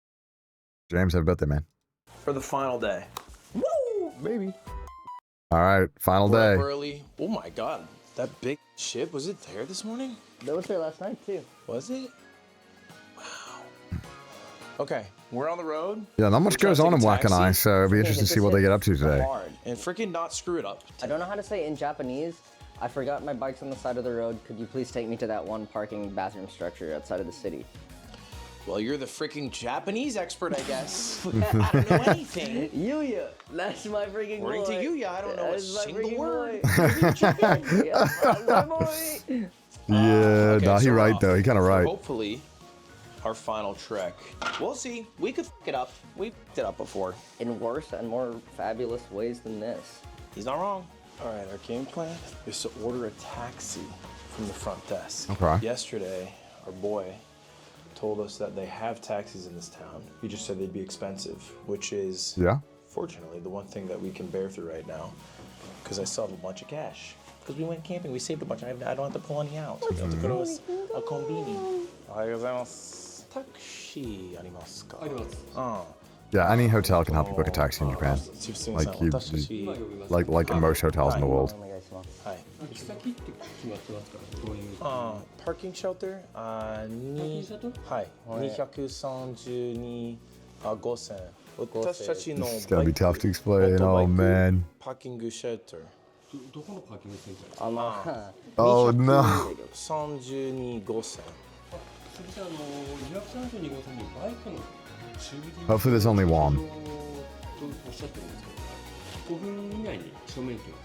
James, happy birthday, man. For the final day. Woo! Baby. All right, final We're day. up early. Oh my God, that big ship, was it there this morning? That was there last night too. Was it? Wow. Okay, we're on the road. Yeah, not much goes on in Wakanai, so it'll be interesting to see what they get up to today. Hard and freaking not screw it up. I don't know how to say in Japanese. I forgot my bike's on the side of the road. Could you please take me to that one parking bathroom structure outside of the city? Well, you're the freaking Japanese expert, I guess. I don't know anything. Yuya, that's my freaking boy. According to Yuya, I don't know a single word. Yeah, Okay, nah, so he we're right off. though. He kind of So right. hopefully, our final trek. We'll see. We could f it up. We f***ed it up before. In worse and more fabulous ways than this. He's not wrong. All right, our game plan is to order a taxi from the front desk. Okay. Yesterday, our boy told us that they have taxis in this town. He just said they'd be expensive, which is, fortunately, the one thing that we can bear through right now, because I still have a bunch of cash. Because we went camping, we saved a bunch. I don't have to pull any out. I have to go to a kombini. Taxi arimasu ka? Yeah, any hotel can help you book a taxi in Japan. Like in most hotels in the world. Hi. Parking shelter? はい。232 5000. 私たちの It's gonna be tough to explain. Oh man. パーキングシェルター。どこのパーキングセンター？Oh no. 232 5000。それじゃ232号線にバイクの修理 Hopefully there's only one. とおっしゃってるんですけど、5分以内に正面来ま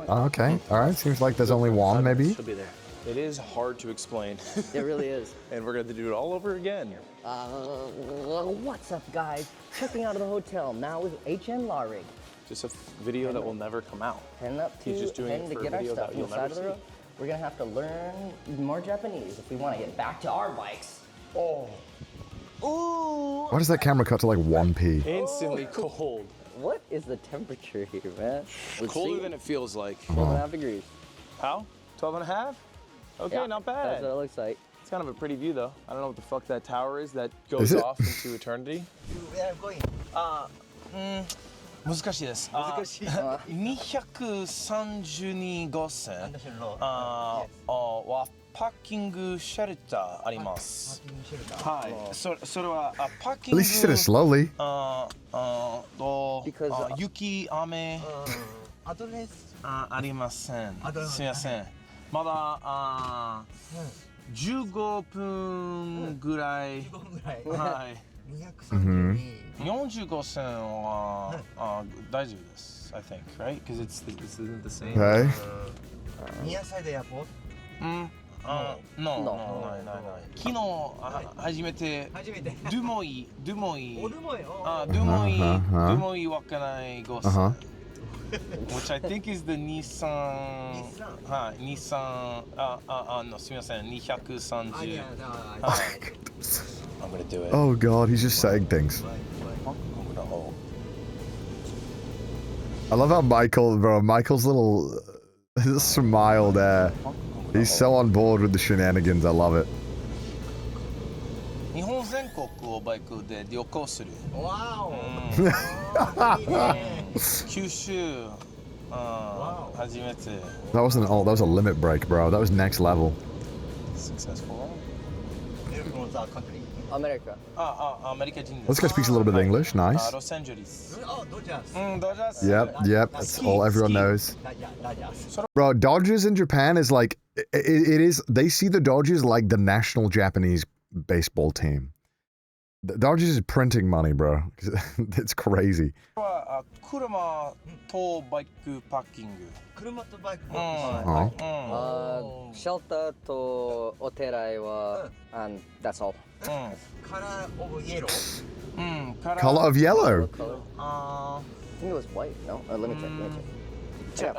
す。 Oh, okay. All right. Seems like there's only one, maybe. She'll be there. It is hard to explain. It really is. And we're going to do it all over again. What's up, guys? Checking out of the hotel now with HN Larig. Just a video that will never come out. Heading up to, He's just doing it to for get a our video stuff that on you'll the side never of the see. road. We're gonna have to learn more Japanese if we want to get back to our bikes. Oh. Ooh. Why does that camera cut to like 1p? Instantly cold. What is the temperature here, man? Let's Colder see. than it feels like. 12.5 degrees. How? 12 and a half? Okay, Yeah, not bad. That's what it looks like. It's kind of a pretty view, though. I don't know what the fuck that tower is that goes off into eternity. We are going. 難しいです。難しい。232号線はパーキングシェルターあります。はい。それはパーキン At グ least you said it slowly. 雪雨アドレスありません。すみません。まだ15分ぐらい。はい。45銭は、大丈夫です。I think, right? Because it's the same. Okay. Near side airport? No,ない。昨日初めてドゥモイわかないゴス。Which I think is the Nissan. はい、Nissan. すみません、230. I'm gonna do it. Oh god, he's just saying things. I love how Michael's little smile there. He's so on board with the shenanigans. I love it. 日本全国をバイクで旅行する。Wow. 九州初めて。That wasn't that was a limit break, bro. That was next level. Successful. America. アメリカ人です。 This guy speaks a little bit of English. Nice. Los Angeles. Dodgers. Yep. That's all everyone knows. Bro, Dodgers in Japan is like it is. They see the Dodgers like the national Japanese baseball team. The Dodgers is printing money, bro. It's crazy. 車とバイクパッキング。車とバイクパッキング。shelter とお寺へは、and that's all. Color of yellow. Color of yellow. I think it was white. No, let me check.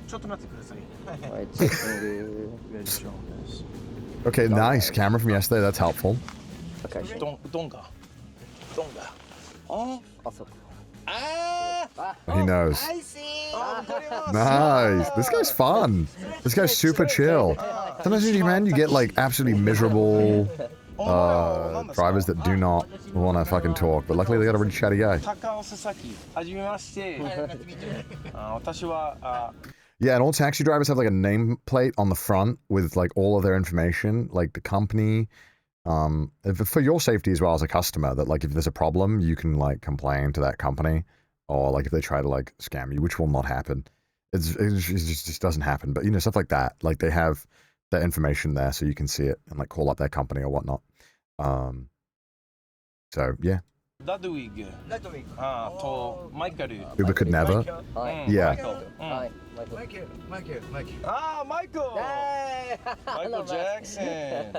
ちょっと待ってください。Okay, nice camera from yesterday. That's helpful. Okay. ドンガ。He knows. I see. Nice. This guy's fun. This guy's super chill. Sometimes in Japan you get like absolutely miserable drivers that do not want to fucking talk, but luckily they got a really chatty guy. Yeah, and all taxi drivers have like a nameplate on the front with like all of their information, like the company, for your safety as well as a customer, that like if there's a problem, you can like complain to that company, or like if they try to like scam you, which will not happen. It just doesn't happen. But you know, stuff like that, like they have their information there so you can see it and like call up their company or whatnot. So yeah. Ludwig. To Michael. Uber could never. Yeah. Michael. Michael. Hey! Michael Jackson.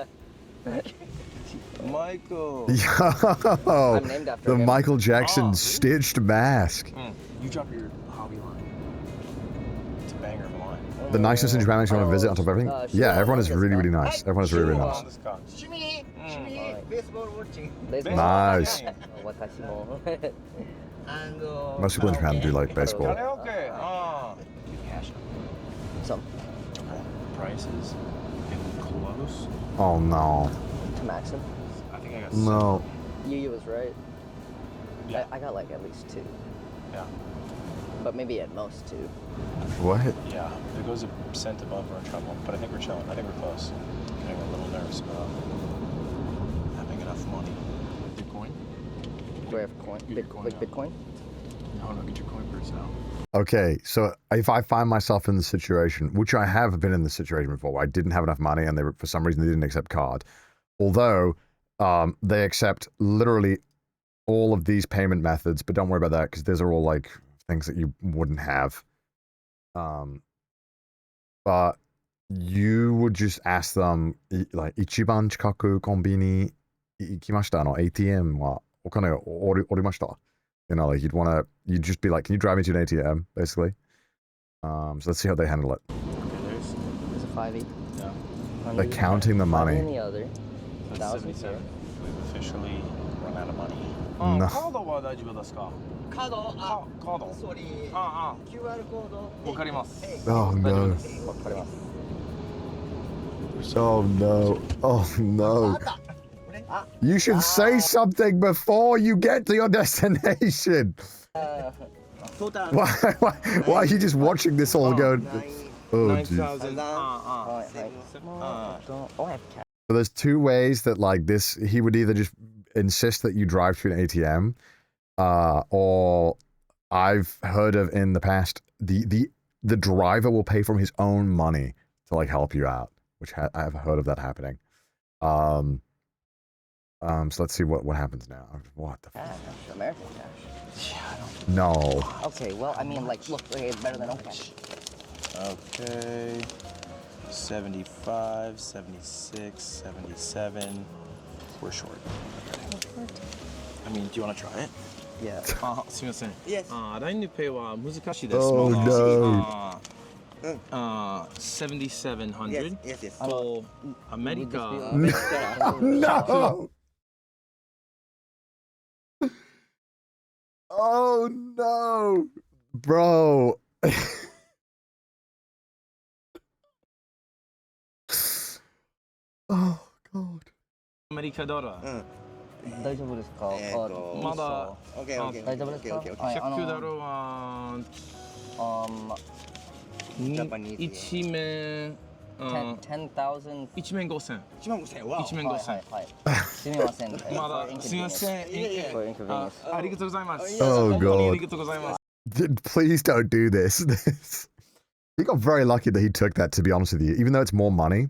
Michael. Yo, I'm named after the him. Michael Jackson stitched mask. You drop your hobby line. It's a banger of a line. The nicest in Japan makes you want to visit on top of everything. Yeah, everyone is really, really nice. Everyone is really, really nice. Shimi. Baseball watching. Nice. And Most people in Japan do like baseball. Karaoke. Some. Prices getting close. Oh no. To Maxim. I think I got No. You was right. Yeah. I got like at least 2. Yeah. But maybe at most 2. What? Yeah. If it goes a cent above, we're in trouble. But I think we're chilling. I think we're close. I think we're a little nervous about having enough money. Bitcoin? Do I have coin? Bitcoin? No, get your coin purse out. Okay, so if I find myself in the situation, which I have been in the situation before, where I didn't have enough money and for some reason they didn't accept card, although they accept literally all of these payment methods, but don't worry about that because those are all like things that you wouldn't have. But you would just ask them like 一番近くコンビニ行きました？ATM はお金をおりました？ You know, like you'd just be like, can you drive me to an ATM, basically? So let's see how they handle it. There's a 5e. Yeah. They're counting the money. Any other. So 77. We've officially run out of money. No. カードは大丈夫ですか？カード。カード。ソリー。QR コード。わかります。Oh no. わかります。Oh no. Oh no. You should say something before you get to your destination. Why are you just watching this all go? Oh, geez. So there's 2 ways that like this, he would either just insist that you drive to an ATM, or I've heard of in the past, the driver will pay from his own money to like help you out, which I've heard of that happening. So let's see what happens now. What the fuck? American cash. Yeah, I don't. No. Okay, well, I mean, like, look, okay, it's better than no cash. Okay. 75, 76, 77. We're short. Okay. I mean, do you want to try it? Yeah. すみません。 Yes. ラインペイは難しいです。 Oh no. 7700 Yes, yes, yes. とアメリカ No. Oh no, bro. Oh god. アメリカドル。大丈夫ですか？まだ。大丈夫ですか？はい、100ドルは1面。10,000 1面5000。1万5000。わ。1面5000。はい。すみません。まだすみません。ありがとうございます。 Oh 本当にあり god. がとうございます。 Please don't do this. He got very lucky that he took that, to be honest with you. Even though it's more money,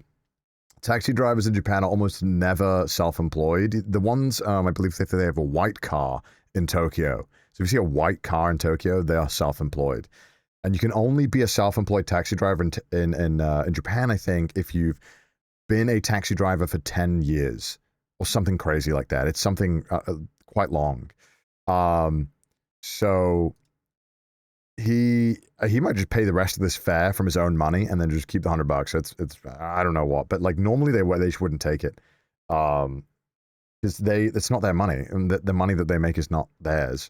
taxi drivers in Japan are almost never self-employed. The ones, I believe, if they have a white car in Tokyo. So if you see a white car in Tokyo, they are self-employed. And you can only be a self-employed taxi driver in Japan, I think, if you've been a taxi driver for 10 years or something crazy like that. It's something quite long. So he might just pay the rest of this fare from his own money and then just keep the $100. So it's I don't know what, but like normally they wouldn't take it, because it's not their money, and the money that they make is not theirs,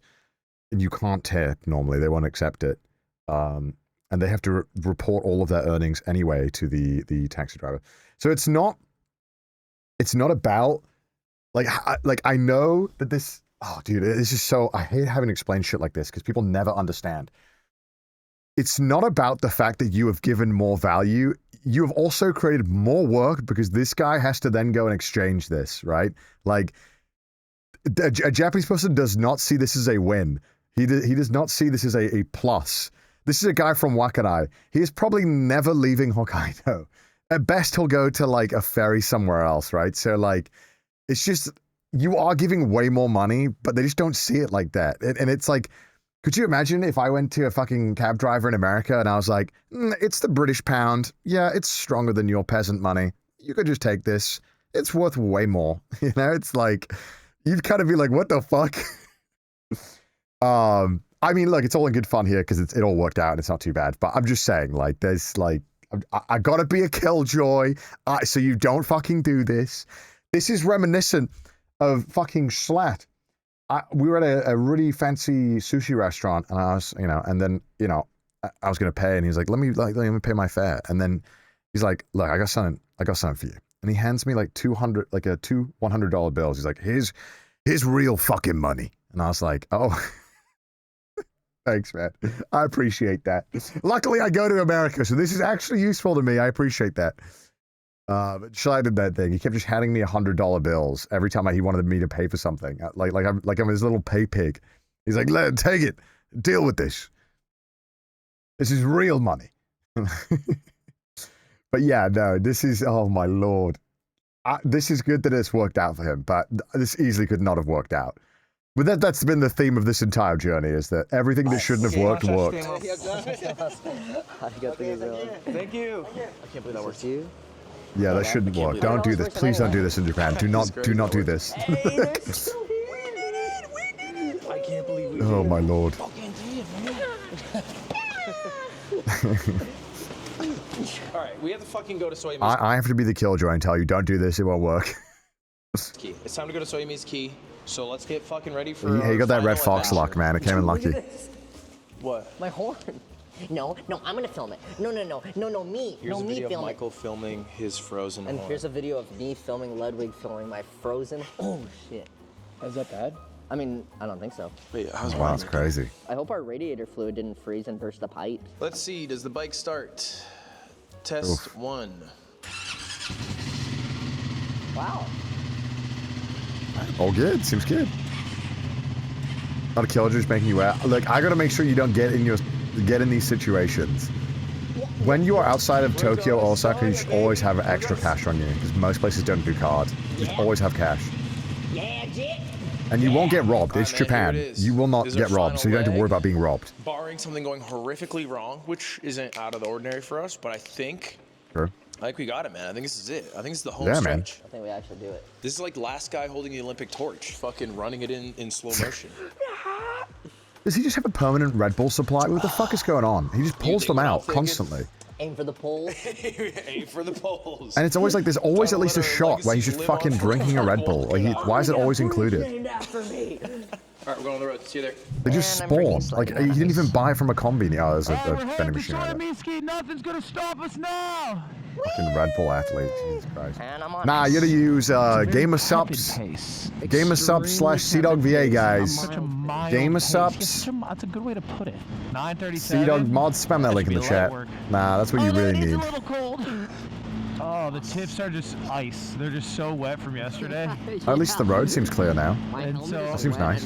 and you can't tip normally. They won't accept it, and they have to report all of their earnings anyway to the taxi driver. So it's not about like I know that this. Oh, dude, this is so. I hate having to explain shit like this because people never understand. It's not about the fact that you have given more value. You have also created more work because this guy has to then go and exchange this, right? Like, a Japanese person does not see this as a win. He does not see this as a plus. This is a guy from Wakarai. He is probably never leaving Hokkaido. At best, he'll go to like a ferry somewhere else, right? So like, it's just, you are giving way more money, but they just don't see it like that. And it's like, could you imagine if I went to a fucking cab driver in America and I was like, it's the British pound. Yeah, it's stronger than your peasant money. You could just take this. It's worth way more. You know, it's like, you'd kind of be like, what the fuck? I mean, look, it's all in good fun here because it all worked out and it's not too bad. But I'm just saying, like, there's like, I gotta be a killjoy. So you don't fucking do this. This is reminiscent of fucking Schlatt. We were at a really fancy sushi restaurant, and I was, and then, I was gonna pay, and he's like, let me pay my fare, and then he's like, look, I got something for you, and he hands me like two $100 bills. He's like, here's real fucking money, and I was like, oh, thanks, man, I appreciate that. Luckily, I go to America, so this is actually useful to me. I appreciate that. But Shai did that thing. He kept just handing me $100 bills every time he wanted me to pay for something. Like I'm his little pay pig. He's like, take it, deal with this. This is real money. But yeah, no, this is, oh my lord. This is good that it's worked out for him, but this easily could not have worked out. But that's been the theme of this entire journey, is that everything that shouldn't have worked. Thank you. I can't believe that worked. Yeah, that shouldn't work. Don't do this. Please don't do this in Japan. Do not do this. I can't believe we did. Oh my lord. Alright, we have to fucking go to Soyami's. I have to be the killjoy and tell you, don't do this, it won't work. Key. It's time to go to Soyami's Key. So let's get fucking ready for. He got that red fox luck, man. It came in lucky. What? My horn. No, I'm gonna film it. No, me. Here's a video film of Michael filming his frozen horn. And here's a video of me filming Ludwig filming my frozen. Oh shit. Is that bad? I mean, I don't think so. Wait, how's wow, that's crazy. I hope our radiator fluid didn't freeze and burst the pipe. Let's see, does the bike start? Test 1. Wow. All good, seems good. Not a killjoy, just making you out. Look, I gotta make sure you don't get in these situations. When you are outside of Tokyo or Osaka, you should always have extra cash on you, because most places don't do cards. Just always have cash. Yeah, Jit. And you won't get robbed. It's Japan. You will not get robbed, so you don't have to worry about being robbed. Barring something going horrifically wrong, which isn't out of the ordinary for us, but I think we got it, man. I think this is it. I think this is the home stretch. Man. I think we actually do it. This is like last guy holding the Olympic torch, fucking running it in slow motion. Does he just have a permanent Red Bull supply? What the fuck is going on? He just pulls them out constantly. Aim for the poles. Aim for the poles. And it's always like there's always at least a shot where he's just fucking drinking a Red Bull. Like why is it always included? Named after me. All right, we're going on the road. See you there. They just spawn. Like he didn't even buy from a combi. Oh, there's a vending machine right there. Nothing's gonna stop us now. Fucking Red Bull athlete. Jesus Christ. Nah, you gotta use Gamer Subs. Gamer Subs / CDawgVA, guys. Gamer Subs. That's a good way to put it. 9:37. CDawg mods, spam that link in the chat. Nah, that's what you really need. A little cold. Oh, the tips are just ice. They're just so wet from yesterday. At least the road seems clear now. And so, That seems nice.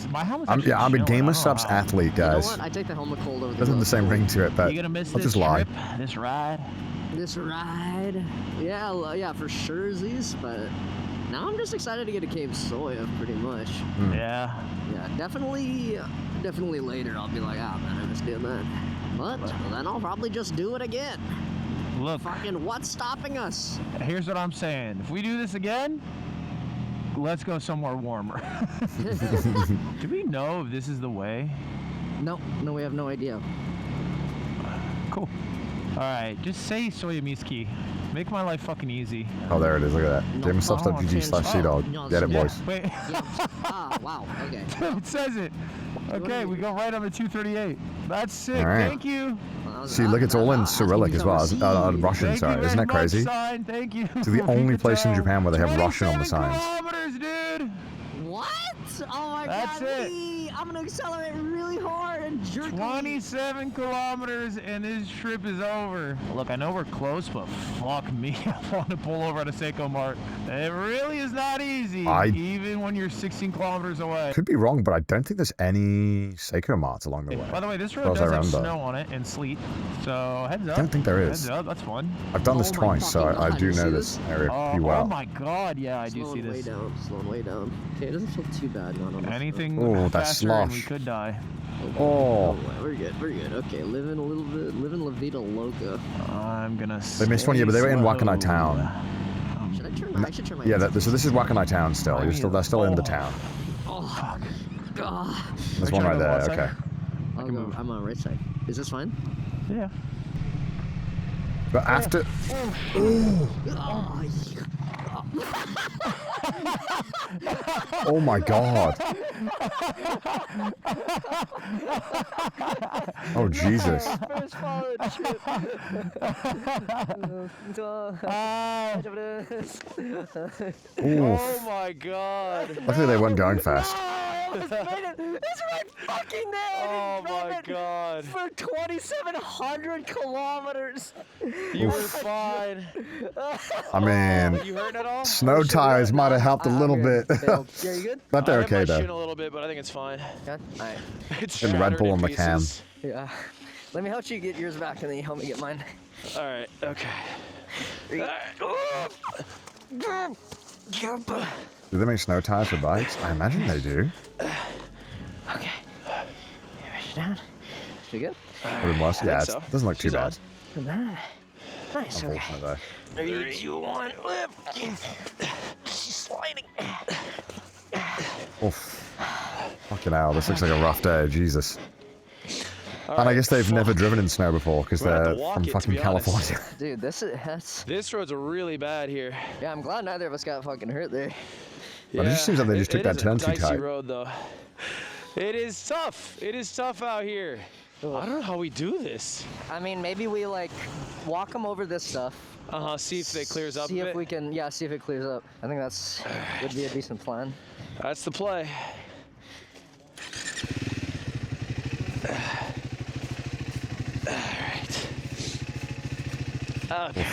My helmet's I'm a Gamer Subs athlete, guys. You know what? I take the helmet cold over the Doesn't have the same ring to it, but you gonna miss I'll this just lie. trip, this ride? This ride? Yeah, for sure, but now I'm just excited to get to Cape Soya, pretty much. Yeah. Yeah, definitely later I'll be like, man, I'm just doing that. But then I'll probably just do it again. Look. Fucking what's stopping us? Here's what I'm saying. If we do this again, let's go somewhere warmer. Do we know if this is the way? No, we have no idea. Cool. All right, just say Soya Miski. Make my life fucking easy. Oh, there it is. Look at that. GamerSubs.gg/CDawg. Get it, boys. Wait. Wow. Okay. It says it. Okay, we go right on the 238. That's sick. All right. Thank you. See, look, it's all in Cyrillic as well. Russian, sorry. Isn't that crazy? Sign. Thank you. It's the only place in Japan where they have Russian on the signs. Kilometers, dude. What? Oh my That's god. it. I'm gonna accelerate really hard and jerk. 27 kilometers and this trip is over. Look, I know we're close, but fuck me. I want to pull over at a Seiko Mart. It really is not easy, even when you're 16 kilometers away. Could be wrong, but I don't think there's any Seiko Marts along the way. By the way, this road does have snow on it and sleet, so heads up. I don't think there is. Heads up, that's fun. I've done this twice, so I do know this area pretty well. Oh my god, yeah, I do see this. Slowing way down. Okay, it doesn't feel too bad going on. Anything faster and we could die. Oh. We're good. Okay, living La Vida Loca. I'm gonna. They missed one, yeah, but they were in Wakanai Town. Should I turn? I should turn my. Yeah, so this is Wakanai Town still. They're still in the town. Oh, fuck. God. There's one right there. Okay. I'm on the right side. Is this fine? Yeah. But after. Oh my god. Oh Jesus. Oh my god. Luckily they weren't going fast. It's right fucking there. Oh my god. For 2,700 kilometers. You were fine. I mean, you hurt at all? Snow tires might have helped a little bit. Yeah, you good? But they're okay I though. a little bit, but I think it's fine. Okay. Alright. It's and Red Bull on the cam. Yeah. Let me help you get yours back, and then you help me get mine. All right. Okay. Do they make snow tires for bikes? I imagine they do. Okay. Push down. You good? Yeah, it doesn't look too bad. Nice. Unfortunate though. 3, 2, 1, lift. She's sliding. Oof. Fucking hell, this looks like a rough day. Jesus. And I guess they've never driven in snow before because they're from fucking California. Dude, this road's really bad here. Yeah, I'm glad neither of us got fucking hurt there. But it just seems like they just took that turn too tight. Road, though. It is tough. It is tough out here. I don't know how we do this. I mean, maybe we like walk them over this stuff. See if it clears up. See if we can, see if it clears up. I think that's would be a decent plan. That's the play. Okay.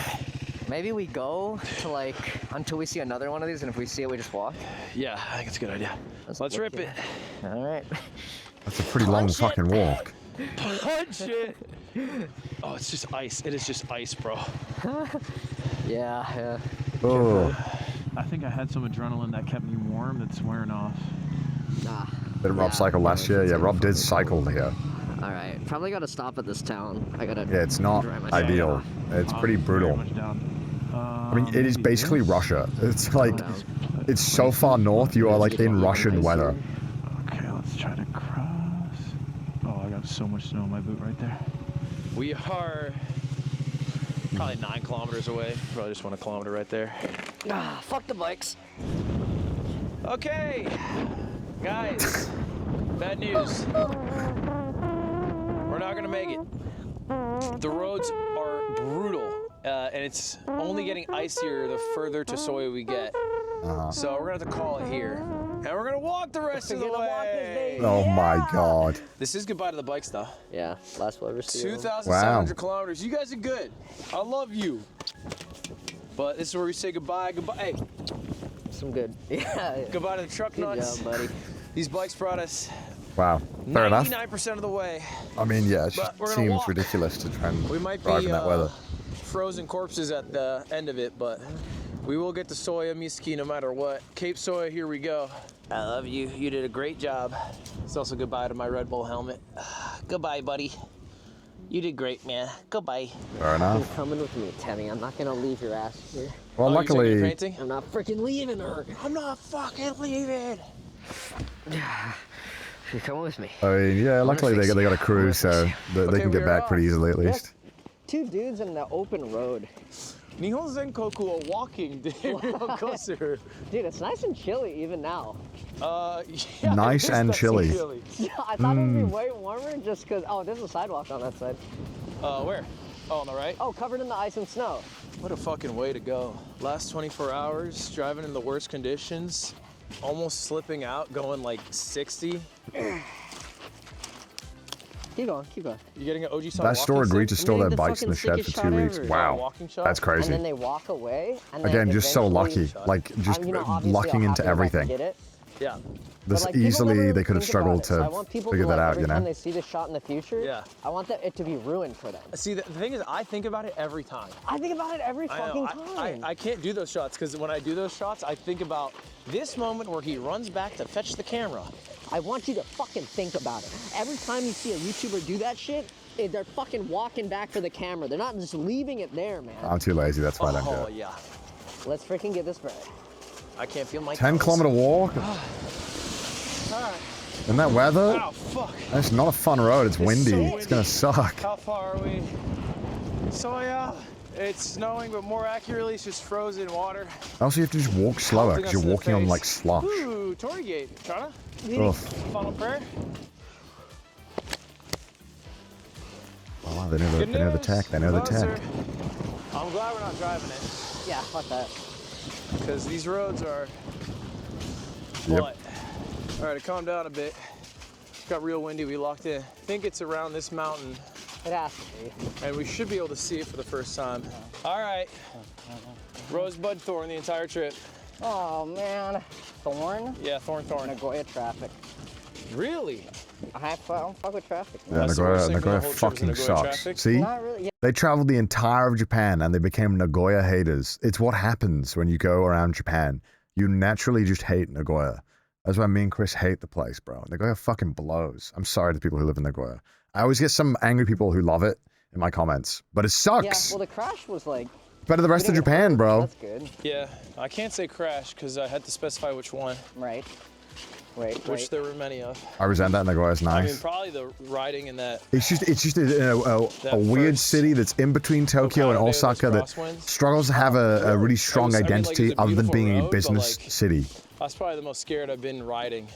Maybe we go to like until we see another one of these, and if we see it, we just walk. Yeah, I think it's a good idea. Let's rip it. All right. That's a pretty long fucking walk. Punch it. Oh, it's just ice. It is just ice, bro. Yeah. Oh. I think I had some adrenaline that kept me warm that's wearing off. Didn't Rob cycle last year? Yeah, Rob did cycle here. Alright, probably gotta stop at this town. I gotta. Yeah, it's not ideal. It's pretty brutal. I mean, it is basically Russia. It's like, it's so far north, you are like in Russian weather. Okay, let's try to cross. Oh, I got so much snow on my boot right there. We are probably 9 kilometers away. Probably just 1 kilometer right there. Fuck the bikes. Okay, guys, bad news. We're not gonna make it. The roads are brutal, and it's only getting icier the further to Soya we get. So we're gonna have to call it here. And we're gonna walk the rest of the way. Oh my God. This is goodbye to the bikes though. Yeah, last we'll ever see. 2,700 kilometers. You guys are good. I love you. But this is where we say goodbye. Goodbye. Hey. Some good. Yeah. Goodbye to the truck nuts. Good job, buddy. These bikes brought us Wow. Fair enough. 99% of the way. I mean, yeah, it But we're just gonna seems walk. ridiculous to try and We might drive be in that weather. frozen corpses at the end of it, but we will get to Soya Miski no matter what. Cape Soya, here we go. I love you. You did a great job. It's also goodbye to my Red Bull helmet. Goodbye, buddy. You did great, man. Goodbye. Fair enough. You're coming with me, Temmie. I'm not gonna leave your ass here. Well, luckily, I'm not freaking leaving her. I'm not fucking leaving. You're coming with me. I mean, yeah, luckily they got a crew, so they can get back pretty easily at least. Two dudes in the open road. Nihon Zenkoku are walking, dude. Real closer. Dude, it's nice and chilly even now. Yeah, Nice and chilly. Yeah, I thought it would be way warmer just because. Oh, there's a sidewalk on that side. Where? Oh, on the right? Oh, covered in the ice and snow. What a fucking way to go. Last 24 hours, driving in the worst conditions, almost slipping out, going like 60. Keep going, keep going. You getting an OG style That store walking agreed to stick? store their bikes in the shed for 2 weeks. Wow, that's And crazy. then they walk away. And then Again, just so eventually- lucky, like just you know, obviously lucking I'll into have to go back and everything. get it. Yeah. This But, like, people easily never they could have think about struggled it. So I to want people figure to, that like, out, every you time know. they see this shot in the future, Yeah. I want it to be ruined for them. See, the thing is, I think about it every time. I think about it every I know. fucking time. I can't do those shots because when I do those shots, I think about this moment where he runs back to fetch the camera. I want you to fucking think about it. Every time you see a YouTuber do that shit, they're fucking walking back for the camera. They're not just leaving it there, man. I'm too lazy, that's why I don't do Oh, it. yeah. Let's freaking get this bread. I can't feel my 10-kilometer walk? All right. In that weather? Oh, fuck. That's not a fun road, it's windy. so It's gonna suck. How far are we? So, yeah, it's snowing, but more accurately, it's just frozen water. Also, you have to just walk slower Melting because us you're in the walking on face. like slush. Ooh, Tory Gate. Chana? Ugh. Final prayer? Oh, wow, they know the tech, they know the tech. Closer. I'm glad we're not driving it. Yeah, fuck that. Because these roads are Yep. what? All right, it calmed down a bit. Got real windy, we locked in. I think it's around this mountain. It has to be. And we should be able to see it for the first time. All right. Rosebud Thorn the entire trip. Oh, man. Thorn? Yeah, Thorn. Nagoya traffic. Really? I don't fuck with traffic. Yeah, That's the worst thing for the Nagoya whole trip is fucking Nagoya sucks. traffic? See? Not really, yeah. They traveled the entire of Japan and they became Nagoya haters. It's what happens when you go around Japan. You naturally just hate Nagoya. That's why me and Chris hate the place, bro. Nagoya fucking blows. I'm sorry to people who live in Nagoya. I always get some angry people who love it in my comments, but it sucks. Yeah, well, the crash was like... Better than the rest of Japan, bro. That's good. Yeah, I can't say crash because I had to specify which one. Right. Wait. Which there were many of. I resent that. Nagoya's I mean, nice. probably the riding in that. It's just a weird city that's in between Tokyo and Osaka that struggles to have a really strong identity other than being a business city. That's probably the most scared I've been riding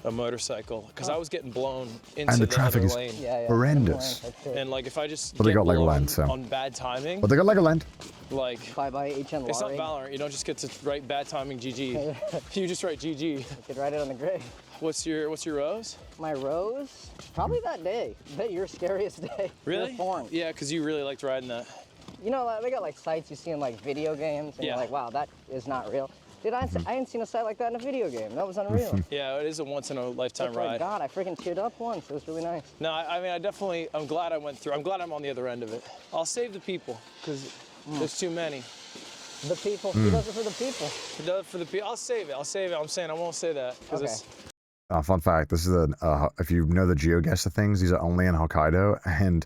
a motorcycle because I was getting blown into And the the traffic other is lane. horrendous. And like if I just But they get got blown Legoland, so. on bad timing, But they got Legoland. like Bye-bye, HN it's not Lorry. Valorant. You don't just get to write bad timing GG. You just write GG. You could write it on the grid. What's your rose? My rose? Probably that day. Your scariest day. Really? Your Thorn. Yeah, because you really liked riding that. You know, they got like sites you see in like video games, and Yeah. you're like, wow, that is not real. Dude, I ain't seen a site like that in a video game. That was unreal. Yeah, it is a once in a lifetime That's like, ride. God, I freaking teared up once. It was really nice. No, I mean, I'm glad I went through. I'm glad I'm on the other end of it. I'll save the people because there's too many. The people. He does it for the people. He does it for the people. I'll save it. I'm saying I won't say that because it's. Fun fact, this is if you know the GeoGuessr things, these are only in Hokkaido, and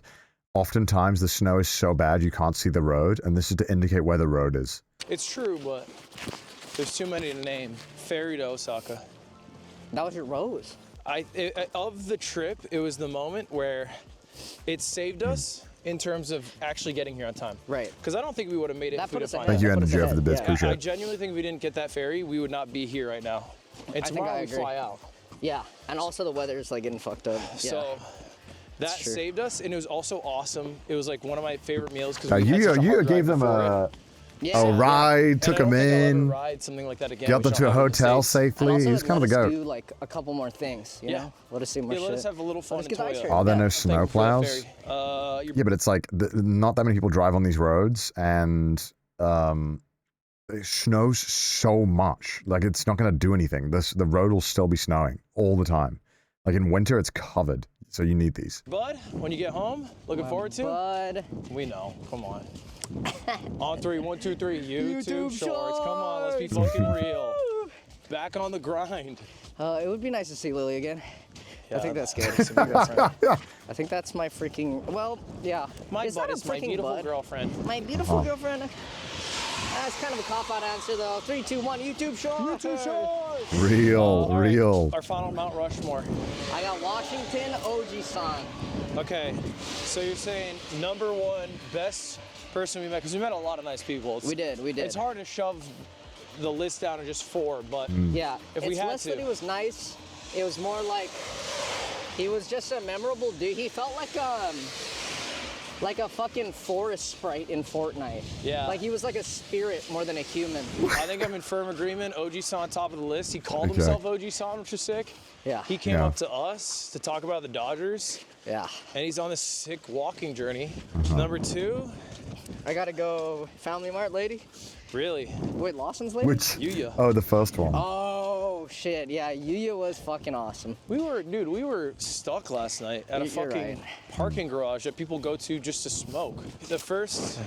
oftentimes the snow is so bad you can't see the road, and this is to indicate where the road is. It's true, but there's too many to name. Ferry to Osaka. That was your rose. Of the trip, it was the moment where it saved us in terms of actually getting here on time. Right. Because I don't think we would have made it. Thank you, Energy, for the bits. Appreciate I it. genuinely think if we didn't get that ferry, we would not be here right now. And tomorrow we fly out. Yeah, and also the weather's like getting fucked up. So that saved us, and it was also awesome. It was like one of my favorite meals because You gave them a ride, took them in, ride, something like that again. got them to a hotel safely. He's kind of the goat. Do like a couple more things, you know? Let us see more shit. Let us have a little fun. Are there no snow plows? Yeah, but it's like not that many people drive on these roads, and it snows so much. Like it's not going to do anything. The road will still be snowing all the time. Like in winter, it's covered. So you need these. Bud, when you get home, looking forward to? Bud. We know. Come on. On 3, 1, 2, 3. YouTube shorts. Come on, let's be fucking real. Back on the grind. It would be nice to see Lily again. Yeah. I think that's good. I think that's my freaking. Well, yeah. My bud is my beautiful girlfriend. My beautiful girlfriend. That's kind of a cop-out answer, though. 3, 2, 1. YouTube shorts. YouTube shorts. Real. Our final Mount Rushmore. I got Washington Oji-san. Okay, so you're saying number one best person we met, because we met a lot of nice people. We did. It's hard to shove the list down to just 4, but yeah, if we had less to. That he was nice. It was more like he was just a memorable dude. He felt like a fucking forest sprite in Fortnite. Yeah. Like he was like a spirit more than a human. I think I'm in firm agreement. Oji-san top of the list. He called himself Oji-san, which is sick. Yeah. He came up to us to talk about the Dodgers. Yeah. And he's on this sick walking journey. Number 2. I gotta go Family Mart lady. Really? Wait, Lawson's lady? Which? Yuya. Oh, the first one. Oh shit, yeah, Yuya was fucking awesome. We were stuck last night at a fucking parking garage that people go to just to smoke. The first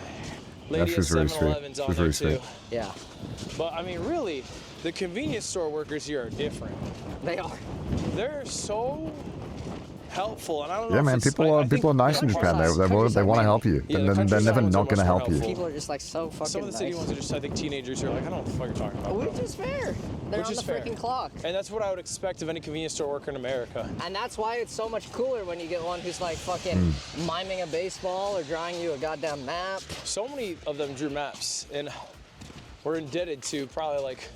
lady at 7-Eleven's on there too. Yeah. But I mean, really, the convenience store workers here are different. They are. They're so helpful, and I don't know. Yeah, man, people are nice in Japan. They want to help you. They're never not going to help you. People are just like so fucking Some of the city ones are just, I think, teenagers who are like, I don't know what the fuck you're talking about. Which is fair. They're on the freaking clock. And that's what I would expect of any convenience store worker in America. And that's why it's so much cooler when you get one who's like fucking miming a baseball or drawing you a goddamn map. So many of them drew maps, and we're indebted to probably like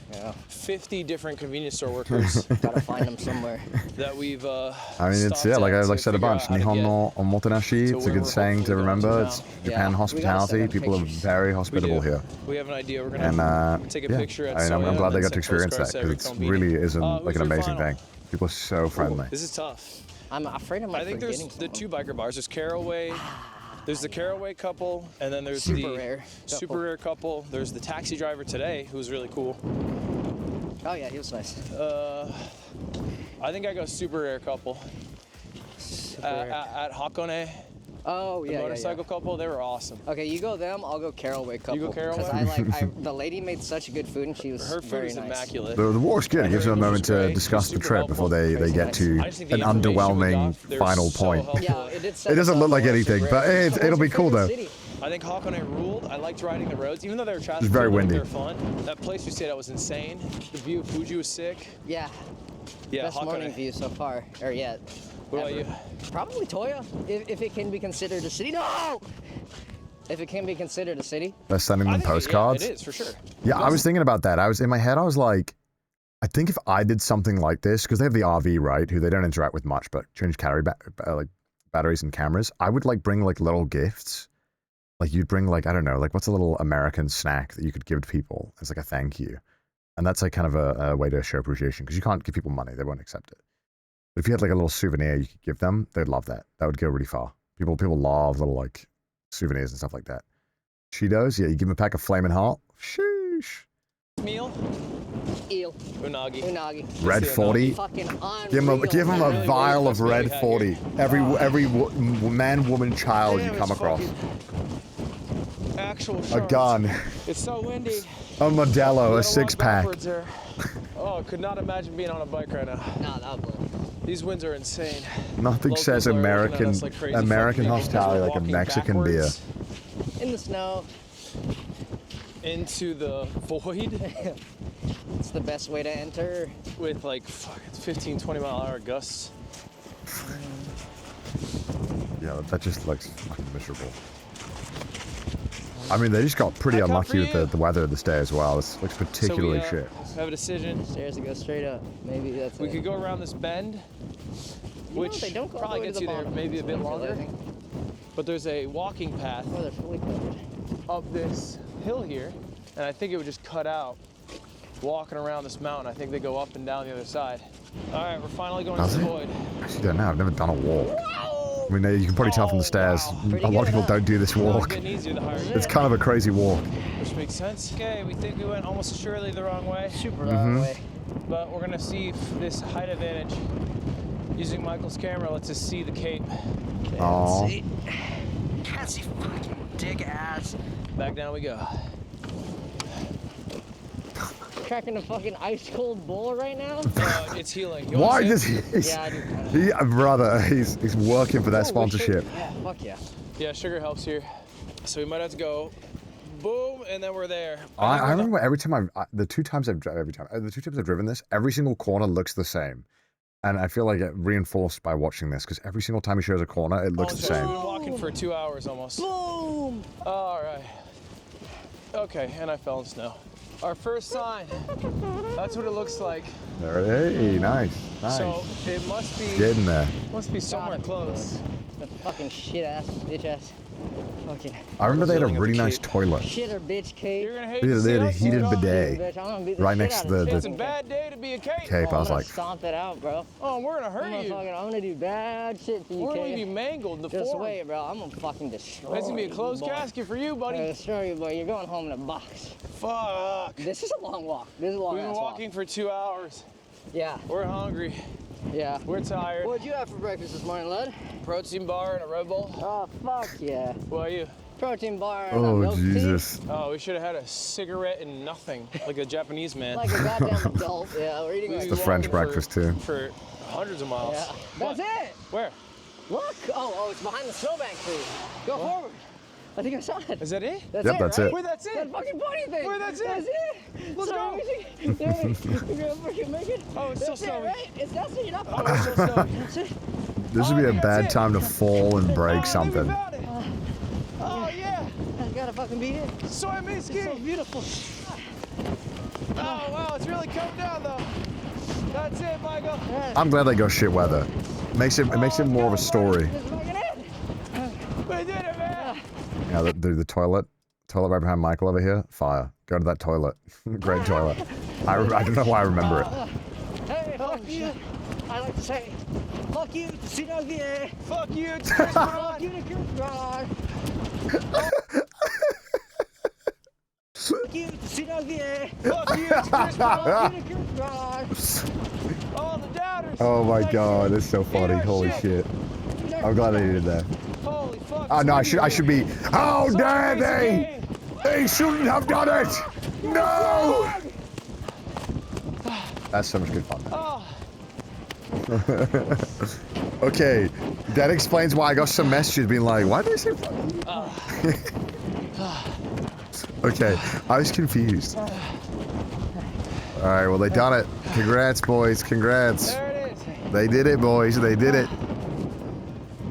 50 different convenience store workers. Gotta find them somewhere. That we've I mean, it's like I said a bunch. Nihon no omotenashi. It's a good saying to remember. It's Japan hospitality. People are very hospitable here. We have an idea. We're gonna take a picture. I'm glad they got to experience that because it really is like an amazing thing. People are so friendly. This is tough. I'm afraid I'm. I think there's the 2 biker bars. There's Caraway. There's the Caraway couple, and then there's the super rare couple. There's the taxi driver today, who's really cool. Oh yeah, he was nice. I think I go super rare couple. At Hakone. Oh yeah, the motorcycle couple, they were awesome. Okay, you go them, I'll go Caraway couple. You go Caraway? Because the lady made such good food, and she was her food very is nice. immaculate. The walk's good. It gives them a moment to discuss the trip before they get to an underwhelming final point. Yeah, it doesn't look like anything, but it'll be cool though. I think Hakone ruled. I liked riding the roads, even though they were traffic. It's very windy. They were fun. That place we stayed at was insane. The view of Fuji was sick. Yeah. Yeah, best morning view so far, or yet. What about you? Probably Toya, if it can be considered a city. No! If it can be considered a city. They're sending them postcards? Yeah, it is, for sure. Yeah, I was thinking about that. I was in my head, I was like, I think if I did something like this, because they have the RV, right, who they don't interact with much, but change like batteries and cameras, I would like bring like little gifts. Like you'd bring like, I don't know, like what's a little American snack that you could give to people as like a thank you? And that's like kind of a way to show appreciation because you can't give people money. They won't accept it. But if you had like a little souvenir you could give them, they'd love that. That would go really far. People love little like souvenirs and stuff like that. Cheetos, yeah, you give them a pack of Flamin' Hot. Sheesh. Meal? Eel. Unagi. Red 40. Give them a vial of Red 40. Every man, woman, child you come across. actual a sharks. gun, It's so windy. a Modelo, You a gotta six walk pack. backwards there. Oh, could not imagine being on a bike right now. Nah, that would blow. These winds are insane. Nothing Locals says are looking at American us like crazy American fucking people because hospitality we're like a walking Mexican backwards In the snow. into the void. It's the best way to enter. With like 15, 20-mile-an-hour gusts. Yeah, that just looks fucking miserable. I mean, they just got pretty unlucky with the weather this day as well. This looks particularly so we, shit. have a decision. Stairs to go straight up. Maybe that's We could go around this bend, which they don't go all the probably way to gets the you there bottom. maybe a bit I'm longer. realizing. But there's a walking path Oh, they're fully covered. up this hill here, and I think it would just cut out walking around this mountain. I think they go up and down the other side. All right, we're finally going to the void. I actually don't know. I've never done a walk. I mean, you can probably tell from the stairs. A lot of people don't do this walk. It's kind of a crazy walk. Which makes sense. Okay, we think we went almost surely the wrong way. Super wrong way. But we're gonna see if this height advantage using Michael's camera lets us see the cape. Oh. Can't see fucking dick ass. Back down we go. Cracking a fucking ice cold bowl right now. It's healing. Why does he? Yeah, I do. Brother, he's working for their sponsorship. Yeah, fuck yeah. Yeah, sugar helps here. So we might have to go boom, and then we're there. I remember every time the two times I've driven this, every single corner looks the same. And I feel like it reinforced by watching this, because every single time he shows a corner, it looks the same. We've been walking for 2 hours almost. Boom! All right. Okay, and I fell in snow. Our first sign. That's what it looks like. Hey, nice. So it must be. Get in there. Must be somewhere close. The fucking shit ass, bitch ass. Fucking. I remember they had a really nice toilet. Shit or bitch cave. You're gonna hate They had a heated Bitch, I'm bidet gonna beat the right shit next out to of the It's a bad day to be a cape. cape. I was like, Stomp it out, bro. Oh, we're gonna hurt you. I'm gonna do bad shit to you, We're gonna kid. leave you mangled in the Just form. wait, bro. I'm gonna fucking destroy you. That's gonna be a closed boy. casket for you, buddy. I'm gonna destroy you, boy. You're going home in a box. Fuck. This is a long walk. This is a long We've been ass walking for 2 hours. Yeah. We're hungry. Yeah. We're tired. What'd you have for breakfast this morning, Lud? Protein bar and a Red Bull. Oh, fuck yeah. What are you? Protein bar and a oh, milk Jesus. Oh, we should have had a cigarette and nothing, like a Japanese man. Like a goddamn adult. Yeah, we're eating It's like the French breakfast, too. For hundreds of miles. Yeah. That's it. Where? Look. Oh, it's behind the snowbank tree. Go forward. I think I saw it. Is that it? That's Yep, it, that's right? it. Where that's it? That fucking pointy thing. Where that's it? That's it. Let's go. You're gonna fucking make it. Oh, it's that's so it, snowy. right? It's that's it. You're not Oh, it's so snowy. That's it. This would be a bad time to fall and break Oh, I think we something. found it. Oh, yeah. I gotta fucking beat it. Soy whiskey. It's so beautiful. Oh, wow. It's really coming down, though. That's it, Michael. I'm glad they go shit weather. It makes it more of a story. We did it, man. Yeah, the toilet right behind Michael over here. Fire. Go to that toilet. Great toilet. I don't know why I remember it. Hey, fuck you. I like to say, fuck you to CDawgVA. Fuck you to Chris Brown. Fuck you to Chris Brown. Fuck you to CDawgVA. Fuck you to Chris Brown. Fuck you to Chris Brown. All the doubters. Oh my god, it's so funny. Holy shit. I'm glad they did that. Holy fuck. Oh no, I should be. How dare they? They shouldn't have done it. No. That's so much good fun. Oh. Okay, that explains why I got some messages being like, why did they say okay, I was confused. Alright, well they done it. Congrats, boys, congrats. There it is. They did it, boys, they did it.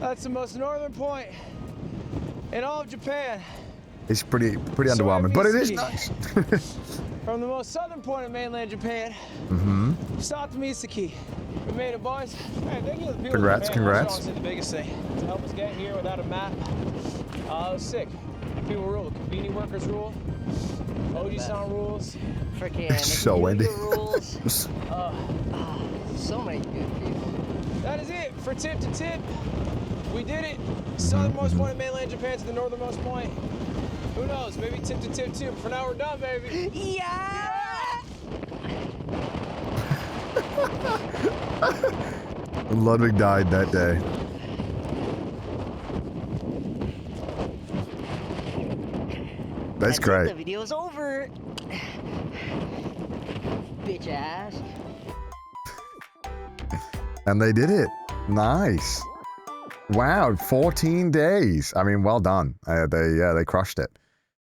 That's the most northern point in all of Japan. It's pretty underwhelming, but it is nice. From the most southern point of mainland Japan, South to Misaki. We made it, boys. Hey, thank you to the people Congrats, of Japan. congrats. That's honestly the biggest thing. To help us get here without a map. It was sick. People rule. Convenience workers rule. Oji-san rules. Freaking It's so windy. rules. So many good people. That is it for tip to tip. We did it. Southernmost point of mainland Japan to the northernmost point. Who knows? Maybe tip to tip too. For now, we're done, baby. Yeah! Ludwig died that day. That's great. The video's over. Bitch ass. And they did it. Nice. Wow, 14 days. I mean, well done. They crushed it.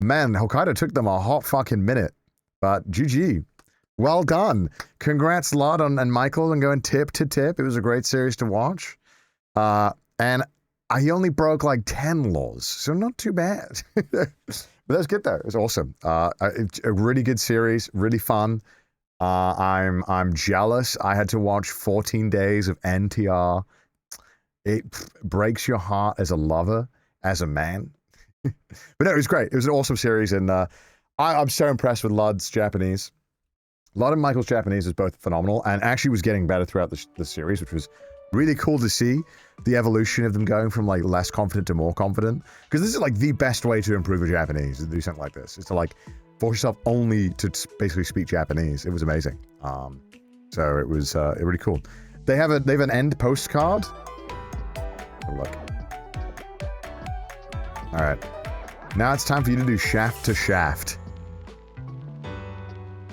Man, Hokkaido took them a hot fucking minute. But GG. Well done. Congrats, Lud and Michael, and going tip to tip. It was a great series to watch. And he only broke like 10 laws, so not too bad. But that's good though. It was awesome. A really good series, really fun. I'm jealous. I had to watch 14 days of NTR. It breaks your heart as a lover, as a man. But no, it was great. It was an awesome series, and I'm so impressed with Lud's Japanese. Lud and Michael's Japanese was both phenomenal, and actually was getting better throughout the series, which was really cool to see. The evolution of them going from like less confident to more confident, because this is like the best way to improve your Japanese, to do something like this, is to like force yourself only to basically speak Japanese. It was amazing. So it was really cool. They have an end postcard. Look. All right, now it's time for you to do shaft to shaft.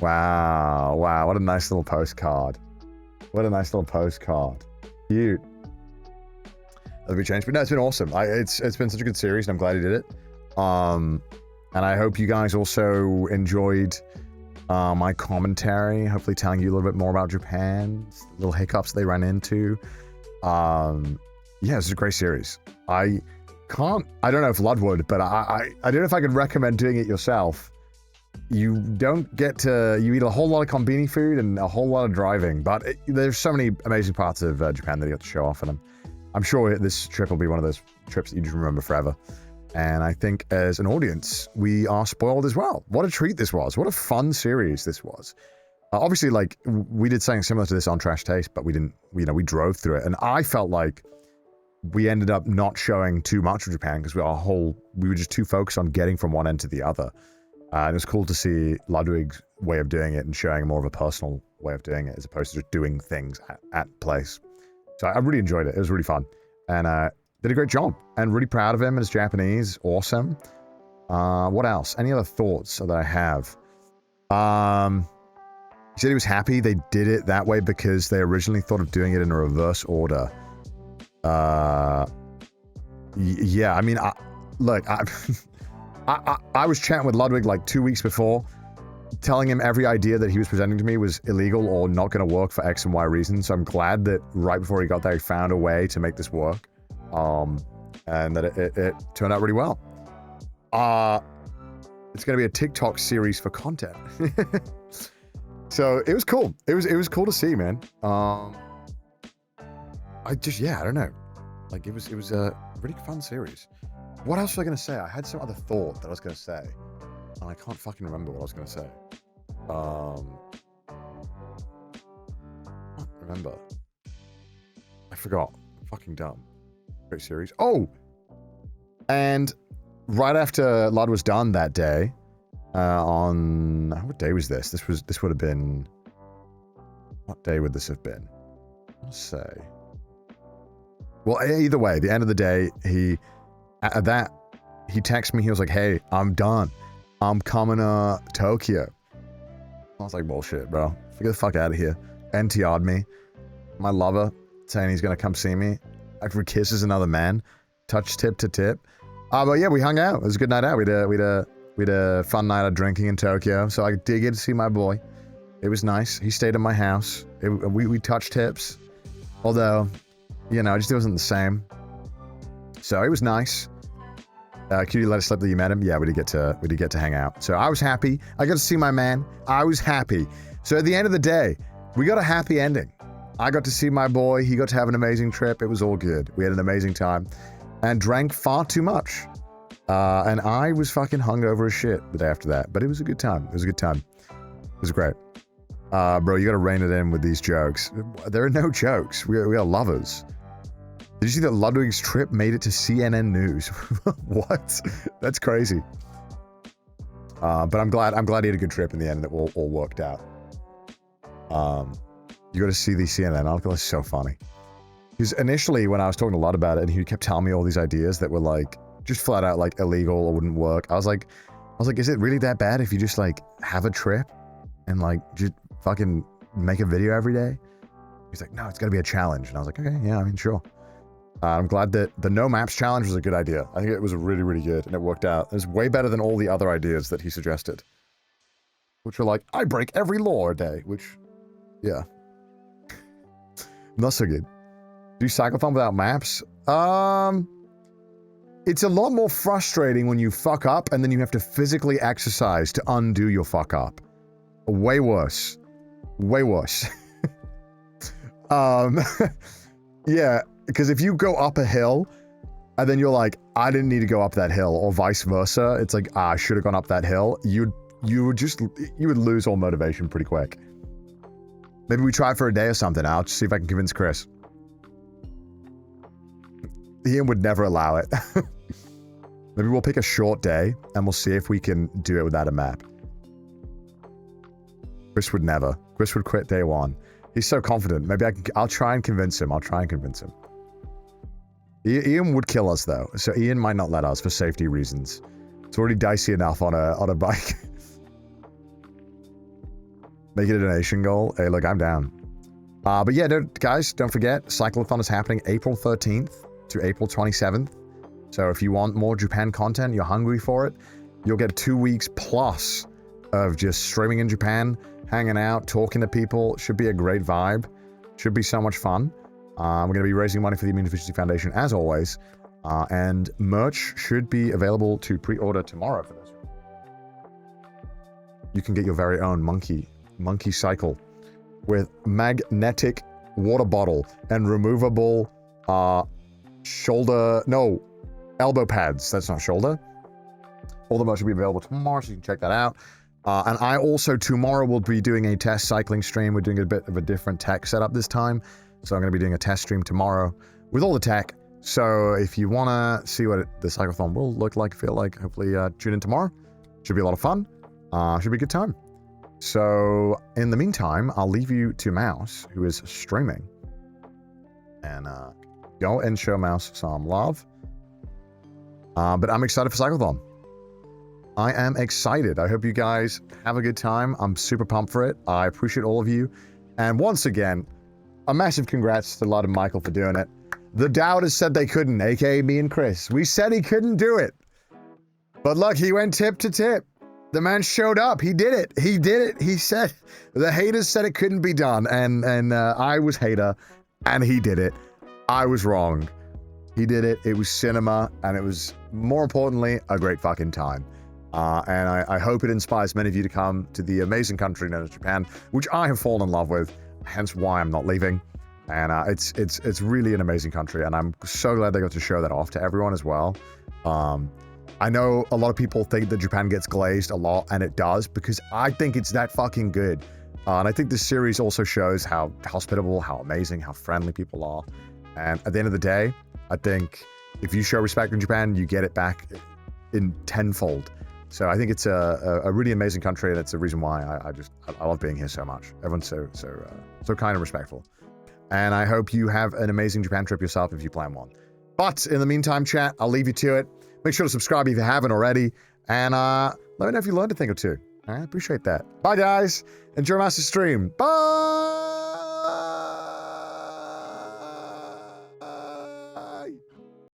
Wow, what a nice little postcard. What a nice little postcard. Cute. That'll be changed, but no, it's been awesome. It's been such a good series, and I'm glad he did it. And I hope you guys also enjoyed my commentary, hopefully telling you a little bit more about Japan, little hiccups they ran into. Yeah, it's a great series. I don't know if Lud would, but I don't know if I could recommend doing it yourself. You don't get to, you eat a whole lot of konbini food and a whole lot of driving, but there's so many amazing parts of Japan that you get to show off, and I'm sure this trip will be one of those trips that you just remember forever. And I think as an audience, we are spoiled as well. What a treat this was. What a fun series this was. Obviously, like, we did something similar to this on Trash Taste, but we didn't, we drove through it. And I felt like we ended up not showing too much of Japan because we were just too focused on getting from one end to the other. And it was cool to see Ludwig's way of doing it and showing more of a personal way of doing it as opposed to just doing things at place. So I really enjoyed it. It was really fun. And did a great job. And really proud of him and his Japanese. Awesome. What else? Any other thoughts that I have? He said he was happy they did it that way because they originally thought of doing it in a reverse order. Yeah, I mean, look, I was chatting with Ludwig like 2 weeks before, telling him every idea that he was presenting to me was illegal or not going to work for X and Y reasons. So I'm glad that right before he got there, he found a way to make this work. And that it turned out really well. It's going to be a TikTok series for content. So it was cool. It was cool to see, man. I don't know. Like it was a really fun series. What else was I going to say? I had some other thought that I was going to say, and I can't fucking remember what I was going to say. I can't remember. I forgot. I'm fucking dumb. Great series. Oh! And right after Lud was done that day, on... What day was this? This would have been... What day would this have been? Let's say... Well, either way, the end of the day, he texted me, he was like, hey, I'm done. I'm coming to Tokyo. I was like, bullshit, bro. Get the fuck out of here. NTR'd me. My lover saying he's gonna come see me. After he kisses another man. Touch tip to tip. But yeah, we hung out. It was a good night out. We had a fun night of drinking in Tokyo. So I did get to see my boy. It was nice. He stayed in my house. We touched tips. Although, it just wasn't the same. So it was nice. Cutie let us slip that you met him. Yeah, we did get to hang out. So I was happy. I got to see my man. I was happy. So at the end of the day, we got a happy ending. I got to see my boy. He got to have an amazing trip. It was all good. We had an amazing time and drank far too much. And I was fucking hungover as shit the day after that. But it was a good time. It was a good time. It was great. Bro, you got to rein it in with these jokes. There are no jokes. We are lovers. Did you see that Ludwig's trip made it to CNN News? What? That's crazy. But I'm glad he had a good trip in the end and it all worked out. You got to see the CNN article. It's so funny. Because initially when I was talking a lot about it and he kept telling me all these ideas that were like, just flat out like illegal or wouldn't work. I was like, was like, is it really that bad if you just like have a trip and like just fucking make a video every day? He's like, no, it's gotta be a challenge. And I was like, okay, yeah, I mean, sure. I'm glad that the no maps challenge was a good idea. I think it was really, really good and it worked out. It was way better than all the other ideas that he suggested. Which were like, I break every law a day, which, yeah. Not so good. Do cyclathon without maps? It's a lot more frustrating when you fuck up and then you have to physically exercise to undo your fuck up. Way worse. Way worse. Yeah, because if you go up a hill and then you're like, I didn't need to go up that hill, or vice versa, it's like, I should have gone up that hill, you would lose all motivation pretty quick. Maybe we try for a day or something. I'll just see if I can convince Chris. Ian would never allow it. Maybe we'll pick a short day and we'll see if we can do it without a map. Chris would never. Chris would quit day one. He's so confident. Maybe I'll try and convince him. I'll try and convince him. Ian would kill us though, so Ian might not let us for safety reasons. It's already dicey enough on a bike. Make it a donation goal. Hey, look, I'm down. But yeah, guys, don't forget, Cyclathon is happening April 13th to April 27th. So if you want more Japan content, you're hungry for it, you'll get 2 weeks plus of just streaming in Japan, hanging out, talking to people. Should be a great vibe. Should be so much fun. We're going to be raising money for the Immune Deficiency Foundation, as always. And merch should be available to pre-order tomorrow for those. You can get your very own monkey cycle with magnetic water bottle and removable elbow pads. That's not shoulder. All the merch will be available tomorrow, so you can check that out. And I also tomorrow will be doing a test cycling stream. We're doing a bit of a different tech setup this time. So I'm going to be doing a test stream tomorrow with all the tech. So if you want to see what the cyclathon will look like, feel like, hopefully tune in tomorrow. Should be a lot of fun. Should be a good time. So in the meantime, I'll leave you to Mouse, who is streaming. And go and show Mouse some love. But I'm excited for cyclathon. I am excited. I hope you guys have a good time. I'm super pumped for it. I appreciate all of you. And once again, a massive congrats to Lud and Michael for doing it. The doubters said they couldn't, aka me and Chris. We said he couldn't do it. But look, he went tip to tip. The man showed up. He did it. He did it. He said, the haters said it couldn't be done. And I was hater, and he did it. I was wrong. He did it. It was cinema, and it was, more importantly, a great fucking time. And I hope it inspires many of you to come to the amazing country known as Japan, which I have fallen in love with, hence why I'm not leaving. And it's really an amazing country, and I'm so glad they got to show that off to everyone as well. I know a lot of people think that Japan gets glazed a lot, and it does, because I think it's that fucking good. And I think this series also shows how hospitable, how amazing, how friendly people are. And at the end of the day, I think if you show respect in Japan, you get it back in tenfold. So I think it's a really amazing country, and it's the reason why I love being here so much. Everyone's so kind and respectful. And I hope you have an amazing Japan trip yourself if you plan one. But in the meantime, chat, I'll leave you to it. Make sure to subscribe if you haven't already. And let me know if you learned a thing or two. I appreciate that. Bye, guys. Enjoy Master Stream. Bye!